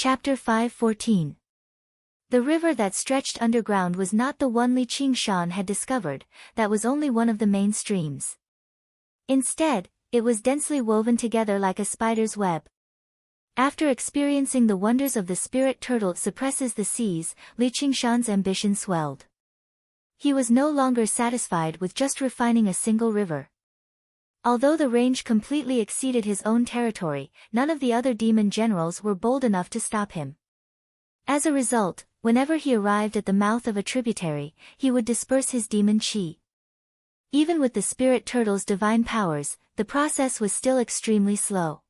Chapter 5:14. The river that stretched underground was not the one Li Qingshan had discovered, that was only one of the main streams. Instead, it was densely woven together like a spider's web. After experiencing the wonders of the spirit turtle suppresses the seas, Li Qingshan's ambition swelled. He was no longer satisfied with just refining a single river. Although the range completely exceeded his own territory, none of the other demon generals were bold enough to stop him. As a result, whenever he arrived at the mouth of a tributary, he would disperse his demon qi. Even with the spirit turtle's divine powers, the process was still extremely slow.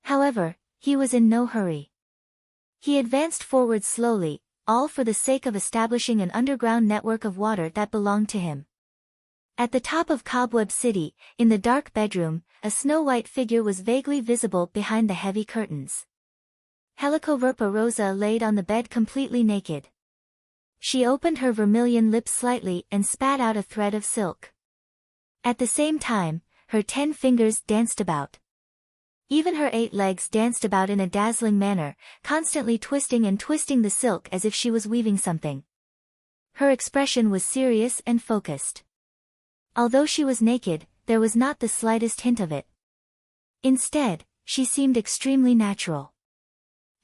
However, he was in no hurry. He advanced forward slowly, all for the sake of establishing an underground network of water that belonged to him. At the top of Cobweb City, in the dark bedroom, a snow-white figure was vaguely visible behind the heavy curtains. Helicoverpa Rosa laid on the bed completely naked. She opened her vermilion lips slightly and spat out a thread of silk. At the same time, her 10 fingers danced about. Even her 8 legs danced about in a dazzling manner, constantly twisting and twisting the silk as if she was weaving something. Her expression was serious and focused. Although she was naked, there was not the slightest hint of it. Instead, she seemed extremely natural.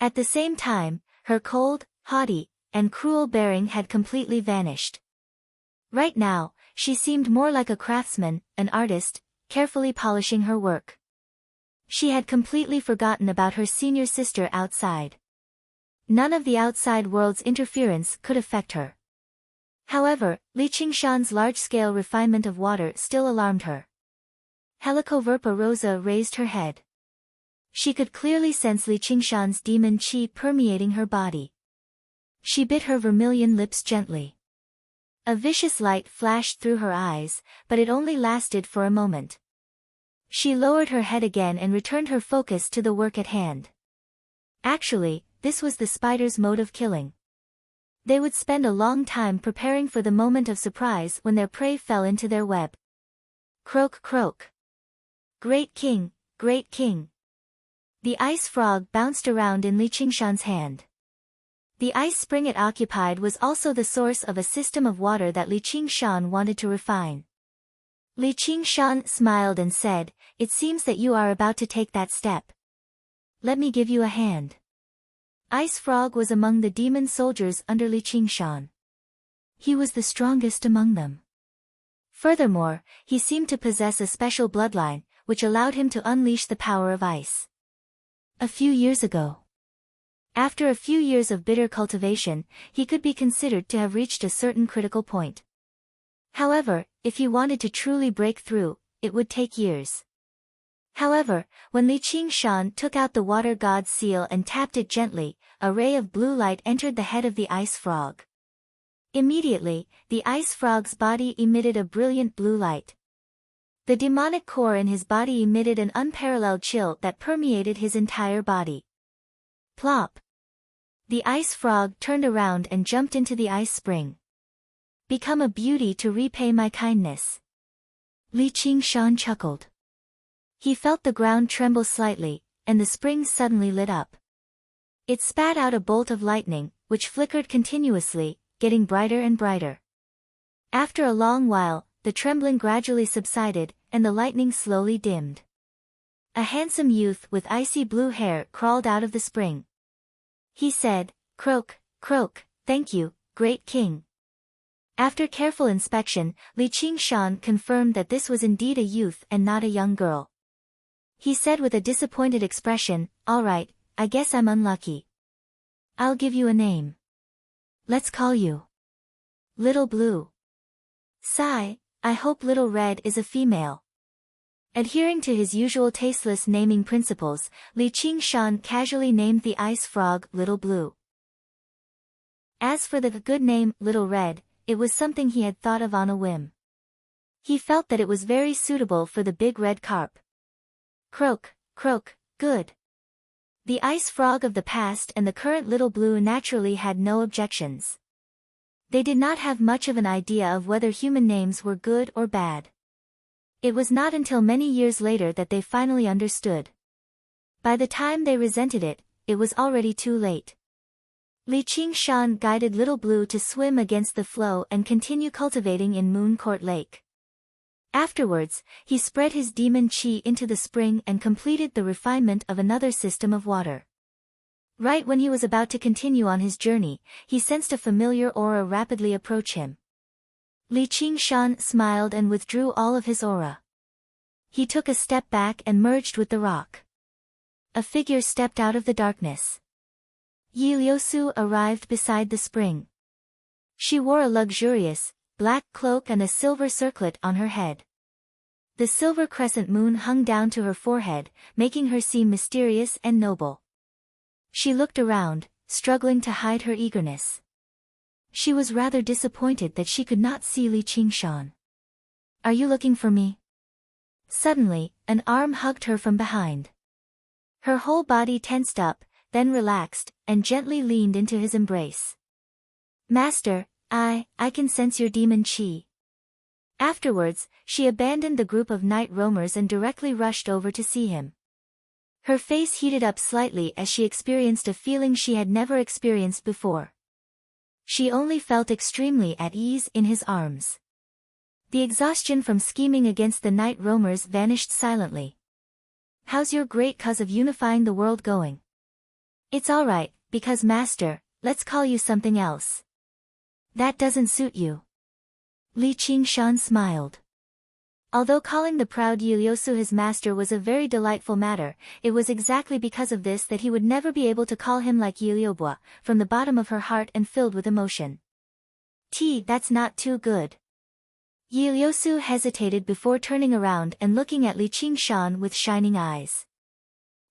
At the same time, her cold, haughty, and cruel bearing had completely vanished. Right now, she seemed more like a craftsman, an artist, carefully polishing her work. She had completely forgotten about her senior sister outside. None of the outside world's interference could affect her. However, Li Qingshan's large-scale refinement of water still alarmed her. Helicoverpa Rosa raised her head. She could clearly sense Li Qingshan's demon qi permeating her body. She bit her vermilion lips gently. A vicious light flashed through her eyes, but it only lasted for a moment. She lowered her head again and returned her focus to the work at hand. Actually, this was the spider's mode of killing. They would spend a long time preparing for the moment of surprise when their prey fell into their web. Croak croak. Great king, great king. The ice frog bounced around in Li Qingshan's hand. The ice spring it occupied was also the source of a system of water that Li Qingshan wanted to refine. Li Qingshan smiled and said, "It seems that you are about to take that step. Let me give you a hand." Ice Frog was among the demon soldiers under Li Qingshan. He was the strongest among them. Furthermore, he seemed to possess a special bloodline, which allowed him to unleash the power of ice. A few years ago. After a few years of bitter cultivation, he could be considered to have reached a certain critical point. However, if he wanted to truly break through, it would take years. However, when Li Qingshan took out the water god's seal and tapped it gently, a ray of blue light entered the head of the ice frog. Immediately, the ice frog's body emitted a brilliant blue light. The demonic core in his body emitted an unparalleled chill that permeated his entire body. Plop! The ice frog turned around and jumped into the ice spring. Become a beauty to repay my kindness. Li Qingshan chuckled. He felt the ground tremble slightly, and the spring suddenly lit up. It spat out a bolt of lightning, which flickered continuously, getting brighter and brighter. After a long while, the trembling gradually subsided, and the lightning slowly dimmed. A handsome youth with icy blue hair crawled out of the spring. He said, "Croak, croak, thank you, great king." After careful inspection, Li Qingshan confirmed that this was indeed a youth and not a young girl. He said with a disappointed expression, "All right, I guess I'm unlucky. I'll give you a name. Let's call you Little Blue." Sigh, I hope Little Red is a female. Adhering to his usual tasteless naming principles, Li Qingshan casually named the ice frog Little Blue. As for the good name, Little Red, it was something he had thought of on a whim. He felt that it was very suitable for the big red carp. Croak, croak, good. The ice frog of the past and the current Little Blue naturally had no objections. They did not have much of an idea of whether human names were good or bad. It was not until many years later that they finally understood. By the time they resented it, it was already too late. Li Qingshan guided Little Blue to swim against the flow and continue cultivating in Moon Court Lake. Afterwards, he spread his demon qi into the spring and completed the refinement of another system of water. Right when he was about to continue on his journey, he sensed a familiar aura rapidly approach him. Li Qingshan smiled and withdrew all of his aura. He took a step back and merged with the rock. A figure stepped out of the darkness. Yi Liusu arrived beside the spring. She wore a luxurious, black cloak and a silver circlet on her head. The silver crescent moon hung down to her forehead, making her seem mysterious and noble. She looked around, struggling to hide her eagerness. She was rather disappointed that she could not see Li Qingshan. "Are you looking for me?" Suddenly, an arm hugged her from behind. Her whole body tensed up, then relaxed, and gently leaned into his embrace. "Master, I can sense your demon qi." Afterwards, she abandoned the group of night roamers and directly rushed over to see him. Her face heated up slightly as she experienced a feeling she had never experienced before. She only felt extremely at ease in his arms. The exhaustion from scheming against the night roamers vanished silently. "How's your great cause of unifying the world going?" "It's alright, because master, let's call you something else." "That doesn't suit you." Li Qingshan smiled. Although calling the proud Yi Liusu his master was a very delightful matter, it was exactly because of this that he would never be able to call him like Yi Liubo, from the bottom of her heart and filled with emotion. That's not too good." Yi Liusu hesitated before turning around and looking at Li Qingshan with shining eyes.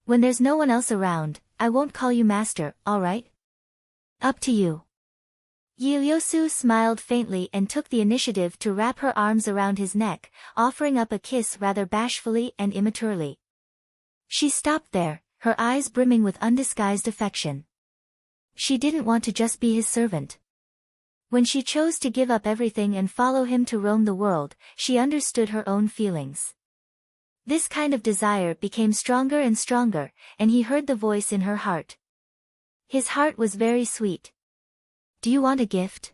"When there's no one else around, I won't call you master, alright?" "Up to you." Yi Liusu smiled faintly and took the initiative to wrap her arms around his neck, offering up a kiss rather bashfully and immaturely. She stopped there, her eyes brimming with undisguised affection. She didn't want to just be his servant. When she chose to give up everything and follow him to roam the world, she understood her own feelings. This kind of desire became stronger and stronger, and he heard the voice in her heart. His heart was very sweet. "Do you want a gift?"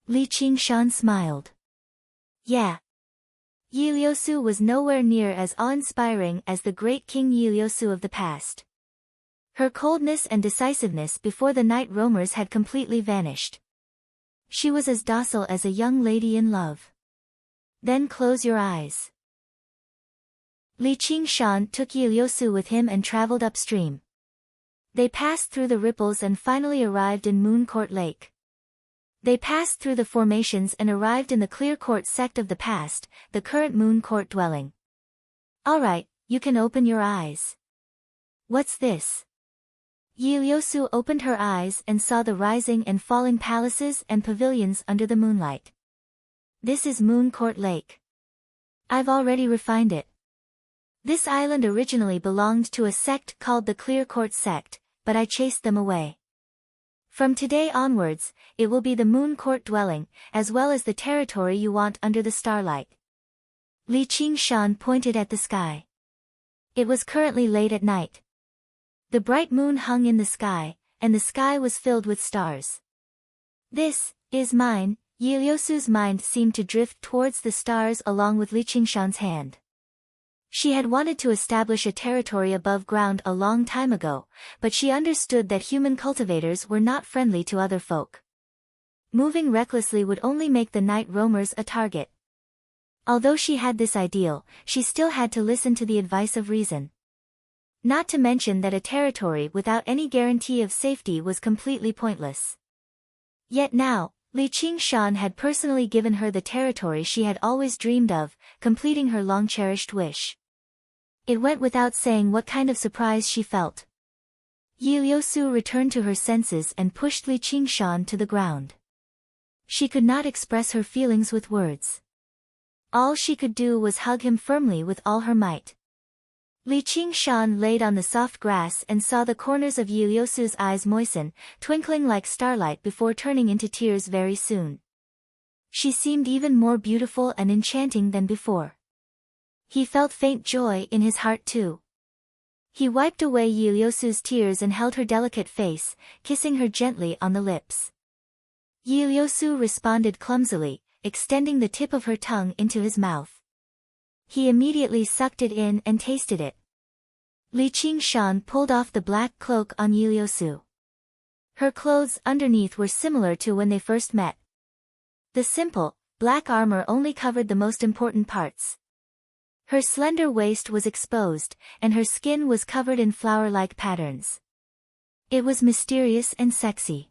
Li Qingshan smiled. "Yeah." Yi Liusu was nowhere near as awe-inspiring as the great King Yi Liusu of the past. Her coldness and decisiveness before the night roamers had completely vanished. She was as docile as a young lady in love. "Then close your eyes." Li Qingshan took Yi Liusu with him and traveled upstream. They passed through the ripples and finally arrived in Moon Court Lake. They passed through the formations and arrived in the Clear Court sect of the past, the current Moon Court dwelling. "Alright, you can open your eyes." "What's this?" Yi Liusu opened her eyes and saw the rising and falling palaces and pavilions under the moonlight. "This is Moon Court Lake. I've already refined it. This island originally belonged to a sect called the Clear Court sect, but I chased them away. From today onwards, it will be the Moon Court dwelling, as well as the territory you want under the starlight." Li Qingshan pointed at the sky. It was currently late at night. The bright moon hung in the sky, and the sky was filled with stars. "This is mine." Yi Liusu's mind seemed to drift towards the stars along with Li Qingshan's hand. She had wanted to establish a territory above ground a long time ago, but she understood that human cultivators were not friendly to other folk. Moving recklessly would only make the night roamers a target. Although she had this ideal, she still had to listen to the advice of reason. Not to mention that a territory without any guarantee of safety was completely pointless. Yet now, Li Qingshan had personally given her the territory she had always dreamed of, completing her long-cherished wish. It went without saying what kind of surprise she felt. Yi Liusu returned to her senses and pushed Li Qingshan to the ground. She could not express her feelings with words. All she could do was hug him firmly with all her might. Li Qingshan laid on the soft grass and saw the corners of Yi Liusu's eyes moisten, twinkling like starlight before turning into tears very soon. She seemed even more beautiful and enchanting than before. He felt faint joy in his heart too. He wiped away Yiliosu's tears and held her delicate face, kissing her gently on the lips. Yiliosu responded clumsily, extending the tip of her tongue into his mouth. He immediately sucked it in and tasted it. Li Qingshan pulled off the black cloak on Yiliosu. Her clothes underneath were similar to when they first met. The simple, black armor only covered the most important parts. Her slender waist was exposed, and her skin was covered in flower-like patterns. It was mysterious and sexy.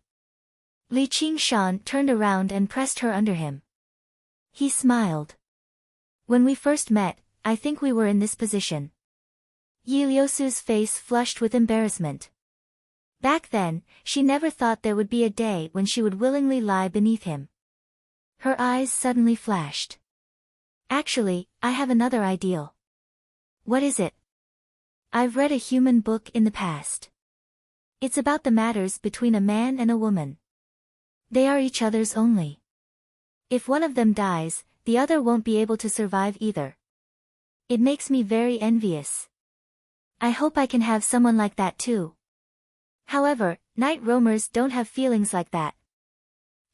Li Qingshan turned around and pressed her under him. He smiled. When we first met, I think we were in this position. Yiliosu's face flushed with embarrassment. Back then, she never thought there would be a day when she would willingly lie beneath him. Her eyes suddenly flashed. Actually, I have another ideal. What is it? I've read a human book in the past. It's about the matters between a man and a woman. They are each other's only. If one of them dies, the other won't be able to survive either. It makes me very envious. I hope I can have someone like that too. However, night roamers don't have feelings like that.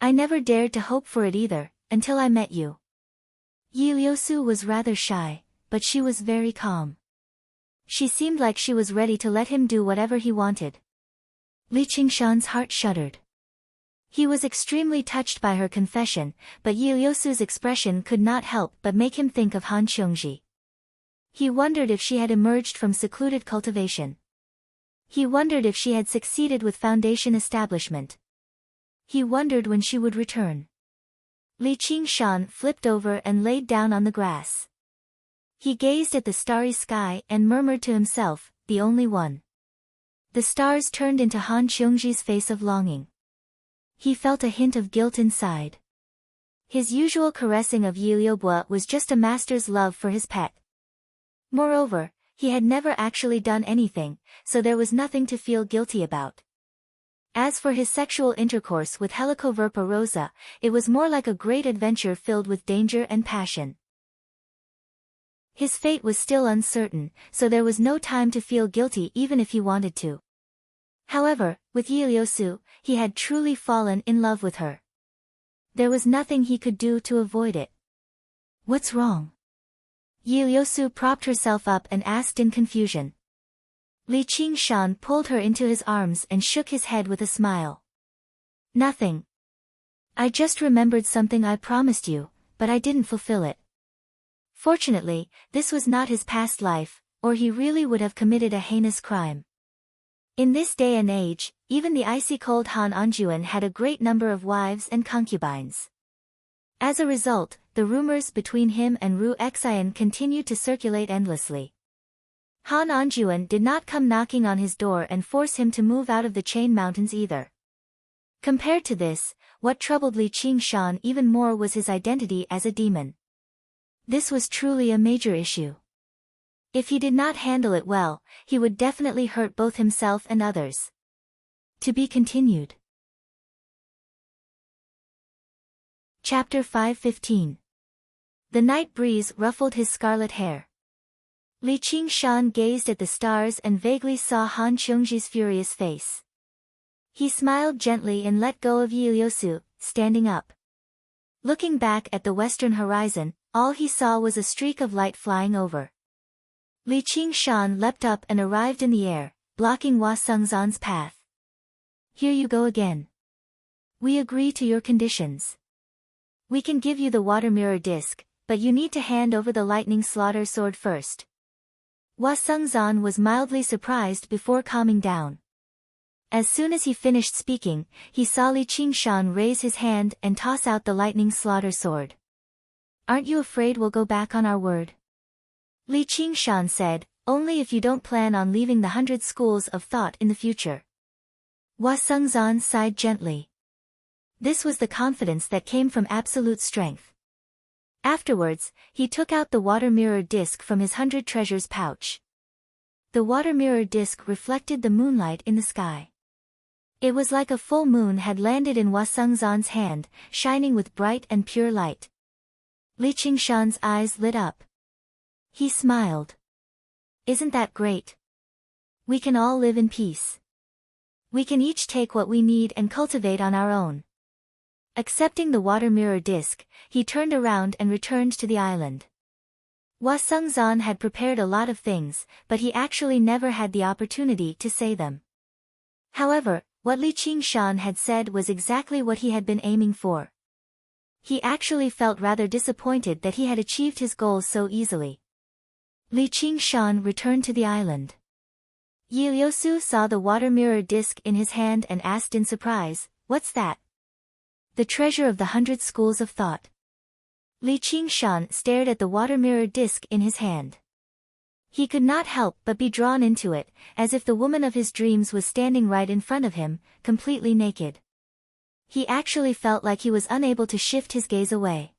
I never dared to hope for it either, until I met you. Yiliosu was rather shy, but she was very calm. She seemed like she was ready to let him do whatever he wanted. Li Qingshan's heart shuddered. He was extremely touched by her confession, but Yiliosu's expression could not help but make him think of Han Qiongji. He wondered if she had emerged from secluded cultivation. He wondered if she had succeeded with foundation establishment. He wondered when she would return. Li Qingshan flipped over and laid down on the grass. He gazed at the starry sky and murmured to himself, the only one. The stars turned into Han Qiongji's face of longing. He felt a hint of guilt inside. His usual caressing of Yiliobua was just a master's love for his pet. Moreover, he had never actually done anything, so there was nothing to feel guilty about. As for his sexual intercourse with Helicoverpa rosa, it was more like a great adventure filled with danger and passion. His fate was still uncertain, so there was no time to feel guilty even if he wanted to. However, with Yiliosu, he had truly fallen in love with her. There was nothing he could do to avoid it. What's wrong? Yiliosu propped herself up and asked in confusion. Li Qingshan pulled her into his arms and shook his head with a smile. Nothing. I just remembered something I promised you, but I didn't fulfill it. Fortunately, this was not his past life, or he really would have committed a heinous crime. In this day and age, even the icy-cold Han Anjuan had a great number of wives and concubines. As a result, the rumors between him and Ru Xian continued to circulate endlessly. Han Anjuan did not come knocking on his door and force him to move out of the Chain Mountains either. Compared to this, what troubled Li Qingshan even more was his identity as a demon. This was truly a major issue. If he did not handle it well, he would definitely hurt both himself and others. To be continued. Chapter 5:15. The night breeze ruffled his scarlet hair. Li Qingshan gazed at the stars and vaguely saw Han Qiongji's furious face. He smiled gently and let go of Yiliosu, standing up. Looking back at the western horizon, all he saw was a streak of light flying over. Li Qingshan leapt up and arrived in the air, blocking Hua Sengzan's path. Here you go again. We agree to your conditions. We can give you the water mirror disc, but you need to hand over the lightning slaughter sword first. Hua Sengzan was mildly surprised before calming down. As soon as he finished speaking, he saw Li Qingshan raise his hand and toss out the lightning slaughter sword. Aren't you afraid we'll go back on our word? Li Qingshan said, only if you don't plan on leaving the 100 schools of thought in the future. Hua Sengzan sighed gently. This was the confidence that came from absolute strength. Afterwards, he took out the water mirror disc from his 100 treasures pouch. The water mirror disc reflected the moonlight in the sky. It was like a full moon had landed in Hua Sengzan's hand, shining with bright and pure light. Li Qingshan's eyes lit up. He smiled. Isn't that great? we can all live in peace. We can each take what we need and cultivate on our own. Accepting the water mirror disc, he turned around and returned to the island. Hua Sengzan had prepared a lot of things, but he actually never had the opportunity to say them. However, what Li Qingshan had said was exactly what he had been aiming for. He actually felt rather disappointed that he had achieved his goals so easily. Li Qingshan returned to the island. Yi Liusu saw the water mirror disc in his hand and asked in surprise, "What's that?" "The treasure of the 100 schools of thought." Li Qingshan stared at the water mirror disc in his hand. He could not help but be drawn into it, as if the woman of his dreams was standing right in front of him, completely naked. He actually felt like he was unable to shift his gaze away.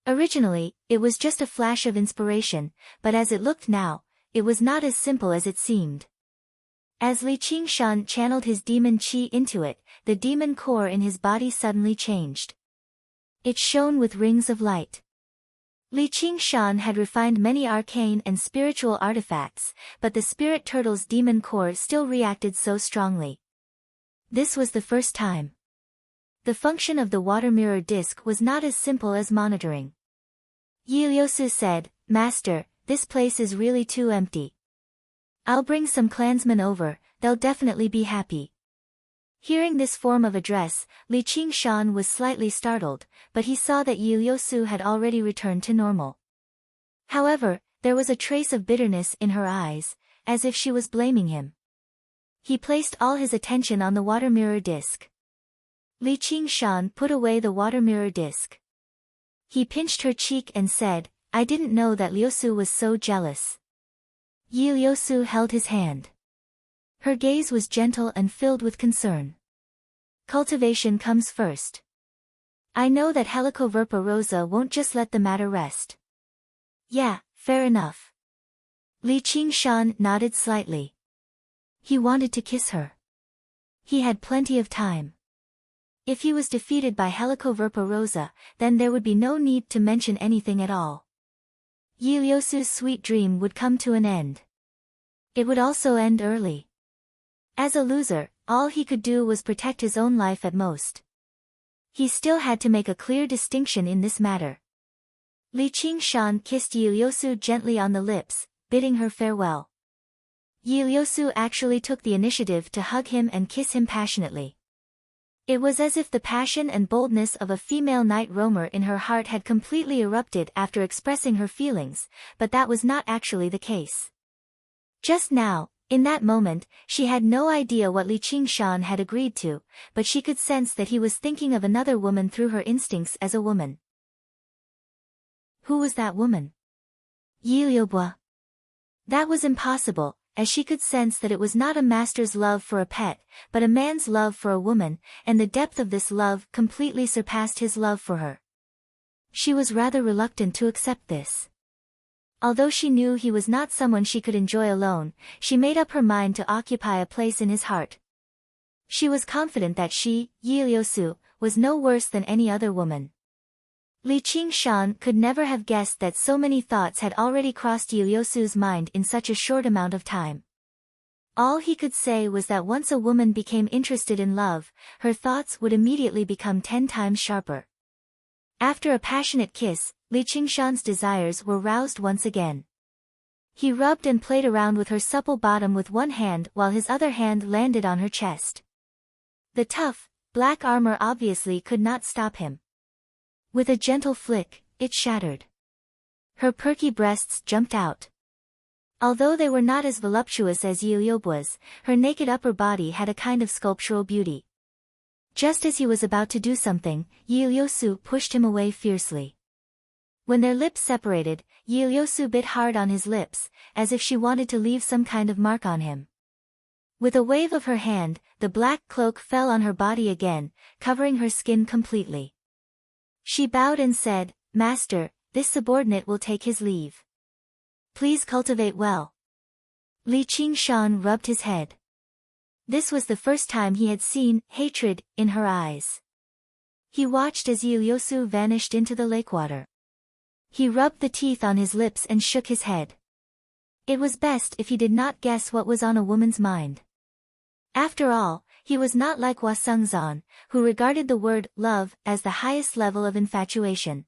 Originally, it was just a flash of inspiration, but as it looked now, it was not as simple as it seemed. As Li Qingshan channeled his demon qi into it, the demon core in his body suddenly changed. It shone with rings of light. Li Qingshan had refined many arcane and spiritual artifacts, but the spirit turtle's demon core still reacted so strongly. This was the first time. The function of the water mirror disc was not as simple as monitoring. Yi Liusu said, "Master, this place is really too empty. I'll bring some clansmen over, they'll definitely be happy." Hearing this form of address, Li Qingshan was slightly startled, but he saw that Yi Liusu had already returned to normal. However, there was a trace of bitterness in her eyes, as if she was blaming him. He placed all his attention on the water mirror disc. Li Qingshan put away the water mirror disc. He pinched her cheek and said, "I didn't know that Liusu was so jealous." Yi Liusu held his hand. Her gaze was gentle and filled with concern. "Cultivation comes first. I know that Helicoverpa Rosa won't just let the matter rest." "Yeah, fair enough." Li Qingshan nodded slightly. He wanted to kiss her. He had plenty of time. If he was defeated by Helicoverpa Rosa, then there would be no need to mention anything at all. Yi Liusu's sweet dream would come to an end. It would also end early. As a loser, all he could do was protect his own life at most. He still had to make a clear distinction in this matter. Li Qingshan kissed Yi Liusu gently on the lips, bidding her farewell. Yi Liusu actually took the initiative to hug him and kiss him passionately. It was as if the passion and boldness of a female night roamer in her heart had completely erupted after expressing her feelings, but that was not actually the case. Just now, in that moment, she had no idea what Li Qingshan had agreed to, but she could sense that he was thinking of another woman through her instincts as a woman. Who was that woman? Yi Liubo? That was impossible, as she could sense that it was not a master's love for a pet, but a man's love for a woman, and the depth of this love completely surpassed his love for her. She was rather reluctant to accept this. Although she knew he was not someone she could enjoy alone, she made up her mind to occupy a place in his heart. She was confident that she, Yi Liusu, was no worse than any other woman. Li Qingshan could never have guessed that so many thoughts had already crossed Yi Liusu's mind in such a short amount of time. All he could say was that once a woman became interested in love, her thoughts would immediately become 10 times sharper. After a passionate kiss, Li Qingshan's desires were roused once again. He rubbed and played around with her supple bottom with one hand while his other hand landed on her chest. The tough, black armor obviously could not stop him. With a gentle flick, it shattered. Her perky breasts jumped out. Although they were not as voluptuous as Yi Liubo's, her naked upper body had a kind of sculptural beauty. Just as he was about to do something, Yi Liusu pushed him away fiercely. When their lips separated, Yi Liusu bit hard on his lips, as if she wanted to leave some kind of mark on him. With a wave of her hand, the black cloak fell on her body again, covering her skin completely. She bowed and said, "Master, this subordinate will take his leave. Please cultivate well." Li Qingshan rubbed his head. This was the first time he had seen hatred in her eyes. He watched as Yi Liusu vanished into the lakewater. He rubbed the teeth on his lips and shook his head. It was best if he did not guess what was on a woman's mind. After all, he was not like Hua who regarded the word love as the highest level of infatuation.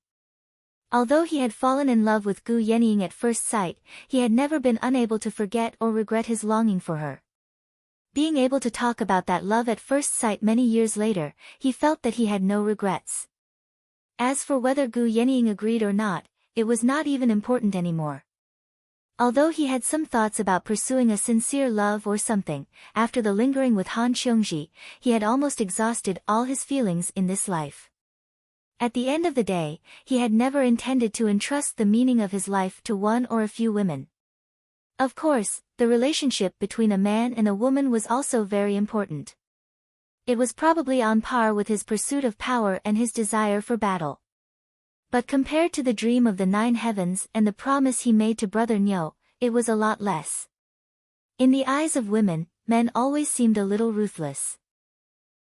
Although he had fallen in love with Gu Yenying at first sight, he had never been unable to forget or regret his longing for her. Being able to talk about that love at first sight many years later, he felt that he had no regrets. As for whether Gu Yenying agreed or not, it was not even important anymore. Although he had some thoughts about pursuing a sincere love or something, after the lingering with Han Xiongji, he had almost exhausted all his feelings in this life. At the end of the day, he had never intended to entrust the meaning of his life to one or a few women. Of course, the relationship between a man and a woman was also very important. It was probably on par with his pursuit of power and his desire for battle. But compared to the dream of the 9 heavens and the promise he made to brother Nyo, it was a lot less. In the eyes of women, men always seemed a little ruthless.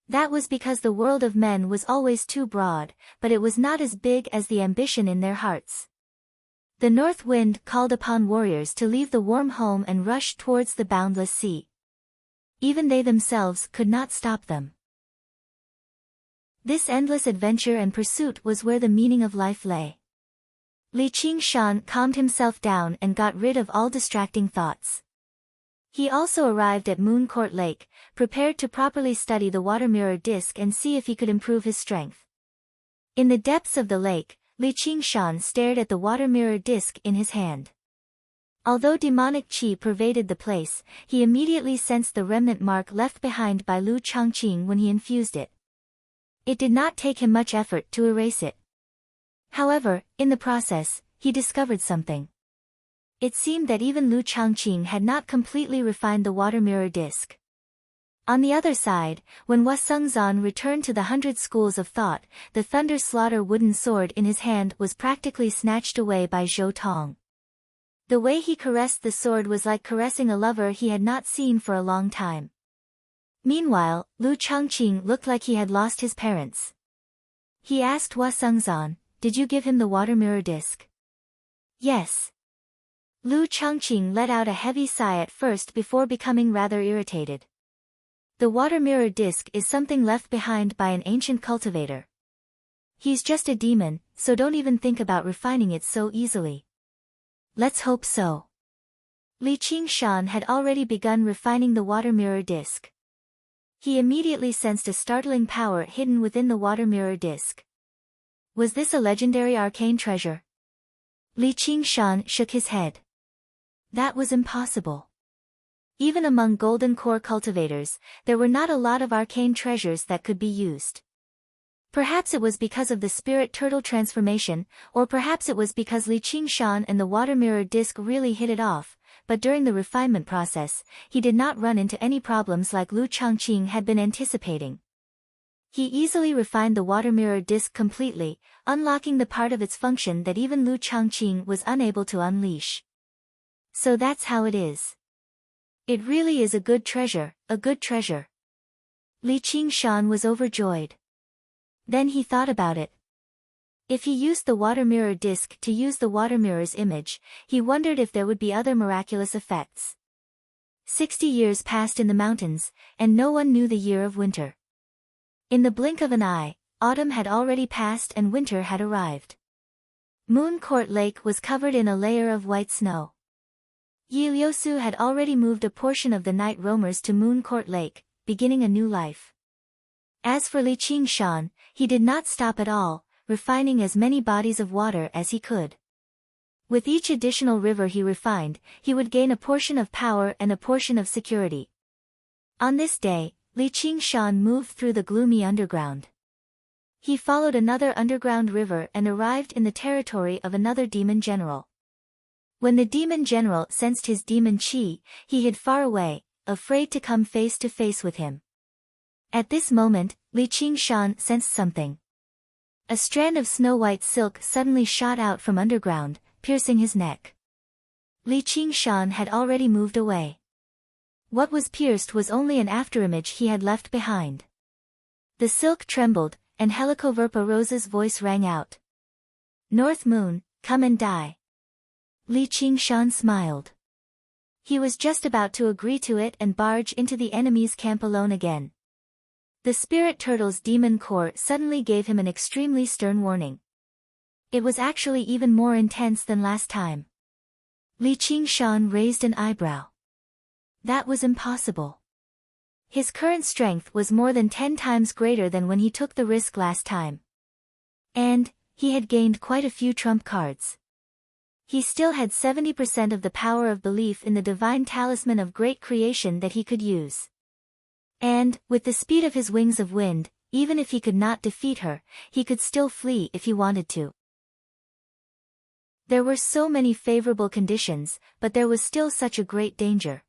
That was because the world of men was always too broad, but it was not as big as the ambition in their hearts. The north wind called upon warriors to leave the warm home and rush towards the boundless sea. Even they themselves could not stop them. This endless adventure and pursuit was where the meaning of life lay. Li Qingshan calmed himself down and got rid of all distracting thoughts. He also arrived at Moon Court Lake, prepared to properly study the water mirror disc and see if he could improve his strength. In the depths of the lake, Li Qingshan stared at the water mirror disc in his hand. Although demonic qi pervaded the place, he immediately sensed the remnant mark left behind by Lu Changqing when he infused it. It did not take him much effort to erase it. However, in the process, he discovered something. It seemed that even Lu Changqing had not completely refined the water mirror disc. On the other side, when Hua Sengzan returned to the 100 schools of thought, the thunder slaughter wooden sword in his hand was practically snatched away by Zhou Tong. The way he caressed the sword was like caressing a lover he had not seen for a long time. Meanwhile, Lu Changqing looked like he had lost his parents. He asked Hua Sengzan, "Did you give him the water mirror disc?" "Yes." Lu Changqing let out a heavy sigh at first before becoming rather irritated. The water mirror disc is something left behind by an ancient cultivator. He's just a demon, so don't even think about refining it so easily. Let's hope so. Li Qingshan had already begun refining the water mirror disc. He immediately sensed a startling power hidden within the water mirror disc. Was this a legendary arcane treasure? Li Qingshan shook his head. That was impossible. Even among golden core cultivators, there were not a lot of arcane treasures that could be used. Perhaps it was because of the spirit turtle transformation, or perhaps it was because Li Qingshan and the water mirror disc really hit it off, but during the refinement process, he did not run into any problems like Lu Changqing had been anticipating. He easily refined the water mirror disc completely, unlocking the part of its function that even Lu Changqing was unable to unleash. So that's how it is. It really is a good treasure, a good treasure. Li Qingshan was overjoyed. Then he thought about it. If he used the water mirror disc to use the water mirror's image, he wondered if there would be other miraculous effects. 60 years passed in the mountains, and no one knew the year of winter. In the blink of an eye, autumn had already passed and winter had arrived. Moon Court Lake was covered in a layer of white snow. Yi Liusu had already moved a portion of the night roamers to Moon Court Lake, beginning a new life. As for Li Qingshan, he did not stop at all, refining as many bodies of water as he could. With each additional river he refined, he would gain a portion of power and a portion of security. On this day, Li Qingshan moved through the gloomy underground. He followed another underground river and arrived in the territory of another demon general. When the demon general sensed his demon qi, he hid far away, afraid to come face to face with him. At this moment, Li Qingshan sensed something. A strand of snow-white silk suddenly shot out from underground, piercing his neck. Li Qingshan had already moved away. What was pierced was only an afterimage he had left behind. The silk trembled, and Helicoverpa Rose's voice rang out. "North Moon, come and die." Li Qingshan smiled. He was just about to agree to it and barge into the enemy's camp alone again. The spirit turtle's demon core suddenly gave him an extremely stern warning. It was actually even more intense than last time. Li Qingshan raised an eyebrow. That was impossible. His current strength was more than 10 times greater than when he took the risk last time. And he had gained quite a few trump cards. He still had 70% of the power of belief in the divine talisman of great creation that he could use. And, with the speed of his wings of wind, even if he could not defeat her, he could still flee if he wanted to. There were so many favorable conditions, but there was still such a great danger.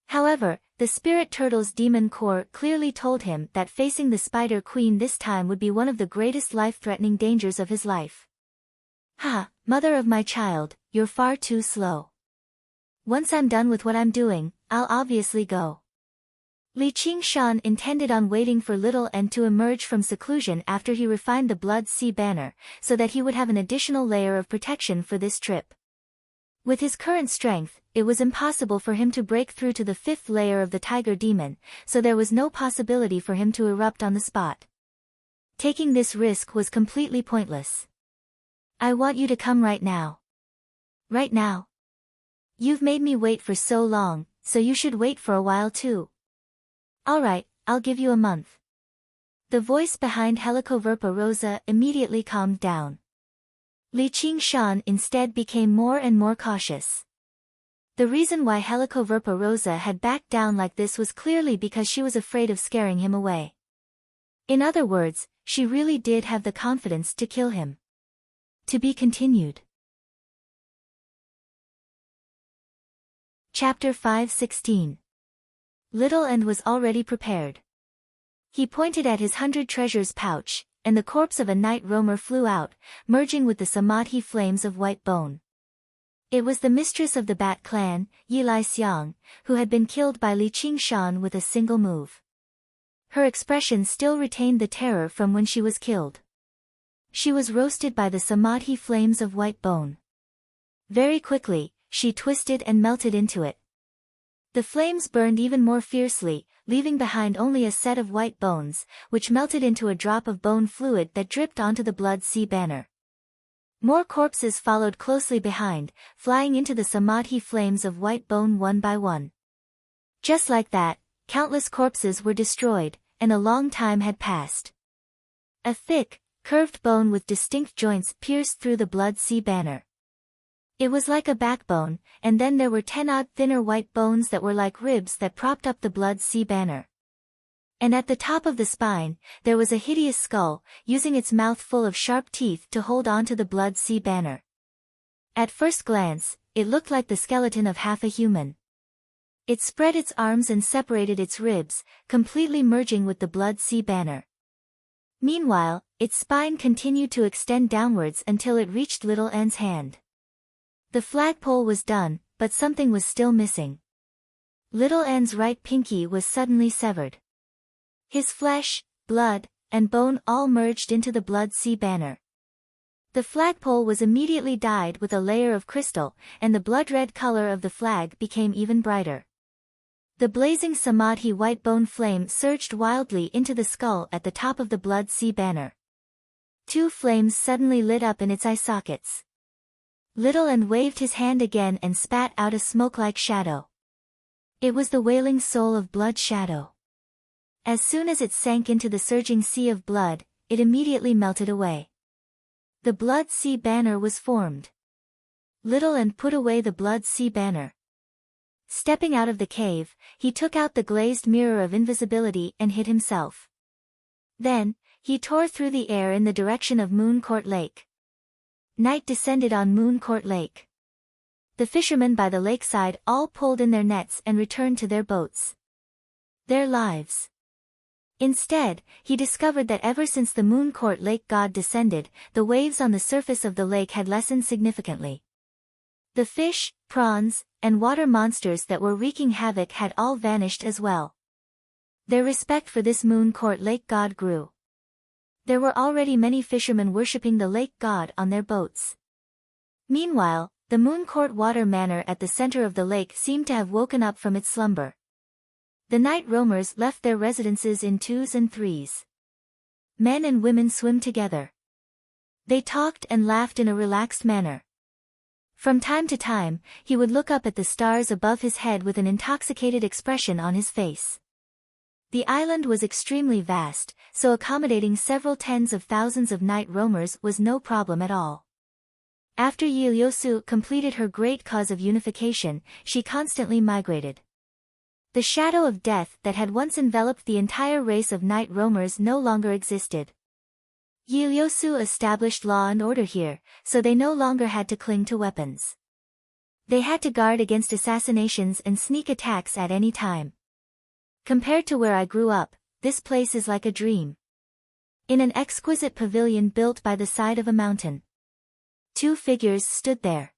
However, the spirit turtle's demon core clearly told him that facing the Spider Queen this time would be one of the greatest life-threatening dangers of his life. Ha, mother of my child, you're far too slow. Once I'm done with what I'm doing, I'll obviously go. Li Qingshan intended on waiting for Little N to emerge from seclusion after he refined the Blood Sea banner, so that he would have an additional layer of protection for this trip. With his current strength, it was impossible for him to break through to the 5th layer of the Tiger Demon, so there was no possibility for him to erupt on the spot. Taking this risk was completely pointless. I want you to come right now. Right now? You've made me wait for so long, so you should wait for a while too. Alright, I'll give you a month. The voice behind Helicoverpa Rosa immediately calmed down. Li Qingshan instead became more and more cautious. The reason why Helicoverpa Rosa had backed down like this was clearly because she was afraid of scaring him away. In other words, she really did have the confidence to kill him. To be continued. Chapter 5:16. Little N was already prepared. He pointed at his 100 treasures pouch, and the corpse of a night roamer flew out, merging with the samadhi flames of white bone. It was the mistress of the Bat clan, Yi Lai Xiang, who had been killed by Li Qingshan with a single move. Her expression still retained the terror from when she was killed. She was roasted by the samadhi flames of white bone. Very quickly, she twisted and melted into it. The flames burned even more fiercely, leaving behind only a set of white bones, which melted into a drop of bone fluid that dripped onto the Blood Sea banner. More corpses followed closely behind, flying into the samadhi flames of white bone one by one. Just like that, countless corpses were destroyed, and a long time had passed. A thick, curved bone with distinct joints pierced through the Blood Sea banner. It was like a backbone, and then there were 10 odd thinner white bones that were like ribs that propped up the Blood Sea banner. And at the top of the spine, there was a hideous skull, using its mouth full of sharp teeth to hold onto the Blood Sea banner. At first glance, it looked like the skeleton of half a human. It spread its arms and separated its ribs, completely merging with the Blood Sea banner. Meanwhile, its spine continued to extend downwards until it reached Little N's hand. The flagpole was done, but something was still missing. Little N's right pinky was suddenly severed. His flesh, blood, and bone all merged into the Blood Sea banner. The flagpole was immediately dyed with a layer of crystal, and the blood-red color of the flag became even brighter. The blazing samadhi white bone flame surged wildly into the skull at the top of the Blood Sea banner. 2 flames suddenly lit up in its eye sockets. Little N waved his hand again and spat out a smoke-like shadow. It was the wailing soul of blood shadow. As soon as it sank into the surging sea of blood, it immediately melted away. The Blood Sea banner was formed. Little N put away the Blood Sea banner. Stepping out of the cave, he took out the glazed mirror of invisibility and hid himself. Then, he tore through the air in the direction of Moon Court Lake. Night descended on Moon Court Lake. The fishermen by the lakeside all pulled in their nets and returned to their boats. Their lives. Instead, he discovered that ever since the Moon Court Lake god descended, the waves on the surface of the lake had lessened significantly. The fish, prawns, and water monsters that were wreaking havoc had all vanished as well. Their respect for this Moon Court Lake god grew. There were already many fishermen worshipping the lake god on their boats. Meanwhile, The Mooncourt Water Manor at the center of the lake seemed to have woken up from its slumber. The night roamers left their residences in twos and threes. Men and women swim together. They talked and laughed in a relaxed manner. From time to time, he would look up at the stars above his head with an intoxicated expression on his face. The island was extremely vast, so accommodating several tens of thousands of night roamers was no problem at all. After Ieyasu completed her great cause of unification, she constantly migrated. The shadow of death that had once enveloped the entire race of night roamers no longer existed. Ieyasu established law and order here, so they no longer had to cling to weapons. They had to guard against assassinations and sneak attacks at any time. Compared to where I grew up, this place is like a dream. In an exquisite pavilion built by the side of a mountain. 2 figures stood there.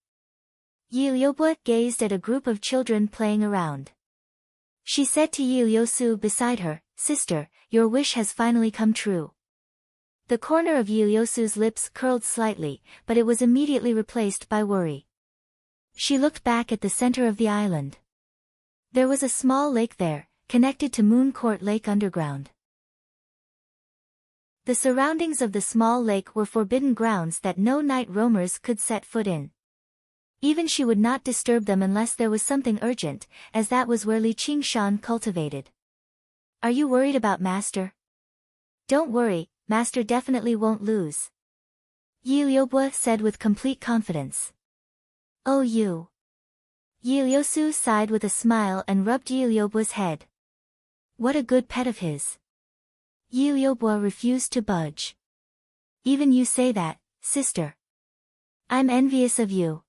Ieyasu gazed at a group of children playing around. She said to Ieyasu beside her, "Sister, your wish has finally come true." The corner of Ieyasu's lips curled slightly, but it was immediately replaced by worry. She looked back at the center of the island. There was a small lake there, connected to Mooncourt Lake underground. The surroundings of the small lake were forbidden grounds that no night roamers could set foot in. Even she would not disturb them unless there was something urgent, as that was where Li Qingshan cultivated. "Are you worried about Master?" "Don't worry, Master definitely won't lose," Ieyasu said with complete confidence. "Oh you." Ieyasu sighed with a smile and rubbed Iyayasu's head. What a good pet of his. Ieyasu refused to budge. "Even you say that, sister. I'm envious of you."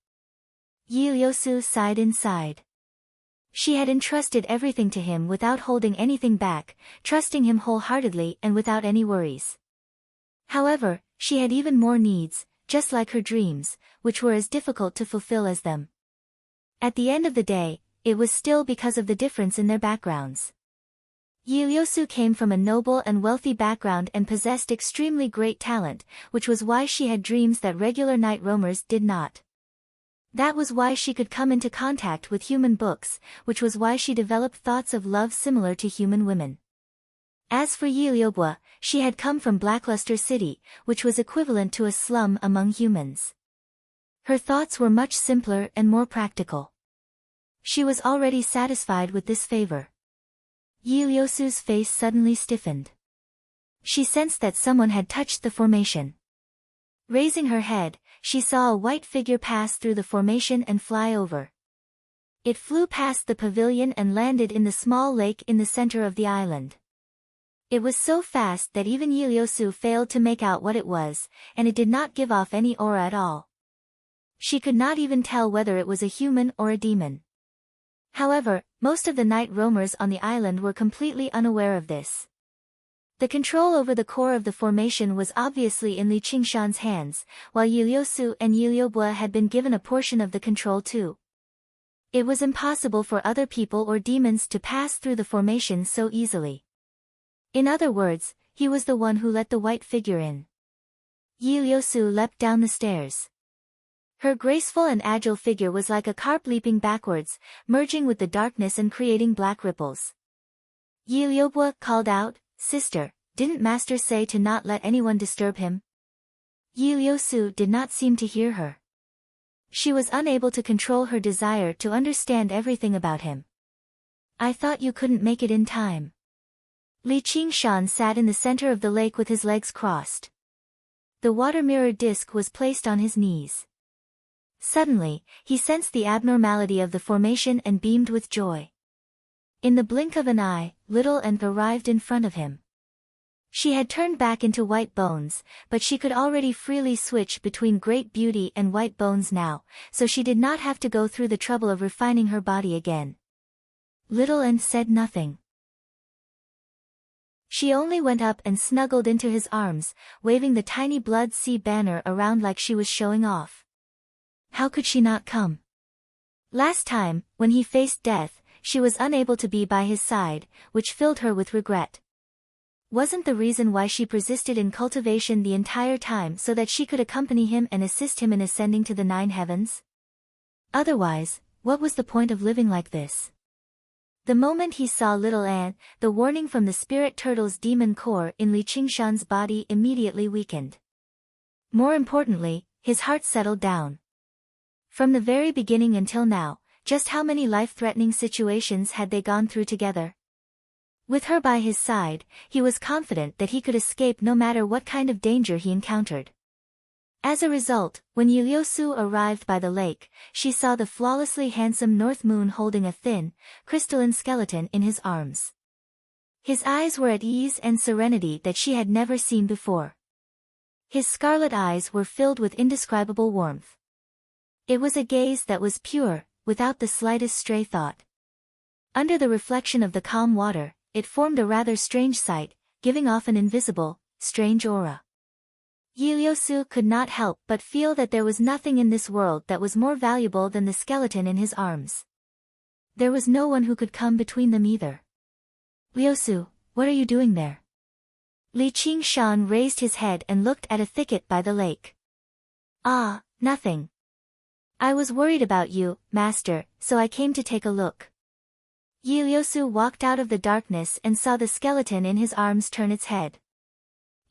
Ieyasu sighed inside. She had entrusted everything to him without holding anything back, trusting him wholeheartedly and without any worries. However, she had even more needs, just like her dreams, which were as difficult to fulfill as them. At the end of the day, it was still because of the difference in their backgrounds. Ieyasu came from a noble and wealthy background and possessed extremely great talent, which was why she had dreams that regular night roamers did not. That was why she could come into contact with human books, which was why she developed thoughts of love similar to human women. As for Ieyasu, she had come from Blackluster City, which was equivalent to a slum among humans. Her thoughts were much simpler and more practical. She was already satisfied with this favor. Ieyasu's face suddenly stiffened. She sensed that someone had touched the formation. Raising her head, she saw a white figure pass through the formation and fly over. It flew past the pavilion and landed in the small lake in the center of the island. It was so fast that even Ieyasu failed to make out what it was, and it did not give off any aura at all. She could not even tell whether it was a human or a demon. However, most of the night roamers on the island were completely unaware of this. The control over the core of the formation was obviously in Li Qingshan's hands, while Ieyasu and Ieyasu had been given a portion of the control too. It was impossible for other people or demons to pass through the formation so easily. In other words, he was the one who let the white figure in. Ieyasu leapt down the stairs. Her graceful and agile figure was like a carp leaping backwards, merging with the darkness and creating black ripples. Ieyasu called out, "Sister, didn't Master say to not let anyone disturb him?" Ieyasu did not seem to hear her. She was unable to control her desire to understand everything about him. "I thought you couldn't make it in time." Li Qingshan sat in the center of the lake with his legs crossed. The water mirror disc was placed on his knees. Suddenly, he sensed the abnormality of the formation and beamed with joy. In the blink of an eye, Little Ant arrived in front of him. She had turned back into white bones, but she could already freely switch between great beauty and white bones now, so she did not have to go through the trouble of refining her body again. Little Ant said nothing. She only went up and snuggled into his arms, waving the tiny blood sea banner around like she was showing off. How could she not come? Last time, when he faced death, she was unable to be by his side, which filled her with regret. Wasn't the reason why she persisted in cultivation the entire time so that she could accompany him and assist him in ascending to the 9 heavens? Otherwise, what was the point of living like this? The moment he saw little Anne, the warning from the spirit turtle's demon core in Li Qingshan's body immediately weakened. More importantly, his heart settled down. From the very beginning until now, just how many life-threatening situations had they gone through together? With her by his side, he was confident that he could escape no matter what kind of danger he encountered. As a result, when Yiliosu arrived by the lake, she saw the flawlessly handsome North Moon holding a thin, crystalline skeleton in his arms. His eyes were at ease and serenity that she had never seen before. His scarlet eyes were filled with indescribable warmth. It was a gaze that was pure, without the slightest stray thought. Under the reflection of the calm water, it formed a rather strange sight, giving off an invisible, strange aura. Yiliosu could not help but feel that there was nothing in this world that was more valuable than the skeleton in his arms. There was no one who could come between them either. "Liusu, what are you doing there?" Li Qingshan raised his head and looked at a thicket by the lake. "Ah, nothing. I was worried about you, master, so I came to take a look." Yiliosu walked out of the darkness and saw the skeleton in his arms turn its head.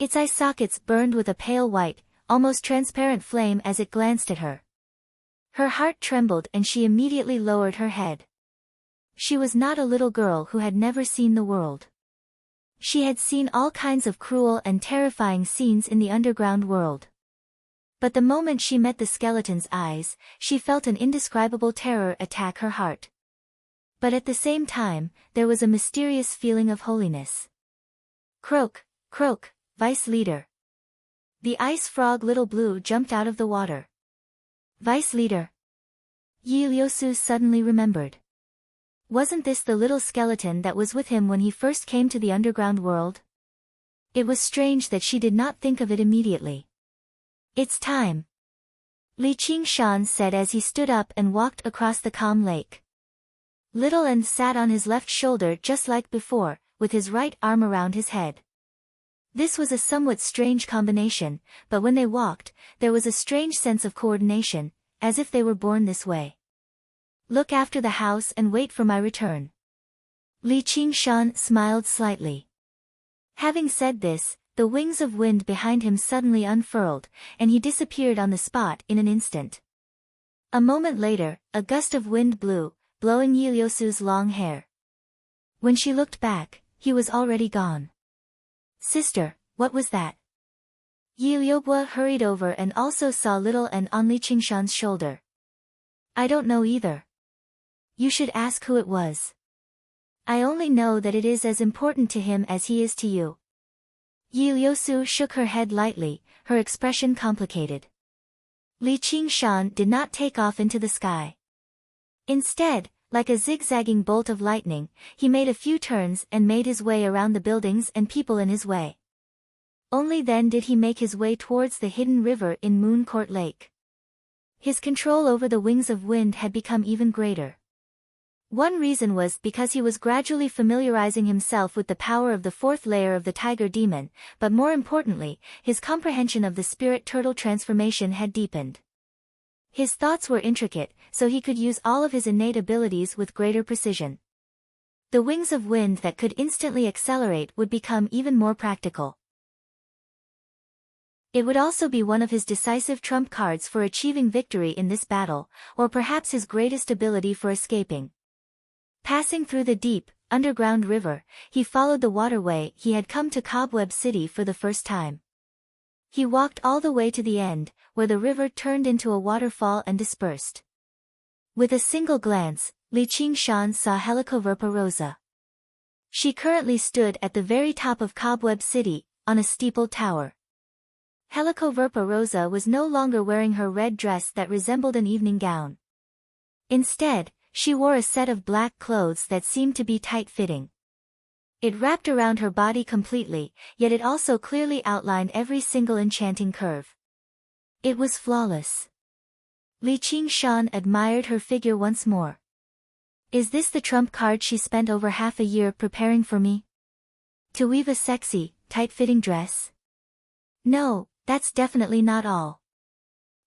Its eye sockets burned with a pale white, almost transparent flame as it glanced at her. Her heart trembled and she immediately lowered her head. She was not a little girl who had never seen the world. She had seen all kinds of cruel and terrifying scenes in the underground world. But the moment she met the skeleton's eyes, she felt an indescribable terror attack her heart. But at the same time, there was a mysterious feeling of holiness. "Croak, croak, Vice Leader." The ice frog Little Blue jumped out of the water. "Vice Leader?" Yiliosu suddenly remembered. Wasn't this the little skeleton that was with him when he first came to the underground world? It was strange that she did not think of it immediately. "It's time," Li Qingshan said as he stood up and walked across the calm lake. Little Anne sat on his left shoulder just like before, with his right arm around his head. This was a somewhat strange combination, but when they walked, there was a strange sense of coordination, as if they were born this way. "Look after the house and wait for my return." Li Qingshan smiled slightly. Having said this, the wings of wind behind him suddenly unfurled, and he disappeared on the spot in an instant. A moment later, a gust of wind blew, blowing Yiliosu's long hair. When she looked back, he was already gone. "Sister, what was that?" Yiliobua hurried over and also saw little Anne on Li Qingshan's shoulder. "I don't know either. You should ask who it was. I only know that it is as important to him as he is to you." Yiliosu shook her head lightly, her expression complicated. Li Qingshan did not take off into the sky. Instead, like a zigzagging bolt of lightning, he made a few turns and made his way around the buildings and people in his way. Only then did he make his way towards the hidden river in Moon Court Lake. His control over the wings of wind had become even greater. One reason was because he was gradually familiarizing himself with the power of the fourth layer of the tiger demon, but more importantly, his comprehension of the spirit turtle transformation had deepened. His thoughts were intricate, so he could use all of his innate abilities with greater precision. The wings of wind that could instantly accelerate would become even more practical. It would also be one of his decisive trump cards for achieving victory in this battle, or perhaps his greatest ability for escaping. Passing through the deep, underground river, he followed the waterway he had come to Cobweb City for the first time. He walked all the way to the end, where the river turned into a waterfall and dispersed. With a single glance, Li Qingshan saw Helicoverpa Rosa. She currently stood at the very top of Cobweb City, on a steepled tower. Helicoverpa Rosa was no longer wearing her red dress that resembled an evening gown. Instead, she wore a set of black clothes that seemed to be tight-fitting. It wrapped around her body completely, yet it also clearly outlined every single enchanting curve. It was flawless. Li Qingshan admired her figure once more. Is this the trump card she spent over half a year preparing for me? To weave a sexy, tight-fitting dress? No, that's definitely not all.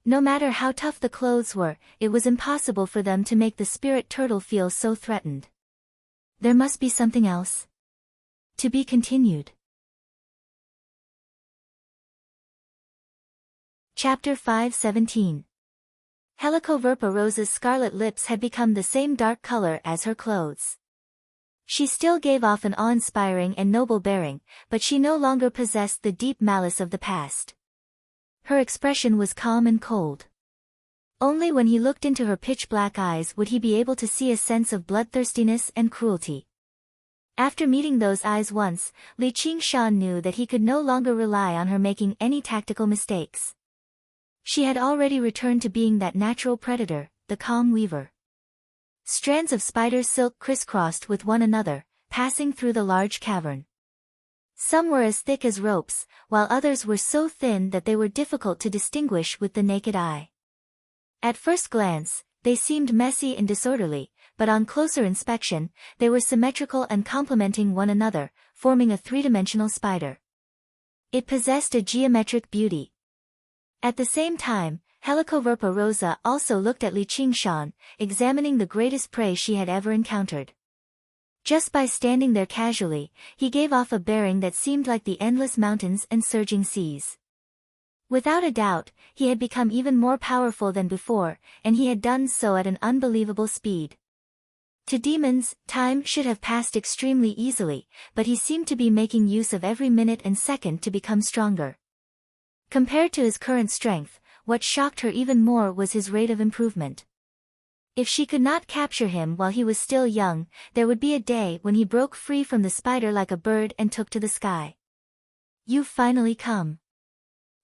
No matter how tough the clothes were, it was impossible for them to make the spirit turtle feel so threatened. There must be something else. To be continued. Chapter 5:17. Helicoverpa Rosa's scarlet lips had become the same dark color as her clothes. She still gave off an awe-inspiring and noble bearing, but she no longer possessed the deep malice of the past. Her expression was calm and cold. Only when he looked into her pitch-black eyes would he be able to see a sense of bloodthirstiness and cruelty. After meeting those eyes once, Li Qingshan knew that he could no longer rely on her making any tactical mistakes. She had already returned to being that natural predator, the calm weaver. Strands of spider silk crisscrossed with one another, passing through the large cavern. Some were as thick as ropes, while others were so thin that they were difficult to distinguish with the naked eye. At first glance, they seemed messy and disorderly, but on closer inspection, they were symmetrical and complementing one another, forming a three-dimensional spider. It possessed a geometric beauty. At the same time, Helicoverpa Rosa also looked at Li Qingshan, examining the greatest prey she had ever encountered. Just by standing there casually, he gave off a bearing that seemed like the endless mountains and surging seas. Without a doubt, he had become even more powerful than before, and he had done so at an unbelievable speed. To demons, time should have passed extremely easily, but he seemed to be making use of every minute and second to become stronger. Compared to his current strength, what shocked her even more was his rate of improvement. If she could not capture him while he was still young, there would be a day when he broke free from the spider like a bird and took to the sky. "You've finally come."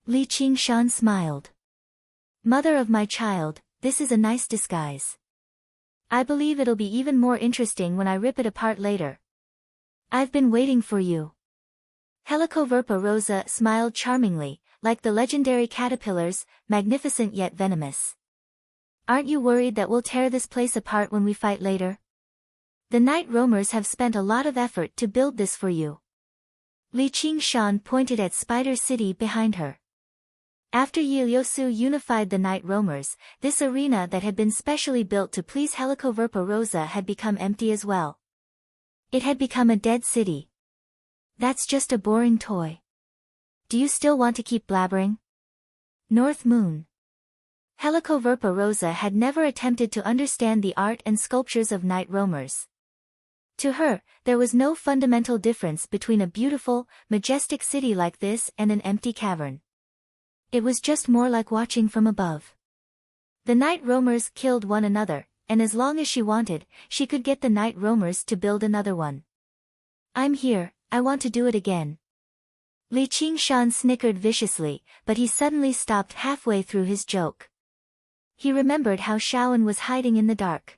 Li Qingshan smiled. "Mother of my child, this is a nice disguise. I believe it'll be even more interesting when I rip it apart later. I've been waiting for you." Helicoverpa Rosa smiled charmingly, like the legendary caterpillars, magnificent yet venomous. "Aren't you worried that we'll tear this place apart when we fight later? The night roamers have spent a lot of effort to build this for you." Li Qingshan pointed at Spider City behind her. After Yiliosu unified the night roamers, this arena that had been specially built to please Helicoverpa Rosa had become empty as well. It had become a dead city. "That's just a boring toy. Do you still want to keep blabbering?" North Moon. Helicoverpa Rosa had never attempted to understand the art and sculptures of night roamers. To her, there was no fundamental difference between a beautiful, majestic city like this and an empty cavern. It was just more like watching from above. The night roamers killed one another, and as long as she wanted, she could get the night roamers to build another one. "I'm here, I want to do it again." Li Qingshan snickered viciously, but he suddenly stopped halfway through his joke. He remembered how Shaoan was hiding in the dark.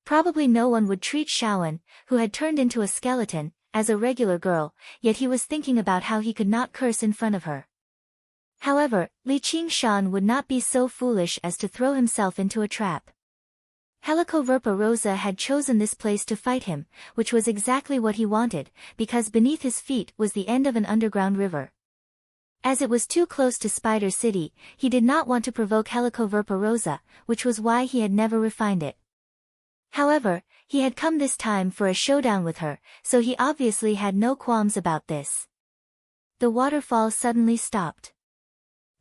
Probably no one would treat Shaoan, who had turned into a skeleton, as a regular girl, yet he was thinking about how he could not curse in front of her. However, Li Qingshan would not be so foolish as to throw himself into a trap. Helicoverpa Rosa had chosen this place to fight him, which was exactly what he wanted, because beneath his feet was the end of an underground river. As it was too close to Spider City, he did not want to provoke Helicoverpa Rosa, which was why he had never refined it. However, he had come this time for a showdown with her, so he obviously had no qualms about this. The waterfall suddenly stopped.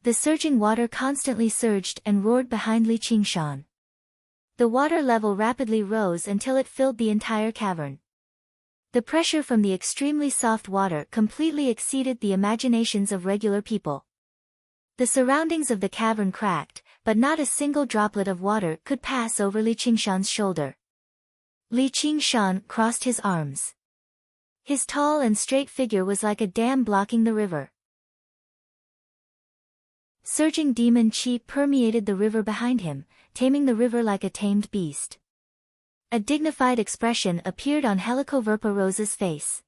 The surging water constantly surged and roared behind Li Qingshan. The water level rapidly rose until it filled the entire cavern. The pressure from the extremely soft water completely exceeded the imaginations of regular people. The surroundings of the cavern cracked, but not a single droplet of water could pass over Li Qingshan's shoulder. Li Qingshan crossed his arms. His tall and straight figure was like a dam blocking the river. Surging demon chi permeated the river behind him, taming the river like a tamed beast. A dignified expression appeared on Helicoverpa Rosa's face.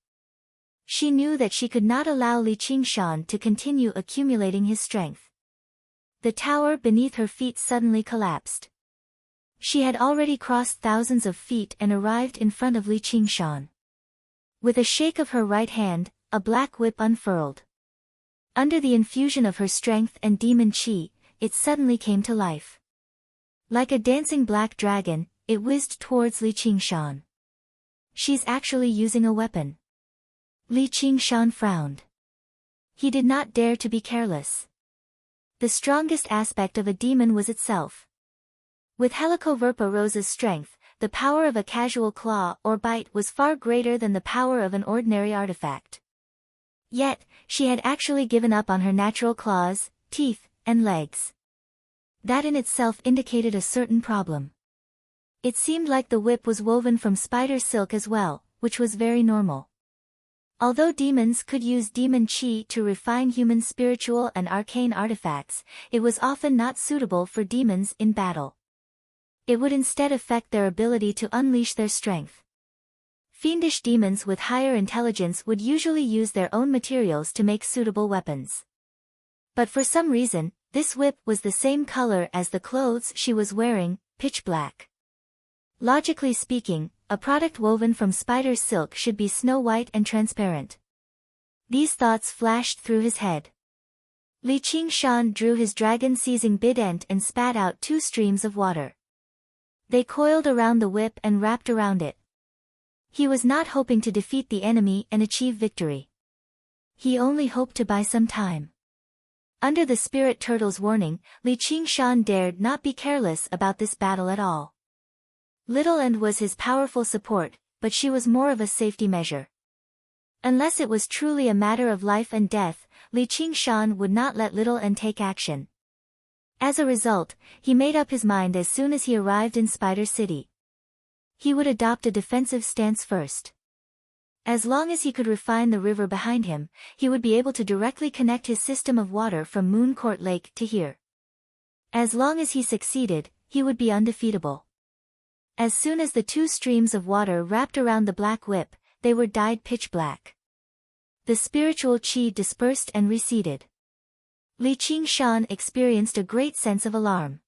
She knew that she could not allow Li Qingshan to continue accumulating his strength. The tower beneath her feet suddenly collapsed. She had already crossed thousands of feet and arrived in front of Li Qingshan. With a shake of her right hand, a black whip unfurled. Under the infusion of her strength and demon chi, it suddenly came to life. Like a dancing black dragon, it whizzed towards Li Qingshan. She's actually using a weapon. Li Qingshan frowned. He did not dare to be careless. The strongest aspect of a demon was itself. With Helicoverpa Rosa's strength, the power of a casual claw or bite was far greater than the power of an ordinary artifact. Yet, she had actually given up on her natural claws, teeth, and legs. That in itself indicated a certain problem. It seemed like the whip was woven from spider silk as well, which was very normal. Although demons could use demon chi to refine human spiritual and arcane artifacts, it was often not suitable for demons in battle. It would instead affect their ability to unleash their strength. Fiendish demons with higher intelligence would usually use their own materials to make suitable weapons. But for some reason, this whip was the same color as the clothes she was wearing, pitch black. Logically speaking, a product woven from spider silk should be snow white and transparent. These thoughts flashed through his head. Li Qingshan drew his dragon-seizing bident and spat out 2 streams of water. They coiled around the whip and wrapped around it. He was not hoping to defeat the enemy and achieve victory. He only hoped to buy some time. Under the spirit turtle's warning, Li Qingshan dared not be careless about this battle at all. Little End was his powerful support, but she was more of a safety measure. Unless it was truly a matter of life and death, Li Qingshan would not let Little End take action. As a result, he made up his mind as soon as he arrived in Spider City. He would adopt a defensive stance first. As long as he could refine the river behind him, he would be able to directly connect his system of water from Mooncourt Lake to here. As long as he succeeded, he would be undefeatable. As soon as the 2 streams of water wrapped around the black whip, they were dyed pitch black. The spiritual chi dispersed and receded. Li Qingshan experienced a great sense of alarm.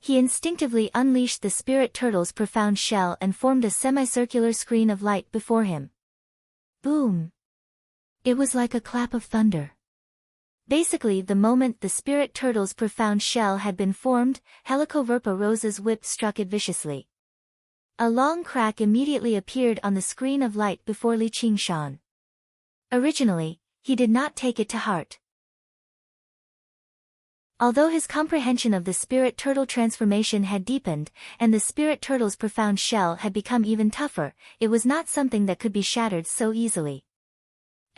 He instinctively unleashed the spirit turtle's profound shell and formed a semicircular screen of light before him. Boom! It was like a clap of thunder. Basically, the moment the spirit turtle's profound shell had been formed, Helicoverpa Rosa's whip struck it viciously. A long crack immediately appeared on the screen of light before Li Qingshan. Originally, he did not take it to heart. Although his comprehension of the spirit turtle transformation had deepened, and the spirit turtle's profound shell had become even tougher, it was not something that could be shattered so easily.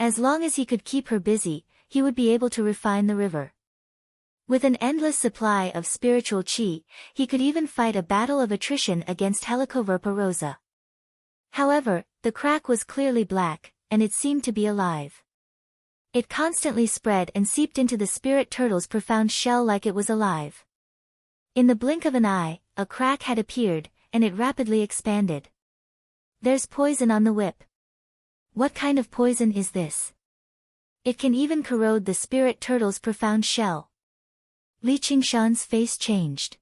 As long as he could keep her busy, he would be able to refine the river. With an endless supply of spiritual chi, he could even fight a battle of attrition against Helicoverpa Rosa. However, the crack was clearly black, and it seemed to be alive. It constantly spread and seeped into the spirit turtle's profound shell like it was alive. In the blink of an eye, a crack had appeared, and it rapidly expanded. There's poison on the whip. What kind of poison is this? It can even corrode the spirit turtle's profound shell. Li Qingshan's face changed.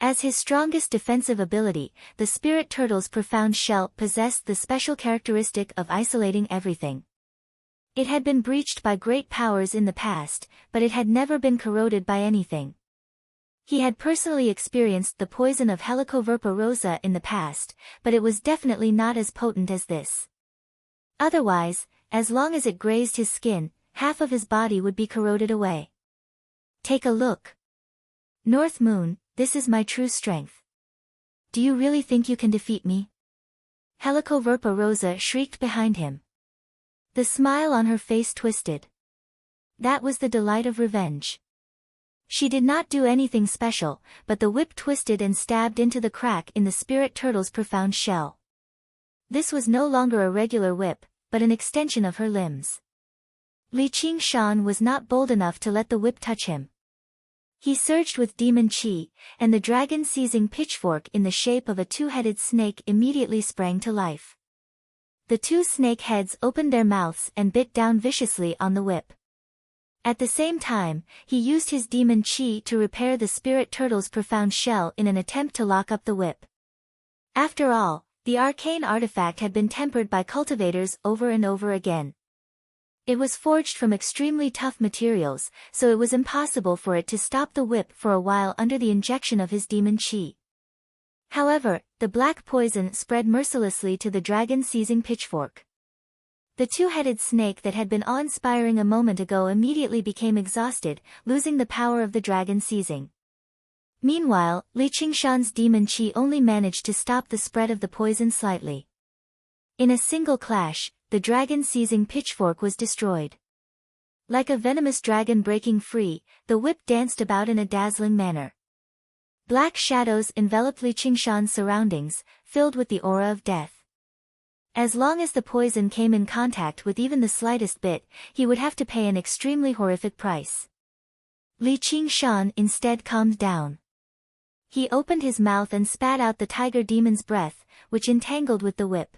As his strongest defensive ability, the spirit turtle's profound shell possessed the special characteristic of isolating everything. It had been breached by great powers in the past, but it had never been corroded by anything. He had personally experienced the poison of Helicoverpa Rosa in the past, but it was definitely not as potent as this. Otherwise, as long as it grazed his skin, half of his body would be corroded away. Take a look. North Moon, this is my true strength. Do you really think you can defeat me? Helicoverpa Rosa shrieked behind him. The smile on her face twisted. That was the delight of revenge. She did not do anything special, but the whip twisted and stabbed into the crack in the spirit turtle's profound shell. This was no longer a regular whip, but an extension of her limbs. Li Qingshan was not bold enough to let the whip touch him. He surged with demon chi, and the dragon-seizing pitchfork in the shape of a 2-headed snake immediately sprang to life. The 2 snake heads opened their mouths and bit down viciously on the whip. At the same time, he used his demon chi to repair the spirit turtle's profound shell in an attempt to lock up the whip. After all, the arcane artifact had been tempered by cultivators over and over again. It was forged from extremely tough materials, so it was impossible for it to stop the whip for a while under the injection of his demon chi. However, the black poison spread mercilessly to the dragon-seizing pitchfork. The two-headed snake that had been awe-inspiring a moment ago immediately became exhausted, losing the power of the dragon seizing. Meanwhile, Li Qingshan's demon chi only managed to stop the spread of the poison slightly. In a single clash, the dragon-seizing pitchfork was destroyed. Like a venomous dragon breaking free, the whip danced about in a dazzling manner. Black shadows enveloped Li Qingshan's surroundings, filled with the aura of death. As long as the poison came in contact with even the slightest bit, he would have to pay an extremely horrific price. Li Qingshan instead calmed down. He opened his mouth and spat out the tiger demon's breath, which entangled with the whip.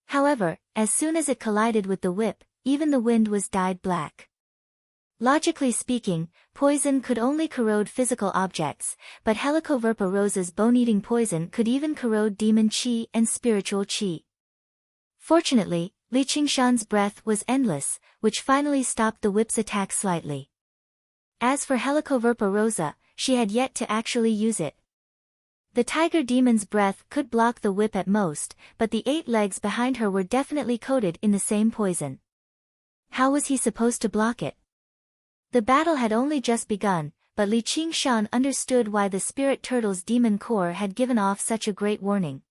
However, as soon as it collided with the whip, even the wind was dyed black. Logically speaking, poison could only corrode physical objects, but Helicoverpa rosa's bone-eating poison could even corrode demon chi and spiritual chi. Fortunately, Li Qingshan's breath was endless, which finally stopped the whip's attack slightly. As for Helicoverpa rosa, she had yet to actually use it. The tiger demon's breath could block the whip at most, but the 8 legs behind her were definitely coated in the same poison. How was he supposed to block it? The battle had only just begun, but Li Qingshan understood why the spirit turtle's demon core had given off such a great warning.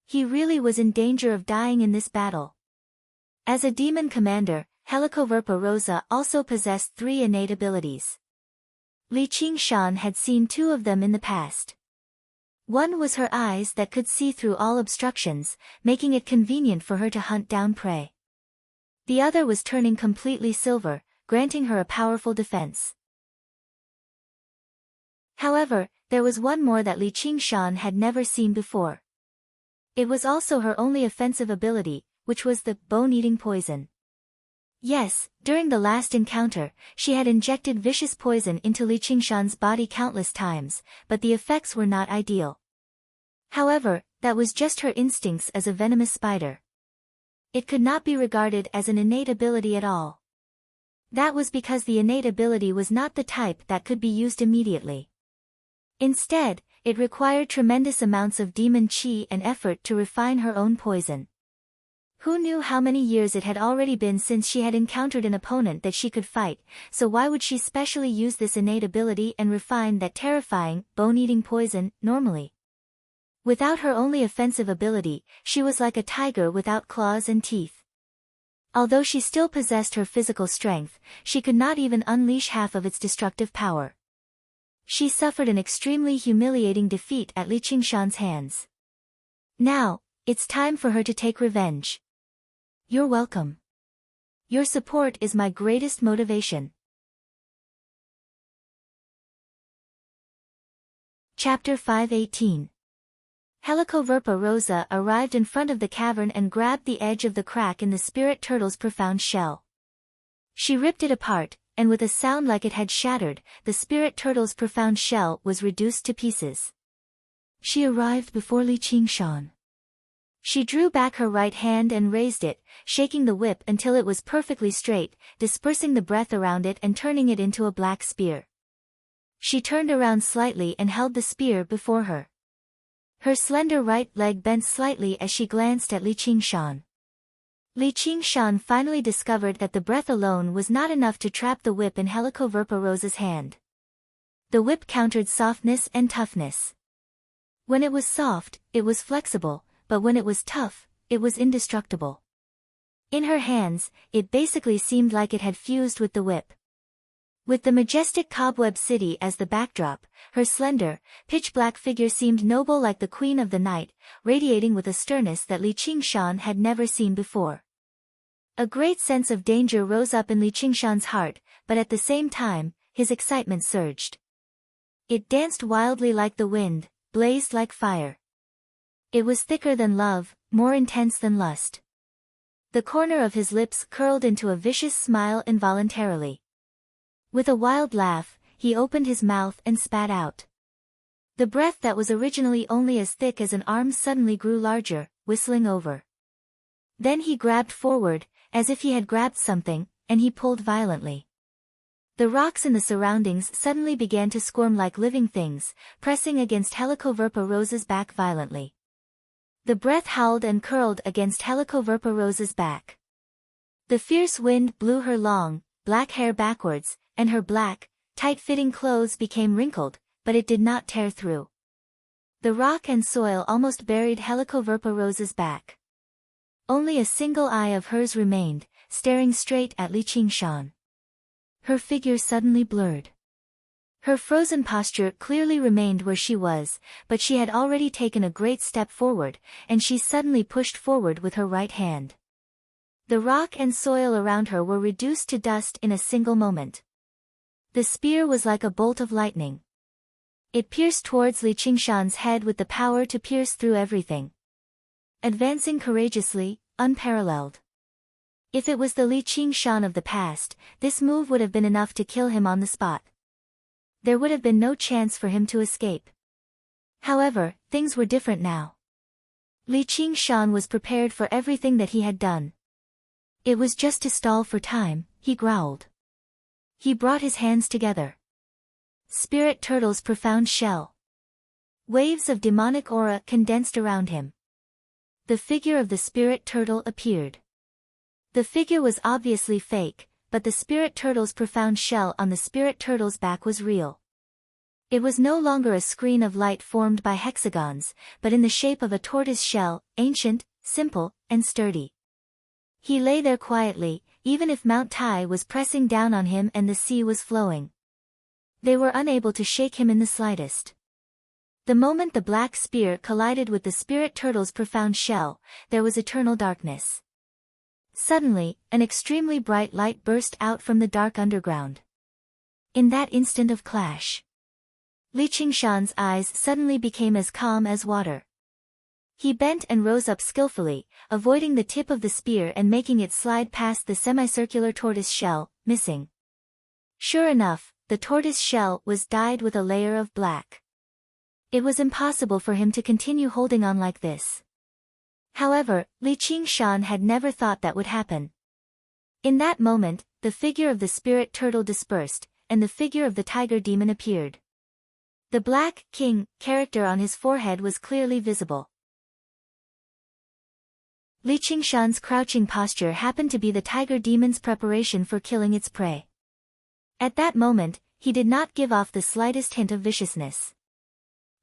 He really was in danger of dying in this battle. As a demon commander, Helicoverpa rosa also possessed 3 innate abilities. Li Qingshan had seen 2 of them in the past. One was her eyes that could see through all obstructions, making it convenient for her to hunt down prey. The other was turning completely silver, granting her a powerful defense. However, there was one more that Li Qingshan had never seen before. It was also her only offensive ability, which was the bone-eating poison. Yes, during the last encounter, she had injected vicious poison into Li Qingshan's body countless times, but the effects were not ideal. However, that was just her instincts as a venomous spider. It could not be regarded as an innate ability at all. That was because the innate ability was not the type that could be used immediately. Instead, it required tremendous amounts of demon chi and effort to refine her own poison. Who knew how many years it had already been since she had encountered an opponent that she could fight, so why would she specially use this innate ability and refine that terrifying, bone-eating poison, normally? Without her only offensive ability, she was like a tiger without claws and teeth. Although she still possessed her physical strength, she could not even unleash half of its destructive power. She suffered an extremely humiliating defeat at Li Qingshan's hands. Now, it's time for her to take revenge. You're welcome. Your support is my greatest motivation. Chapter 518. Helicoverpa rosa arrived in front of the cavern and grabbed the edge of the crack in the spirit turtle's profound shell. She ripped it apart, and with a sound like it had shattered, the spirit turtle's profound shell was reduced to pieces. She arrived before Li Qingshan. She drew back her right hand and raised it, shaking the whip until it was perfectly straight, dispersing the breath around it and turning it into a black spear. She turned around slightly and held the spear before her. Her slender right leg bent slightly as she glanced at Li Qingshan. Li Qingshan finally discovered that the breath alone was not enough to trap the whip in Helicoverpa rosa's hand. The whip countered softness and toughness. When it was soft, it was flexible, but when it was tough, it was indestructible. In her hands, it basically seemed like it had fused with the whip. With the majestic cobweb city as the backdrop, her slender, pitch-black figure seemed noble like the queen of the night, radiating with a sternness that Li Qingshan had never seen before. A great sense of danger rose up in Li Qingshan's heart, but at the same time, his excitement surged. It danced wildly like the wind, blazed like fire. It was thicker than love, more intense than lust. The corner of his lips curled into a vicious smile involuntarily. With a wild laugh, he opened his mouth and spat out. The breath that was originally only as thick as an arm suddenly grew larger, whistling over. Then he grabbed forward, as if he had grabbed something, and he pulled violently. The rocks in the surroundings suddenly began to squirm like living things, pressing against Helicoverpa-Rosa's back violently. The breath howled and curled against Helicoverpa-Rosa's back. The fierce wind blew her long, black hair backwards, and her black, tight-fitting clothes became wrinkled, but it did not tear through. The rock and soil almost buried Helicoverpa-Rosa's back. Only a single eye of hers remained, staring straight at Li Qingshan. Her figure suddenly blurred. Her frozen posture clearly remained where she was, but she had already taken a great step forward, and she suddenly pushed forward with her right hand. The rock and soil around her were reduced to dust in a single moment. The spear was like a bolt of lightning. It pierced towards Li Qingshan's head with the power to pierce through everything. Advancing courageously, unparalleled. If it was the Li Qingshan of the past, this move would have been enough to kill him on the spot. There would have been no chance for him to escape. However, things were different now. Li Qingshan was prepared for everything that he had done. It was just to stall for time, he growled. He brought his hands together. Spirit Turtle's profound shell. Waves of demonic aura condensed around him. The figure of the Spirit Turtle appeared. The figure was obviously fake, but the Spirit Turtle's profound shell on the Spirit Turtle's back was real. It was no longer a screen of light formed by hexagons, but in the shape of a tortoise shell, ancient, simple, and sturdy. He lay there quietly, even if Mount Tai was pressing down on him and the sea was flowing. They were unable to shake him in the slightest. The moment the black spear collided with the Spirit Turtle's profound shell, there was eternal darkness. Suddenly, an extremely bright light burst out from the dark underground. In that instant of clash, Li Qingshan's eyes suddenly became as calm as water. He bent and rose up skillfully, avoiding the tip of the spear and making it slide past the semicircular tortoise shell, missing. Sure enough, the tortoise shell was dyed with a layer of black. It was impossible for him to continue holding on like this. However, Li Qingshan had never thought that would happen. In that moment, the figure of the Spirit Turtle dispersed, and the figure of the Tiger Demon appeared. The Black King character on his forehead was clearly visible. Li Qingshan's crouching posture happened to be the Tiger Demon's preparation for killing its prey. At that moment, he did not give off the slightest hint of viciousness.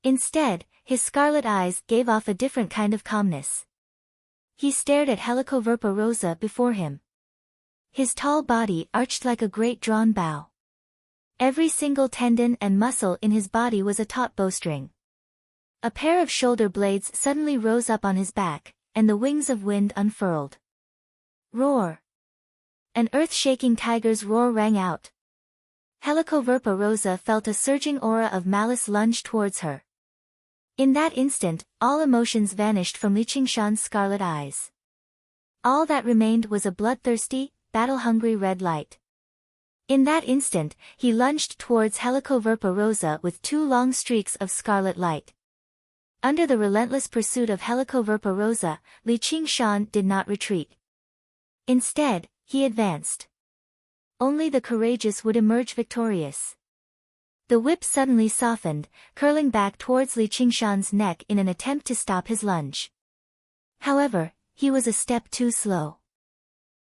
Instead, his scarlet eyes gave off a different kind of calmness. He stared at Helicoverpa-Rosa before him. His tall body arched like a great drawn bow. Every single tendon and muscle in his body was a taut bowstring. A pair of shoulder blades suddenly rose up on his back, and the wings of wind unfurled. Roar! An earth-shaking tiger's roar rang out. Helicoverpa-Rosa felt a surging aura of malice lunge towards her. In that instant, all emotions vanished from Li Qingshan's scarlet eyes. All that remained was a bloodthirsty, battle-hungry red light. In that instant, he lunged towards Helicoverpa-Rosa with two long streaks of scarlet light. Under the relentless pursuit of Helicoverpa-Rosa, Li Qingshan did not retreat. Instead, he advanced. Only the courageous would emerge victorious. The whip suddenly softened, curling back towards Li Qingshan's neck in an attempt to stop his lunge. However, he was a step too slow.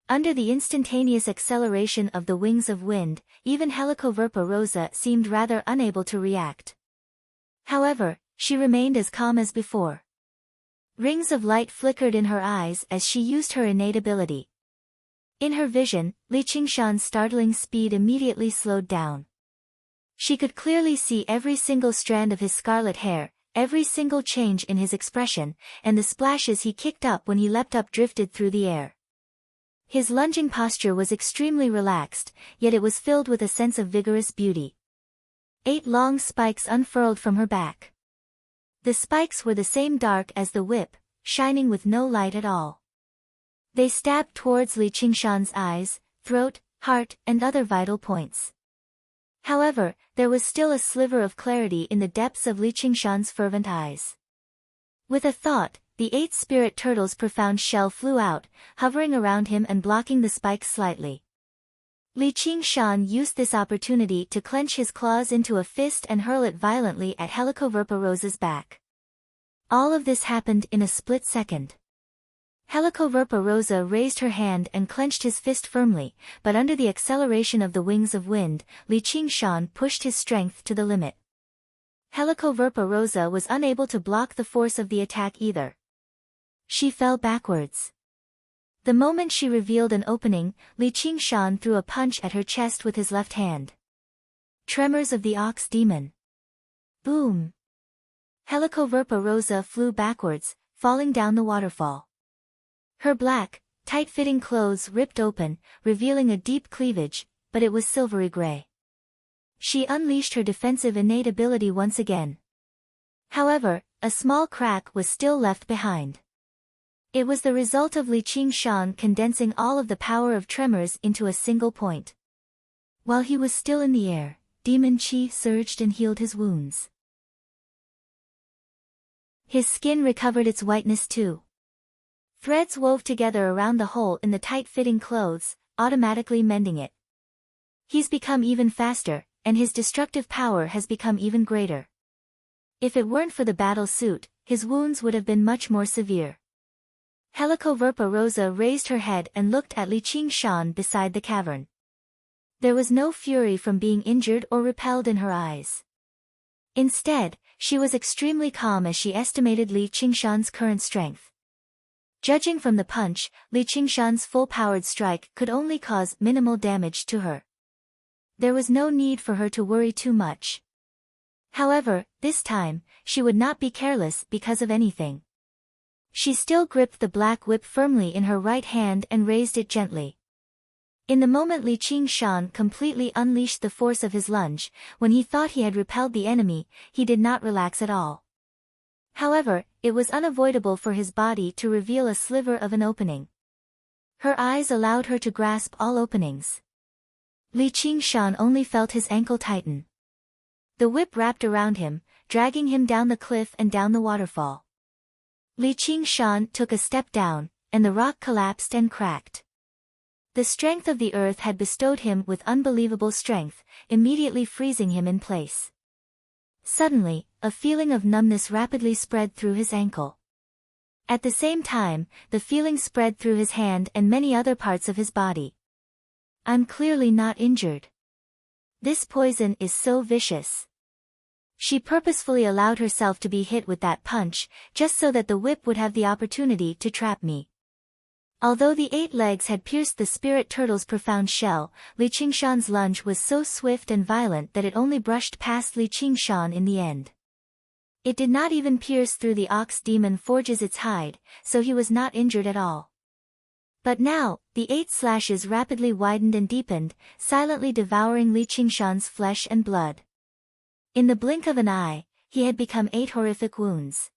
Under the instantaneous acceleration of the wings of wind, even Helicoverpa-Rosa seemed rather unable to react. However, she remained as calm as before. Rings of light flickered in her eyes as she used her innate ability. In her vision, Li Qingshan's startling speed immediately slowed down. She could clearly see every single strand of his scarlet hair, every single change in his expression, and the splashes he kicked up when he leapt up drifted through the air. His lunging posture was extremely relaxed, yet it was filled with a sense of vigorous beauty. 8 long spikes unfurled from her back. The spikes were the same dark as the whip, shining with no light at all. They stabbed towards Li Qingshan's eyes, throat, heart, and other vital points. However, there was still a sliver of clarity in the depths of Li Qingshan's fervent eyes. With a thought, the 8 spirit turtles' profound shell flew out, hovering around him and blocking the spikes slightly. Li Qingshan used this opportunity to clench his claws into a fist and hurl it violently at Helicoverpa-Rosa's back. All of this happened in a split second. Helicoverpa-Rosa raised her hand and clenched his fist firmly, but under the acceleration of the wings of wind, Li Qingshan pushed his strength to the limit. Helicoverpa-Rosa was unable to block the force of the attack either. She fell backwards. The moment she revealed an opening, Li Qingshan threw a punch at her chest with his left hand. Tremors of the Ox Demon. Boom! Helicoverpa-Rosa flew backwards, falling down the waterfall. Her black, tight-fitting clothes ripped open, revealing a deep cleavage, but it was silvery gray. She unleashed her defensive innate ability once again. However, a small crack was still left behind. It was the result of Li Qingshan condensing all of the power of tremors into a single point. While he was still in the air, demon chi surged and healed his wounds. His skin recovered its whiteness too. Threads wove together around the hole in the tight-fitting clothes, automatically mending it. He's become even faster, and his destructive power has become even greater. If it weren't for the battle suit, his wounds would have been much more severe. Helicoverpa-Rosa raised her head and looked at Li Qingshan beside the cavern. There was no fury from being injured or repelled in her eyes. Instead, she was extremely calm as she estimated Li Qingshan's current strength. Judging from the punch, Li Qingshan's full-powered strike could only cause minimal damage to her. There was no need for her to worry too much. However, this time, she would not be careless because of anything. She still gripped the black whip firmly in her right hand and raised it gently. In the moment Li Qingshan completely unleashed the force of his lunge, when he thought he had repelled the enemy, he did not relax at all. However, it was unavoidable for his body to reveal a sliver of an opening. Her eyes allowed her to grasp all openings. Li Qingshan only felt his ankle tighten. The whip wrapped around him, dragging him down the cliff and down the waterfall. Li Qingshan took a step down, and the rock collapsed and cracked. The strength of the earth had bestowed him with unbelievable strength, immediately freezing him in place. Suddenly, a feeling of numbness rapidly spread through his ankle. At the same time, the feeling spread through his hand and many other parts of his body. I'm clearly not injured. This poison is so vicious. She purposefully allowed herself to be hit with that punch, just so that the whip would have the opportunity to trap me. Although the 8 legs had pierced the spirit turtle's profound shell, Li Qingshan's lunge was so swift and violent that it only brushed past Li Qingshan in the end. It did not even pierce through the ox demon forges its hide, so he was not injured at all. But now, the 8 slashes rapidly widened and deepened, silently devouring Li Qingshan's flesh and blood. In the blink of an eye, he had become 8 horrific wounds.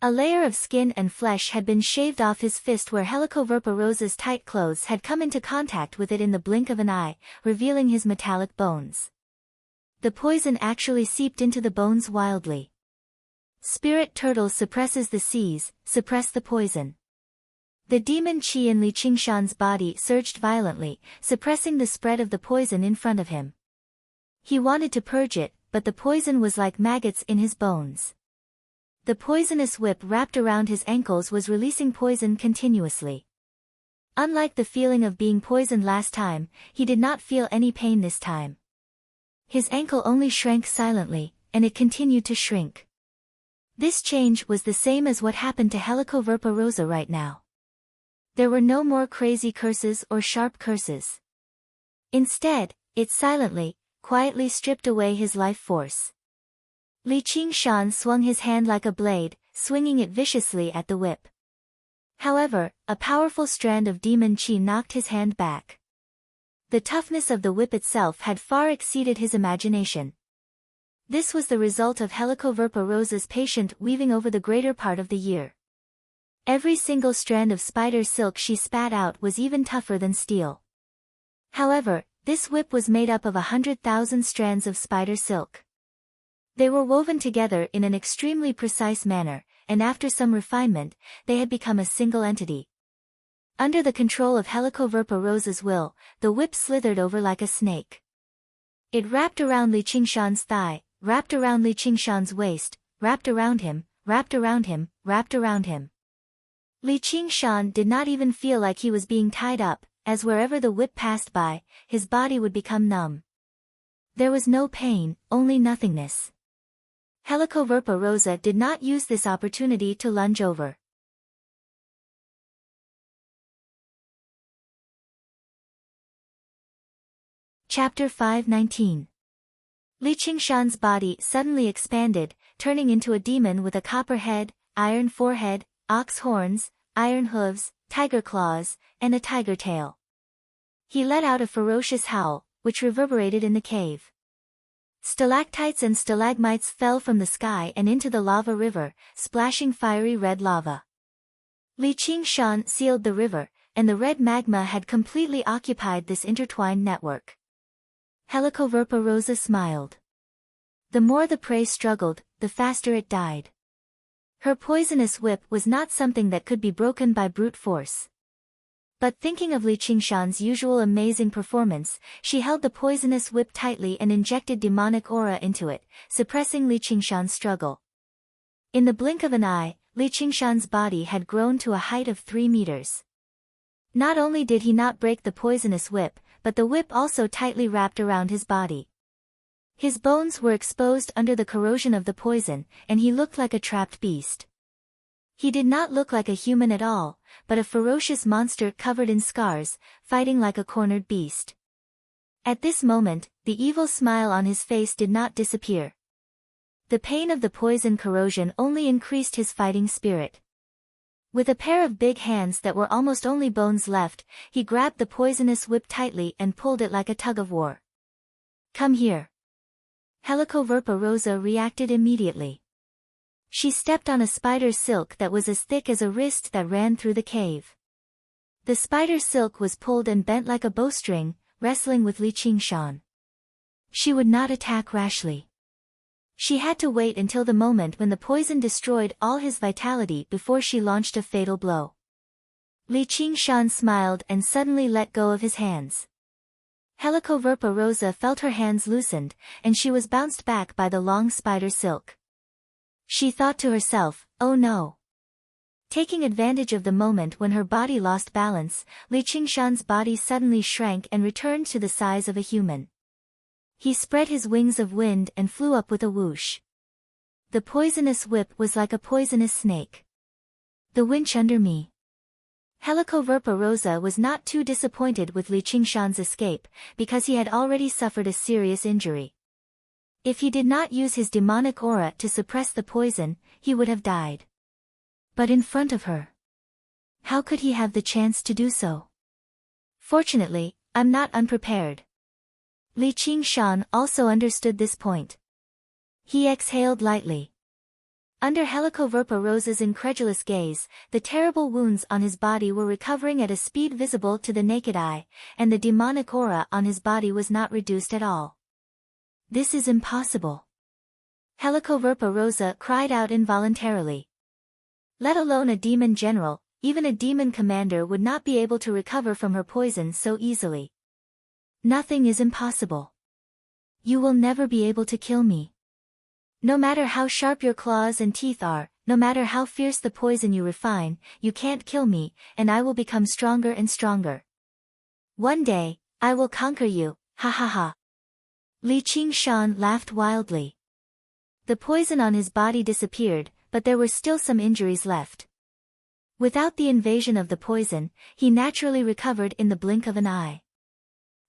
A layer of skin and flesh had been shaved off his fist where Helicoverpa-Rosa's tight clothes had come into contact with it in the blink of an eye, revealing his metallic bones. The poison actually seeped into the bones wildly. Spirit turtle suppresses the seas, suppress the poison. The demon chi in Li Qingshan's body surged violently, suppressing the spread of the poison in front of him. He wanted to purge it, but the poison was like maggots in his bones. The poisonous whip wrapped around his ankles was releasing poison continuously. Unlike the feeling of being poisoned last time, he did not feel any pain this time. His ankle only shrank silently, and it continued to shrink. This change was the same as what happened to Helicoverpa-Rosa right now. There were no more crazy curses or sharp curses. Instead, it silently, quietly stripped away his life force. Li Qingshan swung his hand like a blade, swinging it viciously at the whip. However, a powerful strand of demon chi knocked his hand back. The toughness of the whip itself had far exceeded his imagination. This was the result of Helicoverpa-Rosa's patient weaving over the greater part of the year. Every single strand of spider silk she spat out was even tougher than steel. However, this whip was made up of 100,000 strands of spider silk. They were woven together in an extremely precise manner, and after some refinement, they had become a single entity. Under the control of Helicoverpa Rosa's will, the whip slithered over like a snake. It wrapped around Li Qingshan's thigh, wrapped around Li Qingshan's waist, wrapped around him, wrapped around him, wrapped around him. Li Qingshan did not even feel like he was being tied up, as wherever the whip passed by, his body would become numb. There was no pain, only nothingness. Helicoverpa Rosa did not use this opportunity to lunge over. Chapter 5:19. Li Qingshan's body suddenly expanded, turning into a demon with a copper head, iron forehead, ox horns, iron hooves, tiger claws, and a tiger tail. He let out a ferocious howl, which reverberated in the cave. Stalactites and stalagmites fell from the sky and into the lava river, splashing fiery red lava. Li Qingshan sealed the river, and the red magma had completely occupied this intertwined network. Helicoverpa Rosa smiled. The more the prey struggled, the faster it died. Her poisonous whip was not something that could be broken by brute force. But thinking of Li Qingshan's usual amazing performance, she held the poisonous whip tightly and injected demonic aura into it, suppressing Li Qingshan's struggle. In the blink of an eye, Li Qingshan's body had grown to a height of 3 meters. Not only did he not break the poisonous whip, but the whip also tightly wrapped around his body. His bones were exposed under the corrosion of the poison, and he looked like a trapped beast. He did not look like a human at all, but a ferocious monster covered in scars, fighting like a cornered beast. At this moment, the evil smile on his face did not disappear. The pain of the poison corrosion only increased his fighting spirit. With a pair of big hands that were almost only bones left, he grabbed the poisonous whip tightly and pulled it like a tug-of-war. "Come here." Helicoverpa Rosa reacted immediately. She stepped on a spider silk that was as thick as a wrist that ran through the cave. The spider silk was pulled and bent like a bowstring, wrestling with Li Qingshan. She would not attack rashly. She had to wait until the moment when the poison destroyed all his vitality before she launched a fatal blow. Li Qingshan smiled and suddenly let go of his hands. Helicoverpa Rosa felt her hands loosened, and she was bounced back by the long spider silk. She thought to herself, "Oh no." Taking advantage of the moment when her body lost balance, Li Qingshan's body suddenly shrank and returned to the size of a human. He spread his wings of wind and flew up with a whoosh. The poisonous whip was like a poisonous snake. "The winch under me." Helicoverpa Rosa was not too disappointed with Li Qingshan's escape, because he had already suffered a serious injury. If he did not use his demonic aura to suppress the poison, he would have died. But in front of her, how could he have the chance to do so? "Fortunately, I'm not unprepared." Li Qingshan also understood this point. He exhaled lightly. Under Helicoverpa Rosa's incredulous gaze, the terrible wounds on his body were recovering at a speed visible to the naked eye, and the demonic aura on his body was not reduced at all. "This is impossible." Helicoverpa Rosa cried out involuntarily. Let alone a demon general, even a demon commander would not be able to recover from her poison so easily. "Nothing is impossible. You will never be able to kill me. No matter how sharp your claws and teeth are, no matter how fierce the poison you refine, you can't kill me, and I will become stronger and stronger. One day, I will conquer you, ha ha ha." Li Qingshan laughed wildly. The poison on his body disappeared, but there were still some injuries left. Without the invasion of the poison, he naturally recovered in the blink of an eye.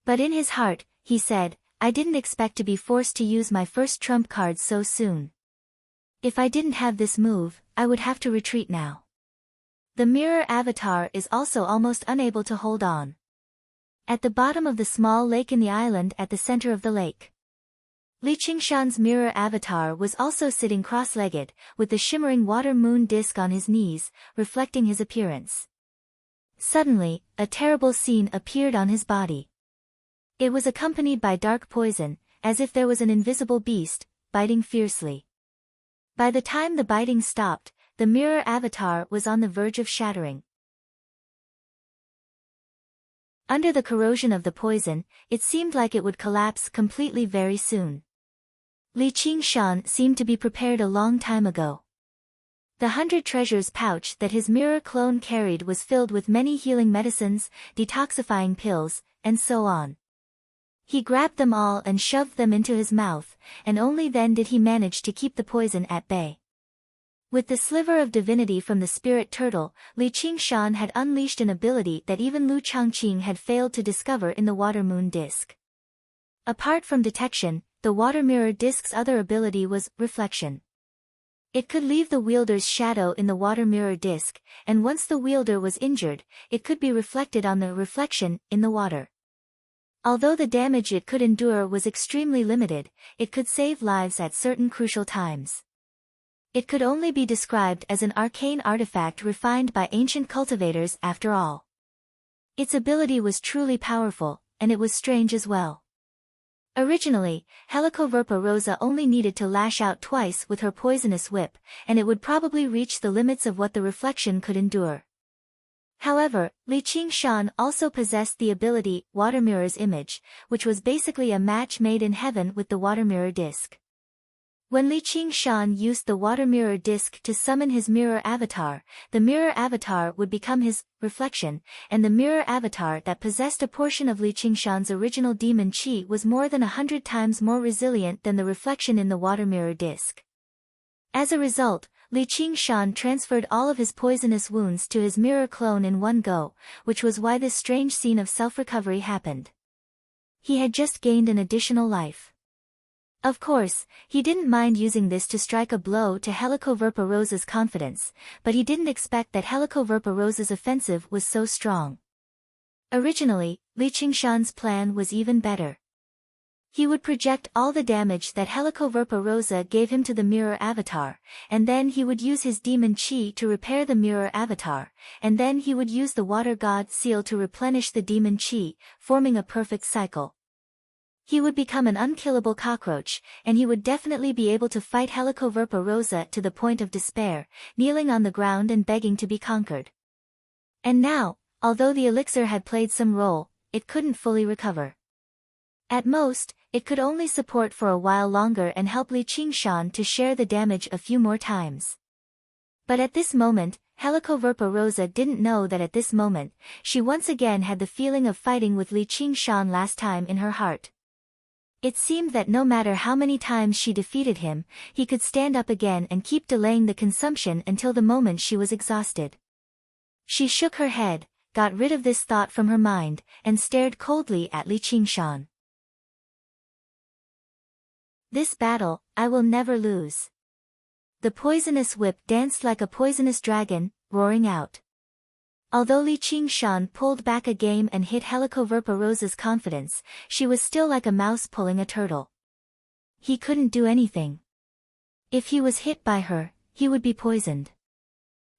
But in his heart, he said, "I didn't expect to be forced to use my first trump card so soon. If I didn't have this move, I would have to retreat now." The mirror avatar is also almost unable to hold on. At the bottom of the small lake in the island at the center of the lake, Li Qingshan's mirror avatar was also sitting cross-legged, with the shimmering water moon disk on his knees, reflecting his appearance. Suddenly, a terrible scene appeared on his body. It was accompanied by dark poison, as if there was an invisible beast, biting fiercely. By the time the biting stopped, the mirror avatar was on the verge of shattering. Under the corrosion of the poison, it seemed like it would collapse completely very soon. Li Qingshan seemed to be prepared a long time ago. The 100 treasures pouch that his mirror clone carried was filled with many healing medicines, detoxifying pills, and so on. He grabbed them all and shoved them into his mouth, and only then did he manage to keep the poison at bay. With the sliver of divinity from the spirit turtle, Li Qingshan had unleashed an ability that even Lu Changqing had failed to discover in the water moon disc. Apart from detection, the water mirror disc's other ability was reflection. It could leave the wielder's shadow in the water mirror disc, and once the wielder was injured, it could be reflected on the reflection in the water. Although the damage it could endure was extremely limited, it could save lives at certain crucial times. It could only be described as an arcane artifact refined by ancient cultivators after all. Its ability was truly powerful, and it was strange as well. Originally, Helicoverpa rosa only needed to lash out twice with her poisonous whip, and it would probably reach the limits of what the reflection could endure. However, Li Qingshan also possessed the ability Water Mirror's Image, which was basically a match made in heaven with the water mirror disc. When Li Qingshan used the water mirror disc to summon his mirror avatar, the mirror avatar would become his reflection, and the mirror avatar that possessed a portion of Li Qingshan's original demon chi was more than 100 times more resilient than the reflection in the water mirror disc. As a result, Li Qingshan transferred all of his poisonous wounds to his mirror clone in one go, which was why this strange scene of self-recovery happened. He had just gained an additional life. Of course, he didn't mind using this to strike a blow to Helicoverpa rosa's confidence, but he didn't expect that Helicoverpa rosa's offensive was so strong. Originally, Li Qingshan's plan was even better. He would project all the damage that Helicoverpa rosa gave him to the mirror avatar, and then he would use his demon chi to repair the mirror avatar, and then he would use the water god seal to replenish the demon chi, forming a perfect cycle. He would become an unkillable cockroach, and he would definitely be able to fight Helicoverpa rosa to the point of despair, kneeling on the ground and begging to be conquered. And now, although the elixir had played some role, it couldn't fully recover. At most, it could only support for a while longer and help Li Qingshan to share the damage a few more times. But at this moment, Helicoverpa rosa didn't know that at this moment, she once again had the feeling of fighting with Li Qingshan last time in her heart. It seemed that no matter how many times she defeated him, he could stand up again and keep delaying the consumption until the moment she was exhausted. She shook her head, got rid of this thought from her mind, and stared coldly at Li Qingshan. This battle, I will never lose. The poisonous whip danced like a poisonous dragon, roaring out. Although Li Qingshan pulled back a game and hit Helicoverpa rosa's confidence, she was still like a mouse pulling a turtle. He couldn't do anything. If he was hit by her, he would be poisoned.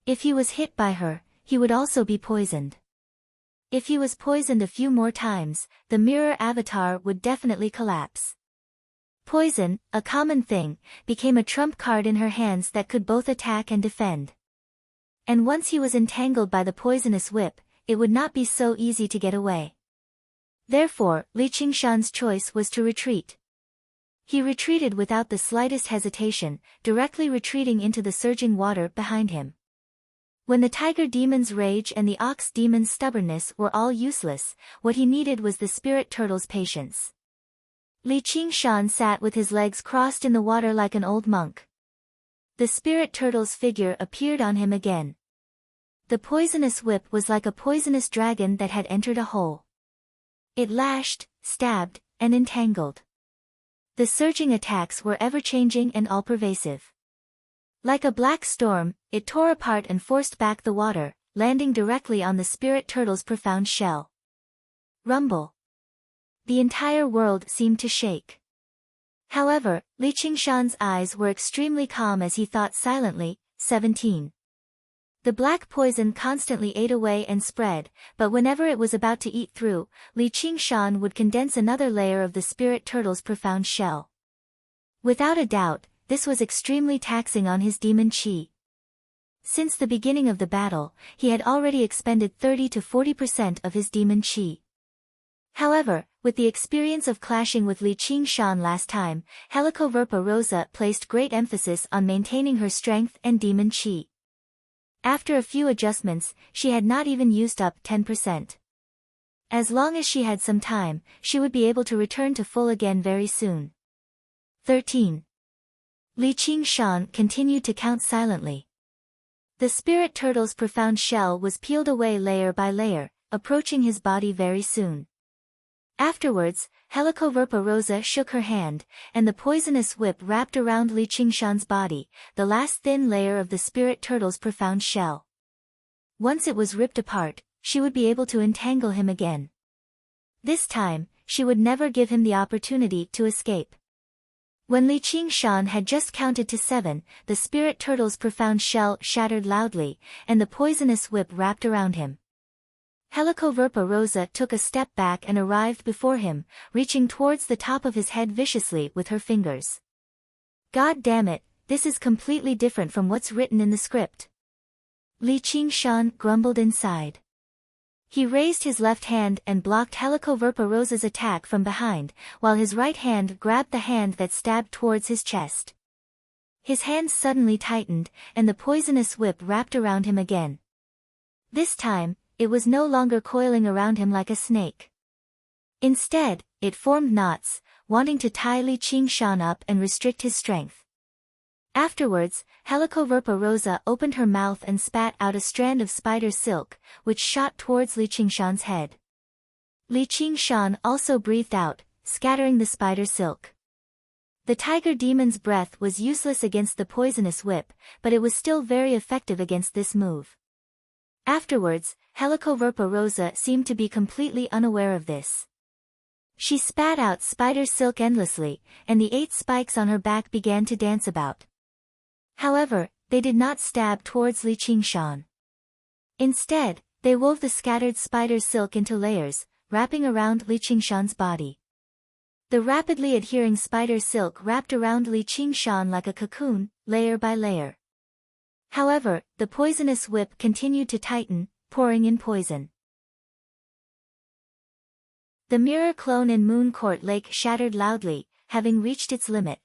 If he was hit by her, he would also be poisoned. If he was poisoned a few more times, the mirror avatar would definitely collapse. Poison, a common thing, became a trump card in her hands that could both attack and defend. And once he was entangled by the poisonous whip, it would not be so easy to get away. Therefore, Li Qingshan's choice was to retreat. He retreated without the slightest hesitation, directly retreating into the surging water behind him. When the tiger demon's rage and the ox demon's stubbornness were all useless, what he needed was the spirit turtle's patience. Li Qingshan sat with his legs crossed in the water like an old monk. The spirit turtle's figure appeared on him again. The poisonous whip was like a poisonous dragon that had entered a hole. It lashed, stabbed, and entangled. The surging attacks were ever-changing and all-pervasive. Like a black storm, it tore apart and forced back the water, landing directly on the spirit turtle's profound shell. Rumble. The entire world seemed to shake. However, Li Qingshan's eyes were extremely calm as he thought silently. 17. The black poison constantly ate away and spread, but whenever it was about to eat through, Li Qingshan would condense another layer of the spirit turtle's profound shell. Without a doubt, this was extremely taxing on his demon chi. Since the beginning of the battle, he had already expended 30 to 40% of his demon chi. However, with the experience of clashing with Li Qingshan last time, Helicoverpa Rosa placed great emphasis on maintaining her strength and demon chi. After a few adjustments, she had not even used up 10%. As long as she had some time, she would be able to return to full again very soon. 13. Li Qingshan continued to count silently. The spirit turtle's profound shell was peeled away layer by layer, approaching his body very soon. Afterwards, Helicoverpa Rosa shook her hand, and the poisonous whip wrapped around Li Qingshan's body, the last thin layer of the spirit turtle's profound shell. Once it was ripped apart, she would be able to entangle him again. This time, she would never give him the opportunity to escape. When Li Qingshan had just counted to 7, the spirit turtle's profound shell shattered loudly, and the poisonous whip wrapped around him. Helicoverpa Rosa took a step back and arrived before him, reaching towards the top of his head viciously with her fingers. God damn it, this is completely different from what's written in the script. Li Qingshan grumbled inside. He raised his left hand and blocked Helicoverpa Rosa's attack from behind, while his right hand grabbed the hand that stabbed towards his chest. His hands suddenly tightened, and the poisonous whip wrapped around him again. This time, it was no longer coiling around him like a snake. Instead, it formed knots, wanting to tie Li Qingshan up and restrict his strength. Afterwards, Helicoverpa Rosa opened her mouth and spat out a strand of spider silk, which shot towards Li Qingshan's head. Li Qingshan also breathed out, scattering the spider silk. The tiger demon's breath was useless against the poisonous whip, but it was still very effective against this move. Afterwards, Helicoverpa Rosa seemed to be completely unaware of this. She spat out spider silk endlessly, and the 8 spikes on her back began to dance about. However, they did not stab towards Li Qingshan. Instead, they wove the scattered spider silk into layers, wrapping around Li Qingshan's body. The rapidly adhering spider silk wrapped around Li Qingshan like a cocoon, layer by layer. However, the poisonous whip continued to tighten, pouring in poison. The mirror clone in Moon Court Lake shattered loudly, having reached its limit.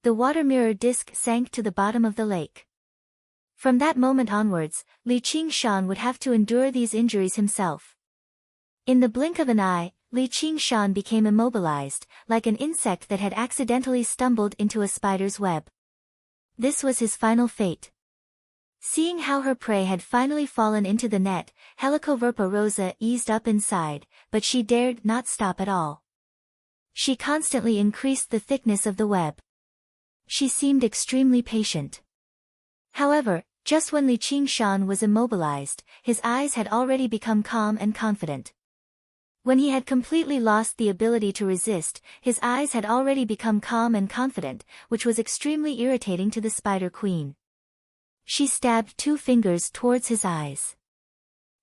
The water mirror disc sank to the bottom of the lake. From that moment onwards, Li Qingshan would have to endure these injuries himself. In the blink of an eye, Li Qingshan became immobilized, like an insect that had accidentally stumbled into a spider's web. This was his final fate. Seeing how her prey had finally fallen into the net, Helicoverpa Rosa eased up inside, but she dared not stop at all. She constantly increased the thickness of the web. She seemed extremely patient. However, just when Li Qingshan was immobilized, his eyes had already become calm and confident. When he had completely lost the ability to resist, his eyes had already become calm and confident, which was extremely irritating to the Spider Queen. She stabbed 2 fingers towards his eyes.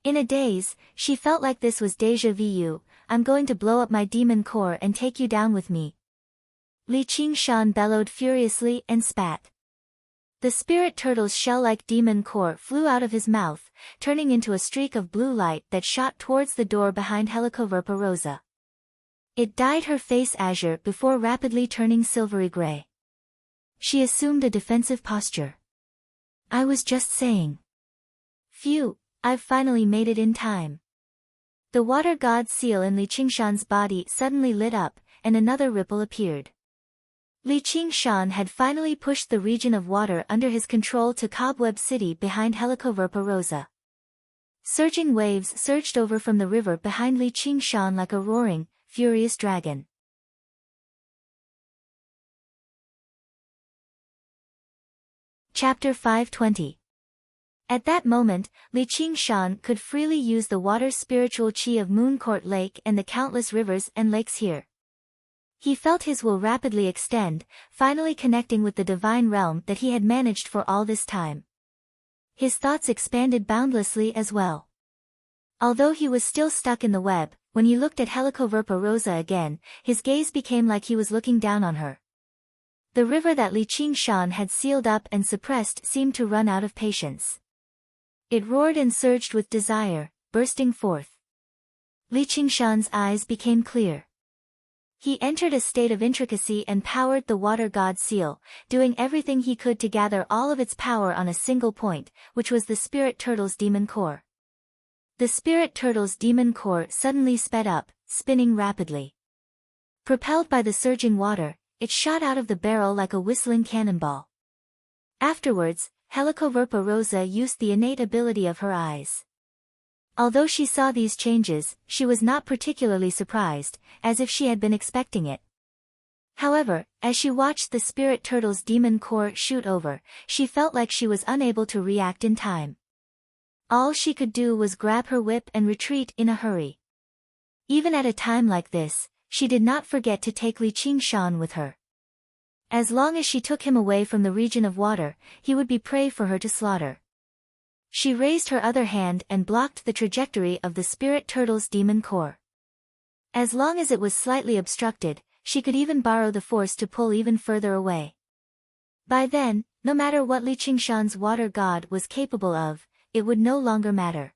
In a daze, she felt like this was déjà vu. I'm going to blow up my demon core and take you down with me. Li Qingshan bellowed furiously and spat. The spirit turtle's shell-like demon core flew out of his mouth, turning into a streak of blue light that shot towards the door behind Helicoverpa Rosa. It dyed her face azure before rapidly turning silvery gray. She assumed a defensive posture. I was just saying. Phew, I've finally made it in time. The water god seal in Li Qingshan's body suddenly lit up, and another ripple appeared. Li Qingshan had finally pushed the region of water under his control to Cobweb City behind Helicoverpa Rosa. Surging waves surged over from the river behind Li Qingshan like a roaring, furious dragon. Chapter 520. At that moment, Li Qingshan could freely use the water spiritual chi of Mooncourt Lake and the countless rivers and lakes here. He felt his will rapidly extend, finally connecting with the divine realm that he had managed for all this time. His thoughts expanded boundlessly as well. Although he was still stuck in the web, when he looked at Helicoverpa Rosa again, his gaze became like he was looking down on her. The river that Li Qingshan had sealed up and suppressed seemed to run out of patience. It roared and surged with desire, bursting forth. Li Qingshan's eyes became clear. He entered a state of intricacy and powered the water god seal, doing everything he could to gather all of its power on a single point, which was the spirit turtle's demon core. The spirit turtle's demon core suddenly sped up, spinning rapidly. Propelled by the surging water, it shot out of the barrel like a whistling cannonball. Afterwards, Helicoverpa Rosa used the innate ability of her eyes. Although she saw these changes, she was not particularly surprised, as if she had been expecting it. However, as she watched the spirit turtle's demon core shoot over, she felt like she was unable to react in time. All she could do was grab her whip and retreat in a hurry. Even at a time like this, she did not forget to take Li Qingshan with her. As long as she took him away from the region of water, he would be prey for her to slaughter. She raised her other hand and blocked the trajectory of the spirit turtle's demon core. As long as it was slightly obstructed, she could even borrow the force to pull even further away. By then, no matter what Li Qingshan's water god was capable of, it would no longer matter.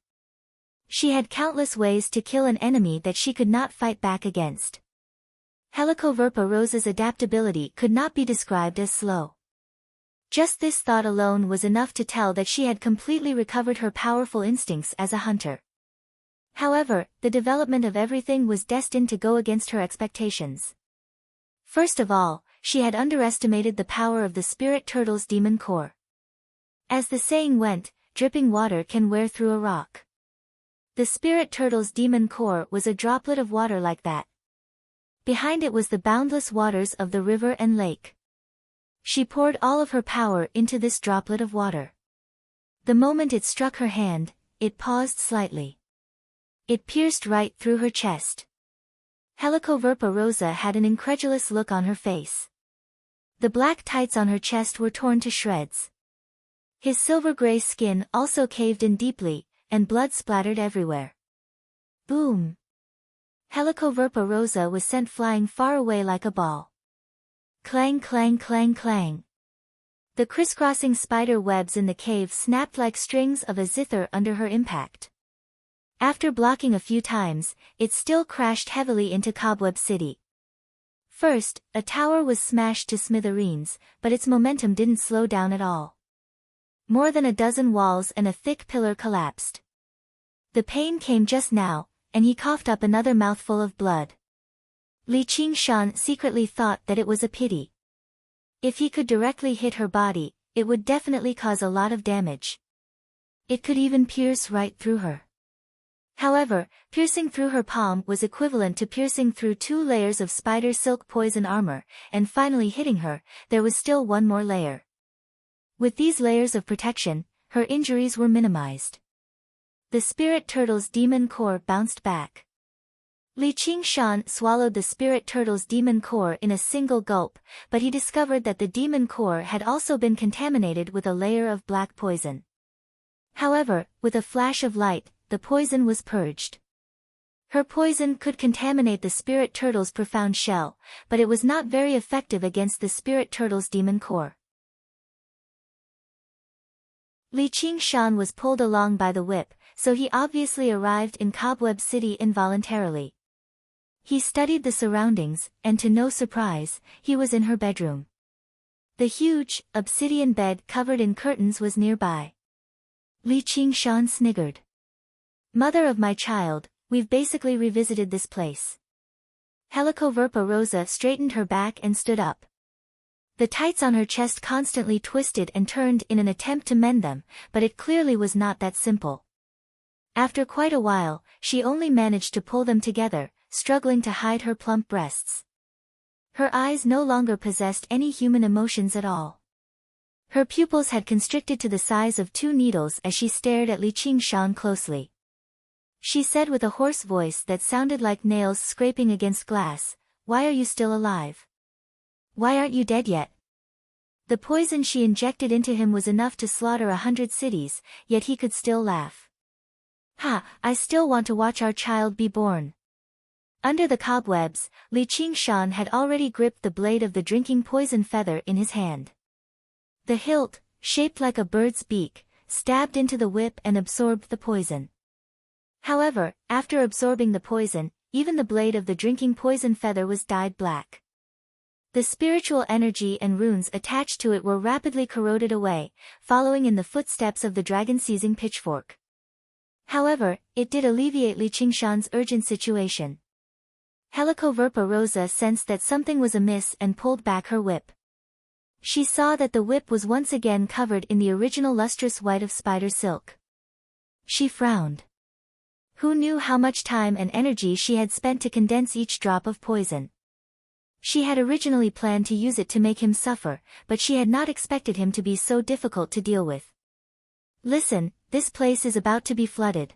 She had countless ways to kill an enemy that she could not fight back against. Helicoverpa Rosa's adaptability could not be described as slow. Just this thought alone was enough to tell that she had completely recovered her powerful instincts as a hunter. However, the development of everything was destined to go against her expectations. First of all, she had underestimated the power of the spirit turtle's demon core. As the saying went, dripping water can wear through a rock. The spirit turtle's demon core was a droplet of water like that. Behind it was the boundless waters of the river and lake. She poured all of her power into this droplet of water. The moment it struck her hand, it paused slightly. It pierced right through her chest. Helicoverpa Rosa had an incredulous look on her face. The black tights on her chest were torn to shreds. His silver-gray skin also caved in deeply, and blood splattered everywhere. Boom! Helicoverpa Rosa was sent flying far away like a ball. Clang clang clang clang. The crisscrossing spider webs in the cave snapped like strings of a zither under her impact. After blocking a few times, it still crashed heavily into Cobweb City. First, a tower was smashed to smithereens, but its momentum didn't slow down at all. More than a dozen walls and a thick pillar collapsed. The pain came just now, and he coughed up another mouthful of blood. Li Qingshan secretly thought that it was a pity. If he could directly hit her body, it would definitely cause a lot of damage. It could even pierce right through her. However, piercing through her palm was equivalent to piercing through 2 layers of spider silk poison armor, and finally hitting her, there was still one more layer. With these layers of protection, her injuries were minimized. The spirit turtle's demon core bounced back. Li Qingshan swallowed the spirit turtle's demon core in a single gulp, but he discovered that the demon core had also been contaminated with a layer of black poison. However, with a flash of light, the poison was purged. Her poison could contaminate the spirit turtle's profound shell, but it was not very effective against the spirit turtle's demon core. Li Qingshan was pulled along by the whip, so he obviously arrived in Cobweb City involuntarily. He studied the surroundings, and to no surprise, he was in her bedroom. The huge, obsidian bed covered in curtains was nearby. Li Qingshan sniggered. "Mother of my child, we've basically revisited this place." Helicoverpa Rosa straightened her back and stood up. The tights on her chest constantly twisted and turned in an attempt to mend them, but it clearly was not that simple. After quite a while, she only managed to pull them together, struggling to hide her plump breasts. Her eyes no longer possessed any human emotions at all. Her pupils had constricted to the size of 2 needles as she stared at Li Qingshan closely. She said with a hoarse voice that sounded like nails scraping against glass, "Why are you still alive? Why aren't you dead yet?" The poison she injected into him was enough to slaughter 100 cities, yet he could still laugh. "Ha, I still want to watch our child be born." Under the cobwebs, Li Qingshan had already gripped the blade of the drinking poison feather in his hand. The hilt, shaped like a bird's beak, stabbed into the whip and absorbed the poison. However, after absorbing the poison, even the blade of the drinking poison feather was dyed black. The spiritual energy and runes attached to it were rapidly corroded away, following in the footsteps of the dragon-seizing pitchfork. However, it did alleviate Li Qingshan's urgent situation. Helicoverpa Rosa sensed that something was amiss and pulled back her whip. She saw that the whip was once again covered in the original lustrous white of spider silk. She frowned. Who knew how much time and energy she had spent to condense each drop of poison? She had originally planned to use it to make him suffer, but she had not expected him to be so difficult to deal with. Listen, this place is about to be flooded.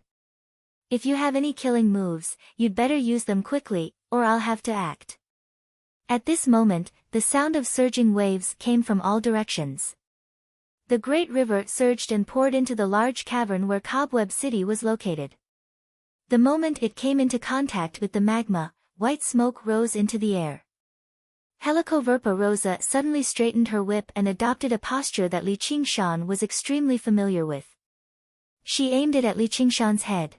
If you have any killing moves, you'd better use them quickly, or I'll have to act. At this moment, the sound of surging waves came from all directions. The great river surged and poured into the large cavern where Cobweb City was located. The moment it came into contact with the magma, white smoke rose into the air. Helicoverpa Rosa suddenly straightened her whip and adopted a posture that Li Qingshan was extremely familiar with. She aimed it at Li Qingshan's head.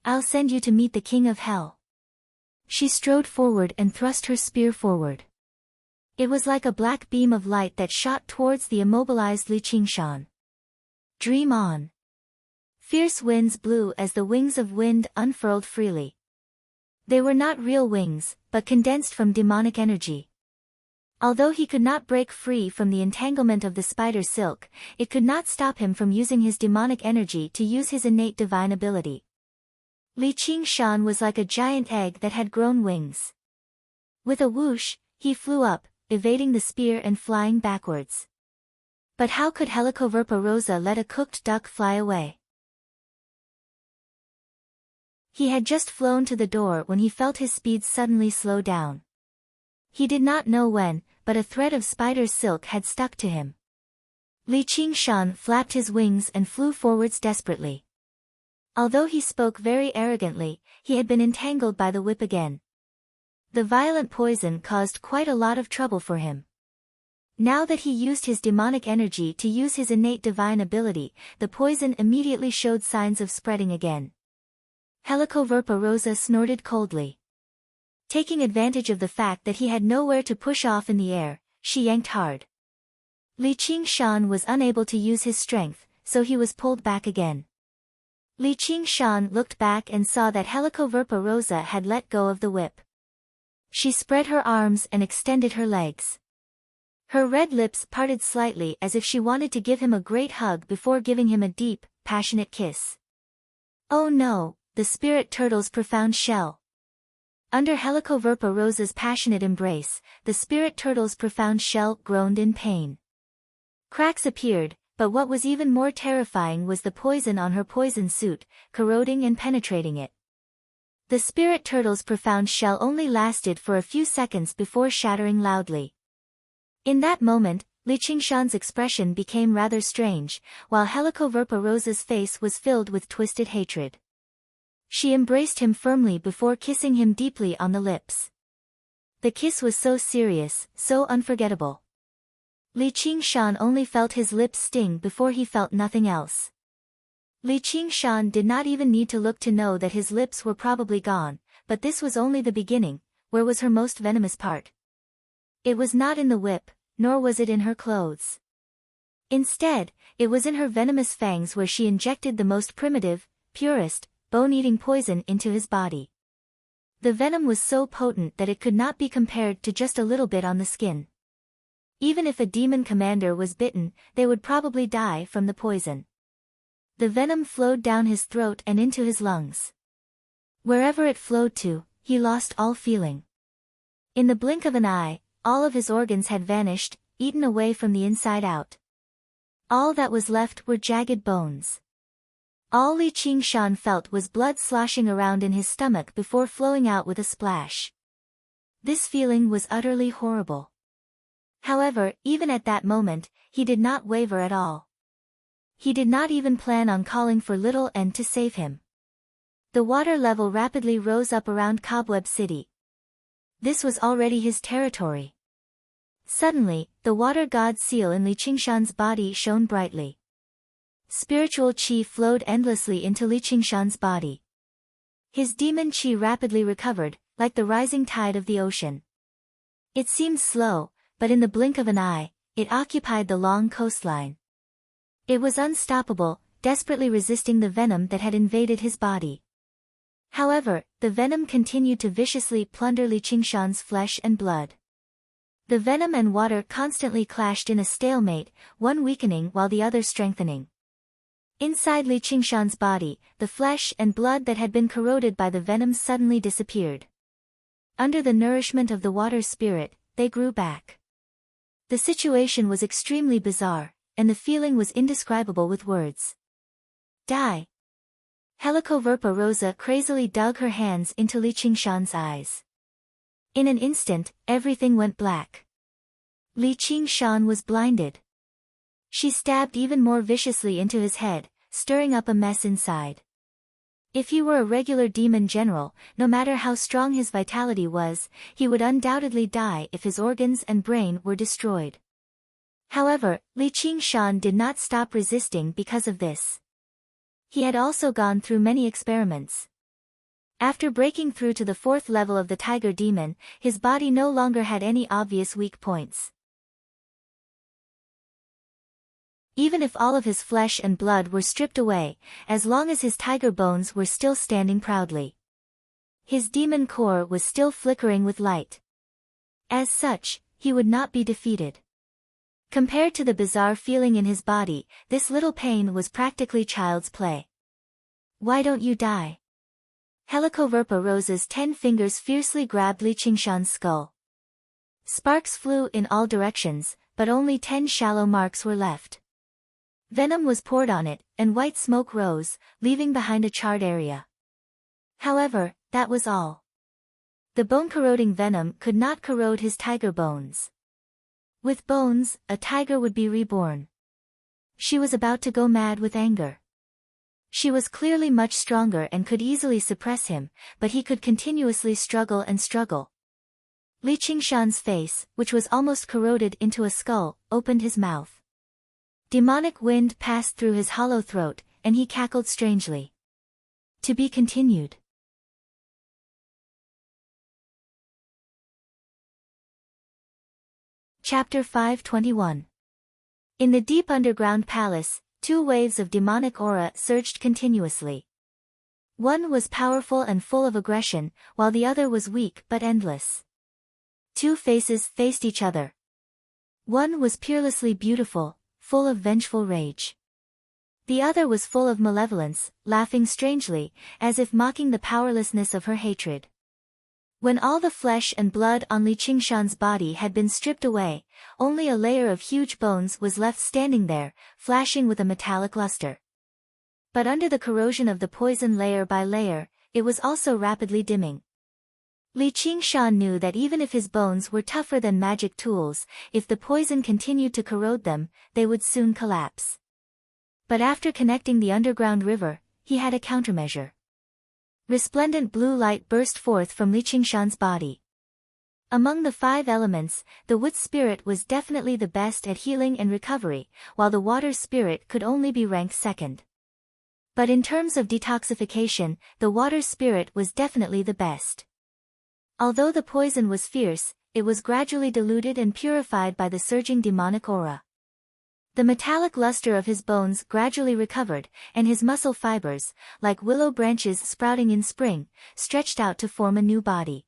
I'll send you to meet the King of Hell. She strode forward and thrust her spear forward. It was like a black beam of light that shot towards the immobilized Li Qingshan. Dream on. Fierce winds blew as the wings of wind unfurled freely. They were not real wings, but condensed from demonic energy. Although he could not break free from the entanglement of the spider silk, it could not stop him from using his demonic energy to use his innate divine ability. Li Qingshan was like a giant egg that had grown wings. With a whoosh, he flew up, evading the spear and flying backwards. But how could Helicoverpa Rosa let a cooked duck fly away? He had just flown to the door when he felt his speed suddenly slow down. He did not know when, but a thread of spider's silk had stuck to him. Li Qingshan flapped his wings and flew forwards desperately. Although he spoke very arrogantly, he had been entangled by the whip again. The violent poison caused quite a lot of trouble for him. Now that he used his demonic energy to use his innate divine ability, the poison immediately showed signs of spreading again. Helicoverpa Rosa snorted coldly. Taking advantage of the fact that he had nowhere to push off in the air, she yanked hard. Li Qingshan was unable to use his strength, so he was pulled back again. Li Qingshan looked back and saw that Helicoverpa Rosa had let go of the whip. She spread her arms and extended her legs. Her red lips parted slightly as if she wanted to give him a great hug before giving him a deep, passionate kiss. Oh no, the spirit turtle's profound shell. Under Helicoverpa Rosa's passionate embrace, the spirit turtle's profound shell groaned in pain. Cracks appeared, but what was even more terrifying was the poison on her poison suit, corroding and penetrating it. The spirit turtle's profound shell only lasted for a few seconds before shattering loudly. In that moment, Li Qingshan's expression became rather strange, while Helicoverpa Rosa's face was filled with twisted hatred. She embraced him firmly before kissing him deeply on the lips. The kiss was so serious, so unforgettable. Li Qingshan only felt his lips sting before he felt nothing else. Li Qingshan did not even need to look to know that his lips were probably gone, but this was only the beginning. Where was her most venomous part? It was not in the whip, nor was it in her clothes. Instead, it was in her venomous fangs where she injected the most primitive, purest, bone-eating poison into his body. The venom was so potent that it could not be compared to just a little bit on the skin. Even if a demon commander was bitten, they would probably die from the poison. The venom flowed down his throat and into his lungs. Wherever it flowed to, he lost all feeling. In the blink of an eye, all of his organs had vanished, eaten away from the inside out. All that was left were jagged bones. All Li Qingshan felt was blood sloshing around in his stomach before flowing out with a splash. This feeling was utterly horrible. However, even at that moment, he did not waver at all. He did not even plan on calling for Little N to save him. The water level rapidly rose up around Cobweb City. This was already his territory. Suddenly, the water god seal in Li Qingshan's body shone brightly. Spiritual qi flowed endlessly into Li Qingshan's body. His demon qi rapidly recovered, like the rising tide of the ocean. It seemed slow, but in the blink of an eye, it occupied the long coastline. It was unstoppable, desperately resisting the venom that had invaded his body. However, the venom continued to viciously plunder Li Qingshan's flesh and blood. The venom and water constantly clashed in a stalemate, one weakening while the other strengthening. Inside Li Qingshan's body, the flesh and blood that had been corroded by the venom suddenly disappeared. Under the nourishment of the water spirit, they grew back. The situation was extremely bizarre, and the feeling was indescribable with words. Die! Helicoverpa Rosa crazily dug her hands into Li Qingshan's eyes. In an instant, everything went black. Li Qingshan was blinded. She stabbed even more viciously into his head, stirring up a mess inside. If he were a regular demon general, no matter how strong his vitality was, he would undoubtedly die if his organs and brain were destroyed. However, Li Qingshan did not stop resisting because of this. He had also gone through many experiments. After breaking through to the 4th level of the tiger demon, his body no longer had any obvious weak points. Even if all of his flesh and blood were stripped away, as long as his tiger bones were still standing proudly. His demon core was still flickering with light. As such, he would not be defeated. Compared to the bizarre feeling in his body, this little pain was practically child's play. Why don't you die? Helicoverpa Rosa's 10 fingers fiercely grabbed Li Qingshan's skull. Sparks flew in all directions, but only 10 shallow marks were left. Venom was poured on it, and white smoke rose, leaving behind a charred area. However, that was all. The bone-corroding venom could not corrode his tiger bones. With bones, a tiger would be reborn. She was about to go mad with anger. She was clearly much stronger and could easily suppress him, but he could continuously struggle and struggle. Li Qingshan's face, which was almost corroded into a skull, opened his mouth. Demonic wind passed through his hollow throat, and he cackled strangely. To be continued. Chapter 521. In the deep underground palace, 2 waves of demonic aura surged continuously. One was powerful and full of aggression, while the other was weak but endless. 2 faces faced each other. One was peerlessly beautiful, full of vengeful rage. The other was full of malevolence, laughing strangely, as if mocking the powerlessness of her hatred. When all the flesh and blood on Li Qingshan's body had been stripped away, only a layer of huge bones was left standing there, flashing with a metallic luster. But under the corrosion of the poison layer by layer, it was also rapidly dimming. Li Qingshan knew that even if his bones were tougher than magic tools, if the poison continued to corrode them, they would soon collapse. But after connecting the underground river, he had a countermeasure. Resplendent blue light burst forth from Li Qingshan's body. Among the 5 elements, the wood spirit was definitely the best at healing and recovery, while the water spirit could only be ranked second. But in terms of detoxification, the water spirit was definitely the best. Although the poison was fierce, it was gradually diluted and purified by the surging demonic aura. The metallic luster of his bones gradually recovered, and his muscle fibers, like willow branches sprouting in spring, stretched out to form a new body.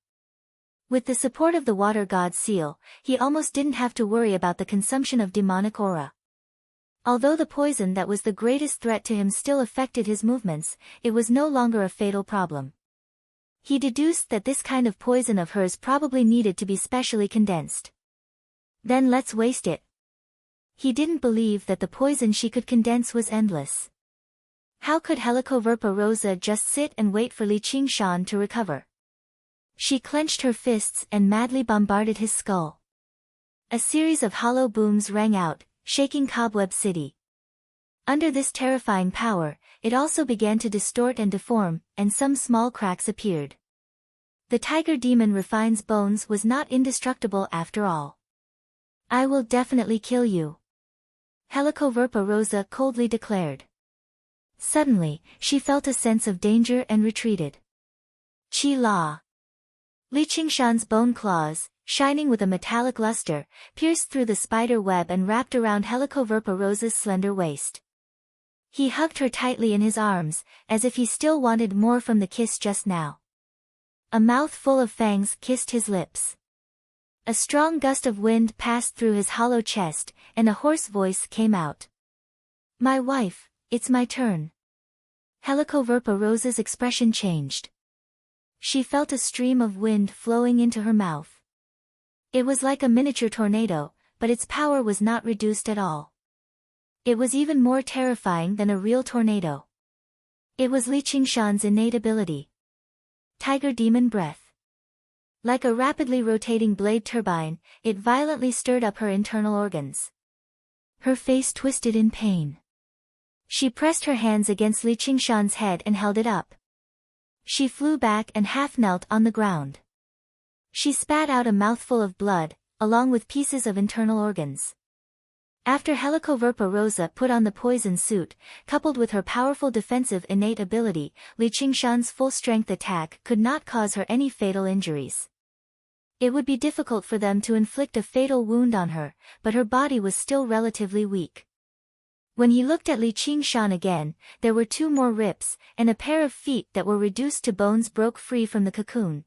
With the support of the water god seal, he almost didn't have to worry about the consumption of demonic aura. Although the poison that was the greatest threat to him still affected his movements, it was no longer a fatal problem. He deduced that this kind of poison of hers probably needed to be specially condensed. Then let's waste it. He didn't believe that the poison she could condense was endless. How could Helicoverpa Rosa just sit and wait for Li Qingshan to recover? She clenched her fists and madly bombarded his skull. A series of hollow booms rang out, shaking Cobweb City. Under this terrifying power, it also began to distort and deform, and some small cracks appeared. The tiger demon Refine's bones was not indestructible after all. I will definitely kill you, Helicoverpa Rosa coldly declared. Suddenly, she felt a sense of danger and retreated. Chi La. Li Qingshan's bone claws, shining with a metallic luster, pierced through the spider web and wrapped around Helicoverpa Rosa's slender waist. He hugged her tightly in his arms, as if he still wanted more from the kiss just now. A mouth full of fangs kissed his lips. A strong gust of wind passed through his hollow chest, and a hoarse voice came out. My wife, it's my turn. Helicoverpa Rosa's expression changed. She felt a stream of wind flowing into her mouth. It was like a miniature tornado, but its power was not reduced at all. It was even more terrifying than a real tornado. It was Li Qingshan's innate ability. Tiger Demon Breath. Like a rapidly rotating blade turbine, it violently stirred up her internal organs. Her face twisted in pain. She pressed her hands against Li Qingshan's head and held it up. She flew back and half knelt on the ground. She spat out a mouthful of blood, along with pieces of internal organs. After Helicoverpa Rosa put on the poison suit, coupled with her powerful defensive innate ability, Li Qingshan's full-strength attack could not cause her any fatal injuries. It would be difficult for them to inflict a fatal wound on her, but her body was still relatively weak. When he looked at Li Qingshan again, there were 2 more rips, and a pair of feet that were reduced to bones broke free from the cocoon.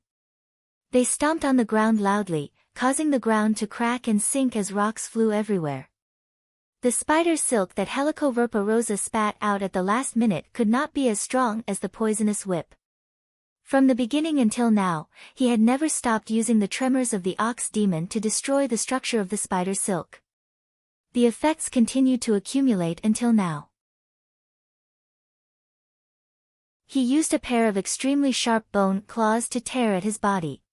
They stomped on the ground loudly, causing the ground to crack and sink as rocks flew everywhere. The spider silk that Helicoverpa Rosa spat out at the last minute could not be as strong as the poisonous whip. From the beginning until now, he had never stopped using the tremors of the ox demon to destroy the structure of the spider silk. The effects continued to accumulate until now. He used a pair of extremely sharp bone claws to tear at his body.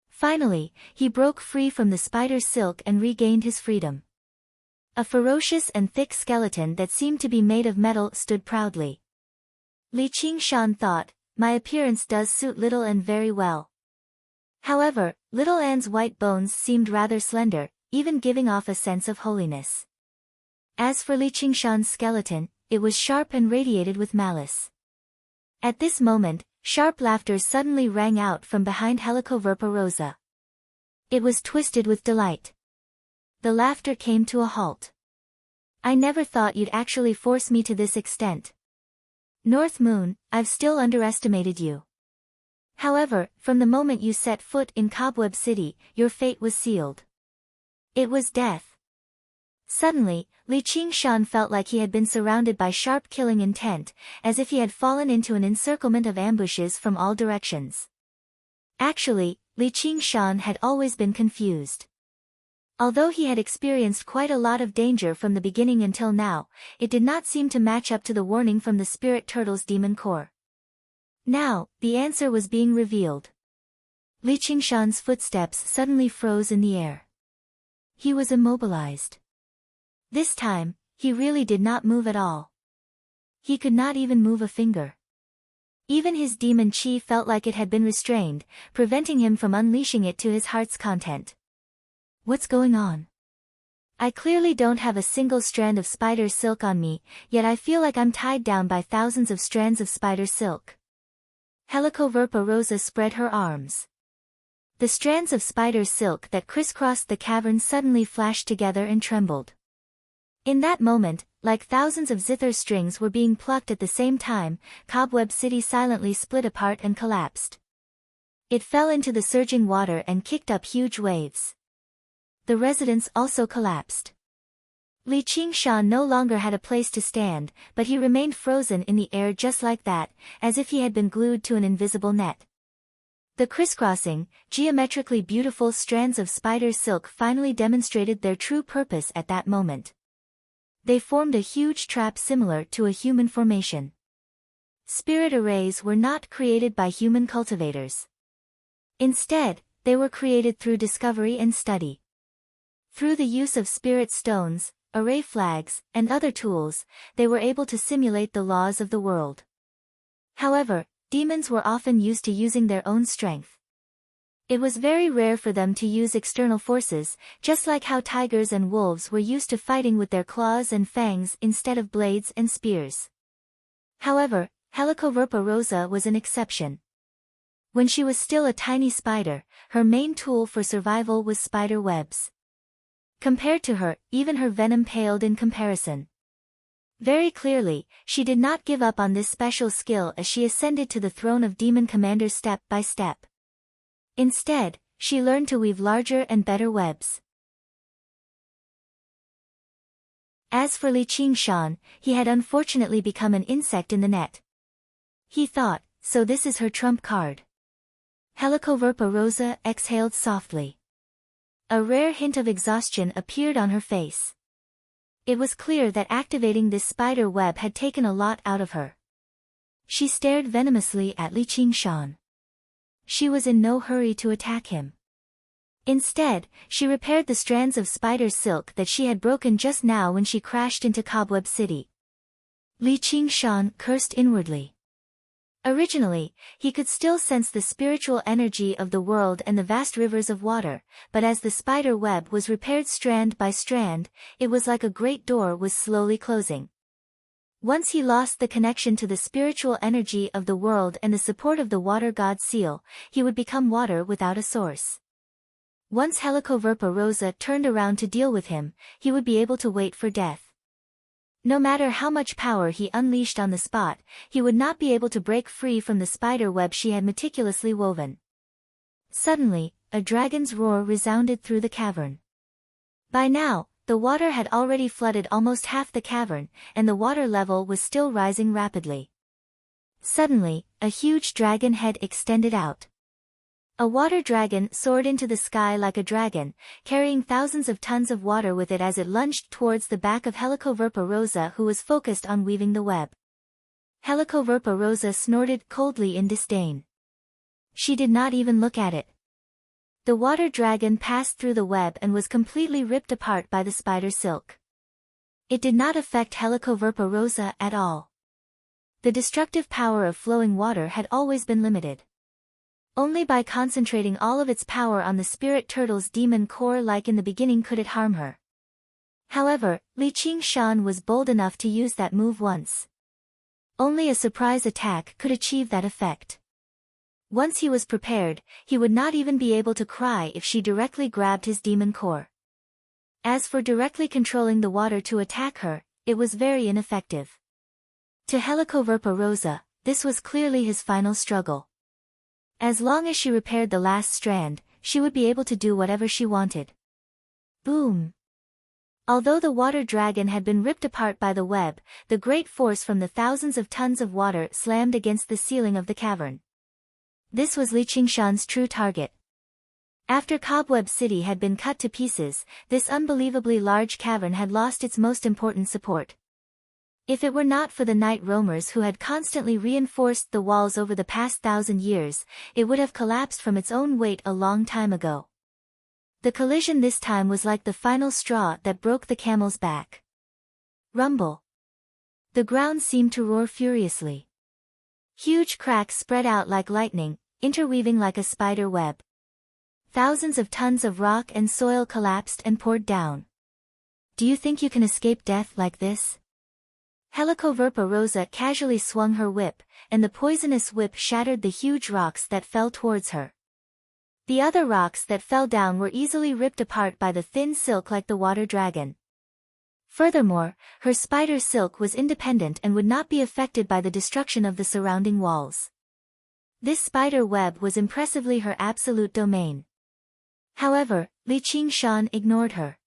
Finally, he broke free from the spider's silk and regained his freedom. A ferocious and thick skeleton that seemed to be made of metal stood proudly. Li Qingshan thought, my appearance does suit Little Anne very well. However, Little Anne's white bones seemed rather slender, even giving off a sense of holiness. As for Li Qingshan's skeleton, it was sharp and radiated with malice. At this moment, sharp laughter suddenly rang out from behind Helicoverpa Rosa. It was twisted with delight. The laughter came to a halt. I never thought you'd actually force me to this extent. North Moon, I've still underestimated you. However, from the moment you set foot in Cobweb City, your fate was sealed. It was death. Suddenly, Li Qingshan felt like he had been surrounded by sharp killing intent, as if he had fallen into an encirclement of ambushes from all directions. Actually, Li Qingshan had always been confused. Although he had experienced quite a lot of danger from the beginning until now, it did not seem to match up to the warning from the Spirit Turtle's demon core. Now, the answer was being revealed. Li Qingshan's footsteps suddenly froze in the air. He was immobilized. This time, he really did not move at all. He could not even move a finger. Even his demon chi felt like it had been restrained, preventing him from unleashing it to his heart's content. What's going on? I clearly don't have a single strand of spider silk on me, yet I feel like I'm tied down by thousands of strands of spider silk. Helicoverpa Rosa spread her arms. The strands of spider silk that crisscrossed the cavern suddenly flashed together and trembled. In that moment, like thousands of zither strings were being plucked at the same time, Cobweb City silently split apart and collapsed. It fell into the surging water and kicked up huge waves. The residents also collapsed. Li Qingshan no longer had a place to stand, but he remained frozen in the air just like that, as if he had been glued to an invisible net. The crisscrossing, geometrically beautiful strands of spider silk finally demonstrated their true purpose at that moment. They formed a huge trap similar to a human formation. Spirit arrays were not created by human cultivators. Instead, they were created through discovery and study. Through the use of spirit stones, array flags, and other tools, they were able to simulate the laws of the world. However, demons were often used to using their own strength. It was very rare for them to use external forces, just like how tigers and wolves were used to fighting with their claws and fangs instead of blades and spears. However, Helicoverpa rosa was an exception. When she was still a tiny spider, her main tool for survival was spider webs. Compared to her, even her venom paled in comparison. Very clearly, she did not give up on this special skill as she ascended to the throne of Demon Commander step by step. Instead, she learned to weave larger and better webs. As for Li Qingshan, he had unfortunately become an insect in the net. He thought, so this is her trump card. Helicoverpa rosa exhaled softly. A rare hint of exhaustion appeared on her face. It was clear that activating this spider web had taken a lot out of her. She stared venomously at Li Qingshan. She was in no hurry to attack him. Instead, she repaired the strands of spider silk that she had broken just now when she crashed into Cobweb City. Li Qingshan cursed inwardly. Originally, he could still sense the spiritual energy of the world and the vast rivers of water, but as the spider web was repaired strand by strand, it was like a great door was slowly closing. Once he lost the connection to the spiritual energy of the world and the support of the water god seal, he would become water without a source. Once Helicoverpa rosa turned around to deal with him, he would be able to wait for death. No matter how much power he unleashed on the spot, he would not be able to break free from the spider web she had meticulously woven. Suddenly, a dragon's roar resounded through the cavern. By now, the water had already flooded almost half the cavern, and the water level was still rising rapidly. Suddenly, a huge dragon head extended out. A water dragon soared into the sky like a dragon, carrying thousands of tons of water with it as it lunged towards the back of Helicoverpa rosa, who was focused on weaving the web. Helicoverpa rosa snorted coldly in disdain. She did not even look at it. The water dragon passed through the web and was completely ripped apart by the spider silk. It did not affect Helicoverpa rosa at all. The destructive power of flowing water had always been limited. Only by concentrating all of its power on the spirit turtle's demon core like in the beginning could it harm her. However, Li Qingshan was bold enough to use that move once. Only a surprise attack could achieve that effect. Once he was prepared, he would not even be able to cry if she directly grabbed his demon core. As for directly controlling the water to attack her, it was very ineffective. To Helicoverpa rosa, this was clearly his final struggle. As long as she repaired the last strand, she would be able to do whatever she wanted. Boom! Although the water dragon had been ripped apart by the web, the great force from the thousands of tons of water slammed against the ceiling of the cavern. This was Li Qingshan's true target. After Cobweb City had been cut to pieces, this unbelievably large cavern had lost its most important support. If it were not for the night roamers who had constantly reinforced the walls over the past 1,000 years, it would have collapsed from its own weight a long time ago. The collision this time was like the final straw that broke the camel's back. Rumble. The ground seemed to roar furiously. Huge cracks spread out like lightning, interweaving like a spider web. Thousands of tons of rock and soil collapsed and poured down. Do you think you can escape death like this? Helicoverpa rosa casually swung her whip, and the poisonous whip shattered the huge rocks that fell towards her. The other rocks that fell down were easily ripped apart by the thin silk like the water dragon. Furthermore, her spider silk was independent and would not be affected by the destruction of the surrounding walls. This spider web was impressively her absolute domain. However, Li Qingshan ignored her.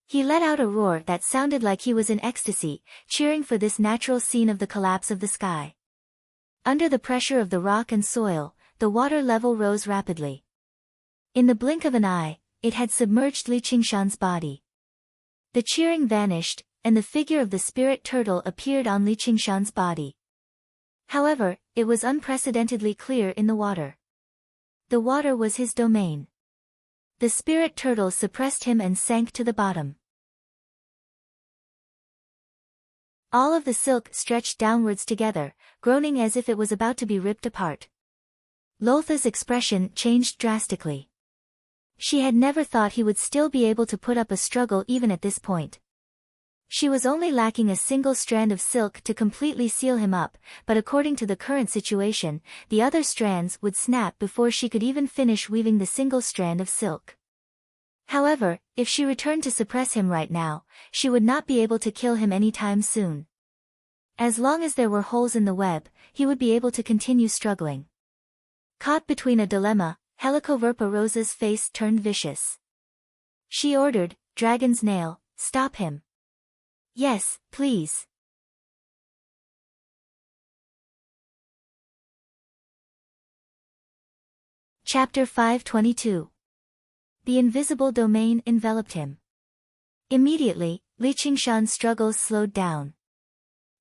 He let out a roar that sounded like he was in ecstasy, cheering for this natural scene of the collapse of the sky. Under the pressure of the rock and soil, the water level rose rapidly. In the blink of an eye, it had submerged Li Qingshan's body. The cheering vanished, and the figure of the spirit turtle appeared on Li Qingshan's body. However, it was unprecedentedly clear in the water. The water was his domain. The spirit turtle suppressed him and sank to the bottom. All of the silk stretched downwards together, groaning as if it was about to be ripped apart. Lotha's expression changed drastically. She had never thought he would still be able to put up a struggle even at this point. She was only lacking a single strand of silk to completely seal him up, but according to the current situation, the other strands would snap before she could even finish weaving the single strand of silk. However, if she returned to suppress him right now, she would not be able to kill him anytime soon. As long as there were holes in the web, he would be able to continue struggling. Caught between a dilemma, Helicoverpa-Rosa's face turned vicious. She ordered, "Dragon's Nail, stop him." "Yes, please." Chapter 522. The invisible domain enveloped him. Immediately, Li Qingshan's struggles slowed down.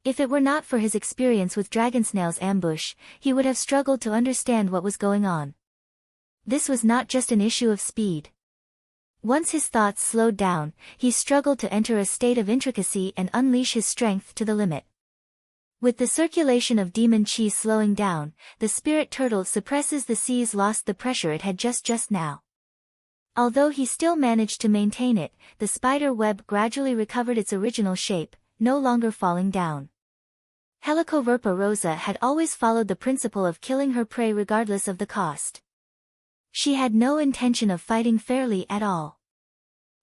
If it were not for his experience with Dragonsnail's ambush, he would have struggled to understand what was going on. This was not just an issue of speed. Once his thoughts slowed down, he struggled to enter a state of intricacy and unleash his strength to the limit. With the circulation of demon chi slowing down, the spirit turtle suppresses the seas lost the pressure it had just now. Although he still managed to maintain it, the spider web gradually recovered its original shape, no longer falling down. Helicoverpa-Rosa had always followed the principle of killing her prey regardless of the cost. She had no intention of fighting fairly at all.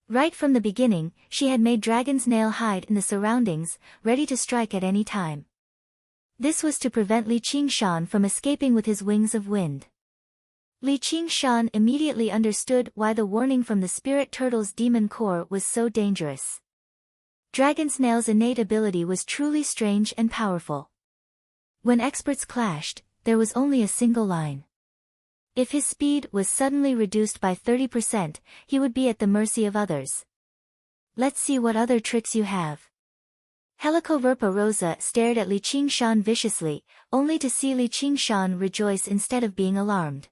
Right from the beginning, she had made Dragon's Nail hide in the surroundings, ready to strike at any time. This was to prevent Li Qingshan from escaping with his wings of wind. Li Qingshan immediately understood why the warning from the spirit turtle's demon core was so dangerous. Dragonsnail's innate ability was truly strange and powerful. When experts clashed, there was only a single line. If his speed was suddenly reduced by 30%, he would be at the mercy of others. "Let's see what other tricks you have." Helicoverpa-Rosa stared at Li Qingshan viciously, only to see Li Qingshan rejoice instead of being alarmed.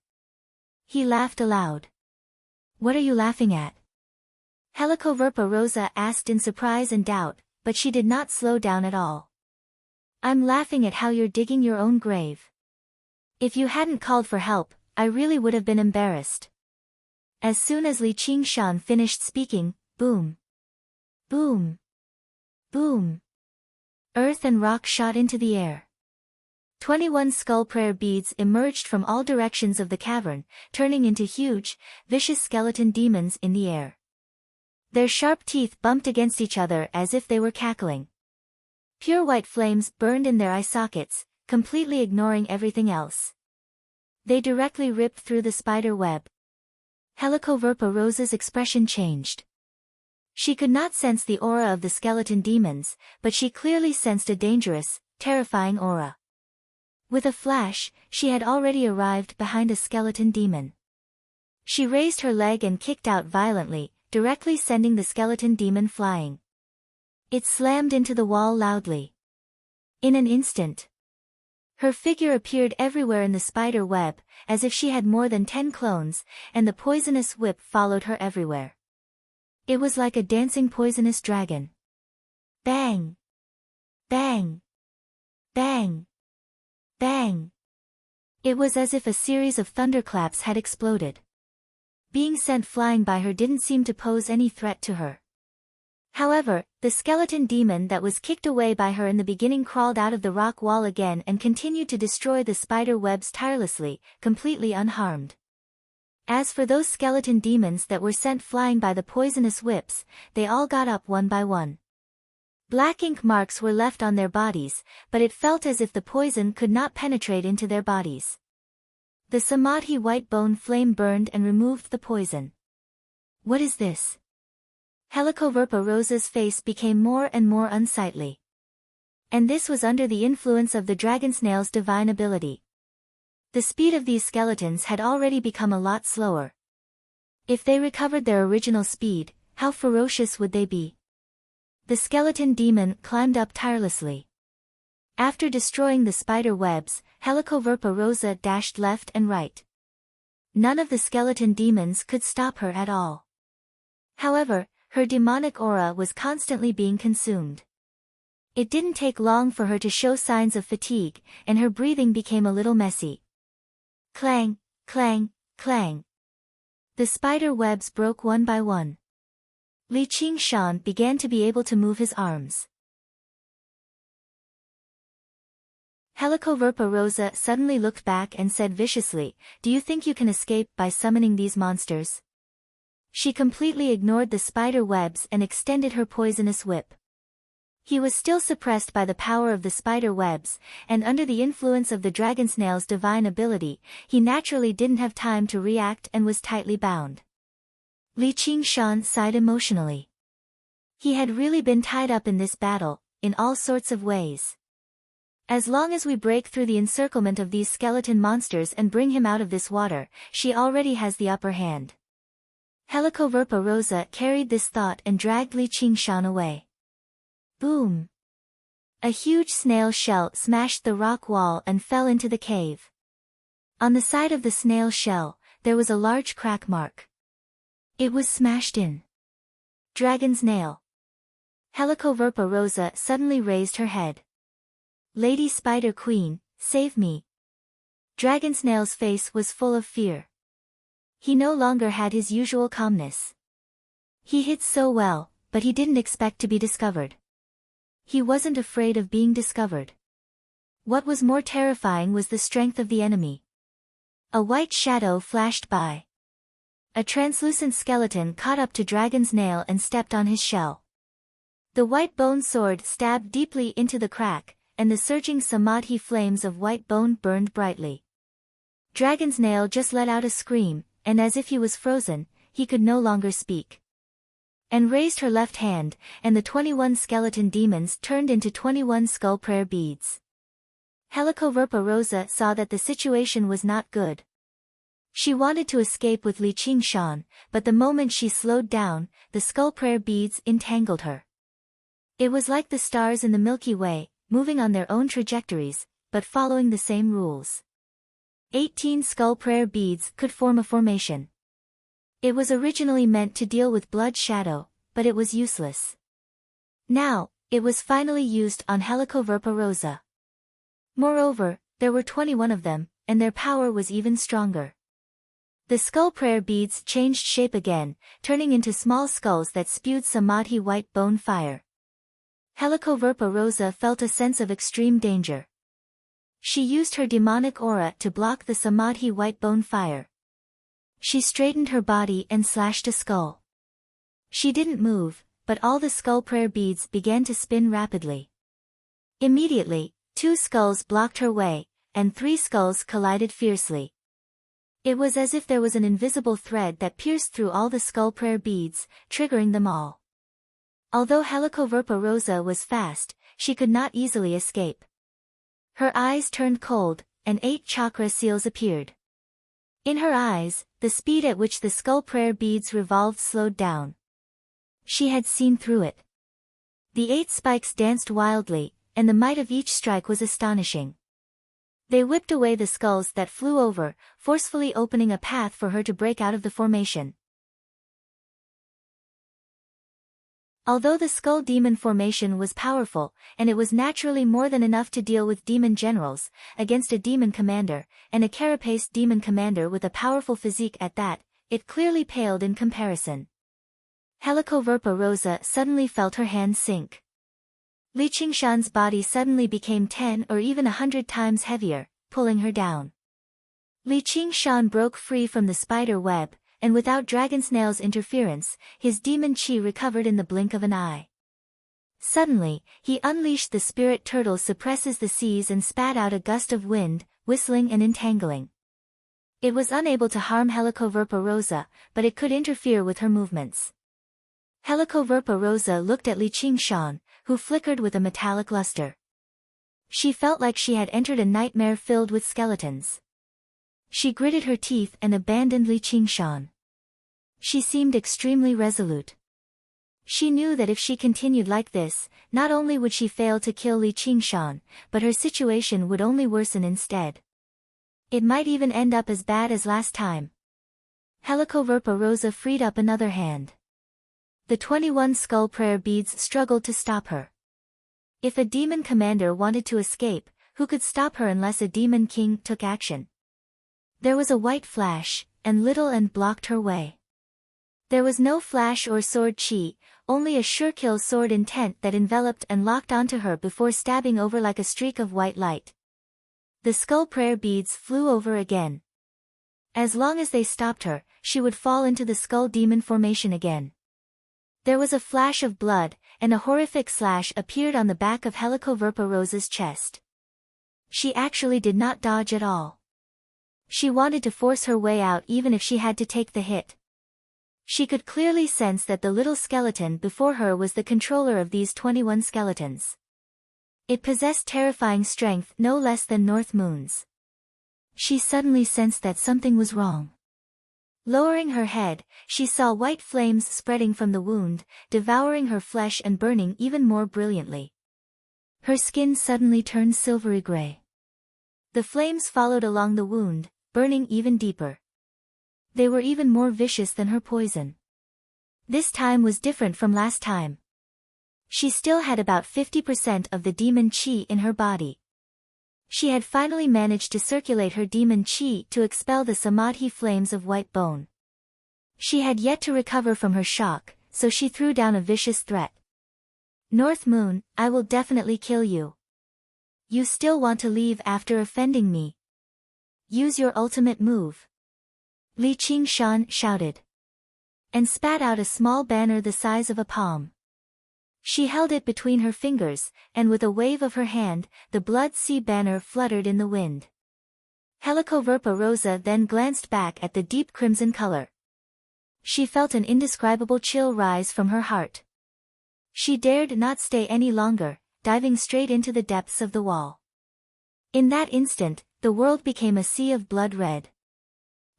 He laughed aloud. "What are you laughing at?" Helicoverpa-Rosa asked in surprise and doubt, but she did not slow down at all. "I'm laughing at how you're digging your own grave. If you hadn't called for help, I really would have been embarrassed." As soon as Li Qingshan finished speaking, boom, boom, boom, earth and rock shot into the air. 21 skull prayer beads emerged from all directions of the cavern, turning into huge, vicious skeleton demons in the air. Their sharp teeth bumped against each other as if they were cackling. Pure white flames burned in their eye sockets, completely ignoring everything else. They directly ripped through the spider web. Helicoverpa-Rosa's expression changed. She could not sense the aura of the skeleton demons, but she clearly sensed a dangerous, terrifying aura. With a flash, she had already arrived behind a skeleton demon. She raised her leg and kicked out violently, directly sending the skeleton demon flying. It slammed into the wall loudly. In an instant, her figure appeared everywhere in the spider web, as if she had more than 10 clones, and the poisonous whip followed her everywhere. It was like a dancing poisonous dragon. Bang! Bang! Bang! Bang! It was as if a series of thunderclaps had exploded. Being sent flying by her didn't seem to pose any threat to her. However, the skeleton demon that was kicked away by her in the beginning crawled out of the rock wall again and continued to destroy the spider webs tirelessly, completely unharmed. As for those skeleton demons that were sent flying by the poisonous whips, they all got up one by one. Black ink marks were left on their bodies, but it felt as if the poison could not penetrate into their bodies. The Samadhi white bone flame burned and removed the poison. "What is this?" Helicoverpa-Rosa's face became more and more unsightly. And this was under the influence of the Dragonsnail's divine ability. The speed of these skeletons had already become a lot slower. If they recovered their original speed, how ferocious would they be? The skeleton demon climbed up tirelessly. After destroying the spider webs, Helicoverpa-Rosa dashed left and right. None of the skeleton demons could stop her at all. However, her demonic aura was constantly being consumed. It didn't take long for her to show signs of fatigue, and her breathing became a little messy. Clang, clang, clang. The spider webs broke one by one. Li Qingshan began to be able to move his arms. Helicoverpa Rosa suddenly looked back and said viciously, "Do you think you can escape by summoning these monsters?" She completely ignored the spider webs and extended her poisonous whip. He was still suppressed by the power of the spider webs, and under the influence of the dragon snail's divine ability, he naturally didn't have time to react and was tightly bound. Li Qingshan sighed emotionally. He had really been tied up in this battle, in all sorts of ways. As long as we break through the encirclement of these skeleton monsters and bring him out of this water, she already has the upper hand. Helicoverpa Rosa carried this thought and dragged Li Qingshan away. Boom! A huge snail shell smashed the rock wall and fell into the cave. On the side of the snail shell, there was a large crack mark. It was smashed in. Dragon's nail. Helicoverpa Rosa suddenly raised her head. Lady Spider Queen, save me. Dragon Snail's face was full of fear. He no longer had his usual calmness. He hid so well, but he didn't expect to be discovered. He wasn't afraid of being discovered. What was more terrifying was the strength of the enemy. A white shadow flashed by. A translucent skeleton caught up to Dragon's nail and stepped on his shell. The white bone sword stabbed deeply into the crack, and the surging samadhi flames of white bone burned brightly. Dragon's nail just let out a scream, and as if he was frozen, he could no longer speak. And raised her left hand, and the 21 skeleton demons turned into 21 skull prayer beads. Helicoverpa Rosa saw that the situation was not good. She wanted to escape with Li Qingshan, but the moment she slowed down, the skull prayer beads entangled her. It was like the stars in the Milky Way, moving on their own trajectories, but following the same rules. 18 skull prayer beads could form a formation. It was originally meant to deal with Blood Shadow, but it was useless. Now, it was finally used on Helicoverpa Rosa. Moreover, there were 21 of them, and their power was even stronger. The skull prayer beads changed shape again, turning into small skulls that spewed samadhi white bone fire. Helicoverpa Rosa felt a sense of extreme danger. She used her demonic aura to block the samadhi white bone fire. She straightened her body and slashed a skull. She didn't move, but all the skull prayer beads began to spin rapidly. Immediately, 2 skulls blocked her way, and 3 skulls collided fiercely. It was as if there was an invisible thread that pierced through all the skull prayer beads, triggering them all. Although Helicoverpa Rosa was fast, she could not easily escape. Her eyes turned cold, and 8 chakra seals appeared. In her eyes, the speed at which the skull prayer beads revolved slowed down. She had seen through it. The 8 spikes danced wildly, and the might of each strike was astonishing. They whipped away the skulls that flew over, forcefully opening a path for her to break out of the formation. Although the skull demon formation was powerful, and it was naturally more than enough to deal with demon generals, against a demon commander, and a carapaced demon commander with a powerful physique at that, it clearly paled in comparison. Helicoverpa Rosa suddenly felt her hands sink. Li Qingshan's body suddenly became 10 or even 100 times heavier, pulling her down. Li Qingshan broke free from the spider web, and without Dragon Snail's interference, his demon chi recovered in the blink of an eye. Suddenly, he unleashed the spirit turtle suppresses the seas and spat out a gust of wind, whistling and entangling. It was unable to harm Helicoverpa Rosa, but it could interfere with her movements. Helicoverpa Rosa looked at Li Qingshan, who flickered with a metallic luster. She felt like she had entered a nightmare filled with skeletons. She gritted her teeth and abandoned Li Qingshan. She seemed extremely resolute. She knew that if she continued like this, not only would she fail to kill Li Qingshan, but her situation would only worsen instead. It might even end up as bad as last time. Helicoverpa Rosa freed up another hand. The 21 skull prayer beads struggled to stop her. If a demon commander wanted to escape, who could stop her unless a demon king took action? There was a white flash, and little and blocked her way. There was no flash or sword chi, only a sure-kill sword intent that enveloped and locked onto her before stabbing over like a streak of white light. The skull prayer beads flew over again. As long as they stopped her, she would fall into the skull demon formation again. There was a flash of blood, and a horrific slash appeared on the back of Helicoverpa Rosa's chest. She actually did not dodge at all. She wanted to force her way out even if she had to take the hit. She could clearly sense that the little skeleton before her was the controller of these 21 skeletons. It possessed terrifying strength no less than North Moon's. She suddenly sensed that something was wrong. Lowering her head, she saw white flames spreading from the wound, devouring her flesh and burning even more brilliantly. Her skin suddenly turned silvery gray. The flames followed along the wound, burning even deeper. They were even more vicious than her poison. This time was different from last time. She still had about 50% of the demon chi in her body. She had finally managed to circulate her demon chi to expel the samadhi flames of white bone. She had yet to recover from her shock, so she threw down a vicious threat. North Moon, I will definitely kill you. You still want to leave after offending me? Use your ultimate move. Li Qingshan shouted. And spat out a small banner the size of a palm. She held it between her fingers, and with a wave of her hand, the blood sea banner fluttered in the wind. Helicoverpa Rosa then glanced back at the deep crimson color. She felt an indescribable chill rise from her heart. She dared not stay any longer, diving straight into the depths of the wall. In that instant, the world became a sea of blood red.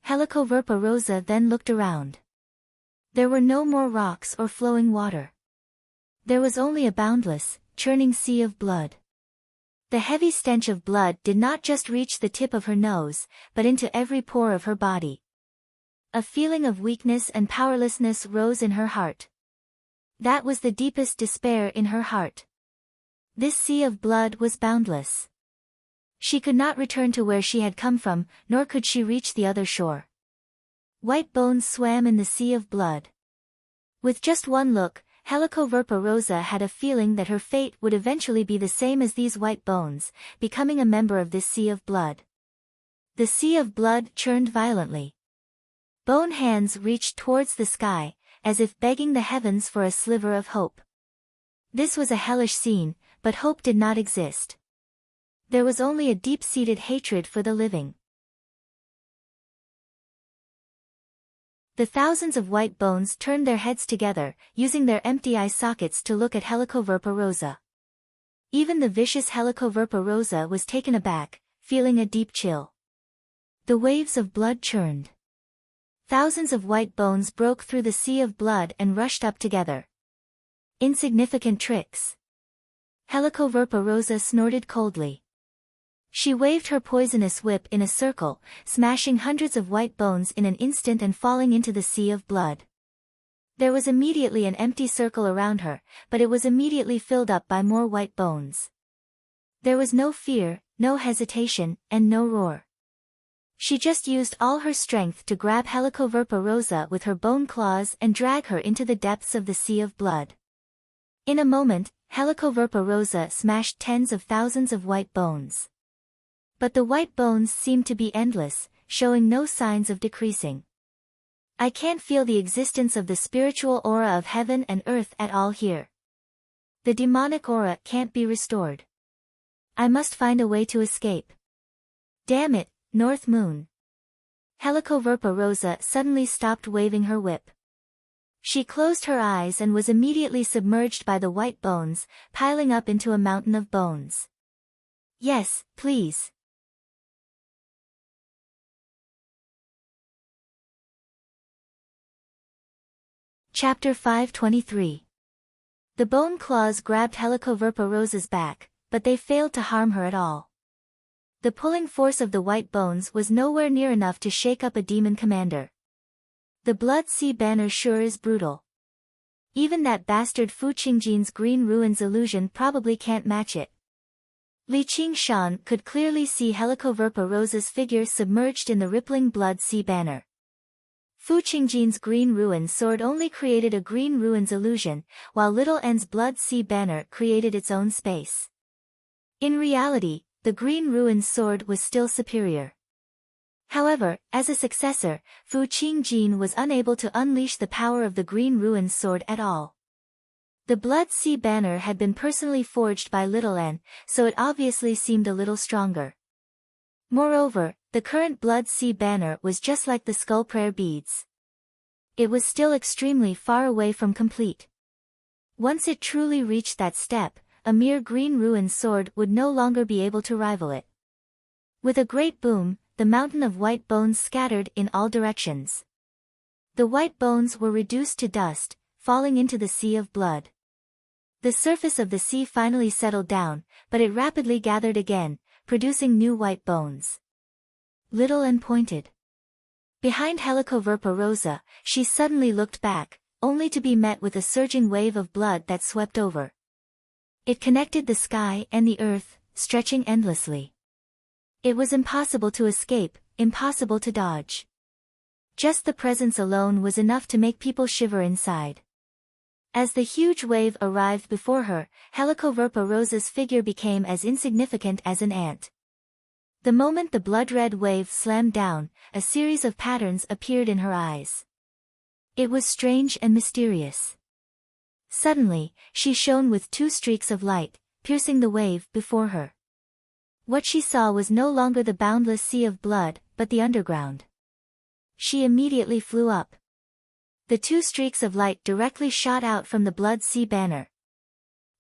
Helicoverpa Rosa then looked around. There were no more rocks or flowing water. There was only a boundless, churning sea of blood. The heavy stench of blood did not just reach the tip of her nose, but into every pore of her body. A feeling of weakness and powerlessness rose in her heart. That was the deepest despair in her heart. This sea of blood was boundless. She could not return to where she had come from, nor could she reach the other shore. White bones swam in the sea of blood. With just one look, Helicoverpa Rosa had a feeling that her fate would eventually be the same as these white bones, becoming a member of this sea of blood. The sea of blood churned violently. Bone hands reached towards the sky, as if begging the heavens for a sliver of hope. This was a hellish scene, but hope did not exist. There was only a deep-seated hatred for the living. The thousands of white bones turned their heads together, using their empty eye sockets to look at Helicoverpa Rosa. Even the vicious Helicoverpa Rosa was taken aback, feeling a deep chill. The waves of blood churned. Thousands of white bones broke through the sea of blood and rushed up together. Insignificant tricks. Helicoverpa Rosa snorted coldly. She waved her poisonous whip in a circle, smashing hundreds of white bones in an instant and falling into the sea of blood. There was immediately an empty circle around her, but it was immediately filled up by more white bones. There was no fear, no hesitation, and no roar. She just used all her strength to grab Helicoverpa Rosa with her bone claws and drag her into the depths of the sea of blood. In a moment, Helicoverpa Rosa smashed tens of thousands of white bones. But the white bones seemed to be endless, showing no signs of decreasing. I can't feel the existence of the spiritual aura of heaven and earth at all here. The demonic aura can't be restored. I must find a way to escape. Damn it, North Moon. Helicoverpa Rosa suddenly stopped waving her whip. She closed her eyes and was immediately submerged by the white bones, piling up into a mountain of bones. Yes, please. Chapter 523. The bone claws grabbed Helicoverpa Rosa's back, but they failed to harm her at all. The pulling force of the white bones was nowhere near enough to shake up a demon commander. The blood sea banner sure is brutal. Even that bastard Fu Qingjin's green ruins illusion probably can't match it. Li Qingshan could clearly see Helicoverpa Rosa's figure submerged in the rippling blood sea banner. Fu Qingjin's green ruins sword only created a green ruins illusion, while Little N's blood sea banner created its own space. In reality, the green ruins sword was still superior. However, as a successor, Fu Qingjin was unable to unleash the power of the green ruins sword at all. The blood sea banner had been personally forged by Little N, so it obviously seemed a little stronger. Moreover, the current blood sea banner was just like the skull prayer beads. It was still extremely far away from complete. Once it truly reached that step, a mere green ruins sword would no longer be able to rival it. With a great boom, the mountain of white bones scattered in all directions. The white bones were reduced to dust, falling into the sea of blood. The surface of the sea finally settled down, but it rapidly gathered again, producing new white bones. Little N pointed. Behind Helicoverpa Rosa, she suddenly looked back, only to be met with a surging wave of blood that swept over. It connected the sky and the earth, stretching endlessly. It was impossible to escape, impossible to dodge. Just the presence alone was enough to make people shiver inside. As the huge wave arrived before her, Helicoverpa Rosa's figure became as insignificant as an ant. The moment the blood-red wave slammed down, a series of patterns appeared in her eyes. It was strange and mysterious. Suddenly, she shone with two streaks of light, piercing the wave before her. What she saw was no longer the boundless sea of blood, but the underground. She immediately flew up. The two streaks of light directly shot out from the blood sea banner.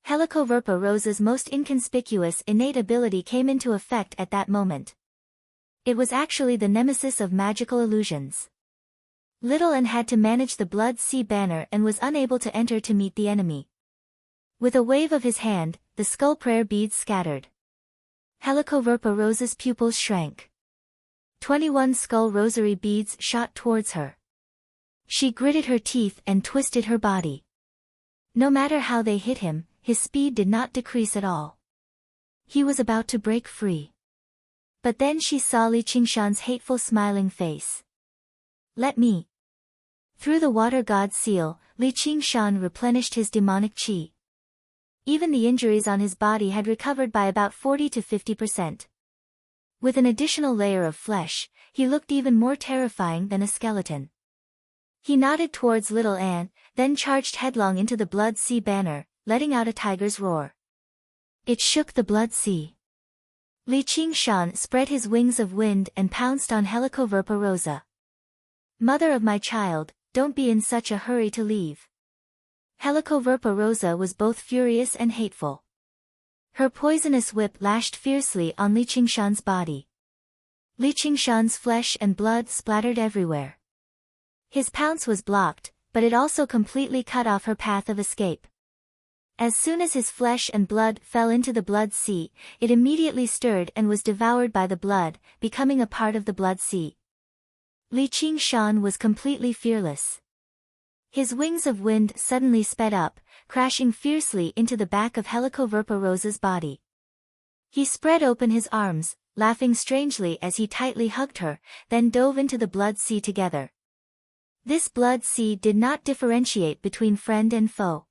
Helicoverpa Rosa's most inconspicuous innate ability came into effect at that moment. It was actually the nemesis of magical illusions. Little N had to manage the blood sea banner and was unable to enter to meet the enemy. With a wave of his hand, the skull prayer beads scattered. Helicoverpa Rosa's pupils shrank. 21 skull rosary beads shot towards her. She gritted her teeth and twisted her body. No matter how they hit him, his speed did not decrease at all. He was about to break free. But then she saw Li Qingshan's hateful smiling face. "Let me." Through the water god seal, Li Qingshan replenished his demonic qi. Even the injuries on his body had recovered by about 40 to 50%. With an additional layer of flesh, he looked even more terrifying than a skeleton. He nodded towards Little Anne, then charged headlong into the blood sea banner, letting out a tiger's roar. It shook the blood sea. Li Qingshan spread his wings of wind and pounced on Helicoverpa Rosa. "Mother of my child, don't be in such a hurry to leave." Helicoverpa Rosa was both furious and hateful. Her poisonous whip lashed fiercely on Li Qingshan's body. Li Qingshan's flesh and blood splattered everywhere. His pounce was blocked, but it also completely cut off her path of escape. As soon as his flesh and blood fell into the blood sea, it immediately stirred and was devoured by the blood, becoming a part of the blood sea. Li Qingshan was completely fearless. His wings of wind suddenly sped up, crashing fiercely into the back of Helicoverpa Rosa's body. He spread open his arms, laughing strangely as he tightly hugged her, then dove into the blood sea together. This blood sea did not differentiate between friend and foe.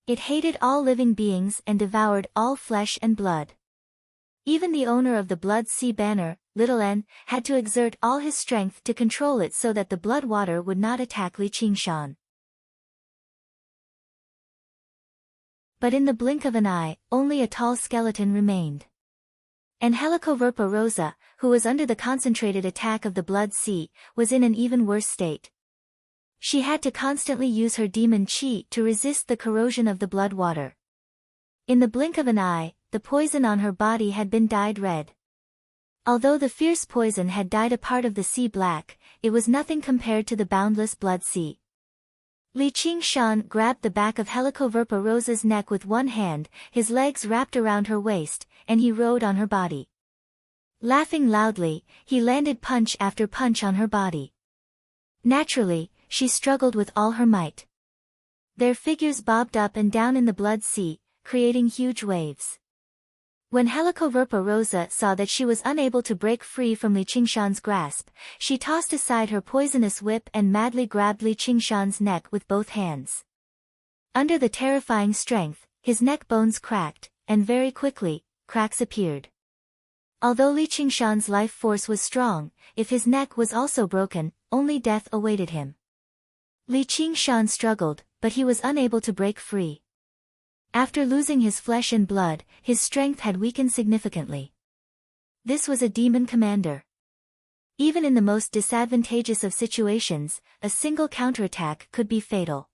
It hated all living beings and devoured all flesh and blood. Even the owner of the blood sea banner, Little N, had to exert all his strength to control it so that the blood water would not attack Li Qingshan. But in the blink of an eye, only a tall skeleton remained. And Helicoverpa Rosa, who was under the concentrated attack of the blood sea, was in an even worse state. She had to constantly use her demon qi to resist the corrosion of the blood water. In the blink of an eye, the poison on her body had been dyed red. Although the fierce poison had dyed a part of the sea black, it was nothing compared to the boundless blood sea. Li Qingshan grabbed the back of Helicoverpa Rosa's neck with one hand, his legs wrapped around her waist, and he rode on her body. Laughing loudly, he landed punch after punch on her body. Naturally, she struggled with all her might. Their figures bobbed up and down in the blood sea, creating huge waves. When Helicoverpa Rosa saw that she was unable to break free from Li Qingshan's grasp, she tossed aside her poisonous whip and madly grabbed Li Qingshan's neck with both hands. Under the terrifying strength, his neck bones cracked, and very quickly, cracks appeared. Although Li Qingshan's life force was strong, if his neck was also broken, only death awaited him. Li Qingshan struggled, but he was unable to break free. After losing his flesh and blood, his strength had weakened significantly. This was a demon commander. Even in the most disadvantageous of situations, a single counterattack could be fatal.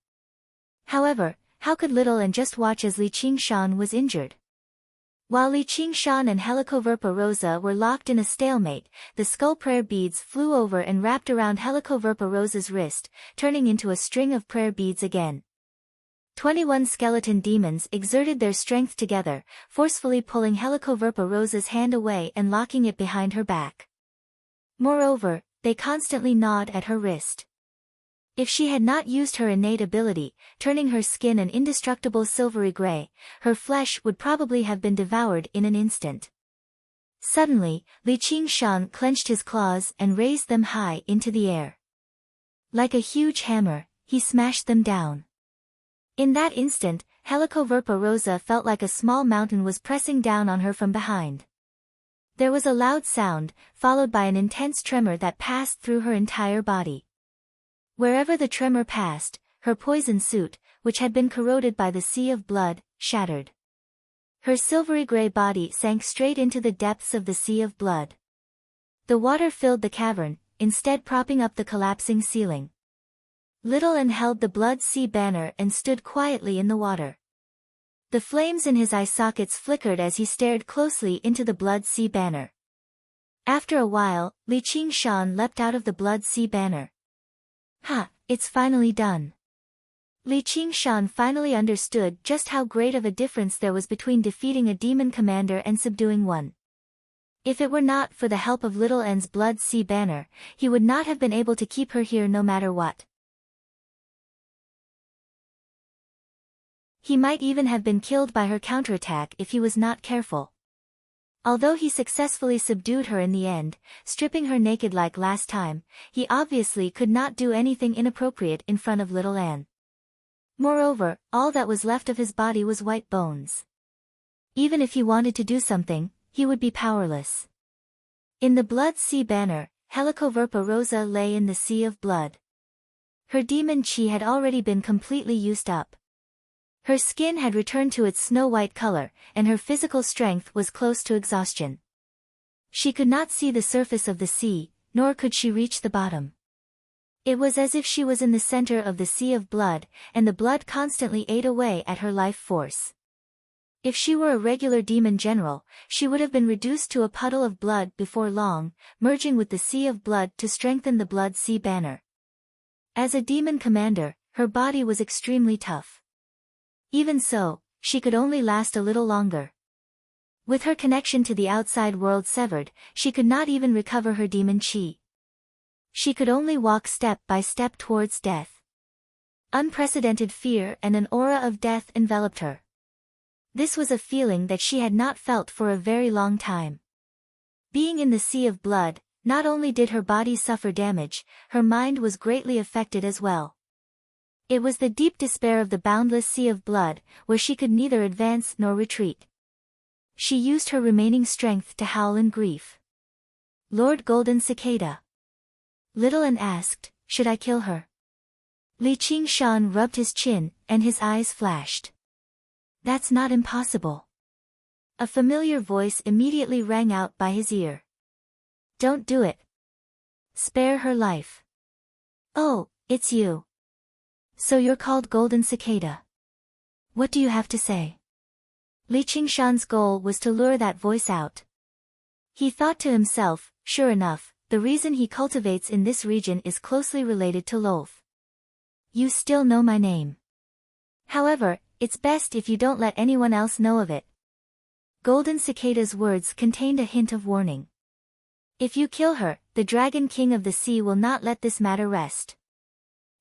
However, how could Little An just watch as Li Qingshan was injured? While Li Qingshan and Helicoverpa Rosa were locked in a stalemate, the skull prayer beads flew over and wrapped around Helicoverpa Rosa's wrist, turning into a string of prayer beads again. 21 skeleton demons exerted their strength together, forcefully pulling Helicoverpa Rosa's hand away and locking it behind her back. Moreover, they constantly gnawed at her wrist. If she had not used her innate ability, turning her skin an indestructible silvery gray, her flesh would probably have been devoured in an instant. Suddenly, Li Qingshan clenched his claws and raised them high into the air. Like a huge hammer, he smashed them down. In that instant, Helicoverpa Rosa felt like a small mountain was pressing down on her from behind. There was a loud sound, followed by an intense tremor that passed through her entire body. Wherever the tremor passed, her poison suit, which had been corroded by the sea of blood, shattered. Her silvery gray body sank straight into the depths of the sea of blood. The water filled the cavern, instead propping up the collapsing ceiling. Little An held the blood sea banner and stood quietly in the water. The flames in his eye sockets flickered as he stared closely into the blood sea banner. After a while, Li Qingshan leapt out of the blood sea banner. Ha, it's finally done. Li Qingshan finally understood just how great of a difference there was between defeating a demon commander and subduing one. If it were not for the help of Little An's blood sea banner, he would not have been able to keep her here no matter what. He might even have been killed by her counterattack if he was not careful. Although he successfully subdued her in the end, stripping her naked like last time, he obviously could not do anything inappropriate in front of Little An. Moreover, all that was left of his body was white bones. Even if he wanted to do something, he would be powerless. In the blood sea banner, Helicoverpa Rosa lay in the sea of blood. Her demon chi had already been completely used up. Her skin had returned to its snow-white color, and her physical strength was close to exhaustion. She could not see the surface of the sea, nor could she reach the bottom. It was as if she was in the center of the sea of blood, and the blood constantly ate away at her life force. If she were a regular demon general, she would have been reduced to a puddle of blood before long, merging with the sea of blood to strengthen the blood sea banner. As a demon commander, her body was extremely tough. Even so, she could only last a little longer. With her connection to the outside world severed, she could not even recover her demon chi. She could only walk step by step towards death. Unprecedented fear and an aura of death enveloped her. This was a feeling that she had not felt for a very long time. Being in the sea of blood, not only did her body suffer damage, her mind was greatly affected as well. It was the deep despair of the boundless sea of blood, where she could neither advance nor retreat. She used her remaining strength to howl in grief. Lord Golden Cicada. Little An asked, should I kill her? Li Qingshan rubbed his chin, and his eyes flashed. That's not impossible. A familiar voice immediately rang out by his ear. Don't do it. Spare her life. Oh, it's you. So you're called Golden Cicada. What do you have to say? Li Qingshan's goal was to lure that voice out. He thought to himself, sure enough, the reason he cultivates in this region is closely related to Lolth. You still know my name. However, it's best if you don't let anyone else know of it. Golden Cicada's words contained a hint of warning. If you kill her, the Dragon King of the Sea will not let this matter rest.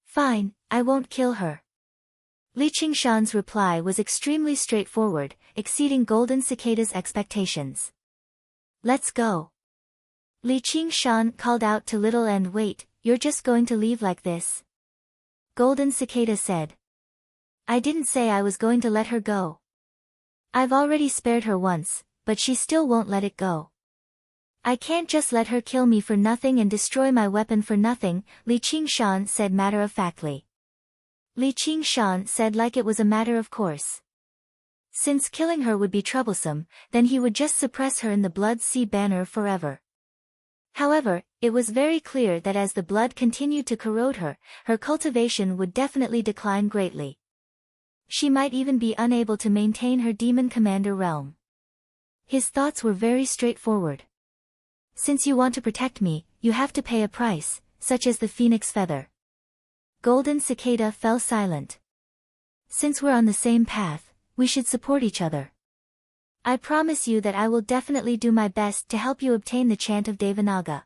Fine, I won't kill her. Li Qingshan's reply was extremely straightforward, exceeding Golden Cicada's expectations. Let's go. Li Qingshan called out to Little and wait, you're just going to leave like this? Golden Cicada said. I didn't say I was going to let her go. I've already spared her once, but she still won't let it go. I can't just let her kill me for nothing and destroy my weapon for nothing, Li Qingshan said matter-of-factly. Li Qingshan said like it was a matter of course. Since killing her would be troublesome, then he would just suppress her in the Blood Sea banner forever. However, it was very clear that as the blood continued to corrode her, her cultivation would definitely decline greatly. She might even be unable to maintain her demon commander realm. His thoughts were very straightforward. Since you want to protect me, you have to pay a price, such as the phoenix feather. Golden Cicada fell silent. Since we're on the same path, we should support each other. I promise you that I will definitely do my best to help you obtain the chant of Devanaga.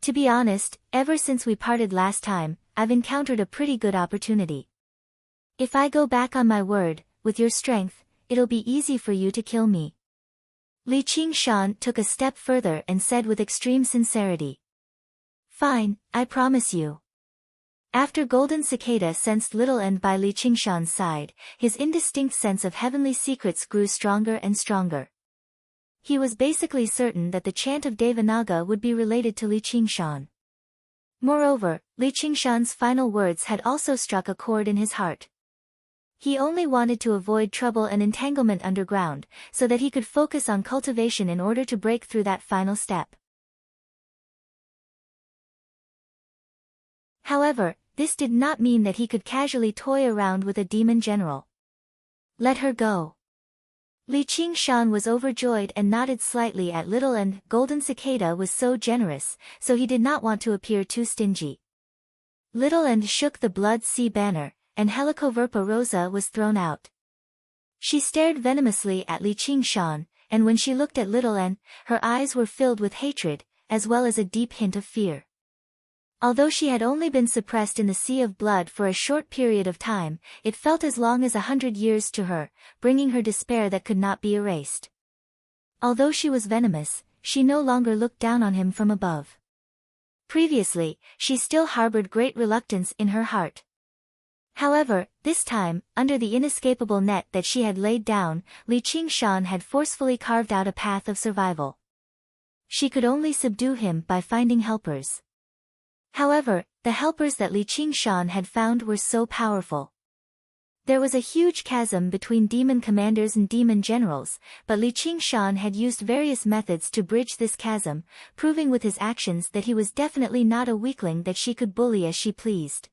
To be honest, ever since we parted last time, I've encountered a pretty good opportunity. If I go back on my word, with your strength, it'll be easy for you to kill me. Li Qingshan took a step further and said with extreme sincerity. Fine, I promise you. After Golden Cicada sensed Little End by Li Qingshan's side, his indistinct sense of heavenly secrets grew stronger and stronger. He was basically certain that the chant of Devanaga would be related to Li Qingshan. Moreover, Li Qingshan's final words had also struck a chord in his heart. He only wanted to avoid trouble and entanglement underground, so that he could focus on cultivation in order to break through that final step. However, this did not mean that he could casually toy around with a demon general. Let her go. Li Qingshan was overjoyed and nodded slightly at Little and Golden Cicada was so generous, so he did not want to appear too stingy. Little and shook the Blood Sea banner, and Helicoverpa Rosa was thrown out. She stared venomously at Li Qingshan, and when she looked at Little N, her eyes were filled with hatred, as well as a deep hint of fear. Although she had only been suppressed in the sea of blood for a short period of time, it felt as long as 100 years to her, bringing her despair that could not be erased. Although she was venomous, she no longer looked down on him from above. Previously, she still harbored great reluctance in her heart. However, this time, under the inescapable net that she had laid down, Li Qingshan had forcefully carved out a path of survival. She could only subdue him by finding helpers. However, the helpers that Li Qingshan had found were so powerful. There was a huge chasm between demon commanders and demon generals, but Li Qingshan had used various methods to bridge this chasm, proving with his actions that he was definitely not a weakling that she could bully as she pleased.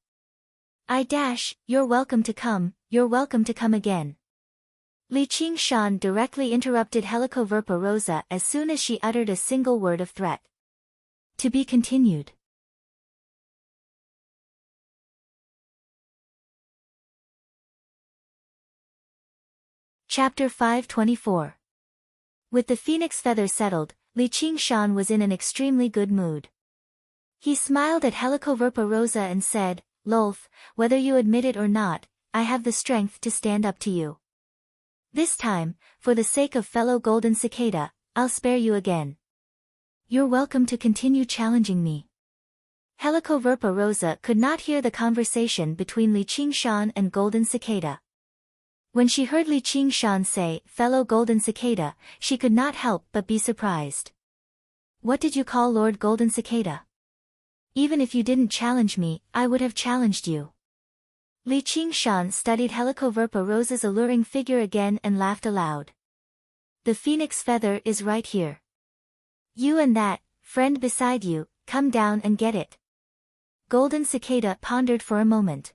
You're welcome to come again. Li Qingshan directly interrupted Helicoverpa Rosa as soon as she uttered a single word of threat. To be continued. Chapter 524. With the phoenix feather settled, Li Qingshan was in an extremely good mood. He smiled at Helicoverpa Rosa and said, Lolth, whether you admit it or not, I have the strength to stand up to you. This time, for the sake of fellow Golden Cicada, I'll spare you again. You're welcome to continue challenging me. Helicoverpa Rosa could not hear the conversation between Li Qingshan and Golden Cicada. When she heard Li Qingshan say, fellow Golden Cicada, she could not help but be surprised. What did you call Lord Golden Cicada? Even if you didn't challenge me, I would have challenged you. Li Qingshan studied Helicoverpa Rosa's alluring figure again and laughed aloud. The phoenix feather is right here. You and that friend beside you, come down and get it. Golden Cicada pondered for a moment.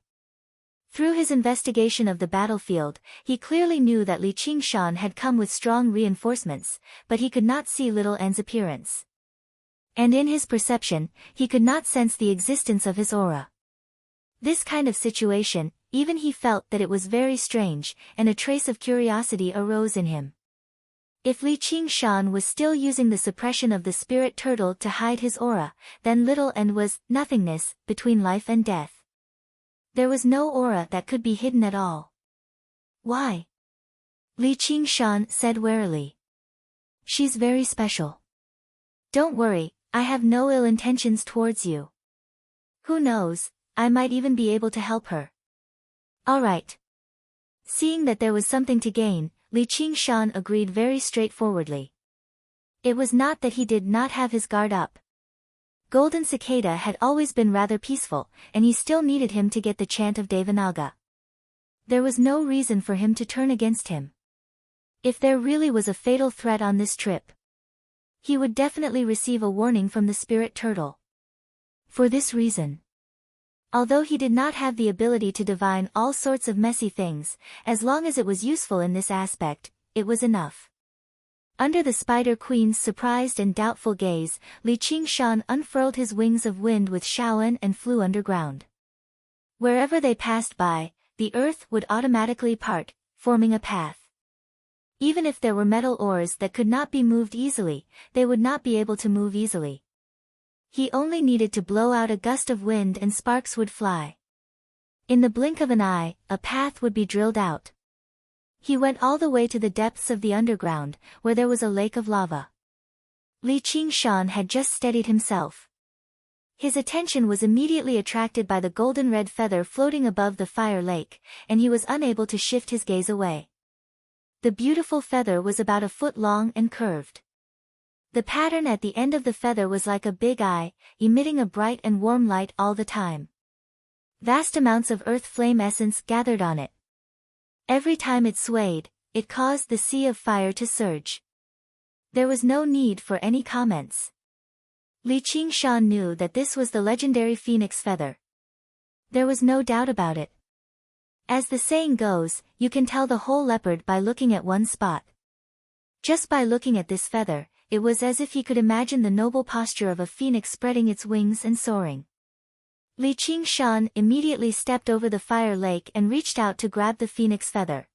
Through his investigation of the battlefield, he clearly knew that Li Qingshan had come with strong reinforcements, but he could not see Little N's appearance. And in his perception, he could not sense the existence of his aura. This kind of situation, even he felt that it was very strange, and a trace of curiosity arose in him. If Li Qingshan was still using the suppression of the spirit turtle to hide his aura, then Little N was nothingness between life and death. There was no aura that could be hidden at all. Why? Li Qingshan said warily. She's very special. Don't worry, I have no ill intentions towards you. Who knows, I might even be able to help her. Alright. Seeing that there was something to gain, Li Qingshan agreed very straightforwardly. It was not that he did not have his guard up. Golden Cicada had always been rather peaceful, and he still needed him to get the chant of Devanaga. There was no reason for him to turn against him. If there really was a fatal threat on this trip, he would definitely receive a warning from the spirit turtle. For this reason, although he did not have the ability to divine all sorts of messy things, as long as it was useful in this aspect, it was enough. Under the Spider Queen's surprised and doubtful gaze, Li Qingshan unfurled his wings of wind with Shaoan and flew underground. Wherever they passed by, the earth would automatically part, forming a path. Even if there were metal ores that could not be moved easily, they would not be able to move easily. He only needed to blow out a gust of wind and sparks would fly. In the blink of an eye, a path would be drilled out. He went all the way to the depths of the underground, where there was a lake of lava. Li Qingshan had just steadied himself. His attention was immediately attracted by the golden red feather floating above the fire lake, and he was unable to shift his gaze away. The beautiful feather was about a foot long and curved. The pattern at the end of the feather was like a big eye, emitting a bright and warm light all the time. Vast amounts of earth flame essence gathered on it. Every time it swayed, it caused the sea of fire to surge. There was no need for any comments. Li Qingshan knew that this was the legendary phoenix feather. There was no doubt about it. As the saying goes, you can tell the whole leopard by looking at one spot. Just by looking at this feather, it was as if he could imagine the noble posture of a phoenix spreading its wings and soaring. Li Qingshan immediately stepped over the fire lake and reached out to grab the phoenix feather.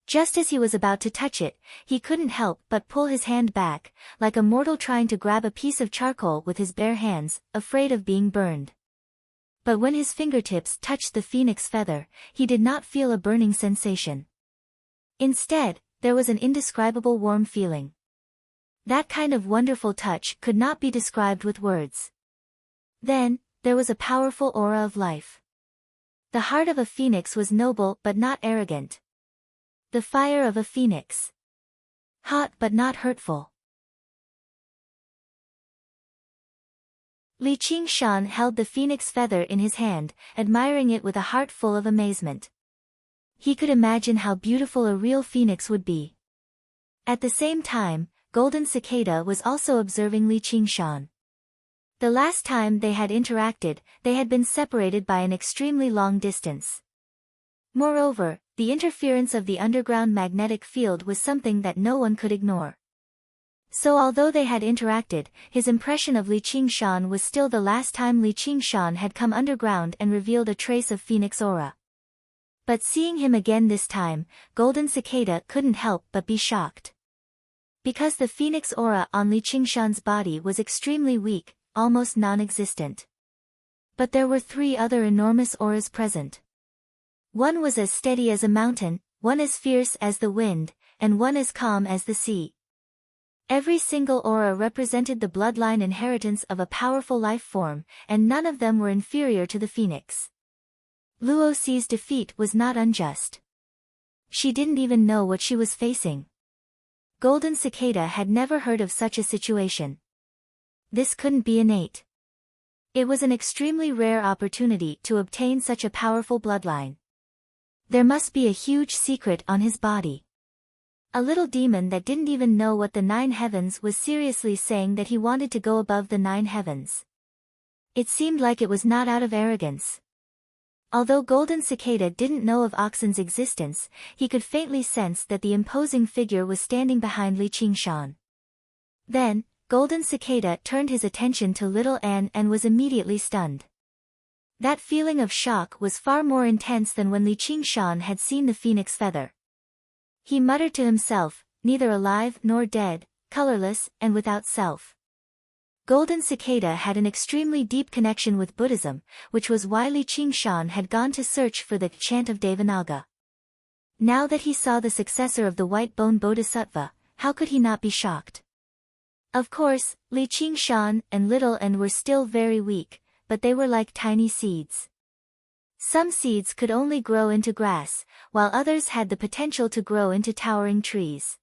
Just as he was about to touch it, he couldn't help but pull his hand back, like a mortal trying to grab a piece of charcoal with his bare hands, afraid of being burned. But when his fingertips touched the phoenix feather, he did not feel a burning sensation. Instead, there was an indescribable warm feeling. That kind of wonderful touch could not be described with words. Then, there was a powerful aura of life. The heart of a phoenix was noble but not arrogant. The fire of a phoenix. Hot but not hurtful. Li Qingshan held the phoenix feather in his hand, admiring it with a heart full of amazement. He could imagine how beautiful a real phoenix would be. At the same time, Golden Cicada was also observing Li Qingshan. The last time they had interacted, they had been separated by an extremely long distance. Moreover, the interference of the underground magnetic field was something that no one could ignore. So although they had interacted, his impression of Li Qingshan was still the last time Li Qingshan had come underground and revealed a trace of phoenix aura. But seeing him again this time, Golden Cicada couldn't help but be shocked. Because the phoenix aura on Li Qingshan's body was extremely weak, almost non-existent. But there were 3 other enormous auras present. One was as steady as a mountain, one as fierce as the wind, and one as calm as the sea. Every single aura represented the bloodline inheritance of a powerful life form, and none of them were inferior to the phoenix. Luo Xi's defeat was not unjust. She didn't even know what she was facing. Golden Cicada had never heard of such a situation. This couldn't be innate. It was an extremely rare opportunity to obtain such a powerful bloodline. There must be a huge secret on his body. A little demon that didn't even know what the 9 heavens was seriously saying that he wanted to go above the 9 heavens. It seemed like it was not out of arrogance. Although Golden Cicada didn't know of Oxen's existence, he could faintly sense that the imposing figure was standing behind Li Qingshan. Then, Golden Cicada turned his attention to little Anne and was immediately stunned. That feeling of shock was far more intense than when Li Qingshan had seen the phoenix feather. He muttered to himself, neither alive nor dead, colorless and without self. Golden Cicada had an extremely deep connection with Buddhism, which was why Li Qingshan had gone to search for the chant of Devanaga. Now that he saw the successor of the White Bone Bodhisattva, how could he not be shocked? Of course, Li Qingshan and Little N were still very weak, but they were like tiny seeds. Some seeds could only grow into grass, while others had the potential to grow into towering trees.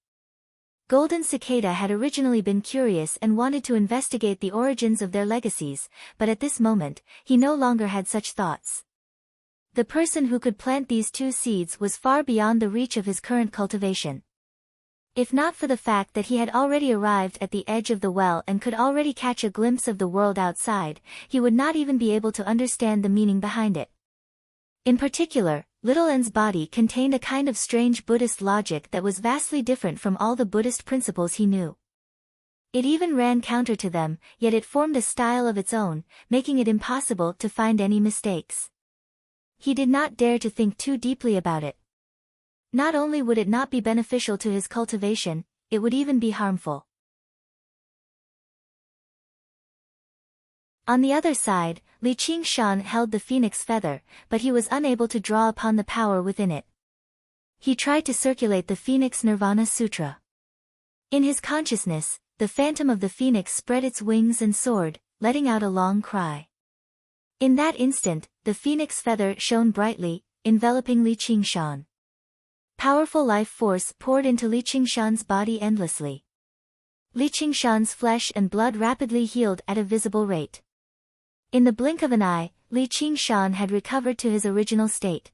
Golden Cicada had originally been curious and wanted to investigate the origins of their legacies, but at this moment, he no longer had such thoughts. The person who could plant these two seeds was far beyond the reach of his current cultivation. If not for the fact that he had already arrived at the edge of the well and could already catch a glimpse of the world outside, he would not even be able to understand the meaning behind it. In particular, Little N's body contained a kind of strange Buddhist logic that was vastly different from all the Buddhist principles he knew. It even ran counter to them, yet it formed a style of its own, making it impossible to find any mistakes. He did not dare to think too deeply about it. Not only would it not be beneficial to his cultivation, it would even be harmful. On the other side, Li Qingshan held the phoenix feather, but he was unable to draw upon the power within it. He tried to circulate the Phoenix Nirvana Sutra. In his consciousness, the phantom of the phoenix spread its wings and soared, letting out a long cry. In that instant, the phoenix feather shone brightly, enveloping Li Qingshan. Powerful life force poured into Li Qingshan's body endlessly. Li Qingshan's flesh and blood rapidly healed at a visible rate. In the blink of an eye, Li Qingshan had recovered to his original state.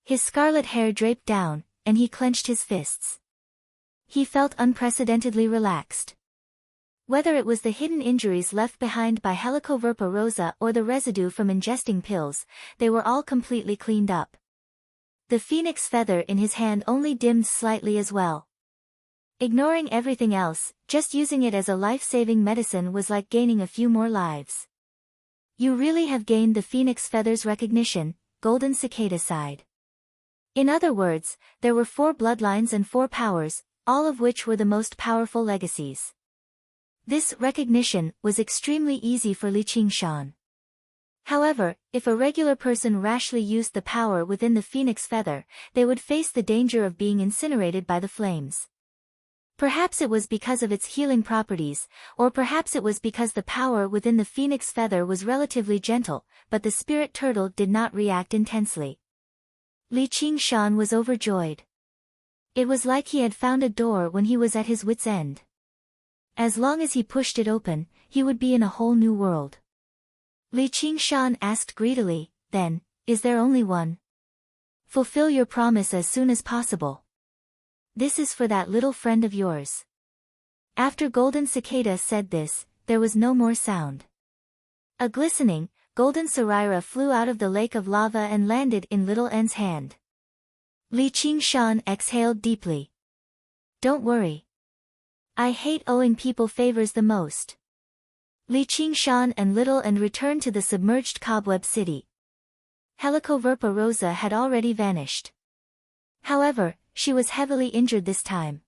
His scarlet hair draped down, and he clenched his fists. He felt unprecedentedly relaxed. Whether it was the hidden injuries left behind by Helicoverpa rosa or the residue from ingesting pills, they were all completely cleaned up. The phoenix feather in his hand only dimmed slightly as well. Ignoring everything else, just using it as a life-saving medicine was like gaining a few more lives. You really have gained the phoenix feather's recognition, Golden Cicada sighed. In other words, there were 4 bloodlines and 4 powers, all of which were the most powerful legacies. This recognition was extremely easy for Li Qingshan. However, if a regular person rashly used the power within the phoenix feather, they would face the danger of being incinerated by the flames. Perhaps it was because of its healing properties, or perhaps it was because the power within the phoenix feather was relatively gentle, but the spirit turtle did not react intensely. Li Qingshan was overjoyed. It was like he had found a door when he was at his wit's end. As long as he pushed it open, he would be in a whole new world. Li Qingshan asked greedily, then, is there only one? Fulfill your promise as soon as possible. This is for that little friend of yours. After Golden Cicada said this, there was no more sound. A glistening, golden Sarira flew out of the lake of lava and landed in Little N's hand. Li Qingshan exhaled deeply. Don't worry. I hate owing people favors the most. Li Qingshan and Little N returned to the submerged cobweb city. Helicoverpa rosa had already vanished. However, she was heavily injured this time.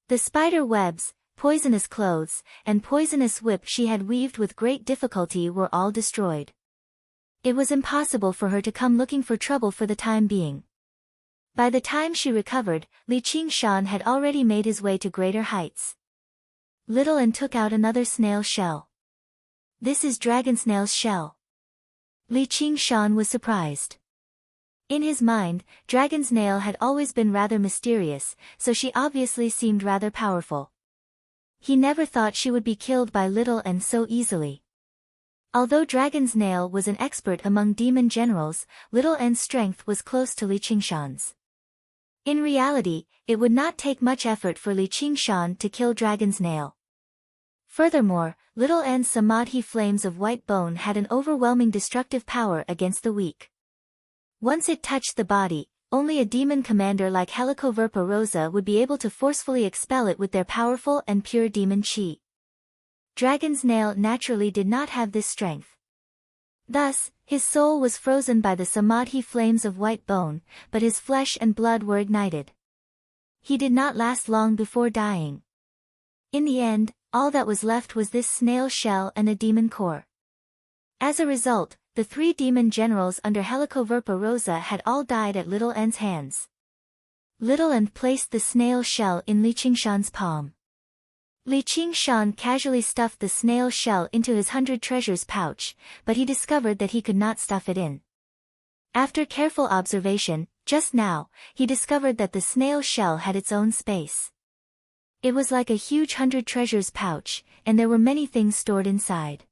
The spider webs, poisonous clothes, and poisonous whip she had weaved with great difficulty were all destroyed. It was impossible for her to come looking for trouble for the time being. By the time she recovered, Li Qingshan had already made his way to greater heights. Little N took out another snail shell. This is dragon snail's shell. Li Qingshan was surprised. In his mind, dragon's nail had always been rather mysterious, so she obviously seemed rather powerful. He never thought she would be killed by Little N so easily. Although Dragon's Nail was an expert among demon generals, Little N's strength was close to Li Qingshan's. In reality, it would not take much effort for Li Qingshan to kill Dragon's Nail. Furthermore, Little N's Samadhi flames of white bone had an overwhelming destructive power against the weak. Once it touched the body, only a demon commander like Helicoverpa rosa would be able to forcefully expel it with their powerful and pure demon chi. Dragon's Nail naturally did not have this strength. Thus, his soul was frozen by the Samadhi flames of white bone, but his flesh and blood were ignited. He did not last long before dying. In the end, all that was left was this snail shell and a demon core. As a result, the 3 demon generals under Helicoverpa Rosa had all died at Little N's hands. Little N placed the snail shell in Li Qingshan's palm. Li Qingshan casually stuffed the snail shell into his 100 treasures pouch, but he discovered that he could not stuff it in. After careful observation, just now, he discovered that the snail shell had its own space. It was like a huge 100 treasures pouch, and there were many things stored inside.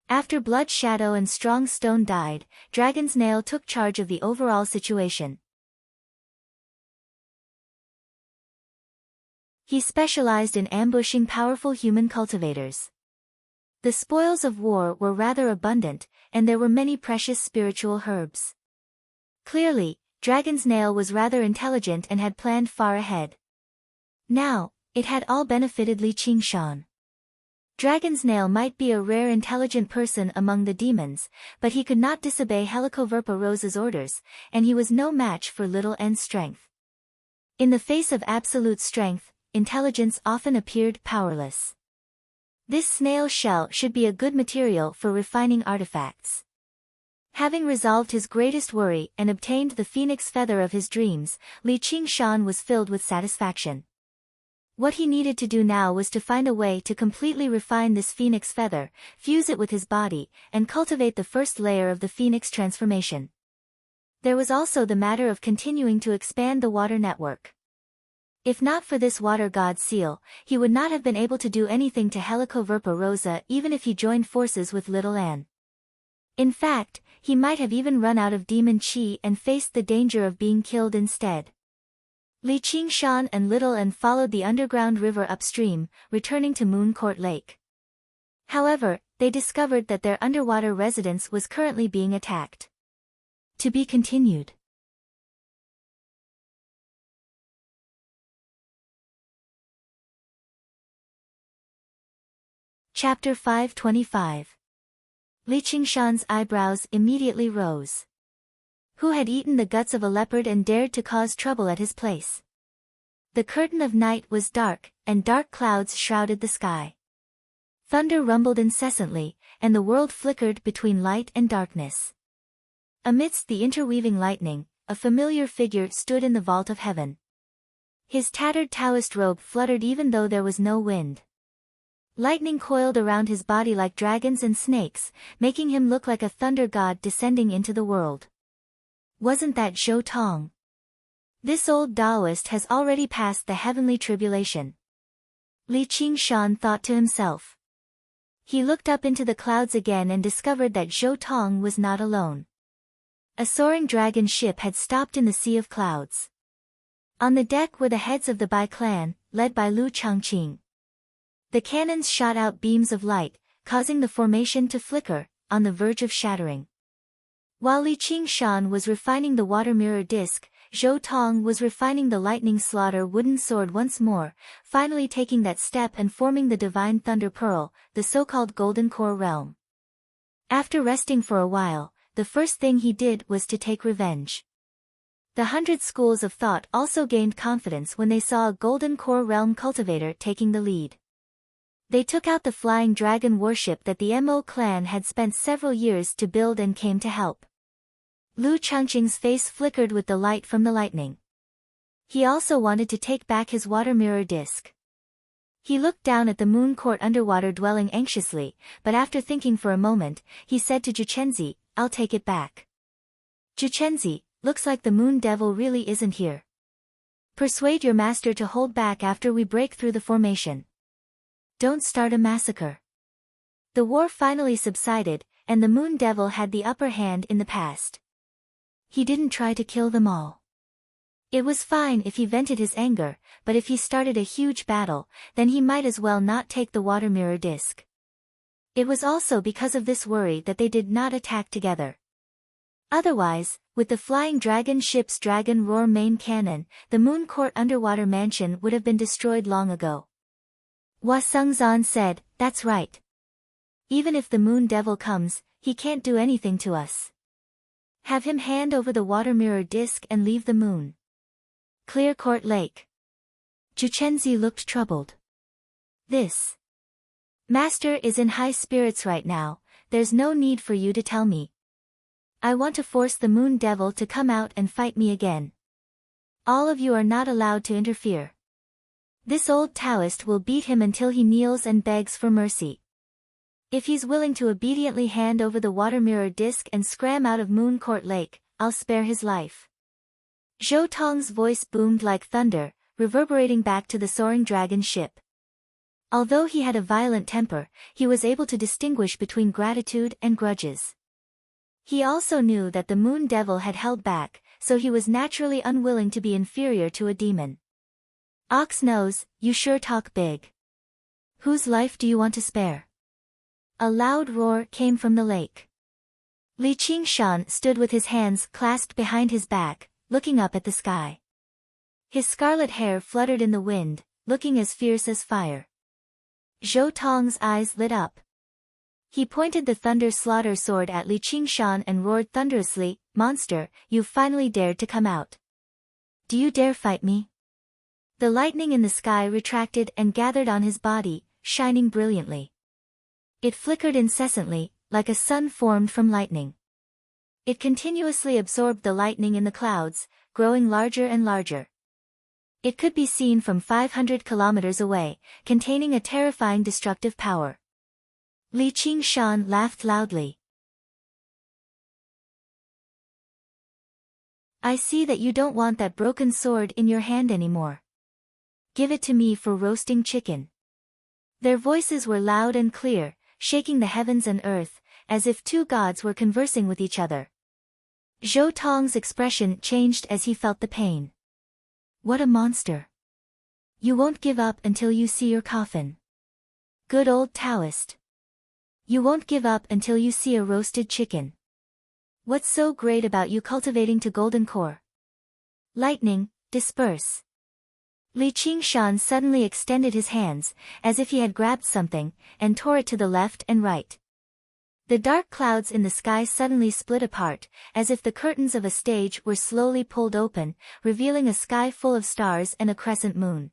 After Blood Shadow and Strong Stone died, Dragon's Nail took charge of the overall situation. He specialized in ambushing powerful human cultivators. The spoils of war were rather abundant, and there were many precious spiritual herbs. Clearly, Dragon's Nail was rather intelligent and had planned far ahead. Now, it had all benefited Li Qingshan. Dragon's Nail might be a rare intelligent person among the demons, but he could not disobey Helicoverpa Rosa's orders, and he was no match for Little N's strength. In the face of absolute strength, intelligence often appeared powerless. This snail shell should be a good material for refining artifacts. Having resolved his greatest worry and obtained the phoenix feather of his dreams, Li Qingshan was filled with satisfaction. What he needed to do now was to find a way to completely refine this phoenix feather, fuse it with his body, and cultivate the first layer of the phoenix transformation. There was also the matter of continuing to expand the water network. If not for this water god seal, he would not have been able to do anything to Helicoverpa Rosa even if he joined forces with Little N. In fact, he might have even run out of demon chi and faced the danger of being killed instead. Li Qingshan and Little N followed the underground river upstream, returning to Moon Court Lake. However, they discovered that their underwater residence was currently being attacked. To be continued. Chapter 525. Li Qingshan's eyebrows immediately rose. Who had eaten the guts of a leopard and dared to cause trouble at his place? The curtain of night was dark, and dark clouds shrouded the sky. Thunder rumbled incessantly, and the world flickered between light and darkness. Amidst the interweaving lightning, a familiar figure stood in the vault of heaven. His tattered Taoist robe fluttered even though there was no wind. Lightning coiled around his body like dragons and snakes, making him look like a thunder god descending into the world. Wasn't that Zhou Tong? This old Taoist has already passed the heavenly tribulation. Li Qingshan thought to himself. He looked up into the clouds again and discovered that Zhou Tong was not alone. A soaring dragon ship had stopped in the sea of clouds. On the deck were the heads of the Bai clan, led by Lu Changqing. The cannons shot out beams of light, causing the formation to flicker, on the verge of shattering. While Li Qingshan was refining the water mirror disc, Zhou Tong was refining the lightning slaughter wooden sword once more, finally taking that step and forming the divine thunder pearl, the so-called golden core realm. After resting for a while, the first thing he did was to take revenge. The 100 schools of thought also gained confidence when they saw a golden core realm cultivator taking the lead. They took out the flying dragon warship that the Mo clan had spent several years to build and came to help. Lu Changqing's face flickered with the light from the lightning. He also wanted to take back his water mirror disc. He looked down at the moon court underwater dwelling anxiously, but after thinking for a moment, he said to Juchenzi, "I'll take it back." "Juchenzi, looks like the moon devil really isn't here. Persuade your master to hold back after we break through the formation. Don't start a massacre." The war finally subsided, and the Moon Devil had the upper hand in the past. He didn't try to kill them all. It was fine if he vented his anger, but if he started a huge battle, then he might as well not take the water mirror disc. It was also because of this worry that they did not attack together. Otherwise, with the flying dragon ship's dragon roar main cannon, the Moon Court underwater mansion would have been destroyed long ago. Hua Sengzan said, "That's right. Even if the Moon Devil comes, he can't do anything to us. Have him hand over the water mirror disc and leave the moon. Clear Court Lake." Juchenzi looked troubled. This. Master is in high spirits right now, there's no need for you to tell me. I want to force the Moon Devil to come out and fight me again. All of you are not allowed to interfere. This old Taoist will beat him until he kneels and begs for mercy. If he's willing to obediently hand over the water mirror disc and scram out of Moon Court Lake, I'll spare his life. Zhou Tong's voice boomed like thunder, reverberating back to the soaring dragon ship. Although he had a violent temper, he was able to distinguish between gratitude and grudges. He also knew that the Moon Devil had held back, so he was naturally unwilling to be inferior to a demon. Ox Nose, you sure talk big. Whose life do you want to spare? A loud roar came from the lake. Li Qingshan stood with his hands clasped behind his back, looking up at the sky. His scarlet hair fluttered in the wind, looking as fierce as fire. Zhou Tong's eyes lit up. He pointed the Thunder Slaughter sword at Li Qingshan and roared thunderously, "Monster, you've finally dared to come out. Do you dare fight me?" The lightning in the sky retracted and gathered on his body, shining brilliantly. It flickered incessantly, like a sun formed from lightning. It continuously absorbed the lightning in the clouds, growing larger and larger. It could be seen from 500 kilometers away, containing a terrifying destructive power. Li Qingshan laughed loudly. I see that you don't want that broken sword in your hand anymore. Give it to me for roasting chicken. Their voices were loud and clear, shaking the heavens and earth, as if two gods were conversing with each other. Zhou Tong's expression changed as he felt the pain. What a monster. You won't give up until you see your coffin. Good old Taoist. You won't give up until you see a roasted chicken. What's so great about you cultivating to golden core? Lightning, disperse. Li Qingshan suddenly extended his hands, as if he had grabbed something, and tore it to the left and right. The dark clouds in the sky suddenly split apart, as if the curtains of a stage were slowly pulled open, revealing a sky full of stars and a crescent moon.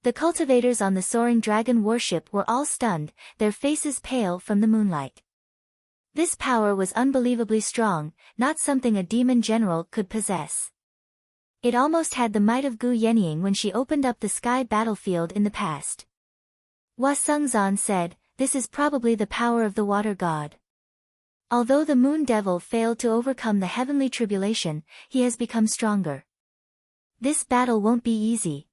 The cultivators on the soaring dragon warship were all stunned, their faces pale from the moonlight. This power was unbelievably strong, not something a demon general could possess. It almost had the might of Gu Yenying when she opened up the sky battlefield in the past. Hua Sengzan said, "This is probably the power of the water god. Although the Moon Devil failed to overcome the heavenly tribulation, he has become stronger. This battle won't be easy."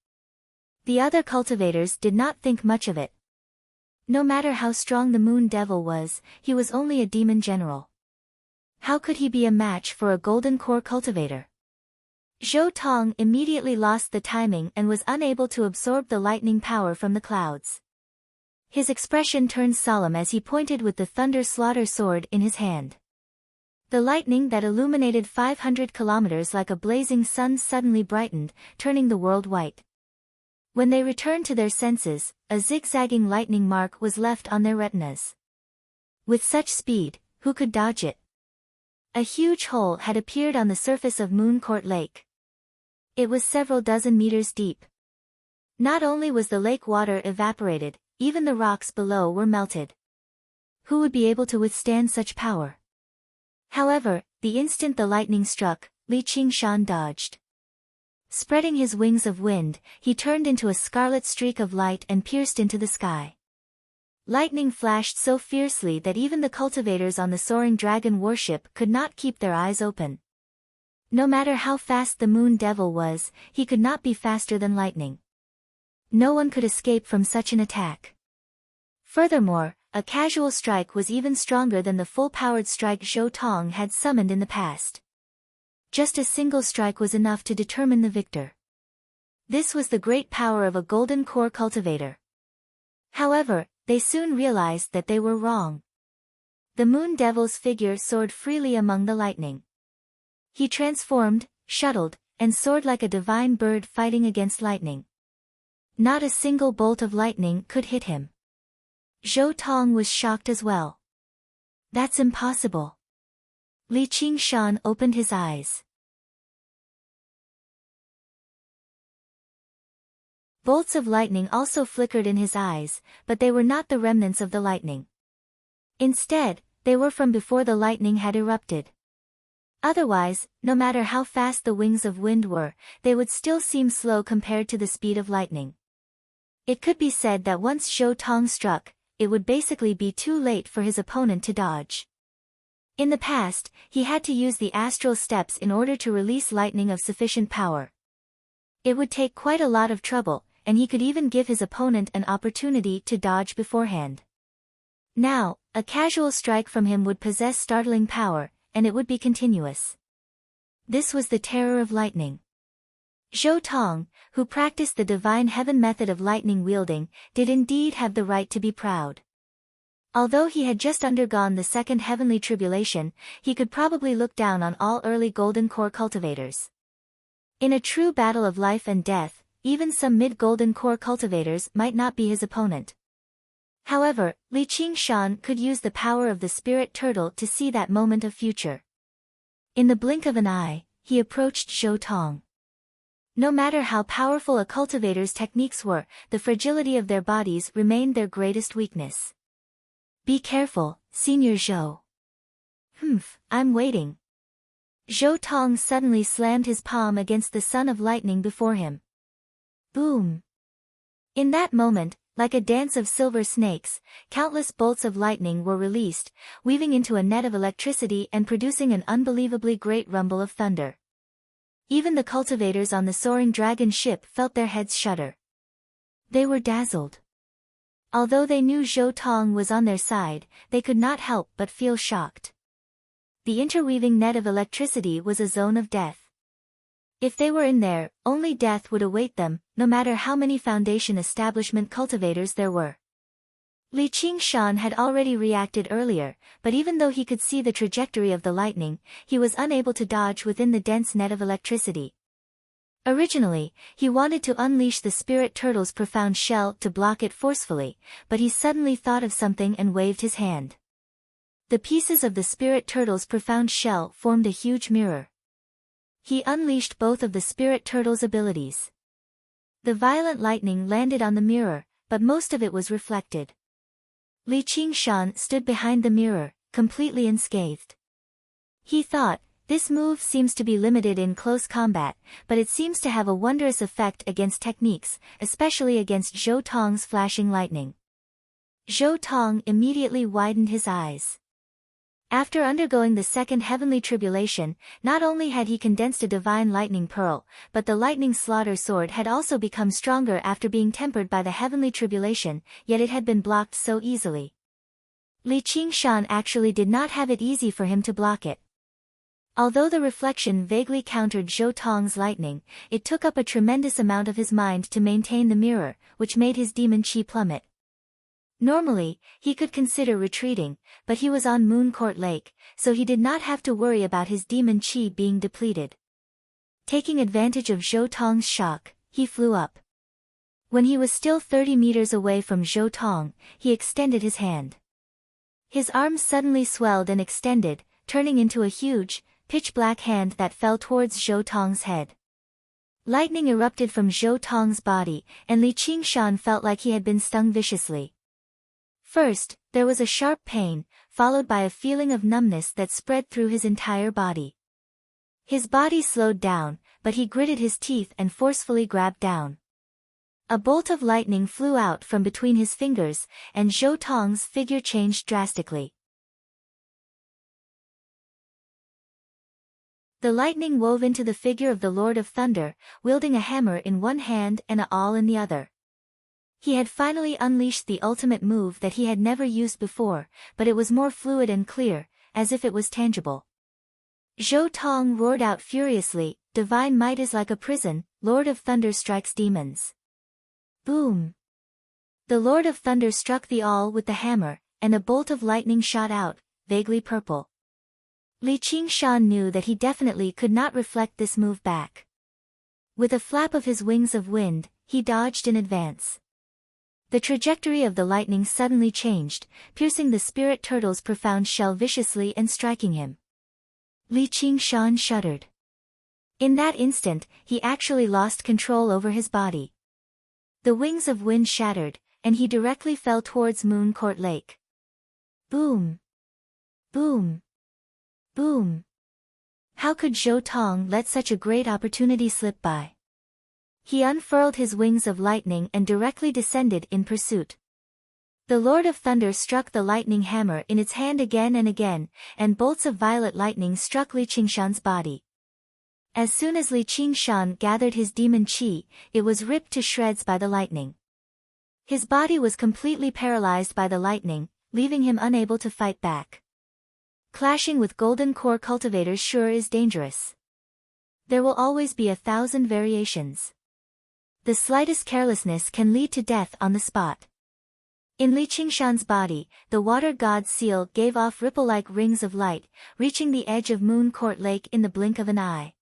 The other cultivators did not think much of it. No matter how strong the Moon Devil was, he was only a demon general. How could he be a match for a golden core cultivator? Zhou Tong immediately lost the timing and was unable to absorb the lightning power from the clouds. His expression turned solemn as he pointed with the Thunder Slaughter sword in his hand. The lightning that illuminated 500 kilometers like a blazing sun suddenly brightened, turning the world white. When they returned to their senses, a zigzagging lightning mark was left on their retinas. With such speed, who could dodge it? A huge hole had appeared on the surface of Moon Court Lake. It was several dozen meters deep. Not only was the lake water evaporated, even the rocks below were melted. Who would be able to withstand such power? However, the instant the lightning struck, Li Qingshan dodged. Spreading his wings of wind, he turned into a scarlet streak of light and pierced into the sky. Lightning flashed so fiercely that even the cultivators on the soaring dragon warship could not keep their eyes open. No matter how fast the Moon Devil was, he could not be faster than lightning. No one could escape from such an attack. Furthermore, a casual strike was even stronger than the full-powered strike Zhou Tong had summoned in the past. Just a single strike was enough to determine the victor. This was the great power of a golden core cultivator. However, they soon realized that they were wrong. The Moon Devil's figure soared freely among the lightning. He transformed, shuttled, and soared like a divine bird fighting against lightning. Not a single bolt of lightning could hit him. Zhou Tong was shocked as well. That's impossible. Li Qingshan opened his eyes. Bolts of lightning also flickered in his eyes, but they were not the remnants of the lightning. Instead, they were from before the lightning had erupted. Otherwise, no matter how fast the wings of wind were, they would still seem slow compared to the speed of lightning. It could be said that once Zhou Tong struck, it would basically be too late for his opponent to dodge. In the past, he had to use the astral steps in order to release lightning of sufficient power. It would take quite a lot of trouble, and he could even give his opponent an opportunity to dodge beforehand. Now, a casual strike from him would possess startling power, and it would be continuous. This was the terror of lightning. Zhou Tong, who practiced the divine heaven method of lightning wielding, did indeed have the right to be proud. Although he had just undergone the second heavenly tribulation, he could probably look down on all early golden core cultivators. In a true battle of life and death, even some mid-golden core cultivators might not be his opponent. However, Li Qingshan could use the power of the spirit turtle to see that moment of future. In the blink of an eye, he approached Zhou Tong. No matter how powerful a cultivator's techniques were, the fragility of their bodies remained their greatest weakness. Be careful, Senior Zhou. I'm waiting. Zhou Tong suddenly slammed his palm against the sun of lightning before him. Boom! In that moment, like a dance of silver snakes, countless bolts of lightning were released, weaving into a net of electricity and producing an unbelievably great rumble of thunder. Even the cultivators on the soaring dragon ship felt their heads shudder. They were dazzled. Although they knew Zhou Tong was on their side, they could not help but feel shocked. The interweaving net of electricity was a zone of death. If they were in there, only death would await them, no matter how many Foundation establishment cultivators there were. Li Qingshan had already reacted earlier, but even though he could see the trajectory of the lightning, he was unable to dodge within the dense net of electricity. Originally, he wanted to unleash the spirit turtle's profound shell to block it forcefully, but he suddenly thought of something and waved his hand. The pieces of the spirit turtle's profound shell formed a huge mirror. He unleashed both of the spirit turtle's abilities. The violent lightning landed on the mirror, but most of it was reflected. Li Qingshan stood behind the mirror, completely unscathed. He thought, this move seems to be limited in close combat, but it seems to have a wondrous effect against techniques, especially against Zhou Tong's flashing lightning. Zhou Tong immediately widened his eyes. After undergoing the second heavenly tribulation, not only had he condensed a divine lightning pearl, but the lightning slaughter sword had also become stronger after being tempered by the heavenly tribulation, yet it had been blocked so easily. Li Qingshan actually did not have it easy for him to block it. Although the reflection vaguely countered Zhou Tong's lightning, it took up a tremendous amount of his mind to maintain the mirror, which made his demon chi plummet. Normally, he could consider retreating, but he was on Moon Court Lake, so he did not have to worry about his demon chi being depleted. Taking advantage of Zhou Tong's shock, he flew up. When he was still 30 meters away from Zhou Tong, he extended his hand. His arms suddenly swelled and extended, turning into a huge, pitch-black hand that fell towards Zhou Tong's head. Lightning erupted from Zhou Tong's body, and Li Qingshan felt like he had been stung viciously. First, there was a sharp pain, followed by a feeling of numbness that spread through his entire body. His body slowed down, but he gritted his teeth and forcefully grabbed down. A bolt of lightning flew out from between his fingers, and Zhou Tong's figure changed drastically. The lightning wove into the figure of the Lord of Thunder, wielding a hammer in one hand and a awl in the other. He had finally unleashed the ultimate move that he had never used before, but it was more fluid and clear, as if it was tangible. Zhou Tong roared out furiously, "Divine might is like a prison, Lord of Thunder strikes demons." Boom! The Lord of Thunder struck the awl with the hammer, and a bolt of lightning shot out, vaguely purple. Li Qingshan knew that he definitely could not reflect this move back. With a flap of his wings of wind, he dodged in advance. The trajectory of the lightning suddenly changed, piercing the spirit turtle's profound shell viciously and striking him. Li Qingshan shuddered. In that instant, he actually lost control over his body. The wings of wind shattered, and he directly fell towards Moon Court Lake. Boom! Boom! Boom! How could Zhou Tong let such a great opportunity slip by? He unfurled his wings of lightning and directly descended in pursuit. The Lord of Thunder struck the lightning hammer in its hand again and again, and bolts of violet lightning struck Li Qingshan's body. As soon as Li Qingshan gathered his demon qi, it was ripped to shreds by the lightning. His body was completely paralyzed by the lightning, leaving him unable to fight back. Clashing with golden core cultivators sure is dangerous. There will always be 1,000 variations. The slightest carelessness can lead to death on the spot. In Li Qingshan's body, the water god's seal gave off ripple-like rings of light, reaching the edge of Moon Court Lake in the blink of an eye.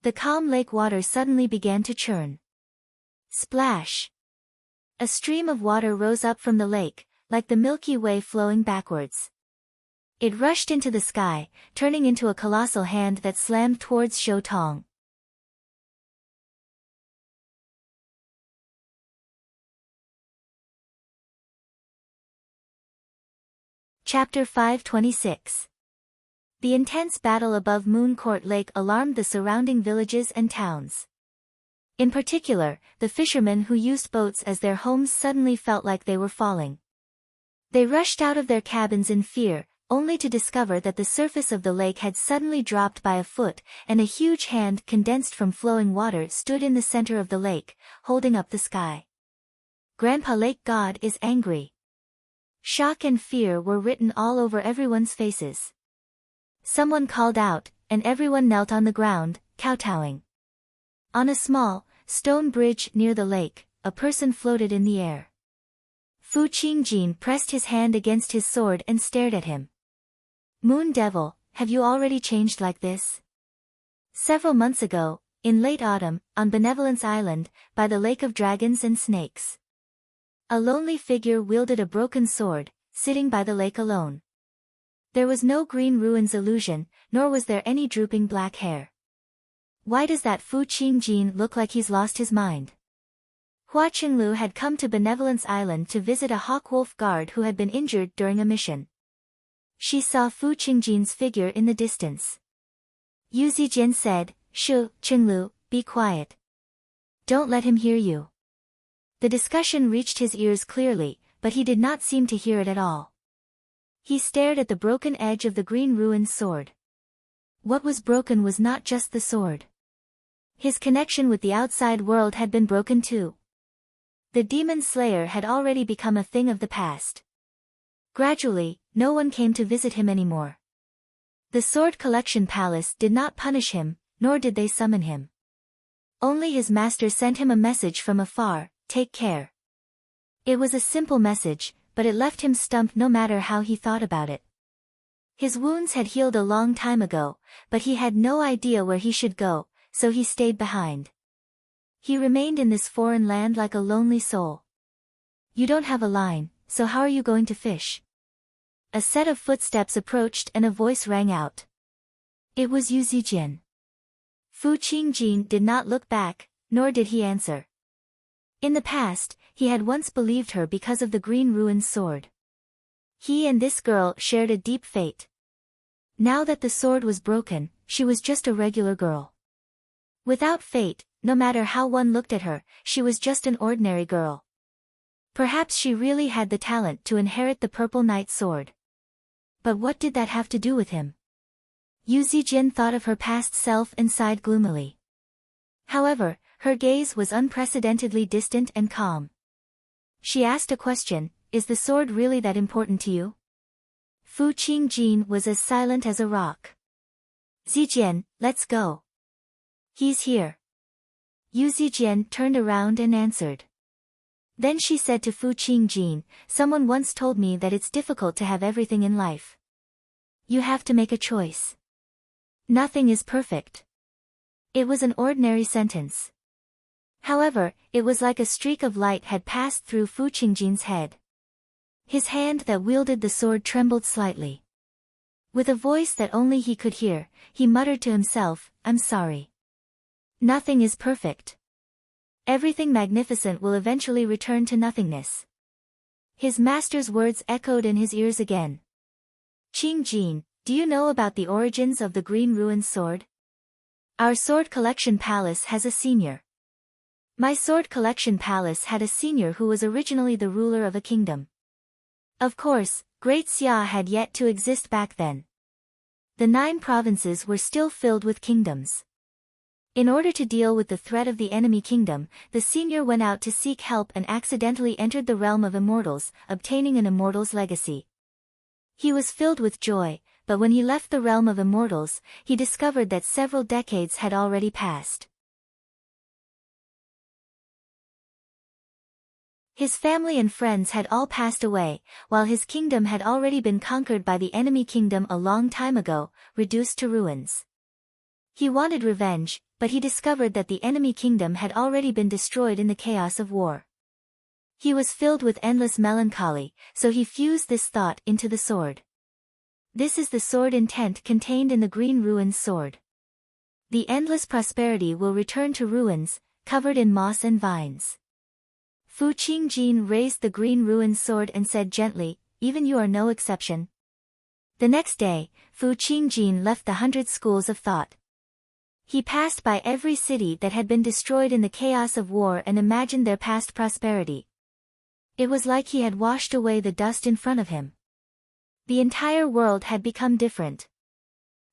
The calm lake water suddenly began to churn. Splash! A stream of water rose up from the lake, like the Milky Way flowing backwards. It rushed into the sky, turning into a colossal hand that slammed towards Zhou Tong. Chapter 526. The intense battle above Moon Court Lake alarmed the surrounding villages and towns. In particular, the fishermen who used boats as their homes suddenly felt like they were falling. They rushed out of their cabins in fear, only to discover that the surface of the lake had suddenly dropped by a foot, and a huge hand condensed from flowing water stood in the center of the lake, holding up the sky. Grandpa Lake God is angry. Shock and fear were written all over everyone's faces. Someone called out, and everyone knelt on the ground, kowtowing. On a small, stone bridge near the lake, a person floated in the air. Fu Qingjin pressed his hand against his sword and stared at him. Moon Devil, have you already changed like this? Several months ago, in late autumn, on Benevolence Island, by the Lake of Dragons and Snakes. A lonely figure wielded a broken sword, sitting by the lake alone. There was no green ruins illusion, nor was there any drooping black hair. Why does that Fu Qingjin look like he's lost his mind? Hua Qinglu had come to Benevolence Island to visit a hawkwolf guard who had been injured during a mission. She saw Fu Qingjin's figure in the distance. Yu Zijian said, "Shu, Qinglu, be quiet. Don't let him hear you." The discussion reached his ears clearly, but he did not seem to hear it at all. He stared at the broken edge of the green ruined sword. What was broken was not just the sword. His connection with the outside world had been broken too. The demon slayer had already become a thing of the past. Gradually, no one came to visit him anymore. The Sword Collection Palace did not punish him, nor did they summon him. Only his master sent him a message from afar, "Take care." It was a simple message, but it left him stumped no matter how he thought about it. His wounds had healed a long time ago, but he had no idea where he should go, so he stayed behind. He remained in this foreign land like a lonely soul. You don't have a line, so how are you going to fish? A set of footsteps approached and a voice rang out. It was Yu Zijian. Fu Qingjin did not look back, nor did he answer. In the past, he had once believed her because of the green ruined sword. He and this girl shared a deep fate. Now that the sword was broken, she was just a regular girl. Without fate, no matter how one looked at her, she was just an ordinary girl. Perhaps she really had the talent to inherit the Purple Knight sword. But what did that have to do with him? Yu Zijian thought of her past self and sighed gloomily. However, her gaze was unprecedentedly distant and calm. She asked a question, "Is the sword really that important to you?" Fu Qingjin was as silent as a rock. "Zijian, let's go. He's here." Yu Zijian turned around and answered. Then she said to Fu Qingjin, "Someone once told me that it's difficult to have everything in life. You have to make a choice. Nothing is perfect." It was an ordinary sentence. However, it was like a streak of light had passed through Fu Qingjin's head. His hand that wielded the sword trembled slightly. With a voice that only he could hear, he muttered to himself, "I'm sorry. Nothing is perfect." Everything magnificent will eventually return to nothingness. His master's words echoed in his ears again. Qing Jin, do you know about the origins of the Green Ruined Sword? Our sword collection palace has a senior. My sword collection palace had a senior who was originally the ruler of a kingdom. Of course, Great Xia had yet to exist back then. The 9 provinces were still filled with kingdoms. In order to deal with the threat of the enemy kingdom, the senior went out to seek help and accidentally entered the realm of immortals, obtaining an immortal's legacy. He was filled with joy, but when he left the realm of immortals, he discovered that several decades had already passed. His family and friends had all passed away, while his kingdom had already been conquered by the enemy kingdom a long time ago, reduced to ruins. He wanted revenge, but he discovered that the enemy kingdom had already been destroyed in the chaos of war. He was filled with endless melancholy, so he fused this thought into the sword. This is the sword intent contained in the Green Ruins sword. The endless prosperity will return to ruins, covered in moss and vines. Fu Qingjin raised the Green Ruins sword and said gently, even you are no exception. The next day, Fu Qingjin left the 100 schools of thought. He passed by every city that had been destroyed in the chaos of war and imagined their past prosperity. It was like he had washed away the dust in front of him. The entire world had become different.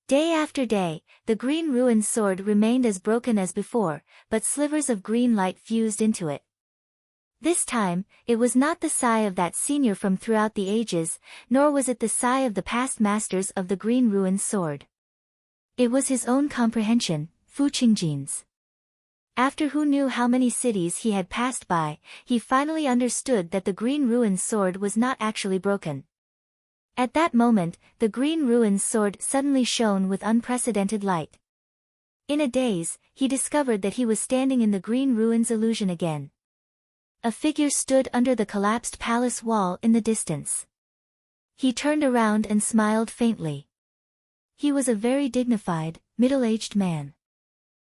Day after day, the Green Ruins sword remained as broken as before, but slivers of green light fused into it. This time, it was not the sigh of that senior from throughout the ages, nor was it the sigh of the past masters of the Green Ruins sword. It was his own comprehension, Fu Qingjin's. After who knew how many cities he had passed by, he finally understood that the Green Ruins sword was not actually broken. At that moment, the Green Ruins sword suddenly shone with unprecedented light. In a daze, he discovered that he was standing in the Green Ruins illusion again. A figure stood under the collapsed palace wall in the distance. He turned around and smiled faintly. He was a very dignified, middle-aged man.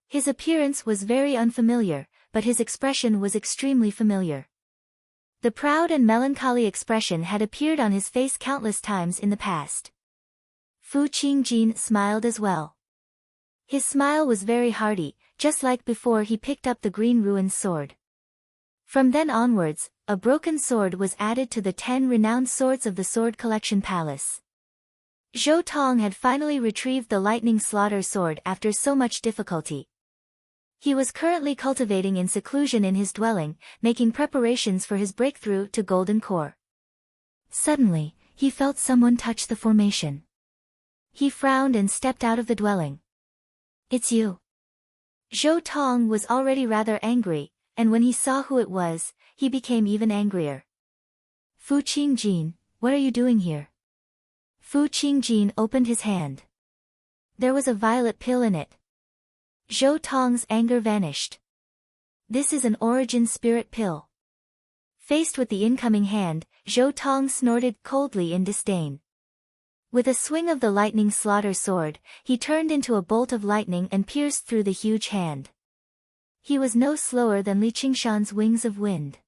His appearance was very unfamiliar, but his expression was extremely familiar. The proud and melancholy expression had appeared on his face countless times in the past. Fu Qingjin smiled as well. His smile was very hearty, just like before he picked up the Green Ruins sword. From then onwards, a broken sword was added to the 10 renowned swords of the Sword Collection Palace. Zhou Tong had finally retrieved the Lightning Slaughter sword after so much difficulty. He was currently cultivating in seclusion in his dwelling, making preparations for his breakthrough to Golden Core. Suddenly, he felt someone touch the formation. He frowned and stepped out of the dwelling. It's you. Zhou Tong was already rather angry, and when he saw who it was, he became even angrier. Fu Qingjin, what are you doing here? Fu Qingjin opened his hand. There was a violet pill in it. Zhou Tong's anger vanished. This is an origin spirit pill. Faced with the incoming hand, Zhou Tong snorted coldly in disdain. With a swing of the Lightning Slaughter sword, he turned into a bolt of lightning and pierced through the huge hand. He was no slower than Li Qingshan's wings of wind.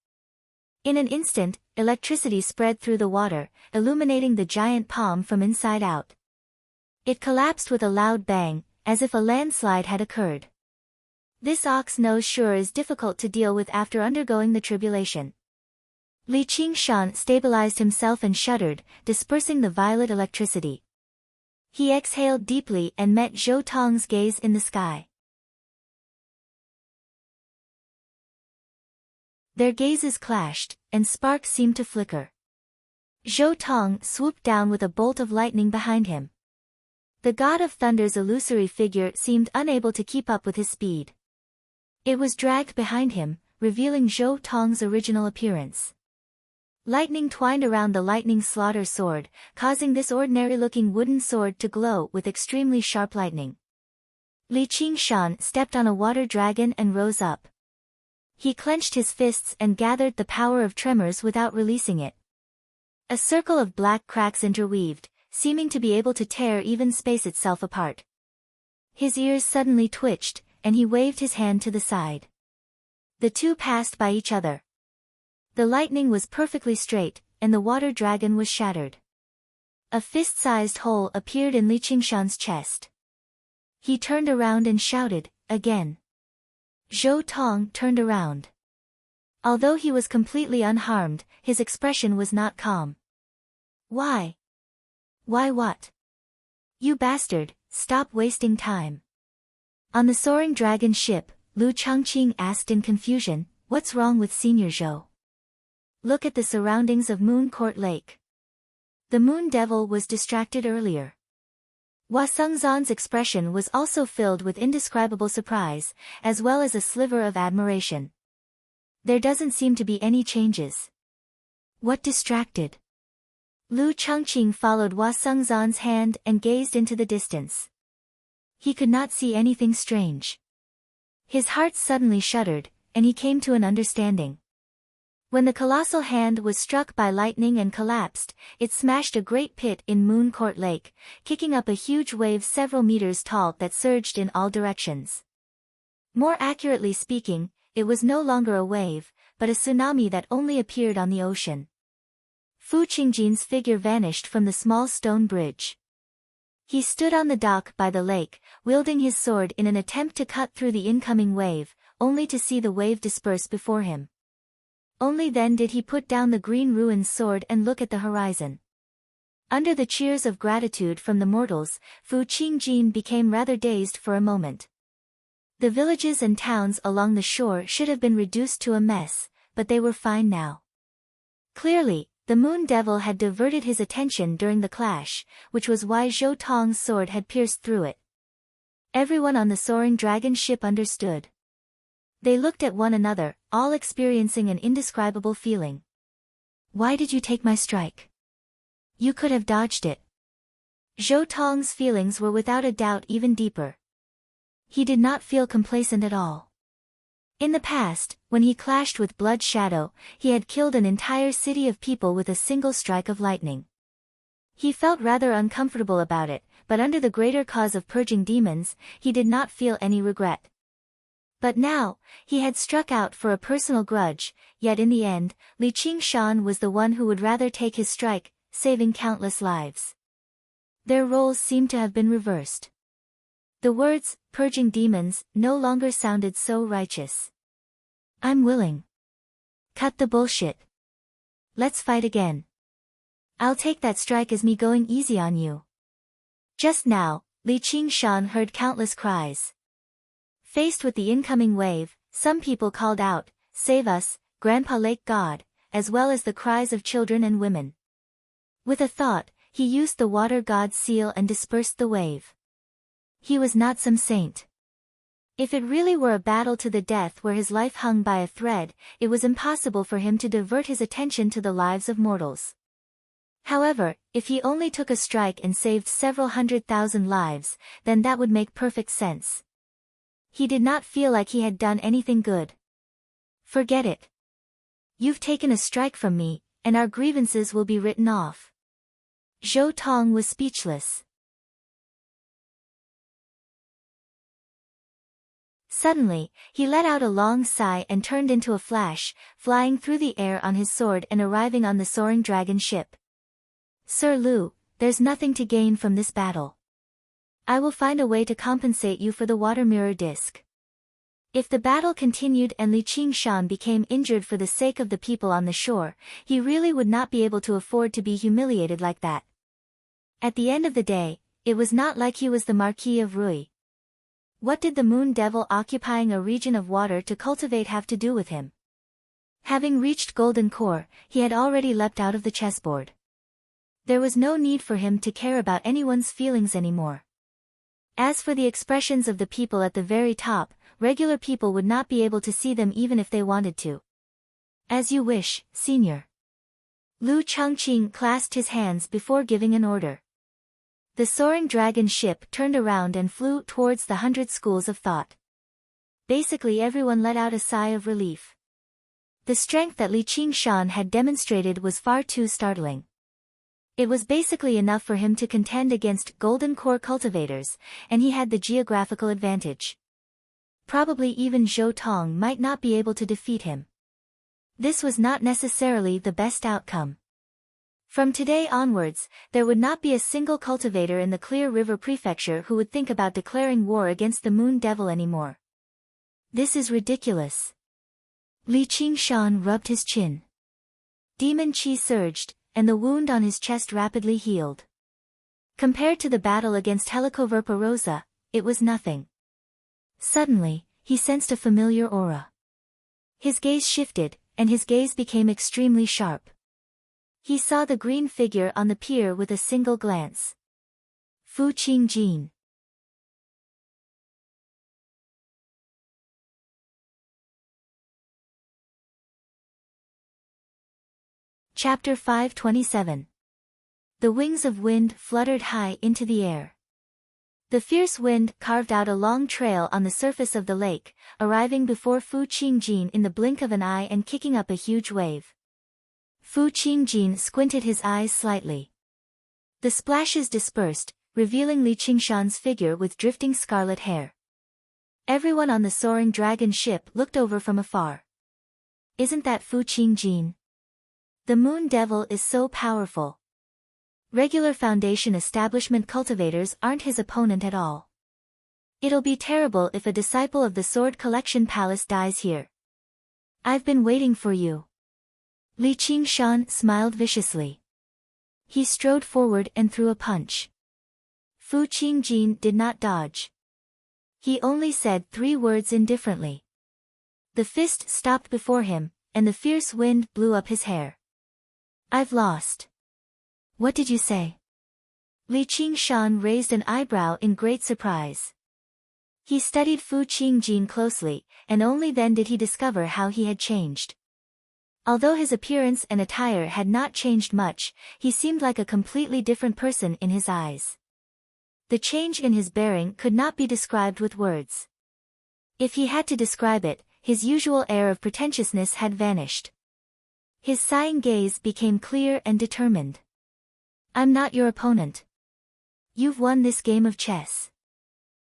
In an instant, electricity spread through the water, illuminating the giant palm from inside out. It collapsed with a loud bang, as if a landslide had occurred. This ox nose sure is difficult to deal with after undergoing the tribulation. Li Qingshan stabilized himself and shuddered, dispersing the violet electricity. He exhaled deeply and met Zhou Tong's gaze in the sky. Their gazes clashed, and sparks seemed to flicker. Zhou Tong swooped down with a bolt of lightning behind him. The god of thunder's illusory figure seemed unable to keep up with his speed. It was dragged behind him, revealing Zhou Tong's original appearance. Lightning twined around the Lightning Slaughter sword, causing this ordinary-looking wooden sword to glow with extremely sharp lightning. Li Qingshan stepped on a water dragon and rose up. He clenched his fists and gathered the power of tremors without releasing it. A circle of black cracks interweaved, seeming to be able to tear even space itself apart. His ears suddenly twitched, and he waved his hand to the side. The two passed by each other. The lightning was perfectly straight, and the water dragon was shattered. A fist-sized hole appeared in Li Qingshan's chest. He turned around and shouted, again. Zhou Tong turned around. Although he was completely unharmed, his expression was not calm. Why? Why what? You bastard, stop wasting time. On the soaring dragon ship, Lu Changqing asked in confusion, what's wrong with Senior Zhou? Look at the surroundings of Moon Court Lake. The Moon Devil was distracted earlier. Hua Sengzan's expression was also filled with indescribable surprise, as well as a sliver of admiration. There doesn't seem to be any changes. What distracted? Lu Changqing followed Hua Sengzan's hand and gazed into the distance. He could not see anything strange. His heart suddenly shuddered, and he came to an understanding. When the colossal hand was struck by lightning and collapsed, it smashed a great pit in Moon Court Lake, kicking up a huge wave several meters tall that surged in all directions. More accurately speaking, it was no longer a wave, but a tsunami that only appeared on the ocean. Fu Qingjin's figure vanished from the small stone bridge. He stood on the dock by the lake, wielding his sword in an attempt to cut through the incoming wave, only to see the wave disperse before him. Only then did he put down the green ruin's sword and look at the horizon. Under the cheers of gratitude from the mortals, Fu Qingjin became rather dazed for a moment. The villages and towns along the shore should have been reduced to a mess, but they were fine now. Clearly, the Moon Devil had diverted his attention during the clash, which was why Zhou Tong's sword had pierced through it. Everyone on the soaring dragon ship understood. They looked at one another, all experiencing an indescribable feeling. Why did you take my strike? You could have dodged it. Zhou Tong's feelings were without a doubt even deeper. He did not feel complacent at all. In the past, when he clashed with Blood Shadow, he had killed an entire city of people with a single strike of lightning. He felt rather uncomfortable about it, but under the greater cause of purging demons, he did not feel any regret. But now, he had struck out for a personal grudge, yet in the end, Li Qingshan was the one who would rather take his strike, saving countless lives. Their roles seemed to have been reversed. The words, purging demons, no longer sounded so righteous. I'm willing. Cut the bullshit. Let's fight again. I'll take that strike as me going easy on you. Just now, Li Qingshan heard countless cries. Faced with the incoming wave, some people called out, "Save us, Grandpa Lake God," as well as the cries of children and women. With a thought, he used the water god's seal and dispersed the wave. He was not some saint. If it really were a battle to the death where his life hung by a thread, it was impossible for him to divert his attention to the lives of mortals. However, if he only took a strike and saved several 100,000 lives, then that would make perfect sense. He did not feel like he had done anything good. Forget it. You've taken a strike from me, and our grievances will be written off. Zhou Tong was speechless. Suddenly, he let out a long sigh and turned into a flash, flying through the air on his sword and arriving on the soaring dragon ship. Sir Lu, there's nothing to gain from this battle. I will find a way to compensate you for the water mirror disc. If the battle continued and Li Qingshan became injured for the sake of the people on the shore, he really would not be able to afford to be humiliated like that. At the end of the day, it was not like he was the Marquis of Rui. What did the Moon Devil occupying a region of water to cultivate have to do with him? Having reached Golden Core, he had already leapt out of the chessboard. There was no need for him to care about anyone's feelings anymore. As for the expressions of the people at the very top, regular people would not be able to see them even if they wanted to. As you wish, Senior. Lu Changqing clasped his hands before giving an order. The soaring dragon ship turned around and flew towards the 100 schools of thought. Basically everyone let out a sigh of relief. The strength that Li Qingshan had demonstrated was far too startling. It was basically enough for him to contend against Golden Core cultivators, and he had the geographical advantage. Probably even Zhou Tong might not be able to defeat him. This was not necessarily the best outcome. From today onwards, there would not be a single cultivator in the Clear River Prefecture who would think about declaring war against the Moon Devil anymore. This is ridiculous. Li Qingshan rubbed his chin. Demon Qi surged, and the wound on his chest rapidly healed. Compared to the battle against Helicoverpa rosa, it was nothing. Suddenly, he sensed a familiar aura. His gaze shifted, and his gaze became extremely sharp. He saw the green figure on the pier with a single glance. Fu Qingjin. Chapter 527. The wings of wind fluttered high into the air. The fierce wind carved out a long trail on the surface of the lake, arriving before Fu Qingjin in the blink of an eye and kicking up a huge wave. Fu Qingjin squinted his eyes slightly. The splashes dispersed, revealing Li Qingshan's figure with drifting scarlet hair. Everyone on the soaring dragon ship looked over from afar. Isn't that Fu Qingjin? The Moon Devil is so powerful. Regular Foundation establishment cultivators aren't his opponent at all. It'll be terrible if a disciple of the Sword Collection Palace dies here. I've been waiting for you. Li Qingshan smiled viciously. He strode forward and threw a punch. Fu Qingjin did not dodge. He only said 3 words indifferently. The fist stopped before him, and the fierce wind blew up his hair. I've lost. What did you say? Li Qingshan raised an eyebrow in great surprise. He studied Fu Qingjin closely, and only then did he discover how he had changed. Although his appearance and attire had not changed much, he seemed like a completely different person in his eyes. The change in his bearing could not be described with words. If he had to describe it, his usual air of pretentiousness had vanished. His sighing gaze became clear and determined. I'm not your opponent. You've won this game of chess.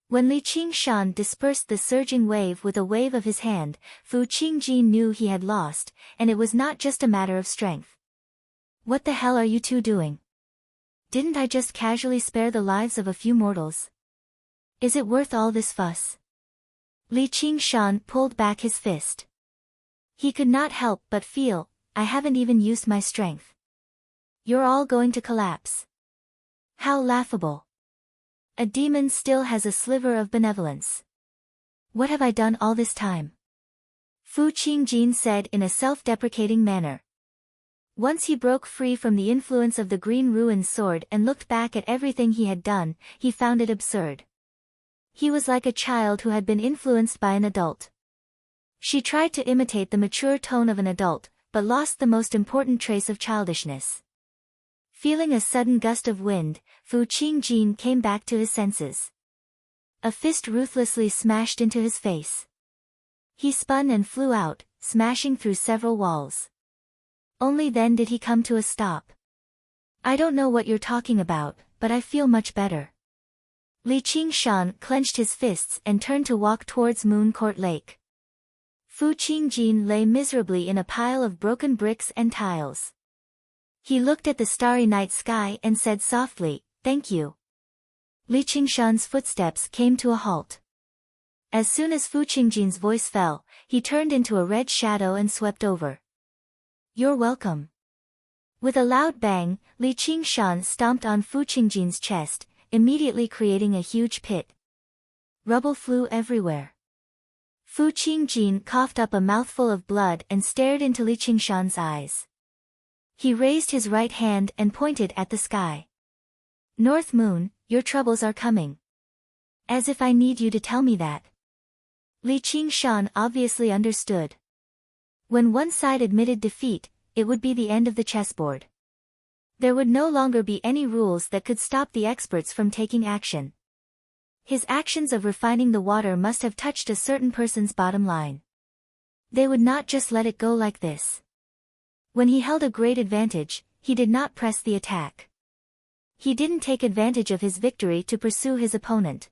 When Li Qingshan dispersed the surging wave with a wave of his hand, Fu Qingjin knew he had lost, and it was not just a matter of strength. What the hell are you two doing? Didn't I just casually spare the lives of a few mortals? Is it worth all this fuss? Li Qingshan pulled back his fist. He could not help but feel, I haven't even used my strength. You're all going to collapse. How laughable. A demon still has a sliver of benevolence. What have I done all this time? Fu Qingjin said in a self-deprecating manner. Once he broke free from the influence of the green ruined sword and looked back at everything he had done, he found it absurd. He was like a child who had been influenced by an adult. She tried to imitate the mature tone of an adult, but lost the most important trace of childishness. Feeling a sudden gust of wind, Fu Qingjin came back to his senses. A fist ruthlessly smashed into his face. He spun and flew out, smashing through several walls. Only then did he come to a stop. I don't know what you're talking about, but I feel much better. Li Qingshan clenched his fists and turned to walk towards Moon Court Lake. Fu Qingjin lay miserably in a pile of broken bricks and tiles. He looked at the starry night sky and said softly, "Thank you." Li Qingshan's footsteps came to a halt. As soon as Fu Qingjin's voice fell, he turned into a red shadow and swept over. You're welcome. With a loud bang, Li Qingshan stomped on Fu Qingjin's chest, immediately creating a huge pit. Rubble flew everywhere. Fu Qingjin coughed up a mouthful of blood and stared into Li Qingshan's eyes. He raised his right hand and pointed at the sky. North Moon, your troubles are coming. As if I need you to tell me that. Li Qingshan obviously understood. When one side admitted defeat, it would be the end of the chessboard. There would no longer be any rules that could stop the experts from taking action. His actions of refining the water must have touched a certain person's bottom line. They would not just let it go like this. When he held a great advantage, he did not press the attack. He didn't take advantage of his victory to pursue his opponent.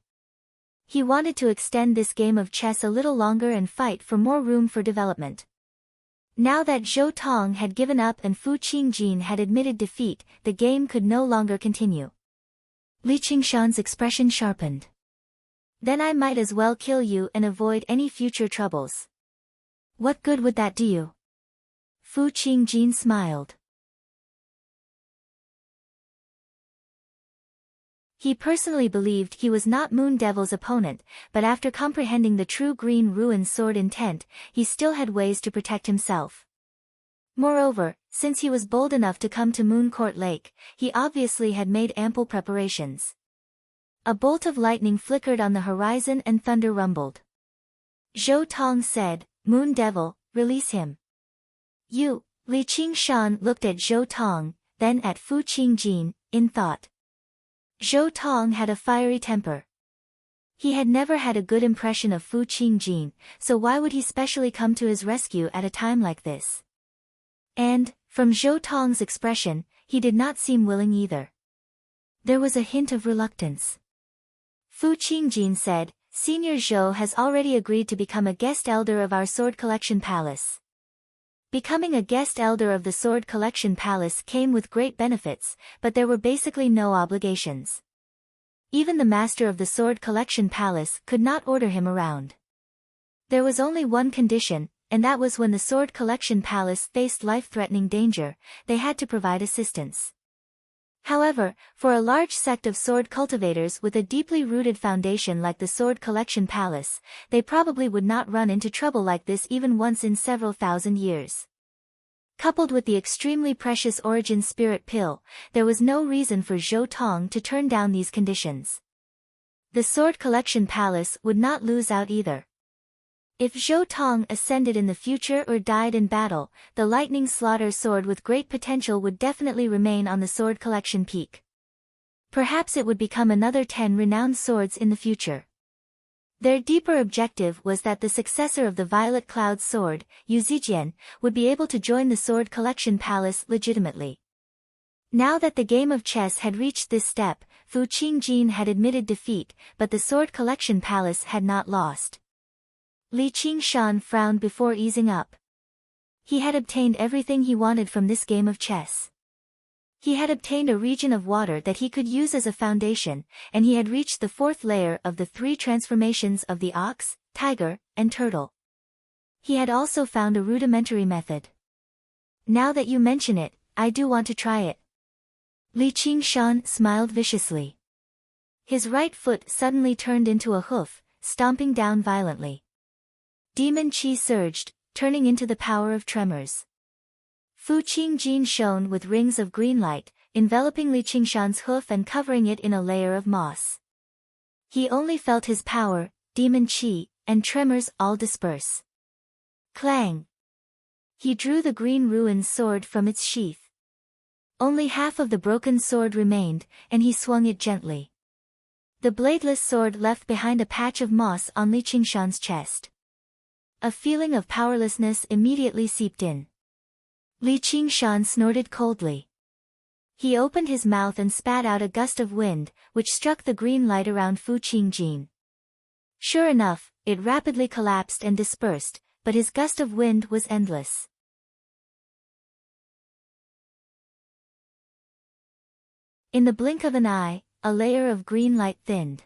He wanted to extend this game of chess a little longer and fight for more room for development. Now that Zhou Tong had given up and Fu Qingjin had admitted defeat, the game could no longer continue. Li Qingshan's expression sharpened. Then I might as well kill you and avoid any future troubles. What good would that do you? Fu Qingjin smiled. He personally believed he was not Moon Devil's opponent, but after comprehending the true Green Ruin Sword intent, he still had ways to protect himself. Moreover, since he was bold enough to come to Moon Court Lake, he obviously had made ample preparations. A bolt of lightning flickered on the horizon and thunder rumbled. Zhou Tong said, "Moon Devil, release him." You, Li Qingshan looked at Zhou Tong, then at Fu Qingjin, in thought. Zhou Tong had a fiery temper. He had never had a good impression of Fu Qingjin, so why would he specially come to his rescue at a time like this? And, from Zhou Tong's expression, he did not seem willing either. There was a hint of reluctance. Fu Qingjin said, "Senior Zhou has already agreed to become a guest elder of our Sword Collection Palace." Becoming a guest elder of the Sword Collection Palace came with great benefits, but there were basically no obligations. Even the master of the Sword Collection Palace could not order him around. There was only one condition, and that was when the Sword Collection Palace faced life-threatening danger, they had to provide assistance. However, for a large sect of sword cultivators with a deeply rooted foundation like the Sword Collection Palace, they probably would not run into trouble like this even once in several thousand years. Coupled with the extremely precious Origin Spirit Pill, there was no reason for Zhou Tong to turn down these conditions. The Sword Collection Palace would not lose out either. If Zhou Tong ascended in the future or died in battle, the Lightning Slaughter Sword with great potential would definitely remain on the Sword Collection peak. Perhaps it would become another 10 renowned swords in the future. Their deeper objective was that the successor of the Violet Cloud Sword, Yu Zijian, would be able to join the Sword Collection Palace legitimately. Now that the game of chess had reached this step, Fu Qingjin had admitted defeat, but the Sword Collection Palace had not lost. Li Qingshan frowned before easing up. He had obtained everything he wanted from this game of chess. He had obtained a region of water that he could use as a foundation, and he had reached the 4th layer of the 3 transformations of the ox, tiger, and turtle. He had also found a rudimentary method. Now that you mention it, I do want to try it. Li Qingshan smiled viciously. His right foot suddenly turned into a hoof, stomping down violently. Demon Qi surged, turning into the power of tremors. Fu Qingjin shone with rings of green light, enveloping Li Qingshan's hoof and covering it in a layer of moss. He only felt his power, Demon Qi, and tremors all disperse. Clang! He drew the Green Ruin sword from its sheath. Only half of the broken sword remained, and he swung it gently. The bladeless sword left behind a patch of moss on Li Qingshan's chest. A feeling of powerlessness immediately seeped in. Li Qingshan snorted coldly. He opened his mouth and spat out a gust of wind, which struck the green light around Fu Qingjin. Sure enough, it rapidly collapsed and dispersed, but his gust of wind was endless. In the blink of an eye, a layer of green light thinned.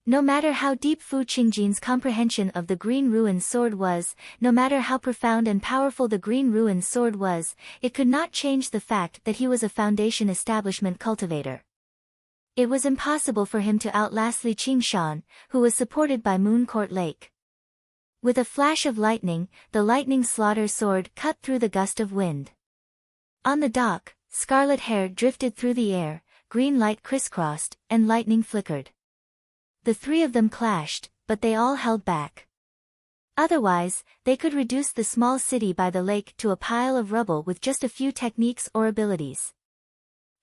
No matter how deep Fu Qingjin's comprehension of the Green Ruin Sword was, no matter how profound and powerful the Green Ruin Sword was, it could not change the fact that he was a Foundation Establishment cultivator. It was impossible for him to outlast Li Qingshan, who was supported by Moon Court Lake. With a flash of lightning, the Lightning Slaughter Sword cut through the gust of wind. On the dock, scarlet hair drifted through the air, green light crisscrossed, and lightning flickered. The 3 of them clashed, but they all held back. Otherwise, they could reduce the small city by the lake to a pile of rubble with just a few techniques or abilities.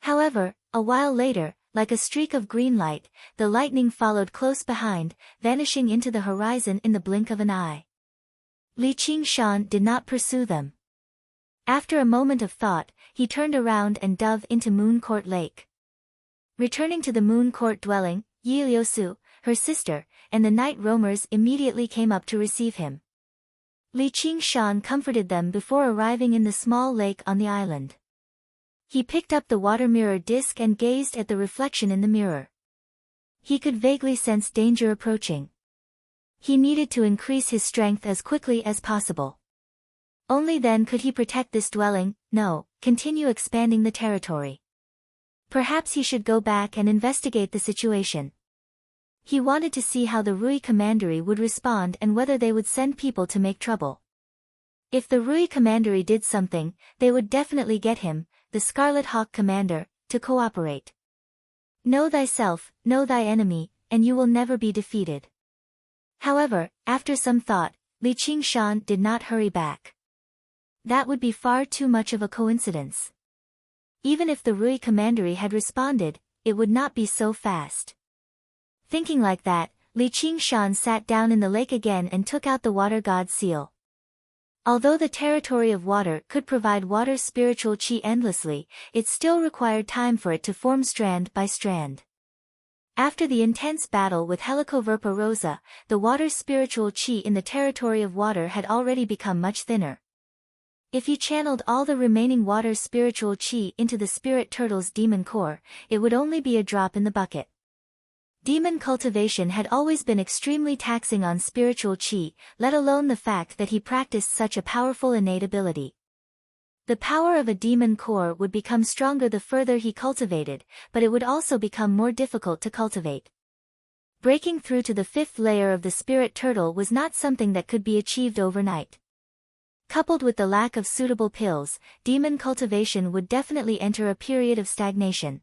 However, a while later, like a streak of green light, the lightning followed close behind, vanishing into the horizon in the blink of an eye. Li Qingshan did not pursue them. After a moment of thought, he turned around and dove into Moon Court Lake. Returning to the Moon Court dwelling, Yi Liusu, her sister, and the night roamers immediately came up to receive him. Li Qingshan comforted them before arriving in the small lake on the island. He picked up the water mirror disc and gazed at the reflection in the mirror. He could vaguely sense danger approaching. He needed to increase his strength as quickly as possible. Only then could he protect this dwelling, continue expanding the territory. Perhaps he should go back and investigate the situation. He wanted to see how the Rui Commandery would respond and whether they would send people to make trouble. If the Rui Commandery did something, they would definitely get him, the Scarlet Hawk Commander, to cooperate. Know thyself, know thy enemy, and you will never be defeated. However, after some thought, Li Qingshan did not hurry back. That would be far too much of a coincidence. Even if the Rui Commandery had responded, it would not be so fast. Thinking like that, Li Qingshan sat down in the lake again and took out the water god seal. Although the territory of water could provide water spiritual chi endlessly, it still required time for it to form strand by strand. After the intense battle with Helicoverpa rosa, the water spiritual chi in the territory of water had already become much thinner. If he channeled all the remaining water spiritual chi into the spirit turtle's demon core, it would only be a drop in the bucket. Demon cultivation had always been extremely taxing on spiritual chi, let alone the fact that he practiced such a powerful innate ability. The power of a demon core would become stronger the further he cultivated, but it would also become more difficult to cultivate. Breaking through to the 5th layer of the spirit turtle was not something that could be achieved overnight. Coupled with the lack of suitable pills, demon cultivation would definitely enter a period of stagnation.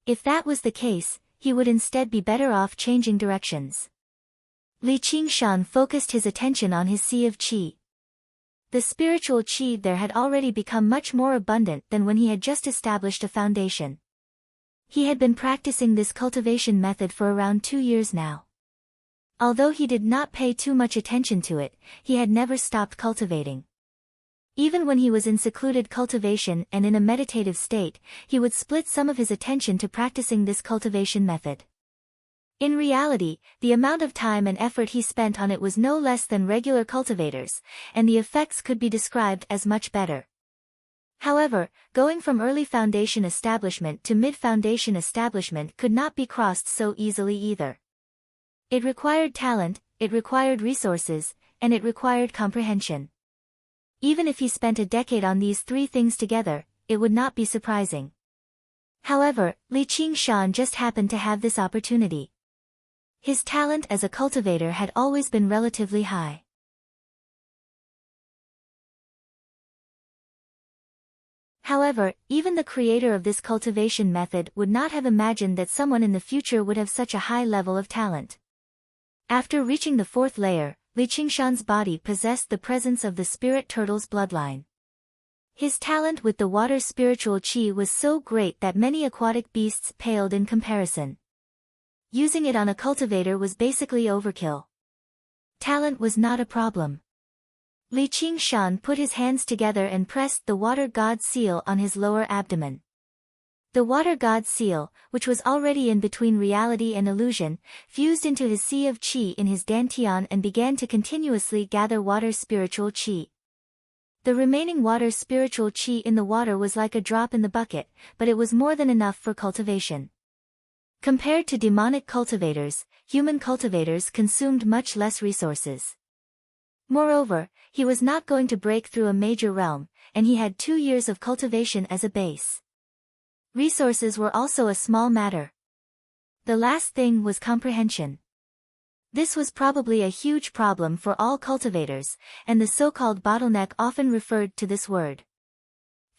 If that was the case, he would instead be better off changing directions. Li Qingshan focused his attention on his sea of qi. The spiritual qi there had already become much more abundant than when he had just established a foundation. He had been practicing this cultivation method for around 2 years now. Although he did not pay too much attention to it, he had never stopped cultivating. Even when he was in secluded cultivation and in a meditative state, he would split some of his attention to practicing this cultivation method. In reality, the amount of time and effort he spent on it was no less than regular cultivators, and the effects could be described as much better. However, going from early foundation establishment to mid-foundation establishment could not be crossed so easily either. It required talent, it required resources, and it required comprehension. Even if he spent a decade on these 3 things together, it would not be surprising. However, Li Qingshan just happened to have this opportunity. His talent as a cultivator had always been relatively high. However, even the creator of this cultivation method would not have imagined that someone in the future would have such a high level of talent. After reaching the 4th layer, Li Qingshan's body possessed the presence of the spirit turtle's bloodline. His talent with the water spiritual chi was so great that many aquatic beasts paled in comparison. Using it on a cultivator was basically overkill. Talent was not a problem. Li Qingshan put his hands together and pressed the water god seal on his lower abdomen. The water god seal, which was already in between reality and illusion, fused into his sea of qi in his dantian and began to continuously gather water spiritual qi. The remaining water spiritual qi in the water was like a drop in the bucket, but it was more than enough for cultivation. Compared to demonic cultivators, human cultivators consumed much less resources. Moreover, he was not going to break through a major realm, and he had 2 years of cultivation as a base. Resources were also a small matter. The last thing was comprehension. This was probably a huge problem for all cultivators, and the so-called bottleneck often referred to this word.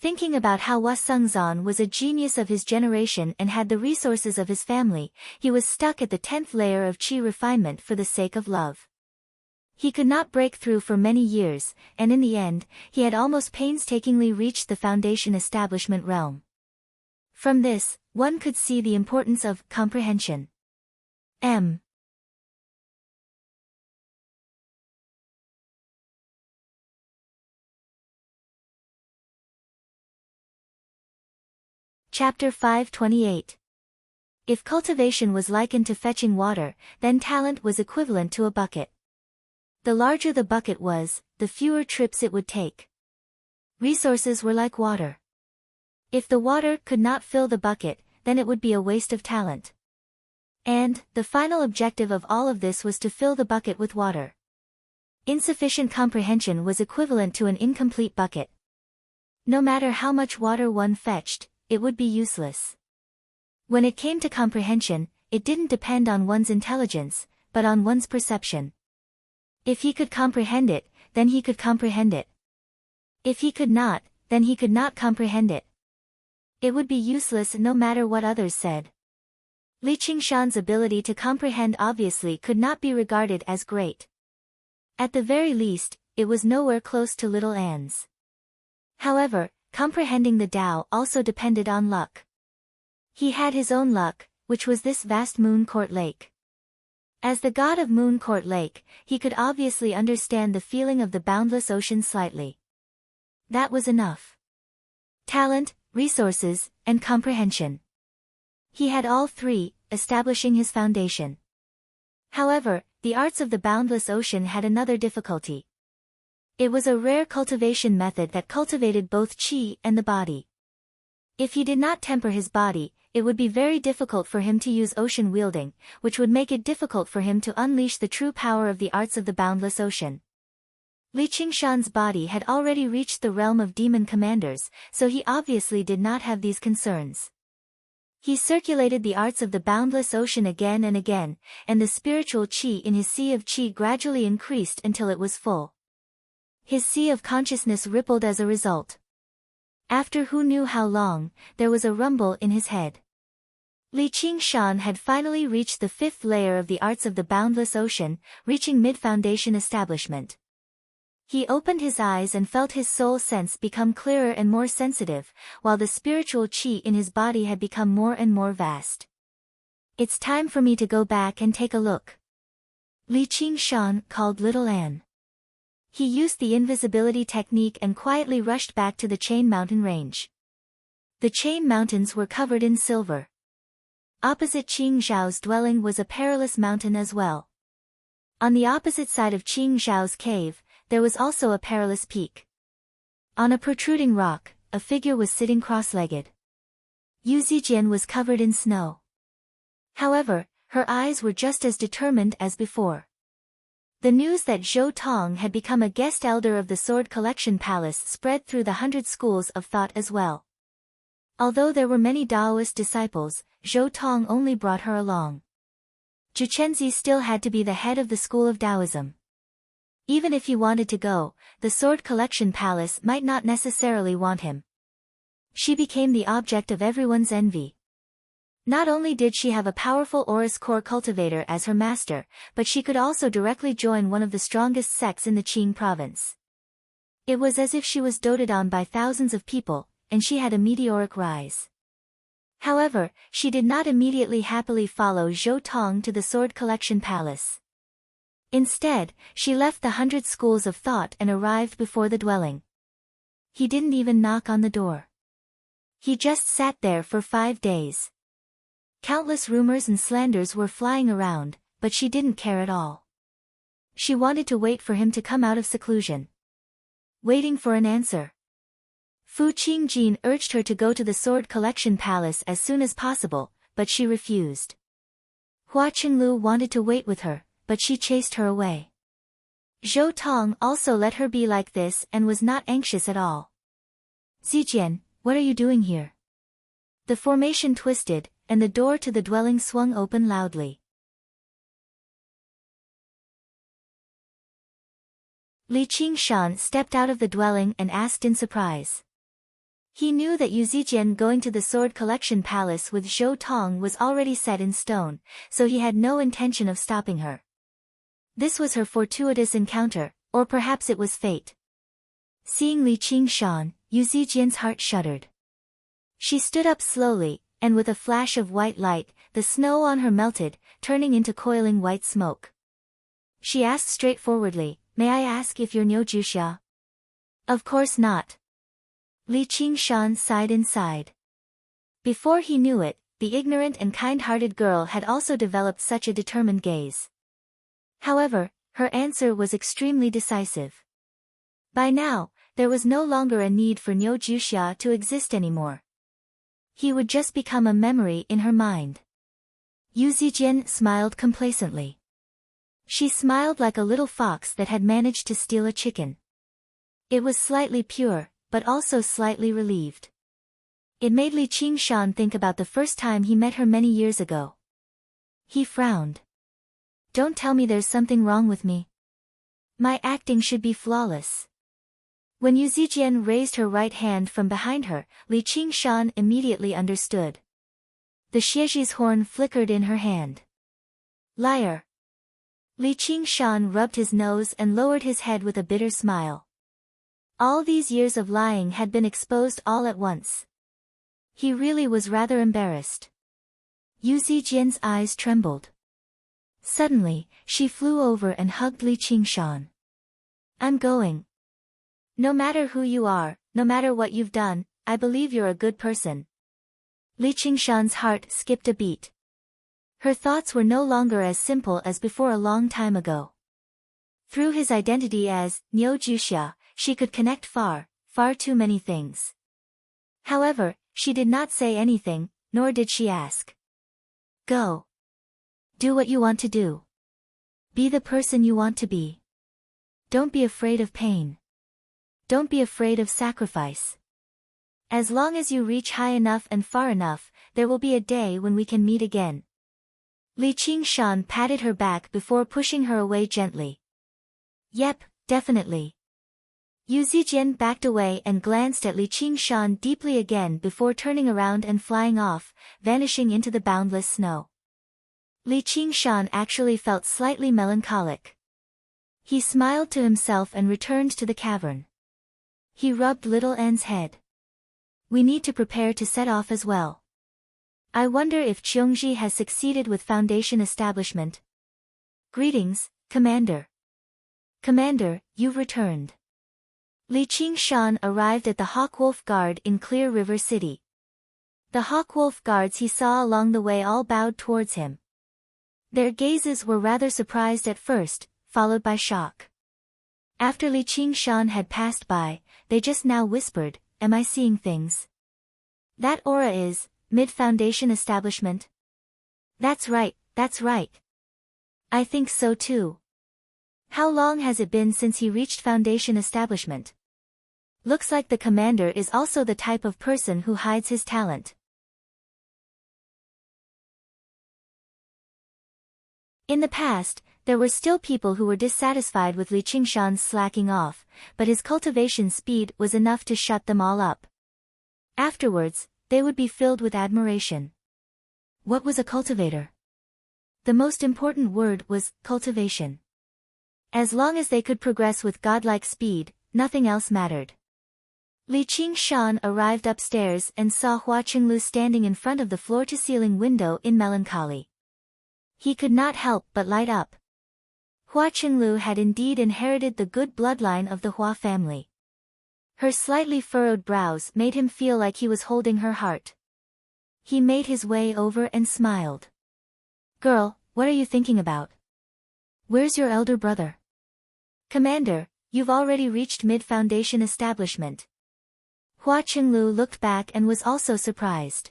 Thinking about how Hua Sengzan was a genius of his generation and had the resources of his family, he was stuck at the 10th layer of qi refinement for the sake of love. He could not break through for many years, and in the end, he had almost painstakingly reached the foundation establishment realm. From this, one could see the importance of comprehension. Chapter 528. If cultivation was likened to fetching water, then talent was equivalent to a bucket. The larger the bucket was, the fewer trips it would take. Resources were like water. If the water could not fill the bucket, then it would be a waste of talent. And, the final objective of all of this was to fill the bucket with water. Insufficient comprehension was equivalent to an incomplete bucket. No matter how much water one fetched, it would be useless. When it came to comprehension, it didn't depend on one's intelligence, but on one's perception. If he could comprehend it, then he could comprehend it. If he could not, then he could not comprehend it. It would be useless no matter what others said. Li Qingshan's ability to comprehend obviously could not be regarded as great. At the very least, it was nowhere close to little Anne's. However, comprehending the Tao also depended on luck. He had his own luck, which was this vast Moon Court Lake. As the god of Moon Court Lake, he could obviously understand the feeling of the boundless ocean slightly. That was enough. Talent, resources, and comprehension. He had all three, establishing his foundation. However, the arts of the boundless ocean had another difficulty. It was a rare cultivation method that cultivated both qi and the body. If he did not temper his body, it would be very difficult for him to use ocean wielding, which would make it difficult for him to unleash the true power of the arts of the boundless ocean. Li Qingshan's body had already reached the realm of demon commanders, so he obviously did not have these concerns. He circulated the arts of the boundless ocean again and again, and the spiritual qi in his sea of qi gradually increased until it was full. His sea of consciousness rippled as a result. After who knew how long, there was a rumble in his head. Li Qingshan had finally reached the fifth layer of the arts of the boundless ocean, reaching mid-foundation establishment. He opened his eyes and felt his soul sense become clearer and more sensitive, while the spiritual qi in his body had become more and more vast. It's time for me to go back and take a look. Li Qingshan called little Anne. He used the invisibility technique and quietly rushed back to the Chain Mountain range. The Chain Mountains were covered in silver. Opposite Qing Zhao's dwelling was a perilous mountain as well. On the opposite side of Qing Zhao's cave, there was also a perilous peak. On a protruding rock, a figure was sitting cross-legged. Yu Zijian was covered in snow. However, her eyes were just as determined as before. The news that Zhou Tong had become a guest elder of the Sword Collection Palace spread through the 100 schools of thought as well. Although there were many Taoist disciples, Zhou Tong only brought her along. Zhu Chenzi still had to be the head of the school of Taoism. Even if he wanted to go, the Sword Collection Palace might not necessarily want him. She became the object of everyone's envy. Not only did she have a powerful Aurus core cultivator as her master, but she could also directly join one of the strongest sects in the Qing province. It was as if she was doted on by thousands of people, and she had a meteoric rise. However, she did not immediately happily follow Zhou Tong to the Sword Collection Palace. Instead, she left the 100 schools of thought and arrived before the dwelling. He didn't even knock on the door. He just sat there for 5 days. Countless rumors and slanders were flying around, but she didn't care at all. She wanted to wait for him to come out of seclusion. Waiting for an answer. Fu Qingjin urged her to go to the Sword Collection Palace as soon as possible, but she refused. Hua Qinglu wanted to wait with her, but she chased her away. Zhou Tong also let her be like this and was not anxious at all. Zijian, what are you doing here? The formation twisted, and the door to the dwelling swung open loudly. Li Qingshan stepped out of the dwelling and asked in surprise. He knew that Yu Zijian going to the Sword Collection Palace with Zhou Tong was already set in stone, so he had no intention of stopping her. This was her fortuitous encounter, or perhaps it was fate. Seeing Li Qingshan, Yu Zijian's heart shuddered. She stood up slowly, and with a flash of white light, the snow on her melted, turning into coiling white smoke. She asked straightforwardly, "May I ask if you're Niu Juxia?" "Of course not." Li Qingshan sighed inside. Before he knew it, the ignorant and kind-hearted girl had also developed such a determined gaze. However, her answer was extremely decisive. By now, there was no longer a need for Niu Juxia to exist anymore. He would just become a memory in her mind. Yu Zijian smiled complacently. She smiled like a little fox that had managed to steal a chicken. It was slightly pure, but also slightly relieved. It made Li Qingshan think about the first time he met her many years ago. He frowned. Don't tell me there's something wrong with me. My acting should be flawless. When Yu Zijian raised her right hand from behind her, Li Qingshan immediately understood. The Xieji's horn flickered in her hand. Liar. Li Qingshan rubbed his nose and lowered his head with a bitter smile. All these years of lying had been exposed all at once. He really was rather embarrassed. Yu Zijian's eyes trembled. Suddenly, she flew over and hugged Li Qingshan. I'm going. No matter who you are, no matter what you've done, I believe you're a good person. Li Qingshan's heart skipped a beat. Her thoughts were no longer as simple as before a long time ago. Through his identity as Niu Juxia, she could connect far too many things. However, she did not say anything, nor did she ask. Go. Do what you want to do. Be the person you want to be. Don't be afraid of pain. Don't be afraid of sacrifice. As long as you reach high enough and far enough, there will be a day when we can meet again. Li Qingshan patted her back before pushing her away gently. Yep, definitely. Yu Zijian backed away and glanced at Li Qingshan deeply again before turning around and flying off, vanishing into the boundless snow. Li Qingshan actually felt slightly melancholic. He smiled to himself and returned to the cavern. He rubbed little N's head. We need to prepare to set off as well. I wonder if Qiongji has succeeded with Foundation establishment. Greetings, Commander. Commander, you've returned. Li Qingshan arrived at the Hawkwolf Guard in Clear River City. The Hawkwolf Guards he saw along the way all bowed towards him. Their gazes were rather surprised at first, followed by shock. After Li Qingshan had passed by, they just now whispered, Am I seeing things? That aura is mid-Foundation establishment? That's right, that's right. I think so too. How long has it been since he reached Foundation establishment? Looks like the commander is also the type of person who hides his talent. In the past, there were still people who were dissatisfied with Li Qingshan's slacking off, but his cultivation speed was enough to shut them all up. Afterwards, they would be filled with admiration. What was a cultivator? The most important word was cultivation. As long as they could progress with godlike speed, nothing else mattered. Li Qingshan arrived upstairs and saw Hua Qinglu standing in front of the floor-to-ceiling window in melancholy. He could not help but light up. Hua Qinglu had indeed inherited the good bloodline of the Hua family. Her slightly furrowed brows made him feel like he was holding her heart. He made his way over and smiled. Girl, what are you thinking about? Where's your elder brother? Commander, you've already reached mid-Foundation establishment. Hua Qinglu looked back and was also surprised.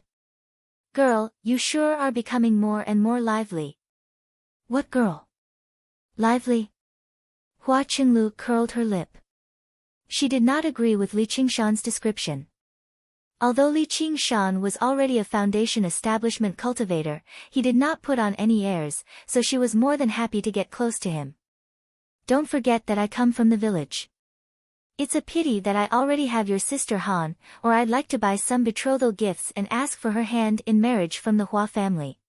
Girl, you sure are becoming more and more lively. What girl? Lively? Hua Qinglu curled her lip. She did not agree with Li Qingshan's description. Although Li Qingshan was already a Foundation establishment cultivator, he did not put on any airs, so she was more than happy to get close to him. Don't forget that I come from the village. It's a pity that I already have your sister Han, or I'd like to buy some betrothal gifts and ask for her hand in marriage from the Hua family.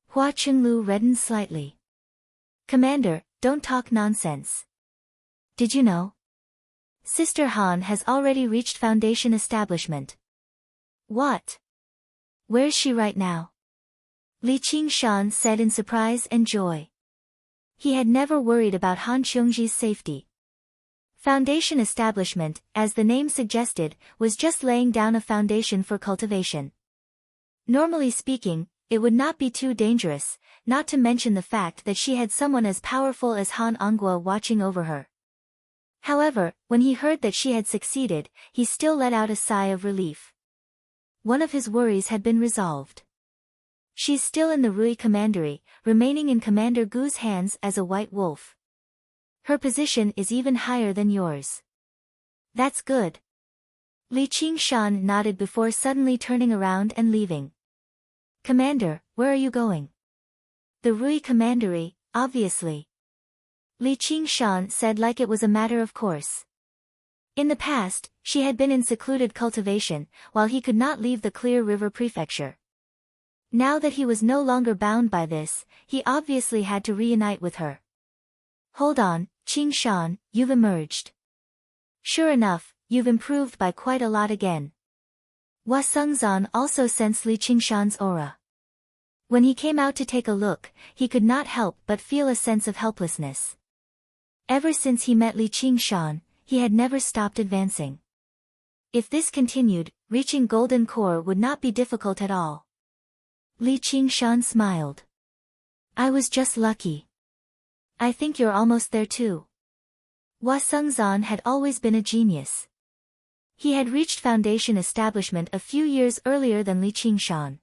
Hua Qinglu reddened slightly. Commander, don't talk nonsense. Did you know? Sister Han has already reached Foundation establishment. What? Where's she right now? Li Qingshan said in surprise and joy. He had never worried about Han Qiongji's safety. Foundation establishment, as the name suggested, was just laying down a foundation for cultivation. Normally speaking, it would not be too dangerous, not to mention the fact that she had someone as powerful as Han Ongwa watching over her. However, when he heard that she had succeeded, he still let out a sigh of relief. One of his worries had been resolved. She's still in the Rui Commandery, remaining in Commander Gu's hands as a white wolf. Her position is even higher than yours. That's good. Li Qingshan nodded before suddenly turning around and leaving. Commander, where are you going? The Rui Commandery, obviously. Li Qingshan said like it was a matter of course. In the past, she had been in secluded cultivation, while he could not leave the Clear River Prefecture. Now that he was no longer bound by this, he obviously had to reunite with her. Hold on, Qingshan, you've emerged. Sure enough, you've improved by quite a lot again. Hua Sengzan also sensed Li Qingshan's aura. When he came out to take a look, he could not help but feel a sense of helplessness. Ever since he met Li Qingshan, he had never stopped advancing. If this continued, reaching Golden Core would not be difficult at all. Li Qingshan smiled. I was just lucky. I think you're almost there too. Hua Sengzan had always been a genius. He had reached foundation establishment a few years earlier than Li Qingshan.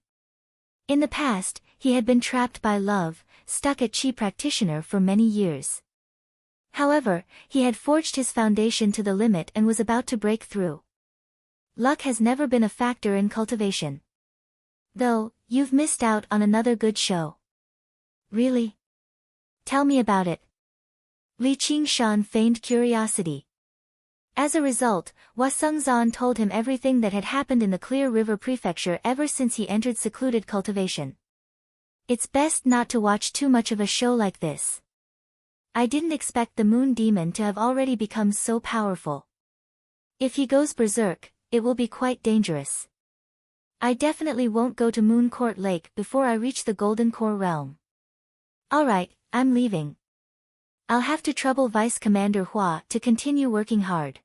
In the past, he had been trapped by love, stuck at Qi practitioner for many years. However, he had forged his foundation to the limit and was about to break through. Luck has never been a factor in cultivation. Though, you've missed out on another good show. Really? Tell me about it. Li Qingshan feigned curiosity. As a result, Hua Sengzan told him everything that had happened in the Clear River Prefecture ever since he entered secluded cultivation. It's best not to watch too much of a show like this. I didn't expect the Moon Demon to have already become so powerful. If he goes berserk, it will be quite dangerous. I definitely won't go to Moon Court Lake before I reach the Golden Core realm. Alright, I'm leaving. I'll have to trouble Vice Commander Hua to continue working hard.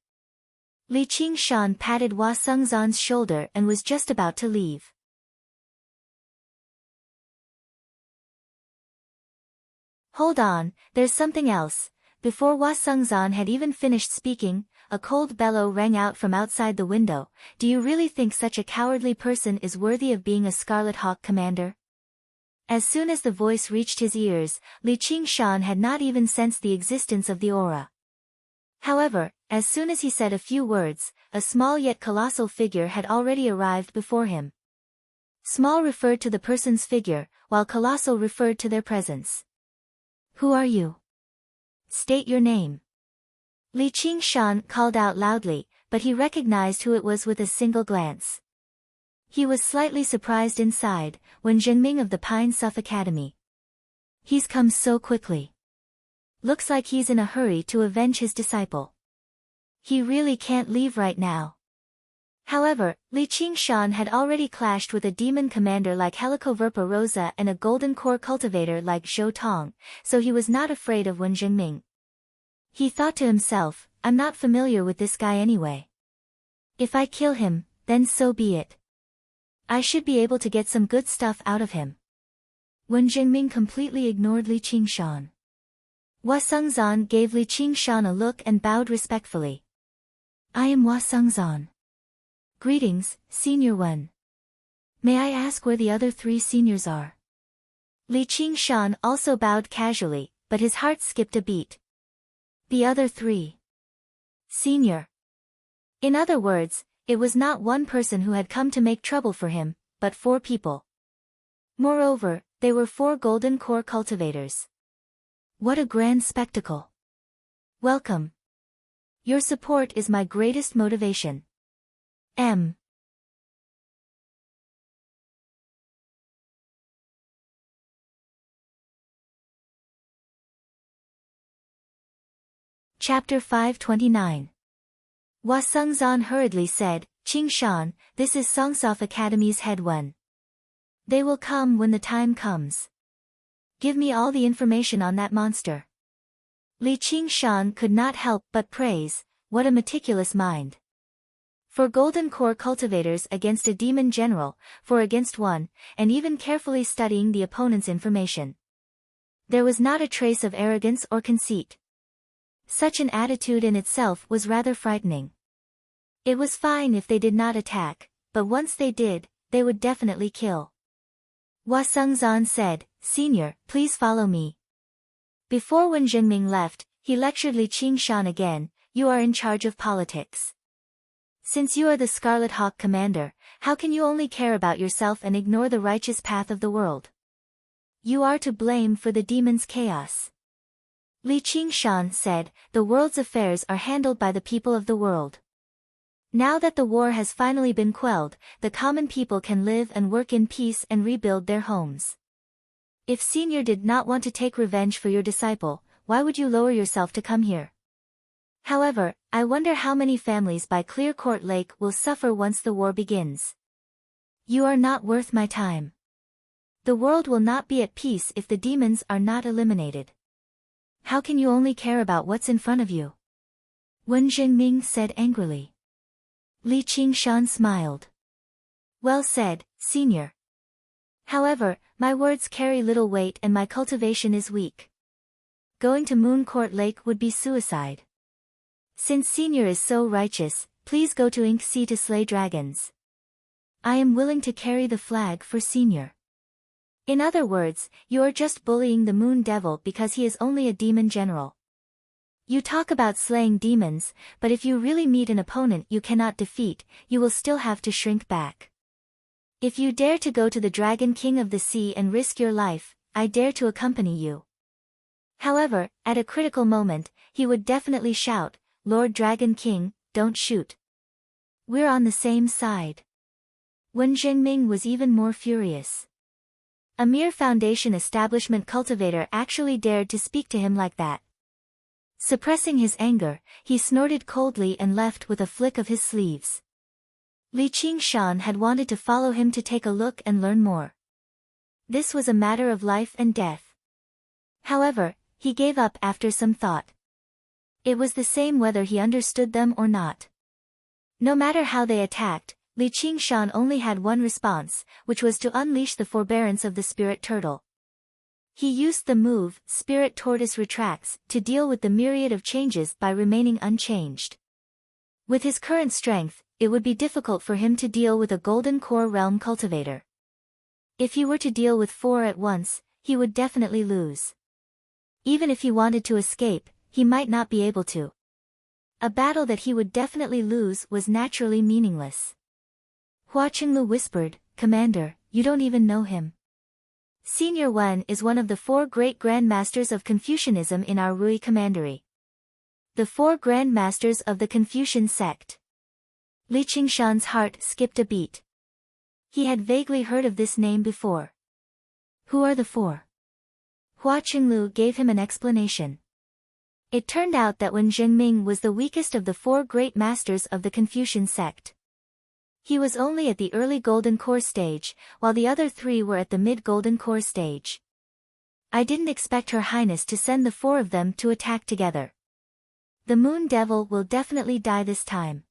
Li Qingshan patted Hua Sengzan's shoulder and was just about to leave. Hold on, there's something else. Before Hua Sengzan had even finished speaking, a cold bellow rang out from outside the window. Do you really think such a cowardly person is worthy of being a Scarlet Hawk commander? As soon as the voice reached his ears, Li Qingshan had not even sensed the existence of the aura. However, as soon as he said a few words, a small yet colossal figure had already arrived before him. Small referred to the person's figure, while colossal referred to their presence. Who are you? State your name. Li Qingshan called out loudly, but he recognized who it was with a single glance. He was slightly surprised inside, when Zhengming of the Pine Suff Academy. He's come so quickly. Looks like he's in a hurry to avenge his disciple. He really can't leave right now. However, Li Qingshan had already clashed with a demon commander like Helicoverpa Rosa and a golden core cultivator like Zhou Tong, so he was not afraid of Wen Zhengming. He thought to himself, I'm not familiar with this guy anyway. If I kill him, then so be it. I should be able to get some good stuff out of him. Wen Zhengming completely ignored Li Qingshan. Hua Sengzan gave Li Qingshan a look and bowed respectfully. I am Hua Sengzan. Greetings, Senior Wen. May I ask where the other 3 seniors are? Li Qingshan also bowed casually, but his heart skipped a beat. The other 3. Senior. In other words, it was not one person who had come to make trouble for him, but 4 people. Moreover, they were 4 golden core cultivators. What a grand spectacle. Welcome. Your support is my greatest motivation. M. Chapter 529. Hua Sengzan hurriedly said, Qingshan, this is Songsof Academy's head Wen. They will come when the time comes. Give me all the information on that monster. Li Qingshan could not help but praise, what a meticulous mind. For golden core cultivators against a demon general, 4 against 1, and even carefully studying the opponent's information. There was not a trace of arrogance or conceit. Such an attitude in itself was rather frightening. It was fine if they did not attack, but once they did, they would definitely kill. Hua Sengzan said, "Senior, please follow me." Before Wen Zhengming left, he lectured Li Qingshan again, "You are in charge of politics. Since you are the Scarlet Hawk commander, how can you only care about yourself and ignore the righteous path of the world? You are to blame for the demon's chaos." Li Qingshan said, "The world's affairs are handled by the people of the world. Now that the war has finally been quelled, the common people can live and work in peace and rebuild their homes. If Senior did not want to take revenge for your disciple, why would you lower yourself to come here? However, I wonder how many families by Clear Court Lake will suffer once the war begins. You are not worth my time. The world will not be at peace if the demons are not eliminated. How can you only care about what's in front of you?" Wen Zhengming said angrily. Li Qingshan smiled. "Well said, Senior. However, my words carry little weight and my cultivation is weak. Going to Moon Court Lake would be suicide. Since Senior is so righteous, please go to Ink Sea to slay dragons. I am willing to carry the flag for Senior." In other words, you are just bullying the Moon Devil because he is only a demon general. You talk about slaying demons, but if you really meet an opponent you cannot defeat, you will still have to shrink back. If you dare to go to the Dragon King of the Sea and risk your life, I dare to accompany you. However, at a critical moment, he would definitely shout, "Lord Dragon King, don't shoot. We're on the same side." Wen Zhengming was even more furious. A mere foundation establishment cultivator actually dared to speak to him like that. Suppressing his anger, he snorted coldly and left with a flick of his sleeves. Li Qingshan had wanted to follow him to take a look and learn more. This was a matter of life and death. However, he gave up after some thought. It was the same whether he understood them or not. No matter how they attacked, Li Qingshan only had one response, which was to unleash the forbearance of the spirit turtle. He used the move, Spirit Tortoise Retracts, to deal with the myriad of changes by remaining unchanged. With his current strength, it would be difficult for him to deal with a Golden Core Realm cultivator. If he were to deal with 4 at once, he would definitely lose. Even if he wanted to escape, he might not be able to. A battle that he would definitely lose was naturally meaningless. Hua Qinglu whispered, "Commander, you don't even know him. Senior Wen is one of the 4 great grandmasters of Confucianism in our Rui Commandery. The 4 grandmasters of the Confucian sect." Li Qingshan's heart skipped a beat. He had vaguely heard of this name before. Who are the 4? Hua Qinglu gave him an explanation. It turned out that Wen Zhengming was the weakest of the 4 great masters of the Confucian sect. He was only at the early Golden Core stage, while the other 3 were at the mid-Golden Core stage. I didn't expect Her Highness to send the 4 of them to attack together. The Moon Devil will definitely die this time.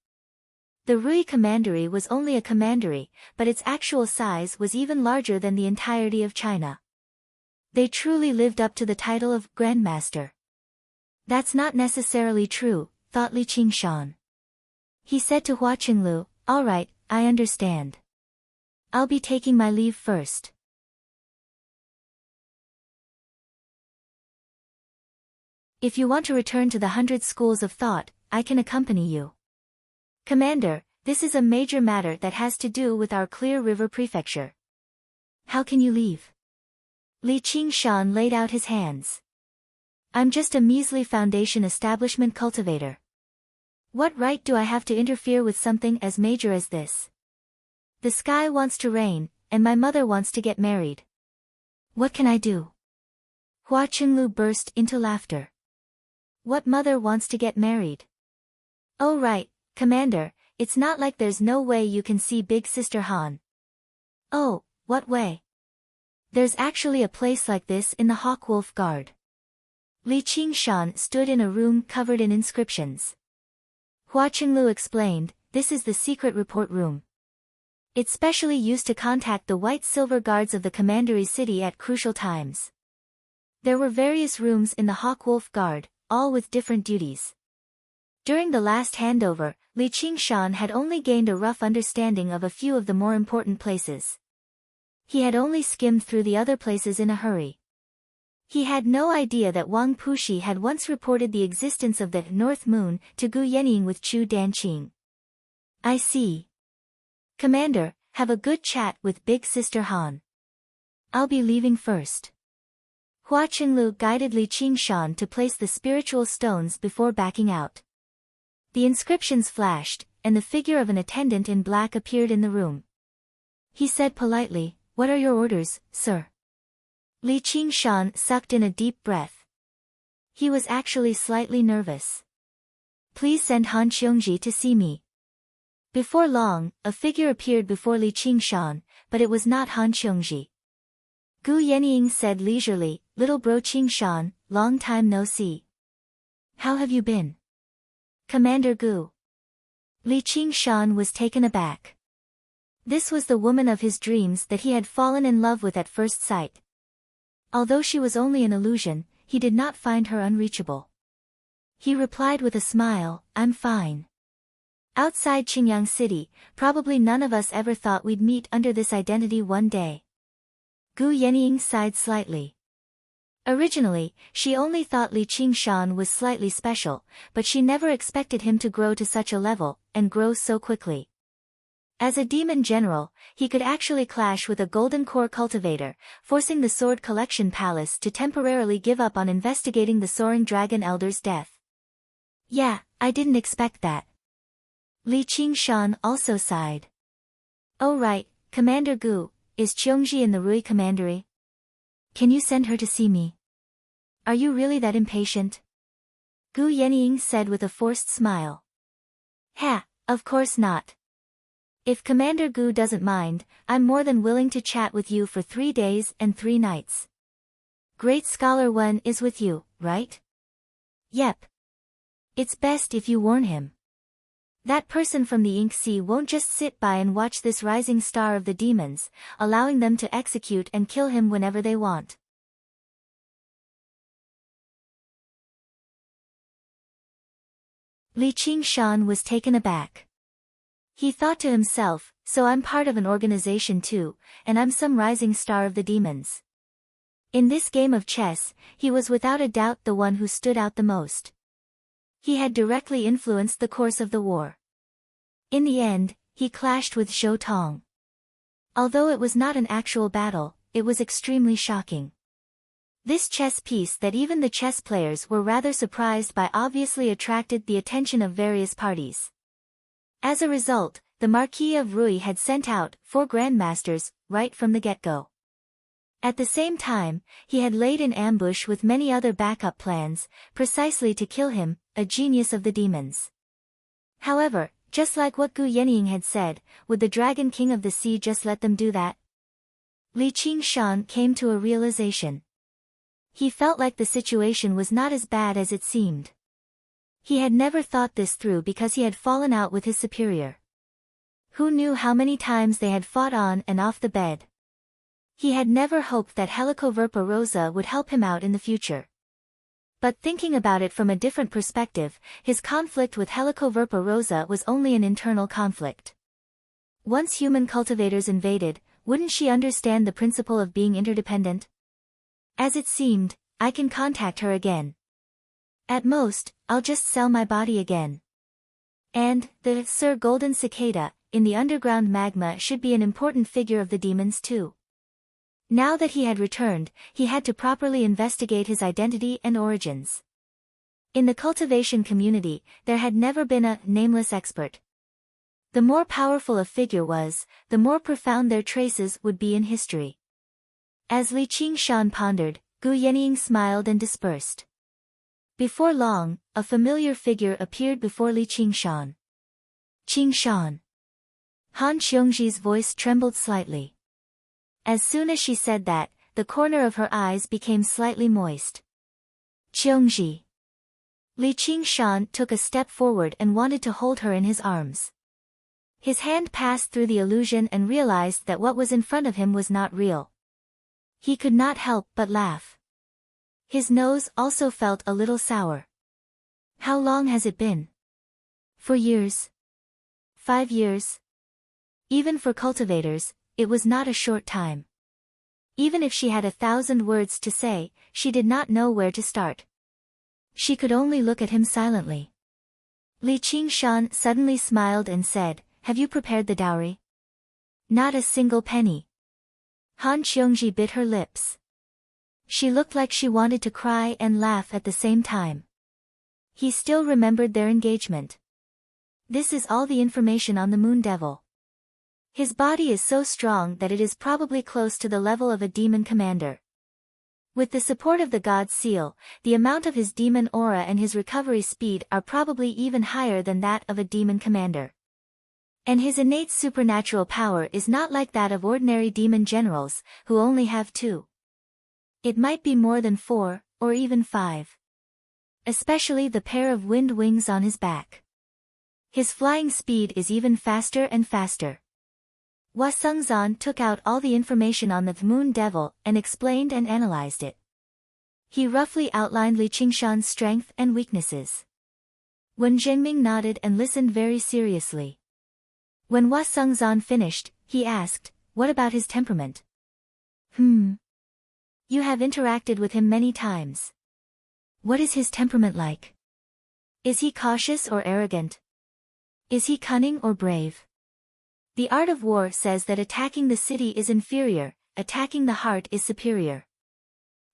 The Rui Commandery was only a commandery, but its actual size was even larger than the entirety of China. They truly lived up to the title of Grandmaster. That's not necessarily true, thought Li Qingshan. He said to Hua Qinglu, "All right, I understand. I'll be taking my leave first." If you want to return to the 100 schools of thought, I can accompany you. Commander, this is a major matter that has to do with our Clear River Prefecture. How can you leave? Li Qingshan laid out his hands. I'm just a measly foundation establishment cultivator. What right do I have to interfere with something as major as this? The sky wants to rain, and my mother wants to get married. What can I do? Hua Qinglu burst into laughter. What mother wants to get married? Oh right, Commander, it's not like there's no way you can see Big Sister Han. Oh, what way? There's actually a place like this in the Hawkwolf Guard. Li Qingshan stood in a room covered in inscriptions. Hua Qinglu explained, this is the secret report room. It's specially used to contact the white-silver guards of the commandery city at crucial times. There were various rooms in the Hawk-Wolf Guard, all with different duties. During the last handover, Li Qingshan had only gained a rough understanding of a few of the more important places. He had only skimmed through the other places in a hurry. He had no idea that Wang Pushi had once reported the existence of the North Moon to Gu Yenying with Chu Danqing. I see. Commander, have a good chat with Big Sister Han. I'll be leaving first. Hua Qinglu guided Li Qingshan to place the spiritual stones before backing out. The inscriptions flashed, and the figure of an attendant in black appeared in the room. He said politely, "What are your orders, sir?" Li Qingshan sucked in a deep breath. He was actually slightly nervous. "Please send Han Qiongji to see me." Before long, a figure appeared before Li Qingshan, but it was not Han Qiongji. Gu Yenying said leisurely, "Little bro Qingshan, long time no see. How have you been?" "Commander Gu." Li Qingshan was taken aback. This was the woman of his dreams that he had fallen in love with at first sight. Although she was only an illusion, he did not find her unreachable. He replied with a smile, "I'm fine." Outside Qingyang City, probably none of us ever thought we'd meet under this identity one day. Gu Yenying sighed slightly. Originally, she only thought Li Qingshan was slightly special, but she never expected him to grow to such a level, and grow so quickly. As a demon general, he could actually clash with a golden core cultivator, forcing the Sword Collection Palace to temporarily give up on investigating the Soaring Dragon Elder's death. "Yeah, I didn't expect that." Li Qingshan also sighed. "Oh right, Commander Gu, is Qiongji in the Rui Commandery? Can you send her to see me? Are you really that impatient?" Gu Yenying said with a forced smile. "Ha, of course not. If Commander Gu doesn't mind, I'm more than willing to chat with you for 3 days and 3 nights. Great Scholar Wen is with you, right?" "Yep. It's best if you warn him. That person from the Ink Sea won't just sit by and watch this rising star of the demons, allowing them to execute and kill him whenever they want." Li Qingshan was taken aback. He thought to himself, so I'm part of an organization too, and I'm some rising star of the demons. In this game of chess, he was without a doubt the one who stood out the most. He had directly influenced the course of the war. In the end, he clashed with Zhou Tong. Although it was not an actual battle, it was extremely shocking. This chess piece that even the chess players were rather surprised by obviously attracted the attention of various parties. As a result, the Marquis of Rui had sent out 4 grandmasters, right from the get-go. At the same time, he had laid in ambush with many other backup plans, precisely to kill him, a genius of the demons. However, just like what Gu Yenying had said, would the Dragon King of the Sea just let them do that? Li Qingshan came to a realization. He felt like the situation was not as bad as it seemed. He had never thought this through because he had fallen out with his superior. Who knew how many times they had fought on and off the bed? He had never hoped that Helicoverpa Rosa would help him out in the future. But thinking about it from a different perspective, his conflict with Helicoverpa Rosa was only an internal conflict. Once human cultivators invaded, wouldn't she understand the principle of being interdependent? As it seemed, I can contact her again. At most, I'll just sell my body again. And, the Sir Golden Cicada, in the underground magma should be an important figure of the demons too. Now that he had returned, he had to properly investigate his identity and origins. In the cultivation community, there had never been a nameless expert. The more powerful a figure was, the more profound their traces would be in history. As Li Qingshan pondered, Gu Yenying smiled and dispersed. Before long, a familiar figure appeared before Li Qingshan. "Qingshan." Han Qiongji's voice trembled slightly. As soon as she said that, the corner of her eyes became slightly moist. "Qiongji." Li Qingshan took a step forward and wanted to hold her in his arms. His hand passed through the illusion and realized that what was in front of him was not real. He could not help but laugh. His nose also felt a little sour. How long has it been? 4 years. 5 years. Even for cultivators, it was not a short time. Even if she had 1,000 words to say, she did not know where to start. She could only look at him silently. Li Qingshan suddenly smiled and said, "Have you prepared the dowry?" "Not a single penny." Han Qiongji bit her lips. She looked like she wanted to cry and laugh at the same time. He still remembered their engagement. This is all the information on the Moon Devil. His body is so strong that it is probably close to the level of a demon commander. With the support of the God's seal, the amount of his demon aura and his recovery speed are probably even higher than that of a demon commander. And his innate supernatural power is not like that of ordinary demon generals, who only have 2. It might be more than 4, or even 5. Especially the pair of wind wings on his back. His flying speed is even faster and faster. Hua Sengzan took out all the information on the Moon Devil and explained and analyzed it. He roughly outlined Li Qingshan's strength and weaknesses. Wen Zhengming nodded and listened very seriously. When Hua Sengzan finished, he asked, "What about his temperament?" You have interacted with him many times. What is his temperament like? Is he cautious or arrogant? Is he cunning or brave? The art of war says that attacking the city is inferior, attacking the heart is superior.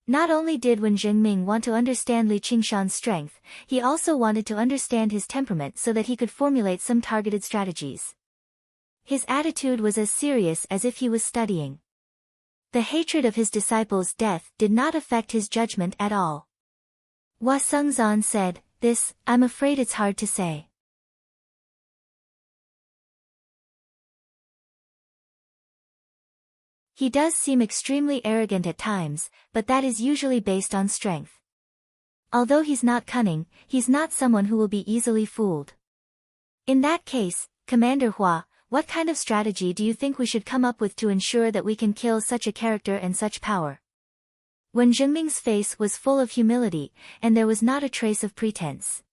Not only did Wen Zhengming want to understand Li Qingshan's strength, he also wanted to understand his temperament so that he could formulate some targeted strategies. His attitude was as serious as if he was studying. The hatred of his disciple's death did not affect his judgment at all. Hua Sengzan said, "This, I'm afraid it's hard to say." He does seem extremely arrogant at times, but that is usually based on strength. Although he's not cunning, he's not someone who will be easily fooled. In that case, Commander Hua, what kind of strategy do you think we should come up with to ensure that we can kill such a character and such power? Wen Zhengming's face was full of humility, and there was not a trace of pretense.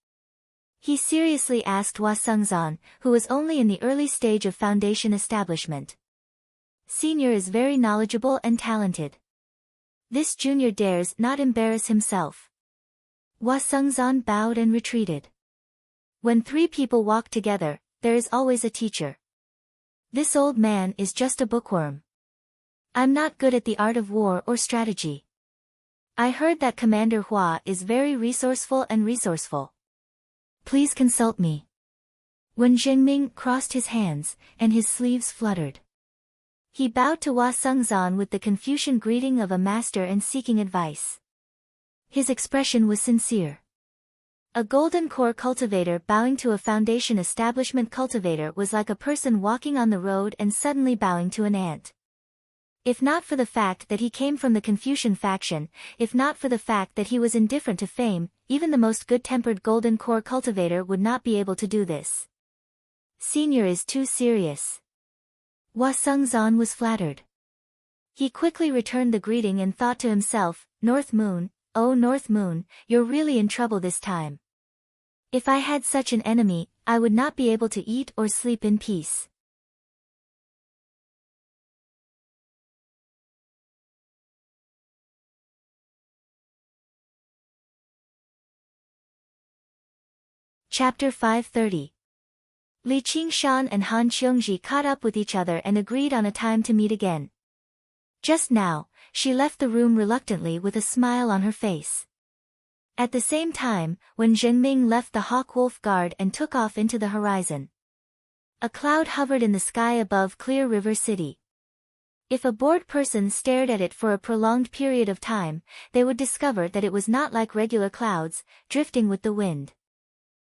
He seriously asked Hua Sengzan, who was only in the early stage of foundation establishment. Senior is very knowledgeable and talented. This junior dares not embarrass himself. Hua Sengzan bowed and retreated. When 3 people walk together, there is always a teacher. This old man is just a bookworm. I'm not good at the art of war or strategy. I heard that Commander Hua is very resourceful. Please consult me. Wen Zhengming crossed his hands, and his sleeves fluttered. He bowed to Hua Sengzan with the Confucian greeting of a master and seeking advice. His expression was sincere. A golden core cultivator bowing to a foundation establishment cultivator was like a person walking on the road and suddenly bowing to an ant. If not for the fact that he came from the Confucian faction, if not for the fact that he was indifferent to fame, even the most good-tempered golden core cultivator would not be able to do this. Senior is too serious. Hua Sengzan was flattered. He quickly returned the greeting and thought to himself, "North Moon, oh North Moon, you're really in trouble this time. If I had such an enemy, I would not be able to eat or sleep in peace." Chapter 530. Li Qingshan and Han Qiongji caught up with each other and agreed on a time to meet again. Just now, she left the room reluctantly with a smile on her face. At the same time, Wen Zhengming left the Hawk-Wolf Guard and took off into the horizon. A cloud hovered in the sky above Clear River City. If a bored person stared at it for a prolonged period of time, they would discover that it was not like regular clouds, drifting with the wind.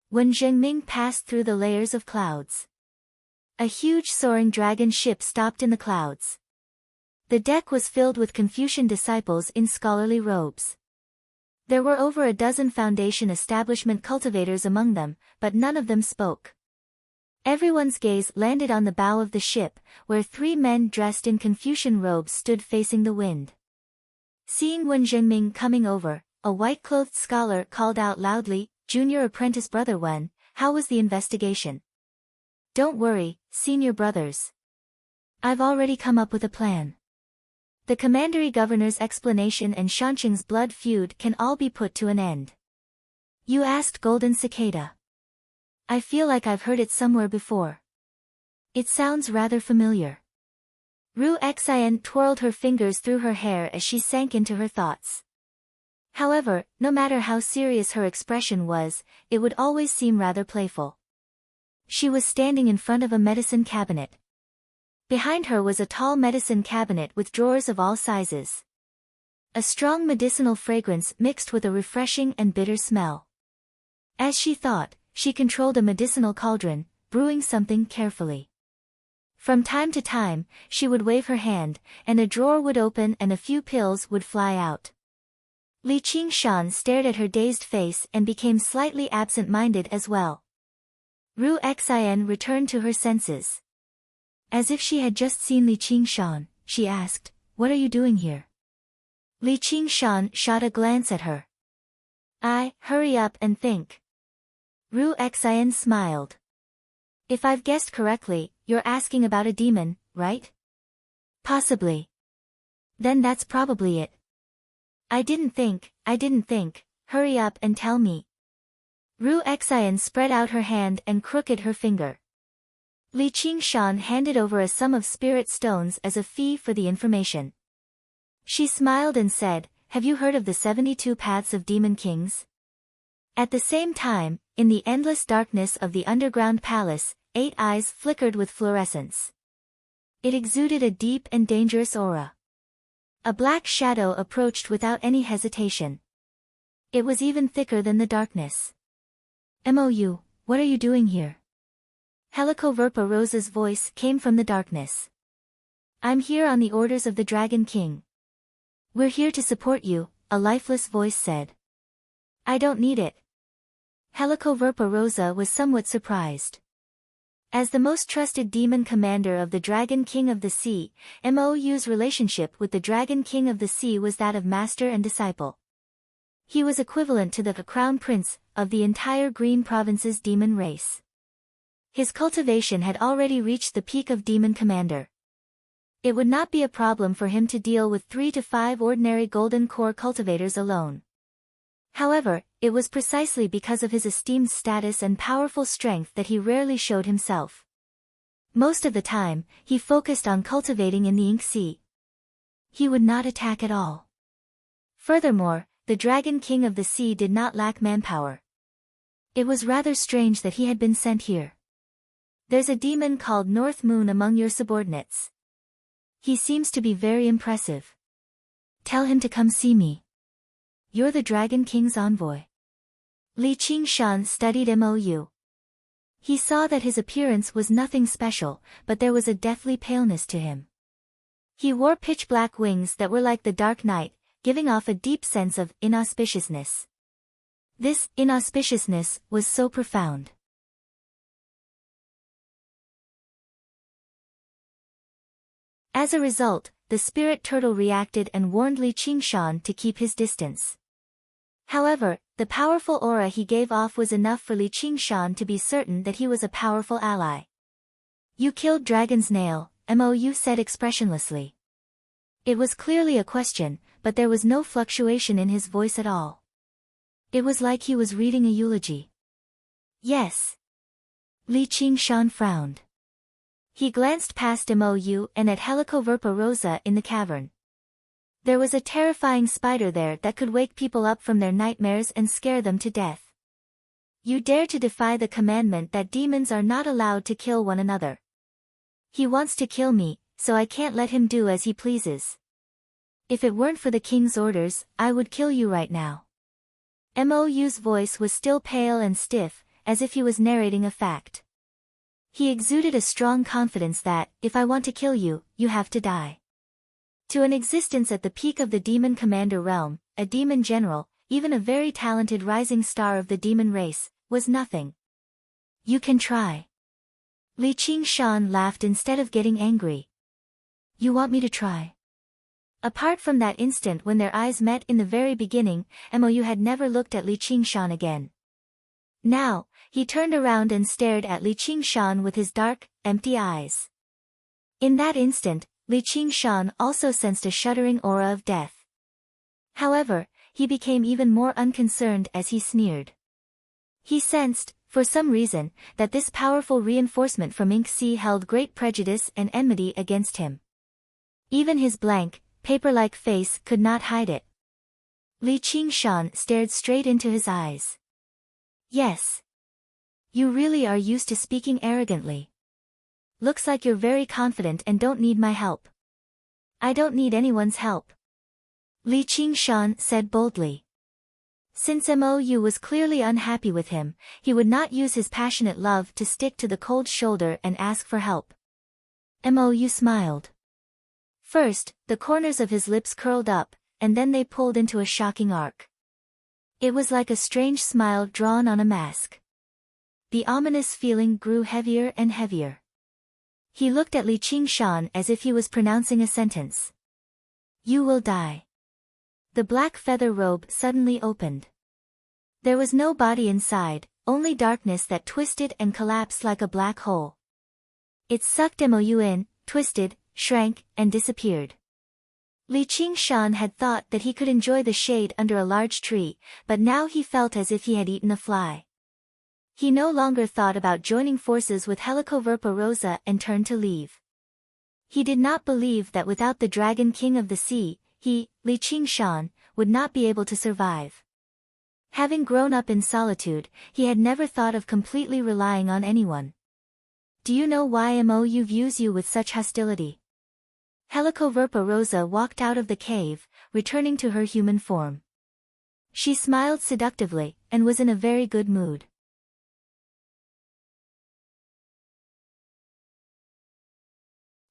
When Zhengming passed through the layers of clouds, a huge soaring dragon ship stopped in the clouds. The deck was filled with Confucian disciples in scholarly robes. There were over a dozen foundation establishment cultivators among them, but none of them spoke. Everyone's gaze landed on the bow of the ship, where 3 men dressed in Confucian robes stood facing the wind. Seeing Wen Zhengming coming over, a white-clothed scholar called out loudly, "Junior apprentice brother Wen, how was the investigation?" "Don't worry, senior brothers. I've already come up with a plan. The commandery governor's explanation and Shanqing's blood feud can all be put to an end." "You asked Golden Cicada. I feel like I've heard it somewhere before. It sounds rather familiar." Ru Xian twirled her fingers through her hair as she sank into her thoughts. However, no matter how serious her expression was, it would always seem rather playful. She was standing in front of a medicine cabinet. Behind her was a tall medicine cabinet with drawers of all sizes. A strong medicinal fragrance mixed with a refreshing and bitter smell. As she thought, she controlled a medicinal cauldron, brewing something carefully. From time to time, she would wave her hand, and a drawer would open and a few pills would fly out. Li Qingshan stared at her dazed face and became slightly absent-minded as well. Ru Xian returned to her senses. As if she had just seen Li Qingshan, she asked, "What are you doing here?" Li Qingshan shot a glance at her. Hurry up and think." Ru Xian smiled. "If I've guessed correctly, you're asking about a demon, right?" "Possibly. Then that's probably it." I didn't think, hurry up and tell me." Ru Xian spread out her hand and crooked her finger. Li Qingshan handed over a sum of spirit stones as a fee for the information. She smiled and said, "Have you heard of the 72 paths of demon kings?" At the same time, in the endless darkness of the underground palace, 8 eyes flickered with fluorescence. It exuded a deep and dangerous aura. A black shadow approached without any hesitation. It was even thicker than the darkness. "Mou, what are you doing here?" Helicoverpa Rosa's voice came from the darkness. "I'm here on the orders of the Dragon King." "We're here to support you," a lifeless voice said. "I don't need it." Helicoverpa Rosa was somewhat surprised. As the most trusted demon commander of the Dragon King of the Sea, Mou's relationship with the Dragon King of the Sea was that of master and disciple. He was equivalent to the crown prince of the entire Green Province's demon race. His cultivation had already reached the peak of demon commander. It would not be a problem for him to deal with 3 to 5 ordinary golden core cultivators alone. However, it was precisely because of his esteemed status and powerful strength that he rarely showed himself. Most of the time, he focused on cultivating in the Ink Sea. He would not attack at all. Furthermore, the Dragon King of the Sea did not lack manpower. It was rather strange that he had been sent here. "There's a demon called North Moon among your subordinates. He seems to be very impressive. Tell him to come see me. You're the Dragon King's envoy." Li Qingshan studied Mou. He saw that his appearance was nothing special, but there was a deathly paleness to him. He wore pitch-black wings that were like the dark night, giving off a deep sense of inauspiciousness. This inauspiciousness was so profound. As a result, the spirit turtle reacted and warned Li Qingshan to keep his distance. However, the powerful aura he gave off was enough for Li Qingshan to be certain that he was a powerful ally. "You killed Dragon's Nail," Mou said expressionlessly. It was clearly a question, but there was no fluctuation in his voice at all. It was like he was reading a eulogy. "Yes." Li Qingshan frowned. He glanced past Mou and at Helicoverpa Rosa in the cavern. There was a terrifying spider there that could wake people up from their nightmares and scare them to death. "You dare to defy the commandment that demons are not allowed to kill one another. He wants to kill me, so I can't let him do as he pleases. If it weren't for the king's orders, I would kill you right now." Mou's voice was still pale and stiff, as if he was narrating a fact. He exuded a strong confidence that, "If I want to kill you, you have to die." To an existence at the peak of the demon commander realm, a demon general, even a very talented rising star of the demon race, was nothing. "You can try." Li Qingshan laughed instead of getting angry. You want me to try? Apart from that instant when their eyes met in the very beginning, Mou had never looked at Li Qingshan again. Now, he turned around and stared at Li Qingshan with his dark, empty eyes. In that instant, Li Qingshan also sensed a shuddering aura of death. However, he became even more unconcerned as he sneered. He sensed, for some reason, that this powerful reinforcement from Ink Sea held great prejudice and enmity against him. Even his blank, paper-like face could not hide it. Li Qingshan stared straight into his eyes. Yes. You really are used to speaking arrogantly. Looks like you're very confident and don't need my help. I don't need anyone's help. Li Qingshan said boldly. Since Mou was clearly unhappy with him, he would not use his passionate love to stick to the cold shoulder and ask for help. Mou smiled. First, the corners of his lips curled up, and then they pulled into a shocking arc. It was like a strange smile drawn on a mask. The ominous feeling grew heavier and heavier. He looked at Li Qingshan as if he was pronouncing a sentence. You will die. The black feather robe suddenly opened. There was no body inside, only darkness that twisted and collapsed like a black hole. It sucked Mou in, twisted, shrank, and disappeared. Li Qingshan had thought that he could enjoy the shade under a large tree, but now he felt as if he had eaten a fly. He no longer thought about joining forces with Helicoverpa Rosa and turned to leave. He did not believe that without the Dragon King of the Sea, he, Li Qingshan, would not be able to survive. Having grown up in solitude, he had never thought of completely relying on anyone. Do you know why Mou views you with such hostility? Helicoverpa Rosa walked out of the cave, returning to her human form. She smiled seductively, and was in a very good mood.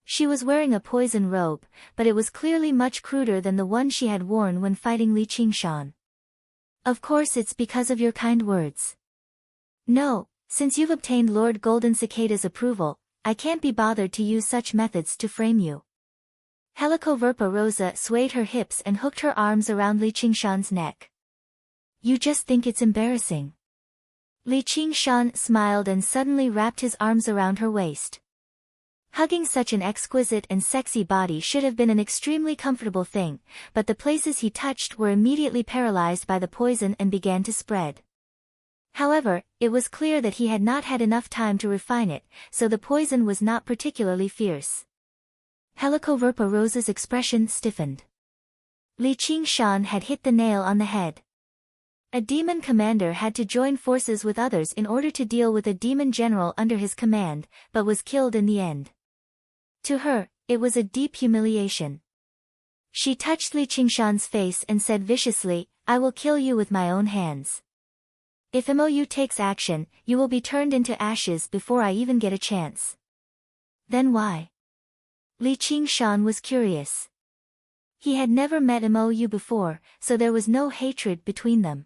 She was wearing a poison robe, but it was clearly much cruder than the one she had worn when fighting Li Qingshan. Of course it's because of your kind words. No, since you've obtained Lord Golden Cicada's approval, I can't be bothered to use such methods to frame you. Helicoverpa Rosa swayed her hips and hooked her arms around Li Qingshan's neck. You just think it's embarrassing. Li Qingshan smiled and suddenly wrapped his arms around her waist. Hugging such an exquisite and sexy body should have been an extremely comfortable thing, but the places he touched were immediately paralyzed by the poison and began to spread. However, it was clear that he had not had enough time to refine it, so the poison was not particularly fierce. Helicoverpa Rosa's expression stiffened. Li Qingshan had hit the nail on the head. A demon commander had to join forces with others in order to deal with a demon general under his command, but was killed in the end. To her, it was a deep humiliation. She touched Li Qingshan's face and said viciously, I will kill you with my own hands. If Mou takes action, you will be turned into ashes before I even get a chance. Then why? Li Qingshan was curious. He had never met Mou before, so there was no hatred between them.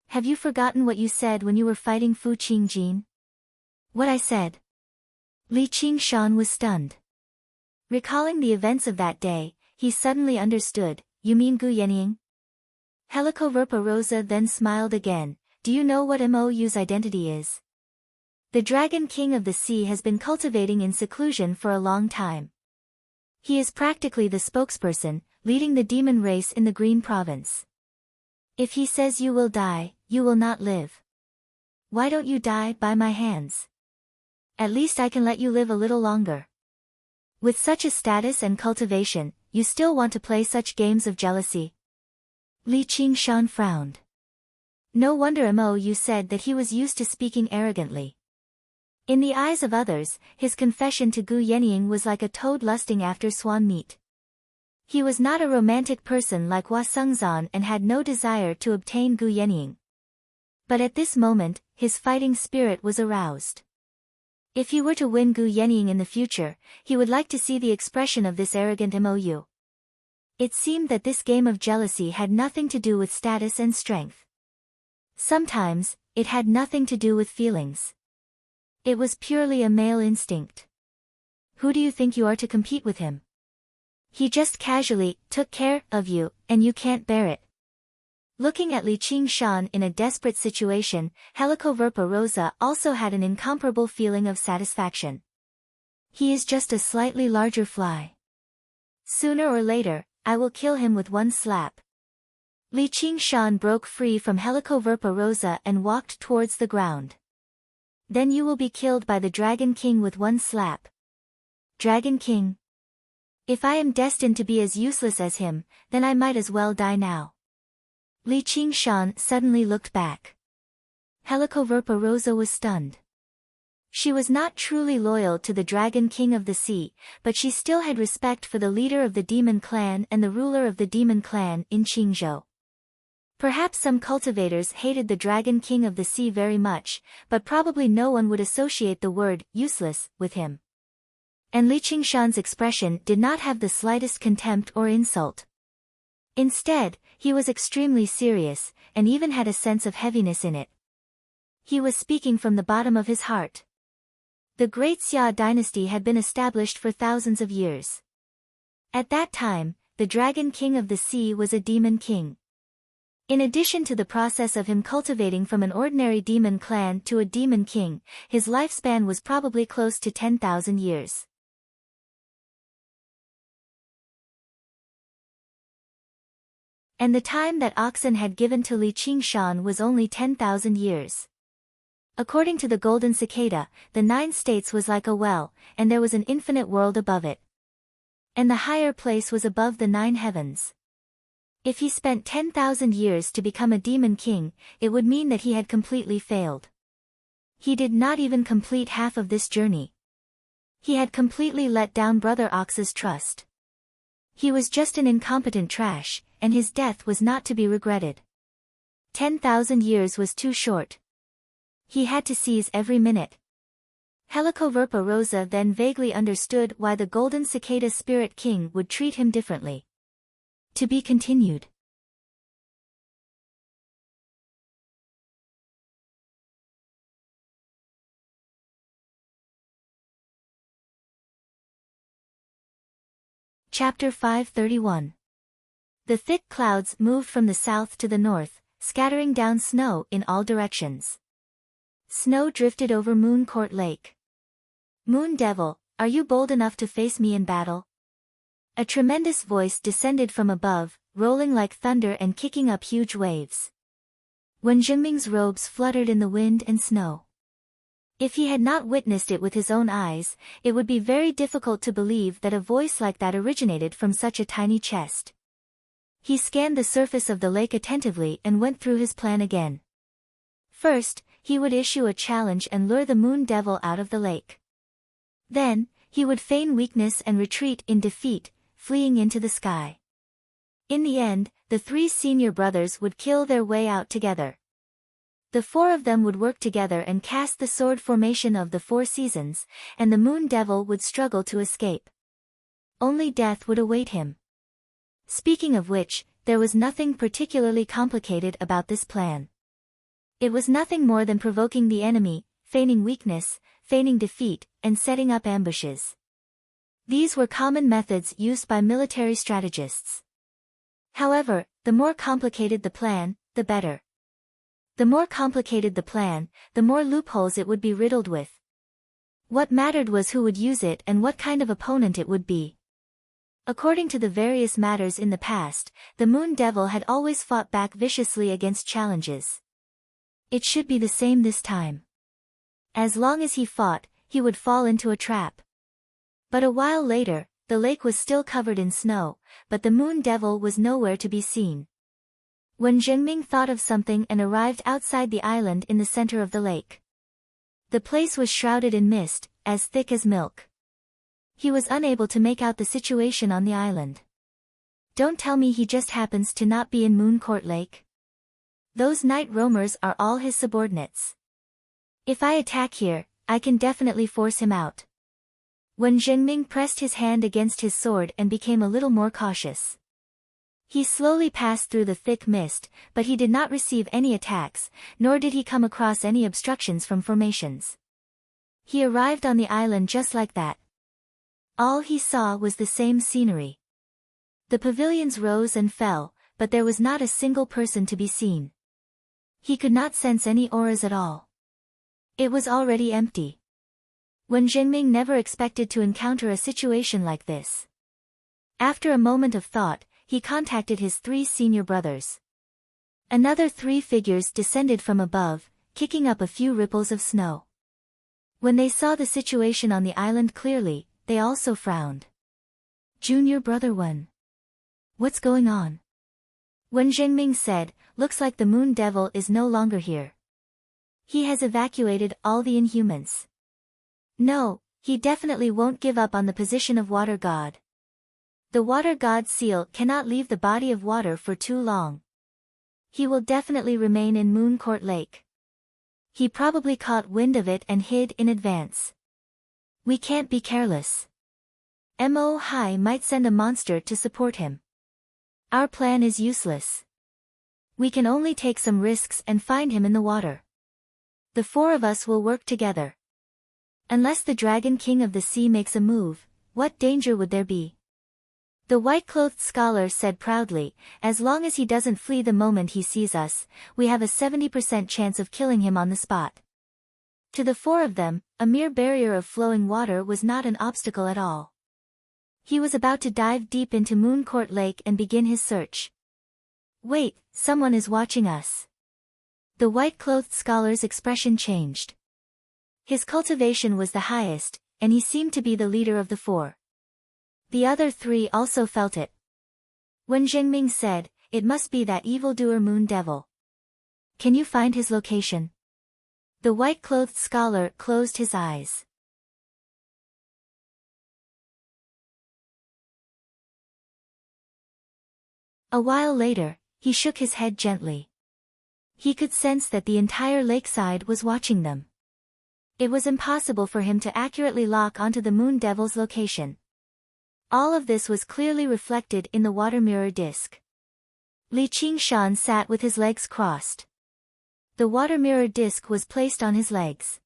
Have you forgotten what you said when you were fighting Fu Qingjin? What I said? Li Qingshan was stunned. Recalling the events of that day, he suddenly understood. You mean Gu Yenying? Helicoverpa Rosa then smiled again. Do you know what Mou's identity is? The Dragon King of the Sea has been cultivating in seclusion for a long time. He is practically the spokesperson, leading the demon race in the Green Province. If he says you will die, you will not live. Why don't you die by my hands? At least I can let you live a little longer. With such a status and cultivation, you still want to play such games of jealousy? Li Qingshan frowned. No wonder Mou said that he was used to speaking arrogantly. In the eyes of others, his confession to Gu Yenying was like a toad lusting after swan meat. He was not a romantic person like Hua Sengzan and had no desire to obtain Gu Yenying. But at this moment, his fighting spirit was aroused. If he were to win Gu Yenying in the future, he would like to see the expression of this arrogant Mou. It seemed that this game of jealousy had nothing to do with status and strength. Sometimes, it had nothing to do with feelings. It was purely a male instinct. Who do you think you are to compete with him? He just casually took care of you, and you can't bear it. Looking at Li Qingshan in a desperate situation, Helicoverpa rosa also had an incomparable feeling of satisfaction. He is just a slightly larger fly. Sooner or later, I will kill him with one slap. Li Qingshan broke free from Helicoverpa rosa and walked towards the ground. Then you will be killed by the Dragon King with one slap. Dragon King? If I am destined to be as useless as him, then I might as well die now. Li Qingshan suddenly looked back. Helicoverpa rosa was stunned. She was not truly loyal to the Dragon King of the Sea, but she still had respect for the leader of the Demon Clan and the ruler of the Demon Clan in Qingzhou. Perhaps some cultivators hated the Dragon King of the Sea very much, but probably no one would associate the word useless with him. And Li Qingshan's expression did not have the slightest contempt or insult. Instead, he was extremely serious, and even had a sense of heaviness in it. He was speaking from the bottom of his heart. The Great Xia dynasty had been established for thousands of years. At that time, the Dragon King of the Sea was a demon king. In addition to the process of him cultivating from an ordinary demon clan to a demon king, his lifespan was probably close to 10,000 years. And the time that Oxen had given to Li Qingshan was only 10,000 years. According to the Golden Cicada, the 9 states was like a well, and there was an infinite world above it. And the higher place was above the 9 heavens. If he spent 10,000 years to become a demon king, it would mean that he had completely failed. He did not even complete half of this journey. He had completely let down Brother Ox's trust. He was just an incompetent trash, and his death was not to be regretted. 10,000 years was too short. He had to seize every minute. Helicoverpa rosa then vaguely understood why the Golden Cicada Spirit King would treat him differently. To be continued. Chapter 531. The thick clouds moved from the south to the north, scattering down snow in all directions. Snow drifted over Moon Court Lake. Moon Devil, are you bold enough to face me in battle? A tremendous voice descended from above, rolling like thunder and kicking up huge waves. Wen Zhengming's robes fluttered in the wind and snow. If he had not witnessed it with his own eyes, it would be very difficult to believe that a voice like that originated from such a tiny chest. He scanned the surface of the lake attentively and went through his plan again. First, he would issue a challenge and lure the Moon Devil out of the lake. Then, he would feign weakness and retreat in defeat, fleeing into the sky. In the end, the 3 senior brothers would kill their way out together. The 4 of them would work together and cast the sword formation of the 4 seasons, and the Moon Devil would struggle to escape. Only death would await him. Speaking of which, there was nothing particularly complicated about this plan. It was nothing more than provoking the enemy, feigning weakness, feigning defeat, and setting up ambushes. These were common methods used by military strategists. However, the more complicated the plan, the better. The more complicated the plan, the more loopholes it would be riddled with. What mattered was who would use it and what kind of opponent it would be. According to the various matters in the past, the Moon Devil had always fought back viciously against challenges. It should be the same this time. As long as he fought, he would fall into a trap. But a while later, the lake was still covered in snow, but the Moon Devil was nowhere to be seen. Wen Zhengming thought of something and arrived outside the island in the center of the lake. The place was shrouded in mist, as thick as milk. He was unable to make out the situation on the island. Don't tell me he just happens to not be in Moon Court Lake. Those night roamers are all his subordinates. If I attack here, I can definitely force him out. Wen Zhengming pressed his hand against his sword and became a little more cautious. He slowly passed through the thick mist, but he did not receive any attacks, nor did he come across any obstructions from formations. He arrived on the island just like that. All he saw was the same scenery. The pavilions rose and fell, but there was not a single person to be seen. He could not sense any auras at all. It was already empty. Wen Zhengming never expected to encounter a situation like this. After a moment of thought, he contacted his 3 senior brothers. Another 3 figures descended from above, kicking up a few ripples of snow. When they saw the situation on the island clearly, they also frowned. Junior brother Wen. What's going on? Wen Zhengming said, looks like the Moon Devil is no longer here. He has evacuated all the Inhumans. No, he definitely won't give up on the position of Water God. The Water God's seal cannot leave the body of water for too long. He will definitely remain in Moon Court Lake. He probably caught wind of it and hid in advance. We can't be careless. Mo Hai might send a monster to support him. Our plan is useless. We can only take some risks and find him in the water. The 4 of us will work together. Unless the Dragon King of the Sea makes a move, what danger would there be? The white-clothed scholar said proudly, as long as he doesn't flee the moment he sees us, we have a 70% chance of killing him on the spot. To the 4 of them, a mere barrier of flowing water was not an obstacle at all. He was about to dive deep into Moon Court Lake and begin his search. Wait, someone is watching us. The white-clothed scholar's expression changed. His cultivation was the highest, and he seemed to be the leader of the 4. The other 3 also felt it. Wen Zhengming said, it must be that evildoer Moon Devil. Can you find his location? The white-clothed scholar closed his eyes. A while later, he shook his head gently. He could sense that the entire lakeside was watching them. It was impossible for him to accurately lock onto the Moon Devil's location. All of this was clearly reflected in the water mirror disc. Li Qingshan sat with his legs crossed. The water mirror disc was placed on his legs.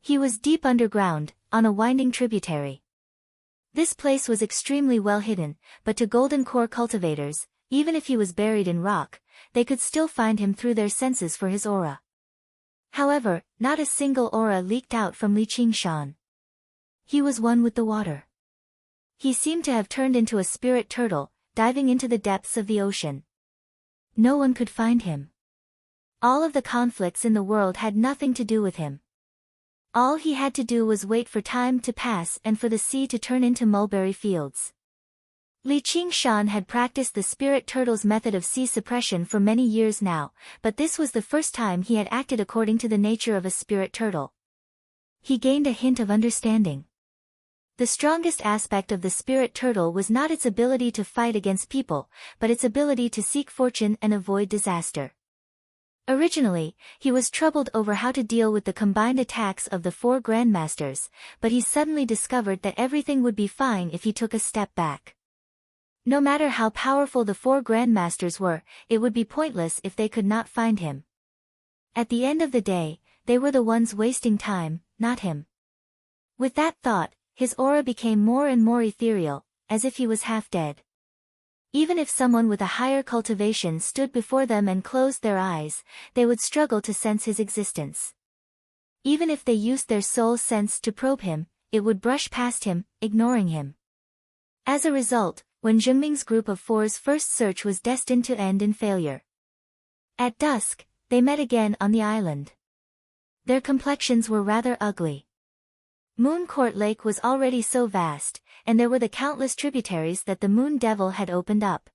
He was deep underground, on a winding tributary. This place was extremely well hidden, but to Golden Core cultivators, even if he was buried in rock, they could still find him through their senses for his aura. However, not a single aura leaked out from Li Qingshan. He was one with the water. He seemed to have turned into a spirit turtle, diving into the depths of the ocean. No one could find him. All of the conflicts in the world had nothing to do with him. All he had to do was wait for time to pass and for the sea to turn into mulberry fields. Li Qingshan had practiced the spirit turtle's method of sea suppression for many years now, but this was the first time he had acted according to the nature of a spirit turtle. He gained a hint of understanding. The strongest aspect of the spirit turtle was not its ability to fight against people, but its ability to seek fortune and avoid disaster. Originally, he was troubled over how to deal with the combined attacks of the 4 grandmasters, but he suddenly discovered that everything would be fine if he took a step back. No matter how powerful the 4 grandmasters were, it would be pointless if they could not find him. At the end of the day, they were the ones wasting time, not him. With that thought, his aura became more and more ethereal, as if he was half dead. Even if someone with a higher cultivation stood before them and closed their eyes, they would struggle to sense his existence. Even if they used their soul sense to probe him, it would brush past him, ignoring him. As a result, Wen Zhengming's group of 4's first search was destined to end in failure. At dusk, they met again on the island. Their complexions were rather ugly. Moon Court Lake was already so vast, and there were the countless tributaries that the Moon Devil had opened up.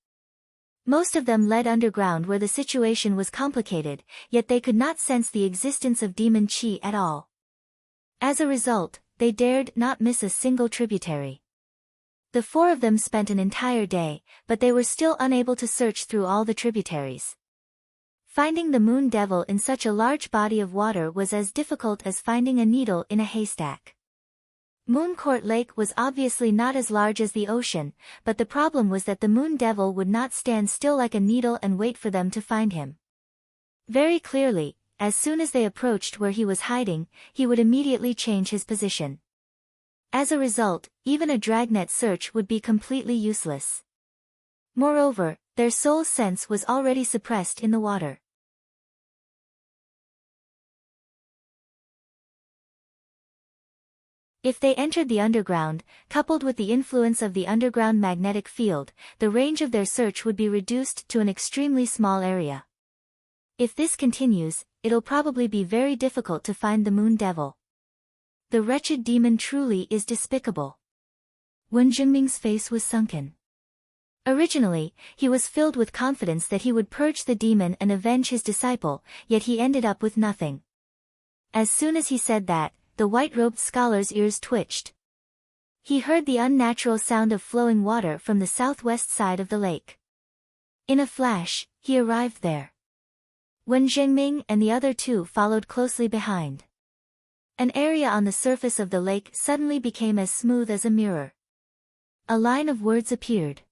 Most of them led underground where the situation was complicated, yet they could not sense the existence of demon chi at all. As a result, they dared not miss a single tributary. The 4 of them spent an entire day, but they were still unable to search through all the tributaries. Finding the Moon Devil in such a large body of water was as difficult as finding a needle in a haystack. Moon Court Lake was obviously not as large as the ocean, but the problem was that the Moon Devil would not stand still like a needle and wait for them to find him. Very clearly, as soon as they approached where he was hiding, he would immediately change his position. As a result, even a dragnet search would be completely useless. Moreover, their soul sense was already suppressed in the water. If they entered the underground, coupled with the influence of the underground magnetic field, the range of their search would be reduced to an extremely small area. If this continues, it'll probably be very difficult to find the Moon Devil. The wretched demon truly is despicable. Wen Jingming's face was sunken. Originally, he was filled with confidence that he would purge the demon and avenge his disciple, yet he ended up with nothing. As soon as he said that, the white-robed scholar's ears twitched. He heard the unnatural sound of flowing water from the southwest side of the lake. In a flash, he arrived there. Wen Zhengming and the other two followed closely behind. An area on the surface of the lake suddenly became as smooth as a mirror. A line of words appeared.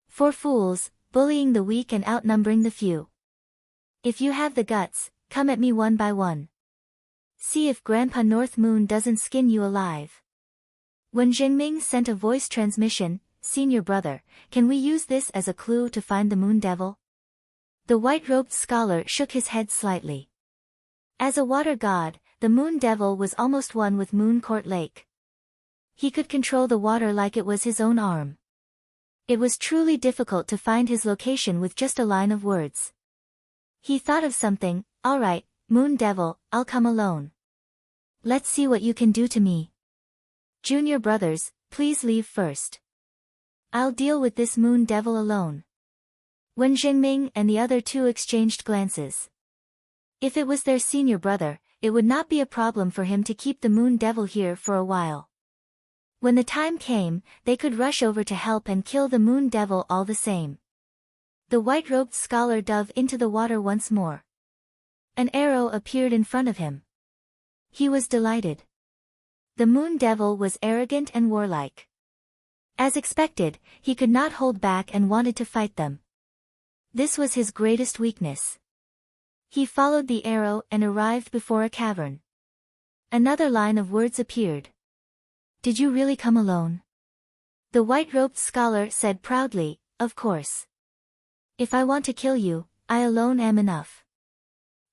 For fools, bullying the weak and outnumbering the few. If you have the guts, come at me one by one. See if Grandpa North Moon doesn't skin you alive. When Zhengming sent a voice transmission, "Senior brother, can we use this as a clue to find the Moon Devil?" The white-robed scholar shook his head slightly. As a water god, the Moon Devil was almost one with Moon Court Lake. He could control the water like it was his own arm. It was truly difficult to find his location with just a line of words. He thought of something. "All right, Moon Devil, I'll come alone. Let's see what you can do to me. Junior brothers, please leave first. I'll deal with this Moon Devil alone." Wen Zhengming and the other two exchanged glances. If it was their senior brother, it would not be a problem for him to keep the Moon Devil here for a while. When the time came, they could rush over to help and kill the Moon Devil all the same. The white-robed scholar dove into the water once more. An arrow appeared in front of him. He was delighted. The Moon Devil was arrogant and warlike. As expected, he could not hold back and wanted to fight them. This was his greatest weakness. He followed the arrow and arrived before a cavern. Another line of words appeared. "Did you really come alone?" The white-robed scholar said proudly, "Of course. If I want to kill you, I alone am enough."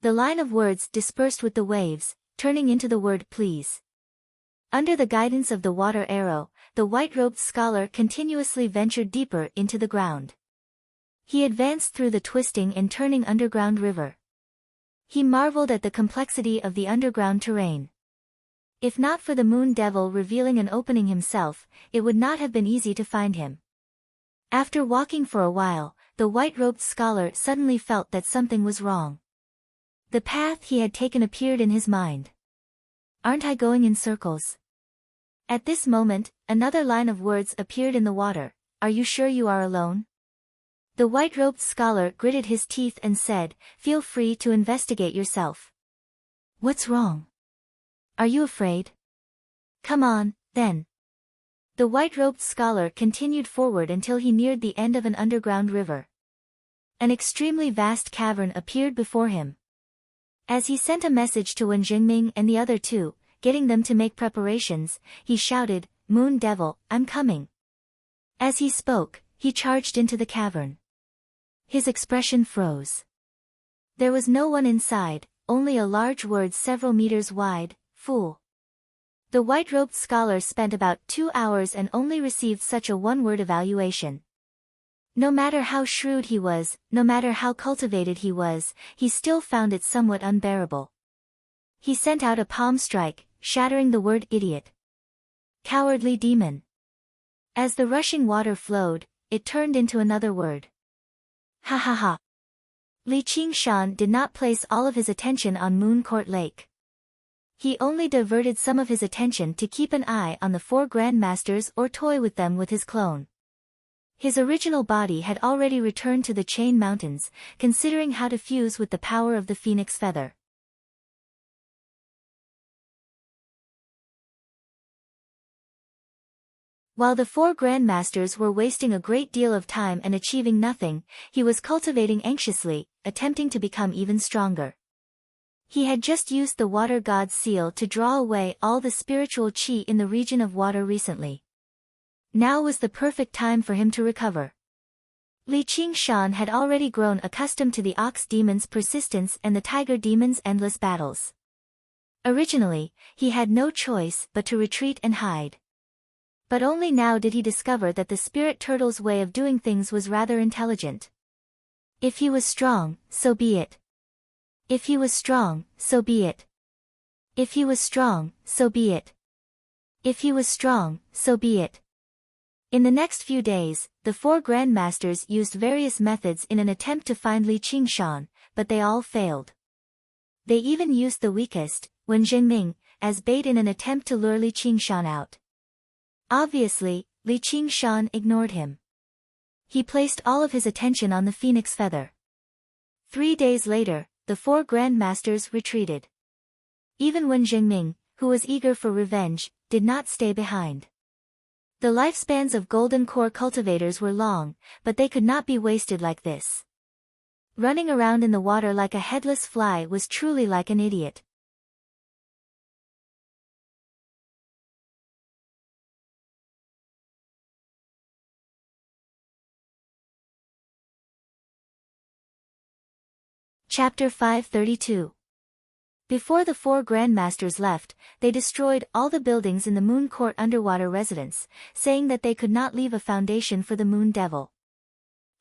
The line of words dispersed with the waves, turning into the word "please." Under the guidance of the water arrow, the white-robed scholar continuously ventured deeper into the ground. He advanced through the twisting and turning underground river. He marveled at the complexity of the underground terrain. If not for the Moon Devil revealing an opening himself, it would not have been easy to find him. After walking for a while, the white-robed scholar suddenly felt that something was wrong. The path he had taken appeared in his mind. "Aren't I going in circles?" At this moment, another line of words appeared in the water. "Are you sure you are alone?" The white-robed scholar gritted his teeth and said, "Feel free to investigate yourself." "What's wrong? Are you afraid?" "Come on, then." The white-robed scholar continued forward until he neared the end of an underground river. An extremely vast cavern appeared before him. As he sent a message to Wen Jingming and the other two, getting them to make preparations, he shouted, "Moon Devil, I'm coming." As he spoke, he charged into the cavern. His expression froze. There was no one inside, only a large word several meters wide, "Fool." The white-robed scholar spent about 2 hours and only received such a one-word evaluation. No matter how shrewd he was, no matter how cultivated he was, he still found it somewhat unbearable. He sent out a palm strike, shattering the word "idiot." "Cowardly demon." As the rushing water flowed, it turned into another word. Ha ha ha. Li Qingshan did not place all of his attention on Moon Court Lake. He only diverted some of his attention to keep an eye on the 4 grandmasters or toy with them with his clone. His original body had already returned to the Chain Mountains, considering how to fuse with the power of the phoenix feather. While the 4 grandmasters were wasting a great deal of time and achieving nothing, he was cultivating anxiously, attempting to become even stronger. He had just used the water god's seal to draw away all the spiritual qi in the region of water recently. Now was the perfect time for him to recover. Li Qingshan had already grown accustomed to the ox demon's persistence and the tiger demon's endless battles. Originally, he had no choice but to retreat and hide. But only now did he discover that the spirit turtle's way of doing things was rather intelligent. If he was strong, so be it. If he was strong, so be it. If he was strong, so be it. If he was strong, so be it. In the next few days, the four grandmasters used various methods in an attempt to find Li Qingshan, but they all failed. They even used the weakest, Wen Zhengming, as bait in an attempt to lure Li Qingshan out. Obviously, Li Qingshan ignored him. He placed all of his attention on the phoenix feather. 3 days later, the four grandmasters retreated. Even Wen Zhengming, who was eager for revenge, did not stay behind. The lifespans of golden core cultivators were long, but they could not be wasted like this. Running around in the water like a headless fly was truly like an idiot. Chapter 532. Before the four grandmasters left, they destroyed all the buildings in the Moon Court underwater residence, saying that they could not leave a foundation for the Moon Devil.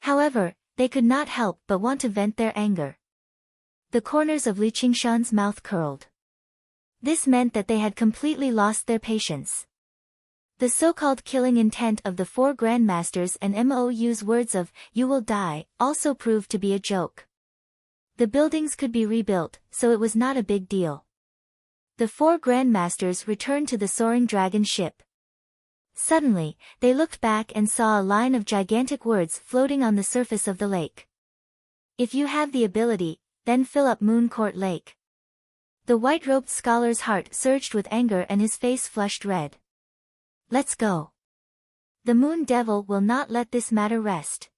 However, they could not help but want to vent their anger. The corners of Li Qingshan's mouth curled. This meant that they had completely lost their patience. The so-called killing intent of the four grandmasters and MOU's words of, "You will die," also proved to be a joke. The buildings could be rebuilt, so it was not a big deal. The four grandmasters returned to the soaring dragon ship. Suddenly, they looked back and saw a line of gigantic words floating on the surface of the lake. "If you have the ability, then fill up Moon Court Lake." The white-robed scholar's heart surged with anger and his face flushed red. "Let's go. The Moon Devil will not let this matter rest.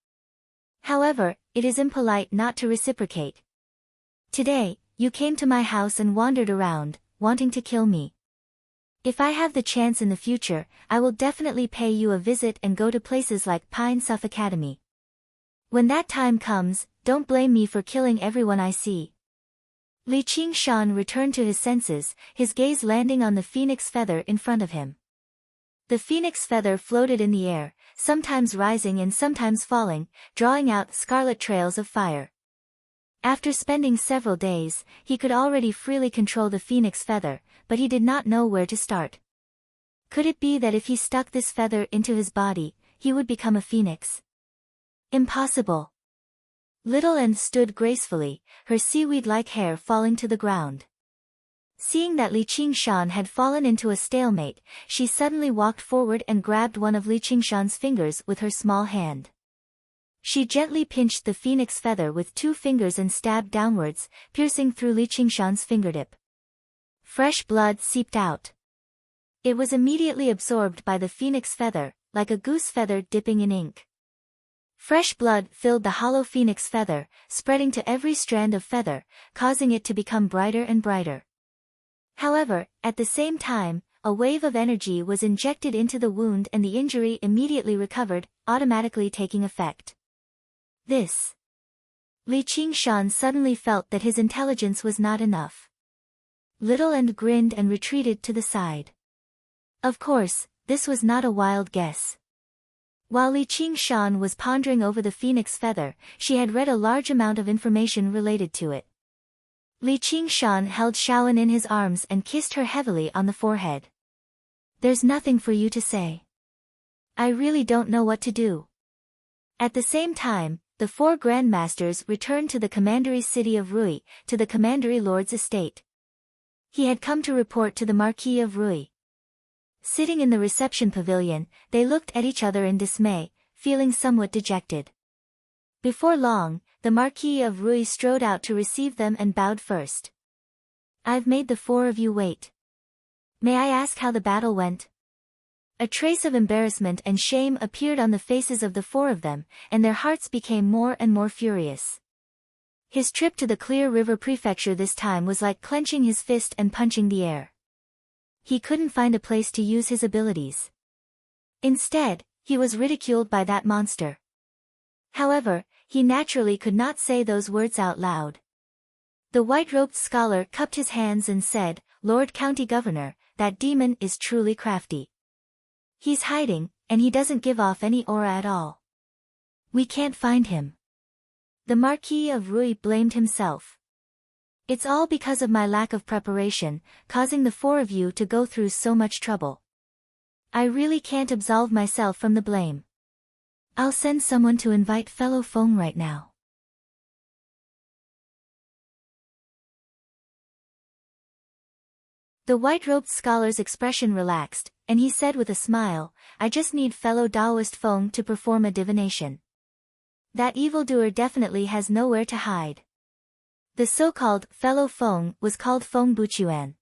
However, it is impolite not to reciprocate. Today, you came to my house and wandered around, wanting to kill me. If I have the chance in the future, I will definitely pay you a visit and go to places like Pine Suff Academy. When that time comes, don't blame me for killing everyone I see." Li Qingshan returned to his senses, his gaze landing on the phoenix feather in front of him. The phoenix feather floated in the air, sometimes rising and sometimes falling, drawing out scarlet trails of fire. After spending several days, he could already freely control the phoenix feather, but he did not know where to start. Could it be that if he stuck this feather into his body, he would become a phoenix? Impossible. Little End stood gracefully, her seaweed-like hair falling to the ground. Seeing that Li Qingshan had fallen into a stalemate, she suddenly walked forward and grabbed one of Li Qingshan's fingers with her small hand. She gently pinched the phoenix feather with 2 fingers and stabbed downwards, piercing through Li Qingshan's fingertip. Fresh blood seeped out. It was immediately absorbed by the phoenix feather, like a goose feather dipping in ink. Fresh blood filled the hollow phoenix feather, spreading to every strand of feather, causing it to become brighter and brighter. However, at the same time, a wave of energy was injected into the wound and the injury immediately recovered, automatically taking effect. This. Li Qingshan suddenly felt that his intelligence was not enough. Little End grinned and retreated to the side. Of course, this was not a wild guess. While Li Qingshan was pondering over the phoenix feather, she had read a large amount of information related to it. Li Qingshan held Shaoan in his arms and kissed her heavily on the forehead. "There's nothing for you to say. I really don't know what to do." At the same time, the 4 grandmasters returned to the commandery city of Rui, to the commandery lord's estate. He had come to report to the Marquis of Rui. Sitting in the reception pavilion, they looked at each other in dismay, feeling somewhat dejected. Before long, the Marquis of Rui strode out to receive them and bowed first. "I've made the 4 of you wait. May I ask how the battle went?" A trace of embarrassment and shame appeared on the faces of the 4 of them, and their hearts became more and more furious. His trip to the Clear River Prefecture this time was like clenching his fist and punching the air. He couldn't find a place to use his abilities. Instead, he was ridiculed by that monster. However, he naturally could not say those words out loud. The white-robed scholar cupped his hands and said, "Lord County Governor, that demon is truly crafty. He's hiding, and he doesn't give off any aura at all. We can't find him." The Marquis of Rui blamed himself. "It's all because of my lack of preparation, causing the four of you to go through so much trouble. I really can't absolve myself from the blame. I'll send someone to invite fellow Feng right now." The white-robed scholar's expression relaxed, and he said with a smile, "I just need fellow Taoist Feng to perform a divination. That evildoer definitely has nowhere to hide." The so-called fellow Feng was called Feng Buchuan.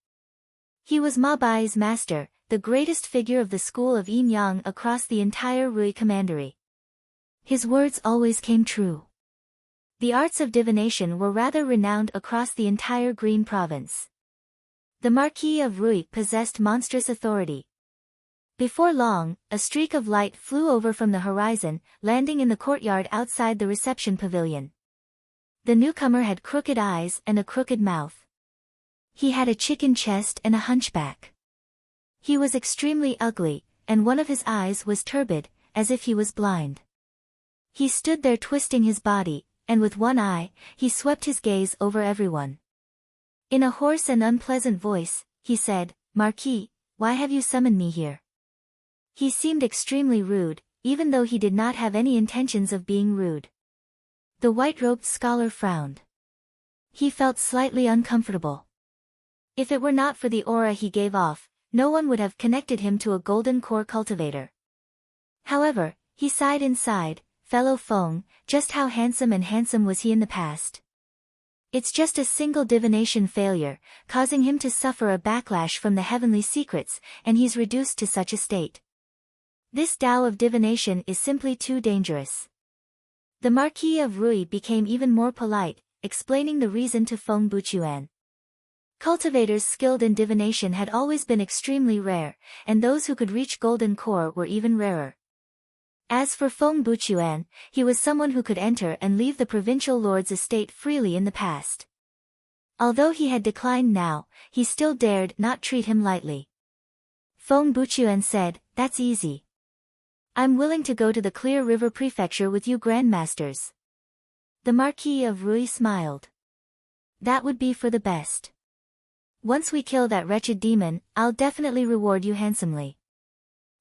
He was Ma Bai's master, the greatest figure of the school of Yin Yang across the entire Rui Commandery. His words always came true. The arts of divination were rather renowned across the entire Green Province. The Marquis of Rui possessed monstrous authority. Before long, a streak of light flew over from the horizon, landing in the courtyard outside the reception pavilion. The newcomer had crooked eyes and a crooked mouth. He had a chicken chest and a hunchback. He was extremely ugly, and one of his eyes was turbid, as if he was blind. He stood there twisting his body, and with one eye, he swept his gaze over everyone. In a hoarse and unpleasant voice, he said, "Marquis, why have you summoned me here?" He seemed extremely rude, even though he did not have any intentions of being rude. The white-robed scholar frowned. He felt slightly uncomfortable. If it were not for the aura he gave off, no one would have connected him to a golden core cultivator. However, he sighed inside, "Fellow Feng, just how handsome was he in the past? It's just a single divination failure, causing him to suffer a backlash from the heavenly secrets, and he's reduced to such a state. This Tao of divination is simply too dangerous." The Marquis of Rui became even more polite, explaining the reason to Feng Buchuan. Cultivators skilled in divination had always been extremely rare, and those who could reach golden core were even rarer. As for Feng Buchuan, he was someone who could enter and leave the provincial lord's estate freely in the past. Although he had declined now, he still dared not treat him lightly. Feng Buchuan said, "That's easy. I'm willing to go to the Clear River Prefecture with you grandmasters." The Marquis of Rui smiled. "That would be for the best. Once we kill that wretched demon, I'll definitely reward you handsomely."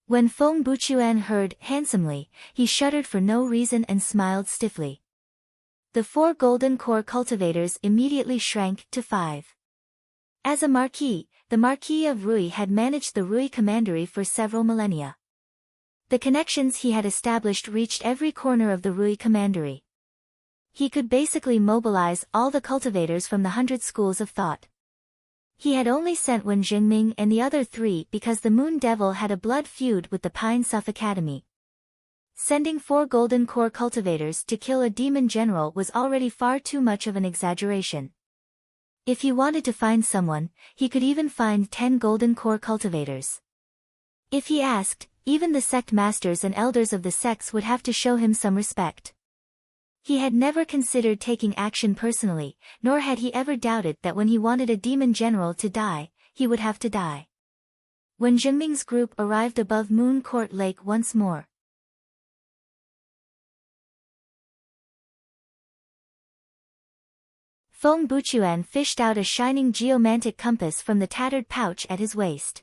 When Feng Buchuan heard "handsomely," he shuddered for no reason and smiled stiffly. The 4 golden core cultivators immediately shrank to 5. As a marquis, the Marquis of Rui had managed the Rui Commandery for several millennia. The connections he had established reached every corner of the Rui Commandery. He could basically mobilize all the cultivators from the 100 schools of thought. He had only sent Wen Jingming and the other 3 because the Moon Devil had a blood feud with the Pine Suff Academy. Sending 4 golden core cultivators to kill a demon general was already far too much of an exaggeration. If he wanted to find someone, he could even find 10 golden core cultivators. If he asked, even the sect masters and elders of the sects would have to show him some respect. He had never considered taking action personally, nor had he ever doubted that when he wanted a demon general to die, he would have to die. When Jingming's group arrived above Moon Court Lake once more, Feng Buchuan fished out a shining geomantic compass from the tattered pouch at his waist.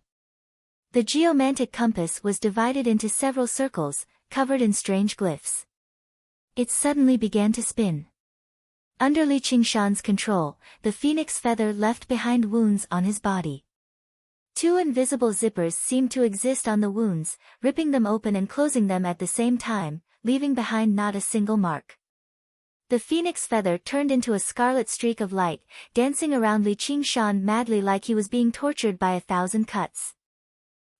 The geomantic compass was divided into several circles, covered in strange glyphs. It suddenly began to spin. Under Li Qingshan's control, the phoenix feather left behind wounds on his body. 2 invisible zippers seemed to exist on the wounds, ripping them open and closing them at the same time, leaving behind not a single mark. The phoenix feather turned into a scarlet streak of light, dancing around Li Qingshan madly like he was being tortured by 1,000 cuts.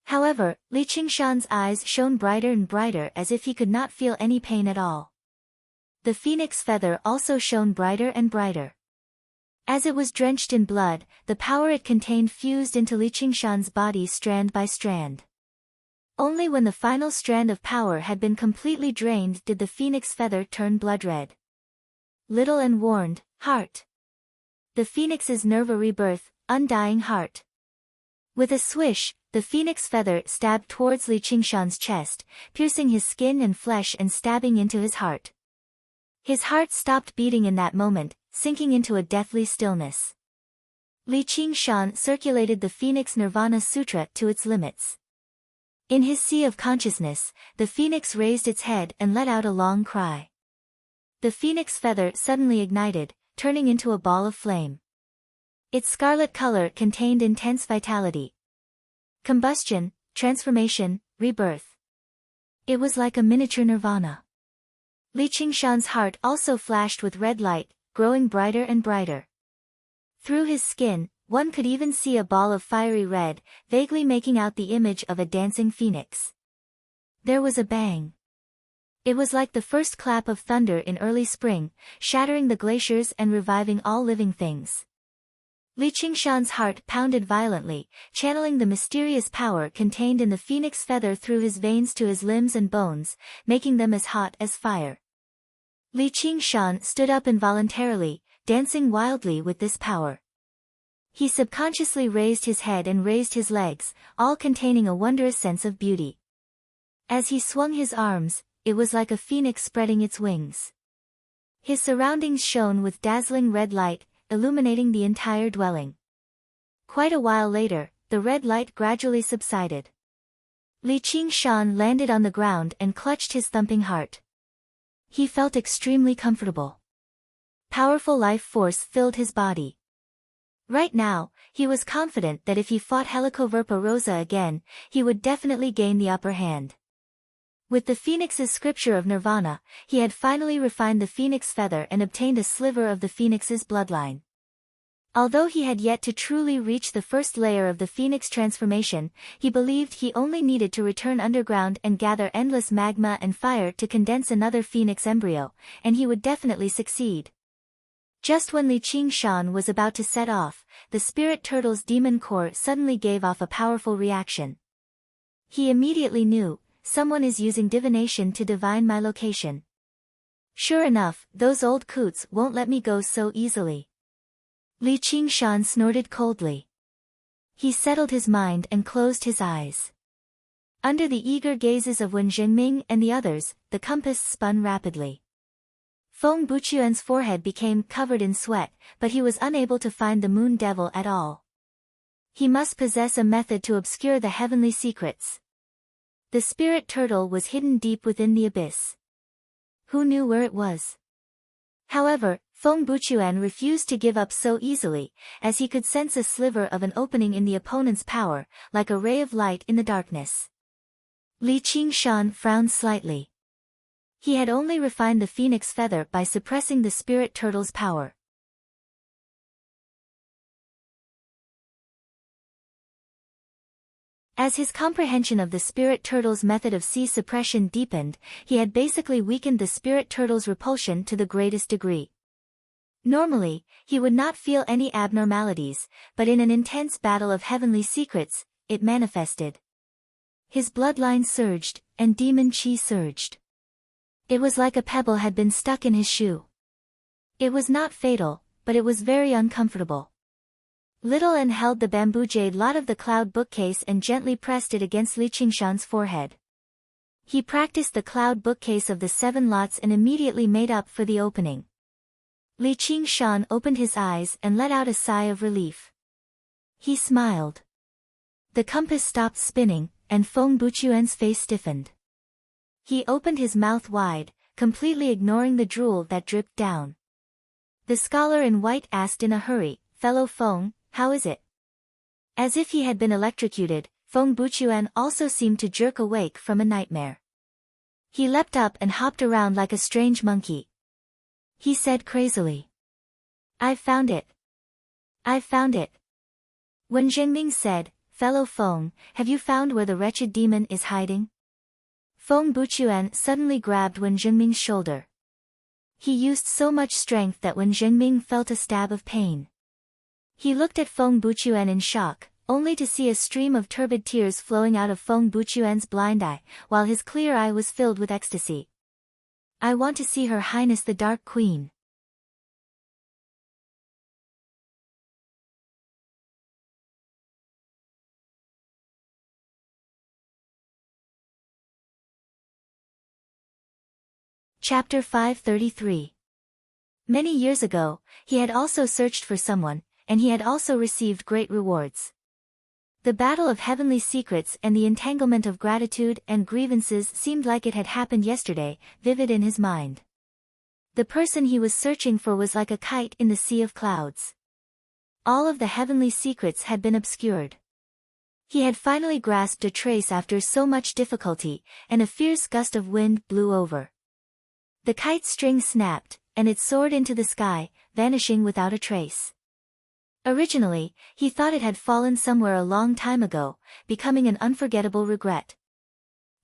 However, Li Qingshan's eyes shone brighter and brighter as if he could not feel any pain at all. The phoenix feather also shone brighter and brighter. As it was drenched in blood, the power it contained fused into Li Qingshan's body strand by strand. Only when the final strand of power had been completely drained did the phoenix feather turn blood red. Little and warned, heart. The phoenix's nerve rebirth, undying heart. With a swish, the phoenix feather stabbed towards Li Qingshan's chest, piercing his skin and flesh and stabbing into his heart. His heart stopped beating in that moment, sinking into a deathly stillness. Li Qingshan circulated the Phoenix Nirvana Sutra to its limits. In his sea of consciousness, the phoenix raised its head and let out a long cry. The phoenix feather suddenly ignited, turning into a ball of flame. Its scarlet color contained intense vitality. Combustion, transformation, rebirth. It was like a miniature nirvana. Li Qingshan's heart also flashed with red light, growing brighter and brighter. Through his skin, one could even see a ball of fiery red, vaguely making out the image of a dancing phoenix. There was a bang. It was like the first clap of thunder in early spring, shattering the glaciers and reviving all living things. Li Qingshan's heart pounded violently, channeling the mysterious power contained in the phoenix feather through his veins to his limbs and bones, making them as hot as fire. Li Qingshan stood up involuntarily, dancing wildly with this power. He subconsciously raised his head and raised his legs, all containing a wondrous sense of beauty. As he swung his arms, it was like a phoenix spreading its wings. His surroundings shone with dazzling red light, illuminating the entire dwelling. Quite a while later, the red light gradually subsided. Li Qingshan landed on the ground and clutched his thumping heart. He felt extremely comfortable. Powerful life force filled his body. Right now, he was confident that if he fought Helicoverpa Rosa again, he would definitely gain the upper hand. With the phoenix's scripture of nirvana, he had finally refined the phoenix feather and obtained a sliver of the phoenix's bloodline. Although he had yet to truly reach the first layer of the phoenix transformation, he believed he only needed to return underground and gather endless magma and fire to condense another phoenix embryo, and he would definitely succeed. Just when Li Qingshan was about to set off, the spirit turtle's demon core suddenly gave off a powerful reaction. He immediately knew, someone is using divination to divine my location. Sure enough, those old coots won't let me go so easily. Li Qingshan snorted coldly. He settled his mind and closed his eyes. Under the eager gazes of Wen Zhengming and the others, the compass spun rapidly. Feng Buchuan's forehead became covered in sweat, but he was unable to find the moon devil at all. He must possess a method to obscure the heavenly secrets. The spirit turtle was hidden deep within the abyss. Who knew where it was? However, Feng Buchuan refused to give up so easily, as he could sense a sliver of an opening in the opponent's power, like a ray of light in the darkness. Li Qingshan frowned slightly. He had only refined the phoenix feather by suppressing the spirit turtle's power. As his comprehension of the spirit turtle's method of sea suppression deepened, he had basically weakened the spirit turtle's repulsion to the greatest degree. Normally, he would not feel any abnormalities, but in an intense battle of heavenly secrets, it manifested. His bloodline surged, and demon chi surged. It was like a pebble had been stuck in his shoe. It was not fatal, but it was very uncomfortable. Little N held the bamboo jade lot of the cloud bookcase and gently pressed it against Li Qingshan's forehead. He practiced the cloud bookcase of the 7 lots and immediately made up for the opening. Li Qingshan opened his eyes and let out a sigh of relief. He smiled. The compass stopped spinning, and Feng Buchuan's face stiffened. He opened his mouth wide, completely ignoring the drool that dripped down. The scholar in white asked in a hurry, "Fellow Feng, how is it?" As if he had been electrocuted, Feng Buchuan also seemed to jerk awake from a nightmare. He leapt up and hopped around like a strange monkey. He said crazily, "I've found it. I've found it." When Zhengming said, "Fellow Feng, have you found where the wretched demon is hiding?" Feng Buchuan suddenly grabbed Wen Zhengming's shoulder. He used so much strength that when Zhengming felt a stab of pain, he looked at Feng Buchuan in shock, only to see a stream of turbid tears flowing out of Feng Buchuan's blind eye, while his clear eye was filled with ecstasy. I want to see Her Highness the Dark Queen. Chapter 533. Many years ago, he had also searched for someone, and he had also received great rewards. The battle of heavenly secrets and the entanglement of gratitude and grievances seemed like it had happened yesterday, vivid in his mind. The person he was searching for was like a kite in the sea of clouds. All of the heavenly secrets had been obscured. He had finally grasped a trace after so much difficulty, and a fierce gust of wind blew over. The kite's string snapped, and it soared into the sky, vanishing without a trace. Originally, he thought it had fallen somewhere a long time ago, becoming an unforgettable regret.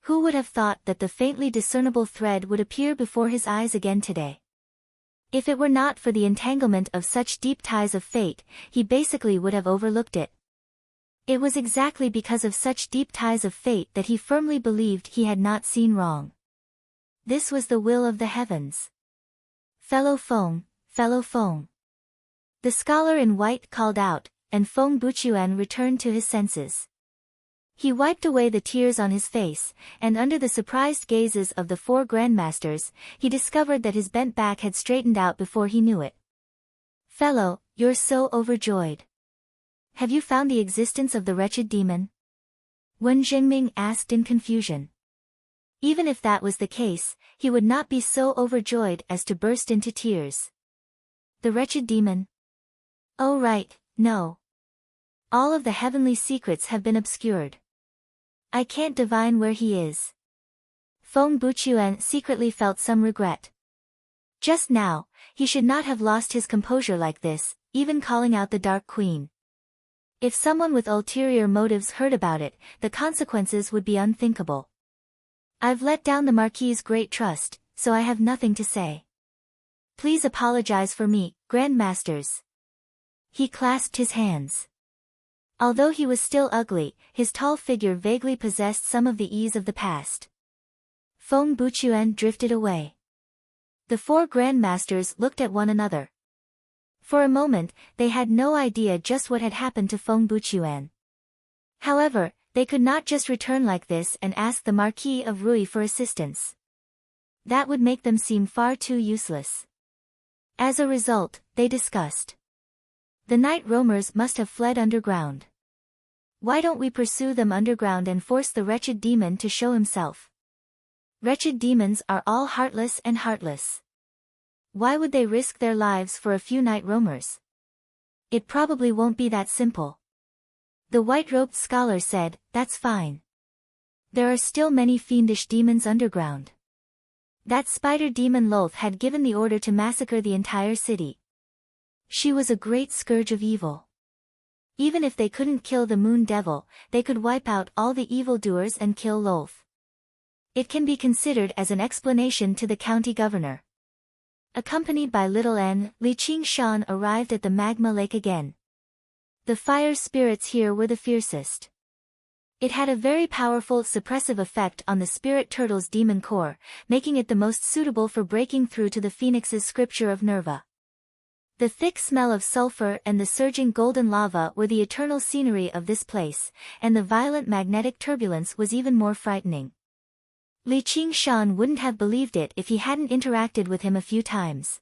Who would have thought that the faintly discernible thread would appear before his eyes again today? If it were not for the entanglement of such deep ties of fate, he basically would have overlooked it. It was exactly because of such deep ties of fate that he firmly believed he had not seen wrong. This was the will of the heavens. Fellow Feng, fellow Feng. The scholar in white called out, and Feng Buchuan returned to his senses. He wiped away the tears on his face, and under the surprised gazes of the four grandmasters, he discovered that his bent back had straightened out before he knew it. Fellow, you're so overjoyed. Have you found the existence of the wretched demon? Wen Zhengming asked in confusion. Even if that was the case, he would not be so overjoyed as to burst into tears. The wretched demon? Oh right, no. All of the heavenly secrets have been obscured. I can't divine where he is. Feng Buchuan secretly felt some regret. Just now, he should not have lost his composure like this, even calling out the Dark Queen. If someone with ulterior motives heard about it, the consequences would be unthinkable. I've let down the Marquis's great trust, so I have nothing to say. Please apologize for me, Grandmasters. He clasped his hands. Although he was still ugly, his tall figure vaguely possessed some of the ease of the past. Feng Buchuan drifted away. The four Grandmasters looked at one another. For a moment, they had no idea just what had happened to Feng Buchuan. However, they could not just return like this and ask the Marquis of Rui for assistance. That would make them seem far too useless. As a result, they discussed. The night roamers must have fled underground. Why don't we pursue them underground and force the wretched demon to show himself? Wretched demons are all heartless and heartless. Why would they risk their lives for a few night roamers? It probably won't be that simple. The white-robed scholar said, that's fine. There are still many fiendish demons underground. That spider demon Loth had given the order to massacre the entire city. She was a great scourge of evil. Even if they couldn't kill the moon devil, they could wipe out all the evildoers and kill Loth. It can be considered as an explanation to the county governor. Accompanied by little N, Li Qingshan arrived at the magma lake again. The fire spirits here were the fiercest. It had a very powerful suppressive effect on the spirit turtle's demon core, making it the most suitable for breaking through to the phoenix's scripture of Nerva. The thick smell of sulfur and the surging golden lava were the eternal scenery of this place, and the violent magnetic turbulence was even more frightening. Li Qingshan wouldn't have believed it if he hadn't interacted with him a few times.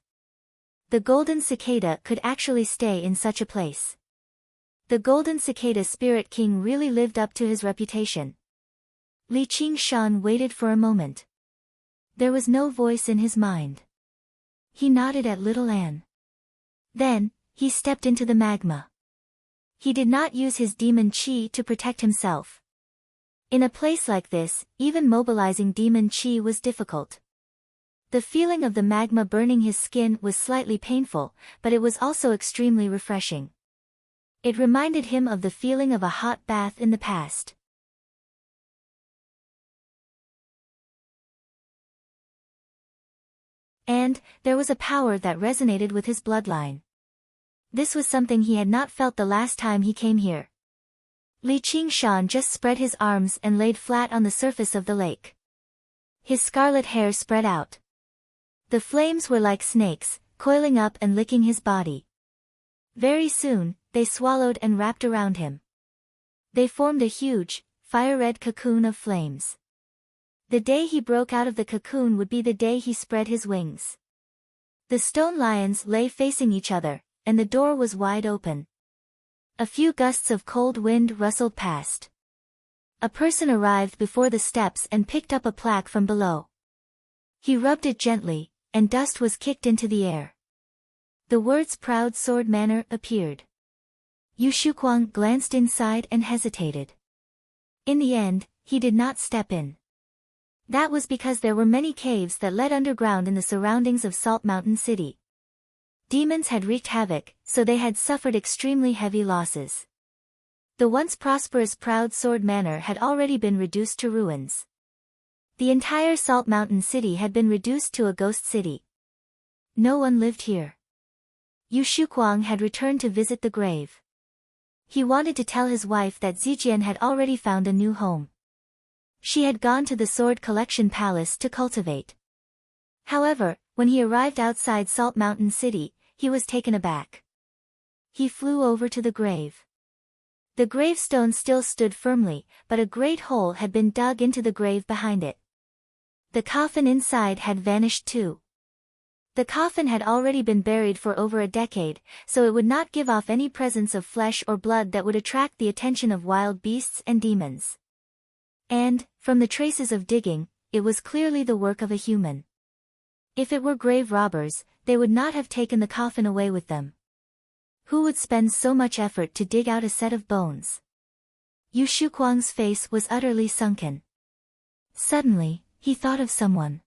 The golden cicada could actually stay in such a place. The golden cicada spirit king really lived up to his reputation. Li Qingshan waited for a moment. There was no voice in his mind. He nodded at little Anne. Then, he stepped into the magma. He did not use his demon chi to protect himself. In a place like this, even mobilizing demon chi was difficult. The feeling of the magma burning his skin was slightly painful, but it was also extremely refreshing. It reminded him of the feeling of a hot bath in the past. And there was a power that resonated with his bloodline. This was something he had not felt the last time he came here. Li Qingshan just spread his arms and laid flat on the surface of the lake. His scarlet hair spread out. The flames were like snakes, coiling up and licking his body. Very soon, they swallowed and wrapped around him. They formed a huge, fire-red cocoon of flames. The day he broke out of the cocoon would be the day he spread his wings. The stone lions lay facing each other, and the door was wide open. A few gusts of cold wind rustled past. A person arrived before the steps and picked up a plaque from below. He rubbed it gently, and dust was kicked into the air. The words "Proud Sword Manor" appeared. Yu Shuquang glanced inside and hesitated. In the end, he did not step in. That was because there were many caves that led underground in the surroundings of Salt Mountain City. Demons had wreaked havoc, so they had suffered extremely heavy losses. The once prosperous Proud Sword Manor had already been reduced to ruins. The entire Salt Mountain City had been reduced to a ghost city. No one lived here. Yu Shuquang had returned to visit the grave. He wanted to tell his wife that Zijian had already found a new home. She had gone to the Sword Collection Palace to cultivate. However, when he arrived outside Salt Mountain City, he was taken aback. He flew over to the grave. The gravestone still stood firmly, but a great hole had been dug into the grave behind it. The coffin inside had vanished too. The coffin had already been buried for over a decade, so it would not give off any presence of flesh or blood that would attract the attention of wild beasts and demons. And, from the traces of digging, it was clearly the work of a human. If it were grave robbers, they would not have taken the coffin away with them. Who would spend so much effort to dig out a set of bones? Yu Shuquang's face was utterly sunken. Suddenly, he thought of someone.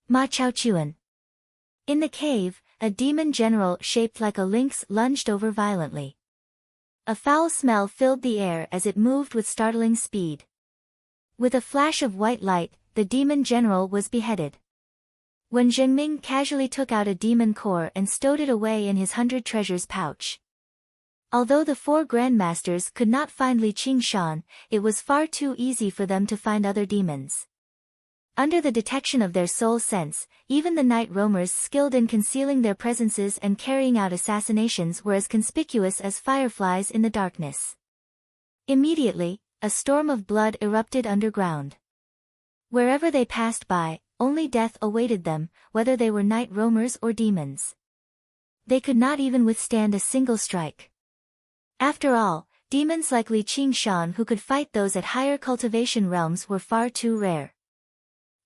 Ma Chaochuan. In the cave, a demon general shaped like a lynx lunged over violently. A foul smell filled the air as it moved with startling speed. With a flash of white light, the demon general was beheaded. Wen Zhengming casually took out a demon core and stowed it away in his 100 treasures pouch. Although the 4 grandmasters could not find Li Qingshan, it was far too easy for them to find other demons. Under the detection of their soul sense, even the night roamers skilled in concealing their presences and carrying out assassinations were as conspicuous as fireflies in the darkness. Immediately, a storm of blood erupted underground. Wherever they passed by, only death awaited them, whether they were night roamers or demons. They could not even withstand a single strike. After all, demons like Li Qingshan who could fight those at higher cultivation realms were far too rare.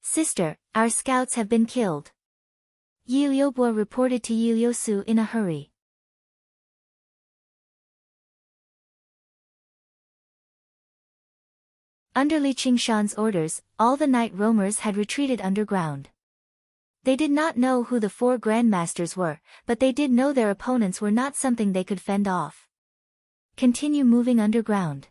"Sister, our scouts have been killed," Yi Liubo reported to Yi Liusu in a hurry. Under Li Qingshan's orders, all the night roamers had retreated underground. They did not know who the 4 grandmasters were, but they did know their opponents were not something they could fend off. Continue moving underground.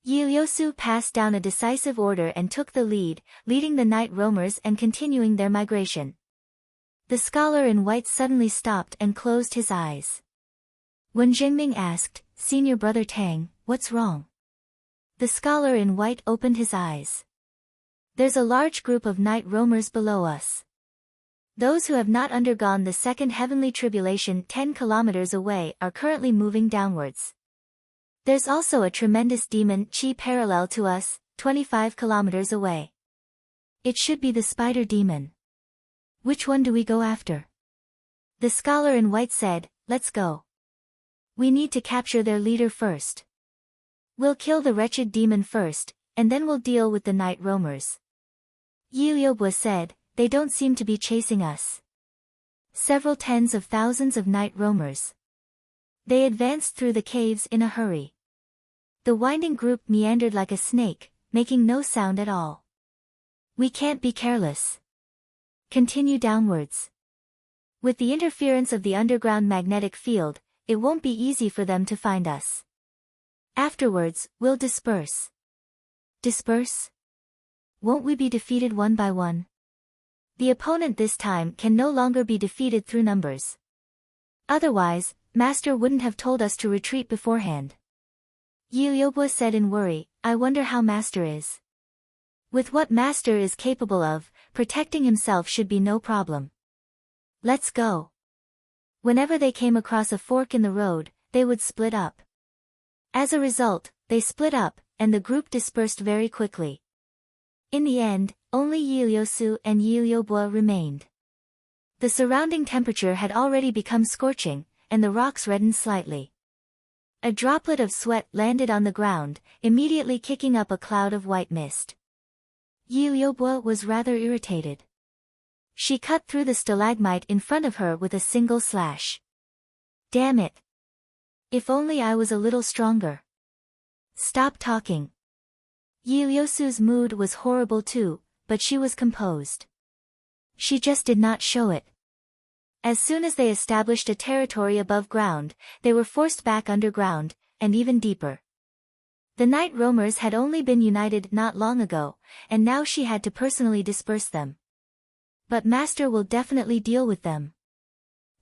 Yi Liusu passed down a decisive order and took the lead, leading the night roamers and continuing their migration. The scholar in white suddenly stopped and closed his eyes. When Zhengming asked, "Senior brother Tang, what's wrong?" The scholar in white opened his eyes. "There's a large group of night roamers below us. Those who have not undergone the second heavenly tribulation 10 kilometers away are currently moving downwards. There's also a tremendous demon chi parallel to us, 25 kilometers away. It should be the spider demon. Which one do we go after?" The scholar in white said, "Let's go. We need to capture their leader first. We'll kill the wretched demon first, and then we'll deal with the night roamers." Yi Liubo said, "They don't seem to be chasing us." Several tens of thousands of night roamers. They advanced through the caves in a hurry. The winding group meandered like a snake, making no sound at all. "We can't be careless. Continue downwards. With the interference of the underground magnetic field, it won't be easy for them to find us. Afterwards, we'll disperse." "Disperse? Won't we be defeated one by one?" The opponent this time can no longer be defeated through numbers. Otherwise, Master wouldn't have told us to retreat beforehand. Yi Liubo said in worry, I wonder how Master is. With what Master is capable of, protecting himself should be no problem. Let's go. Whenever they came across a fork in the road, they would split up. As a result, they split up, and the group dispersed very quickly. In the end, only Yi Liusu and Yi Liubo remained. The surrounding temperature had already become scorching, and the rocks reddened slightly. A droplet of sweat landed on the ground, immediately kicking up a cloud of white mist. Yi Liubo was rather irritated. She cut through the stalagmite in front of her with a single slash. Damn it! If only I was a little stronger. Stop talking. Yi Liusu's mood was horrible too, but she was composed. She just did not show it. As soon as they established a territory above ground, they were forced back underground, and even deeper. The night roamers had only been united not long ago, and now she had to personally disperse them. But Master will definitely deal with them.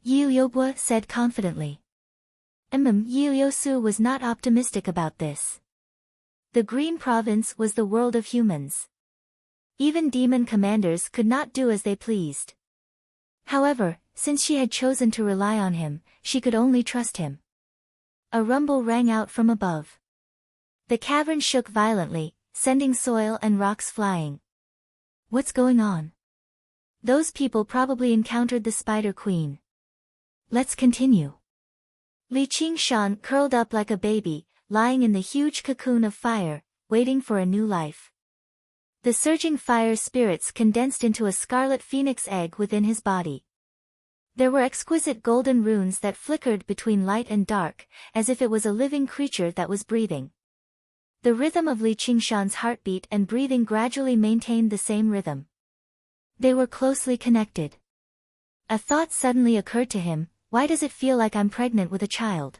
Yi Liubo said confidently. Yi Liusu was not optimistic about this. The Green Province was the world of humans. Even demon commanders could not do as they pleased. However, since she had chosen to rely on him, she could only trust him. A rumble rang out from above. The cavern shook violently, sending soil and rocks flying. What's going on? Those people probably encountered the Spider Queen. Let's continue. Li Qingshan curled up like a baby, lying in the huge cocoon of fire, waiting for a new life. The surging fire spirits condensed into a scarlet phoenix egg within his body. There were exquisite golden runes that flickered between light and dark, as if it was a living creature that was breathing. The rhythm of Li Qingshan's heartbeat and breathing gradually maintained the same rhythm. They were closely connected. A thought suddenly occurred to him, why does it feel like I'm pregnant with a child?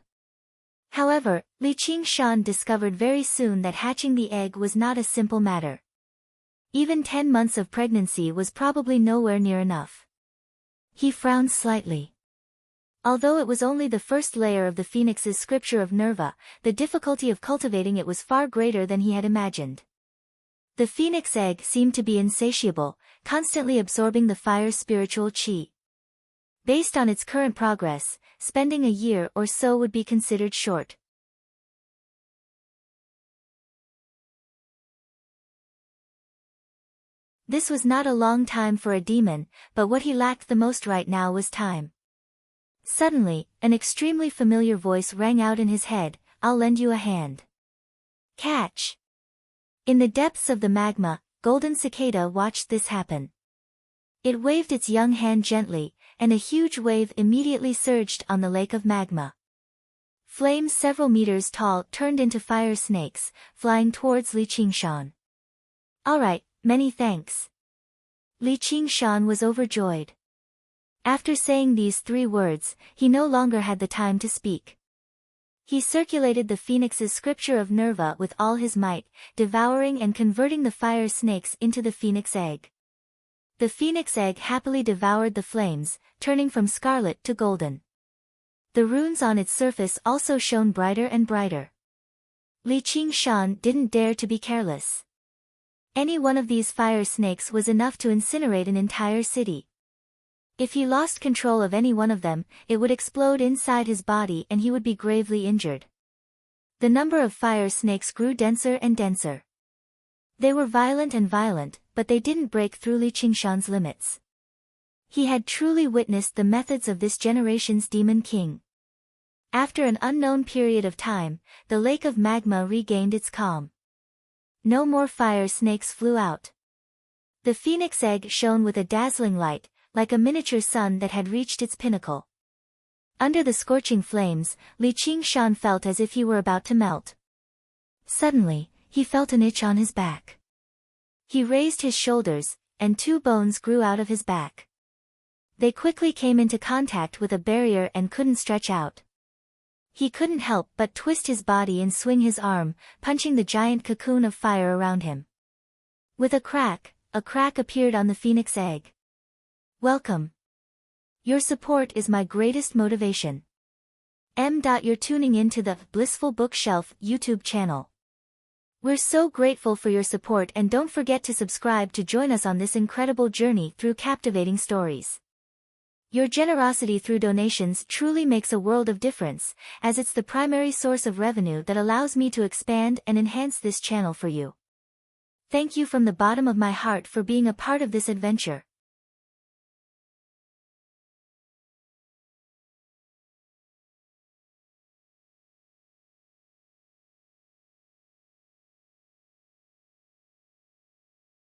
However, Li Qingshan discovered very soon that hatching the egg was not a simple matter. Even 10 months of pregnancy was probably nowhere near enough. He frowned slightly. Although it was only the first layer of the phoenix's scripture of Nerva, the difficulty of cultivating it was far greater than he had imagined. The phoenix egg seemed to be insatiable, constantly absorbing the fire's spiritual qi. Based on its current progress, spending a year or so would be considered short. This was not a long time for a demon, but what he lacked the most right now was time. Suddenly, an extremely familiar voice rang out in his head, I'll lend you a hand. Catch! In the depths of the magma, Golden Cicada watched this happen. It waved its young hand gently, and a huge wave immediately surged on the lake of magma. Flames several meters tall turned into fire snakes, flying towards Li Qingshan. Alright, many thanks. Li Qingshan was overjoyed. After saying these 3 words, he no longer had the time to speak. He circulated the phoenix's scripture of Nerva with all his might, devouring and converting the fire snakes into the phoenix egg. The phoenix egg happily devoured the flames, turning from scarlet to golden. The runes on its surface also shone brighter and brighter. Li Qingshan didn't dare to be careless. Any one of these fire snakes was enough to incinerate an entire city. If he lost control of any one of them, it would explode inside his body and he would be gravely injured. The number of fire snakes grew denser and denser. They were violent and violent, but they didn't break through Li Qingshan's limits. He had truly witnessed the methods of this generation's demon king. After an unknown period of time, the lake of magma regained its calm. No more fire snakes flew out. The phoenix egg shone with a dazzling light, like a miniature sun that had reached its pinnacle. Under the scorching flames, Li Qingshan felt as if he were about to melt. Suddenly, he felt an itch on his back. He raised his shoulders, and 2 bones grew out of his back. They quickly came into contact with a barrier and couldn't stretch out. He couldn't help but twist his body and swing his arm, punching the giant cocoon of fire around him. With a crack appeared on the phoenix egg. Welcome. Your support is my greatest motivation. You're tuning in to the Blissful Bookshelf YouTube channel. We're so grateful for your support, and don't forget to subscribe to join us on this incredible journey through captivating stories. Your generosity through donations truly makes a world of difference, as it's the primary source of revenue that allows me to expand and enhance this channel for you. Thank you from the bottom of my heart for being a part of this adventure.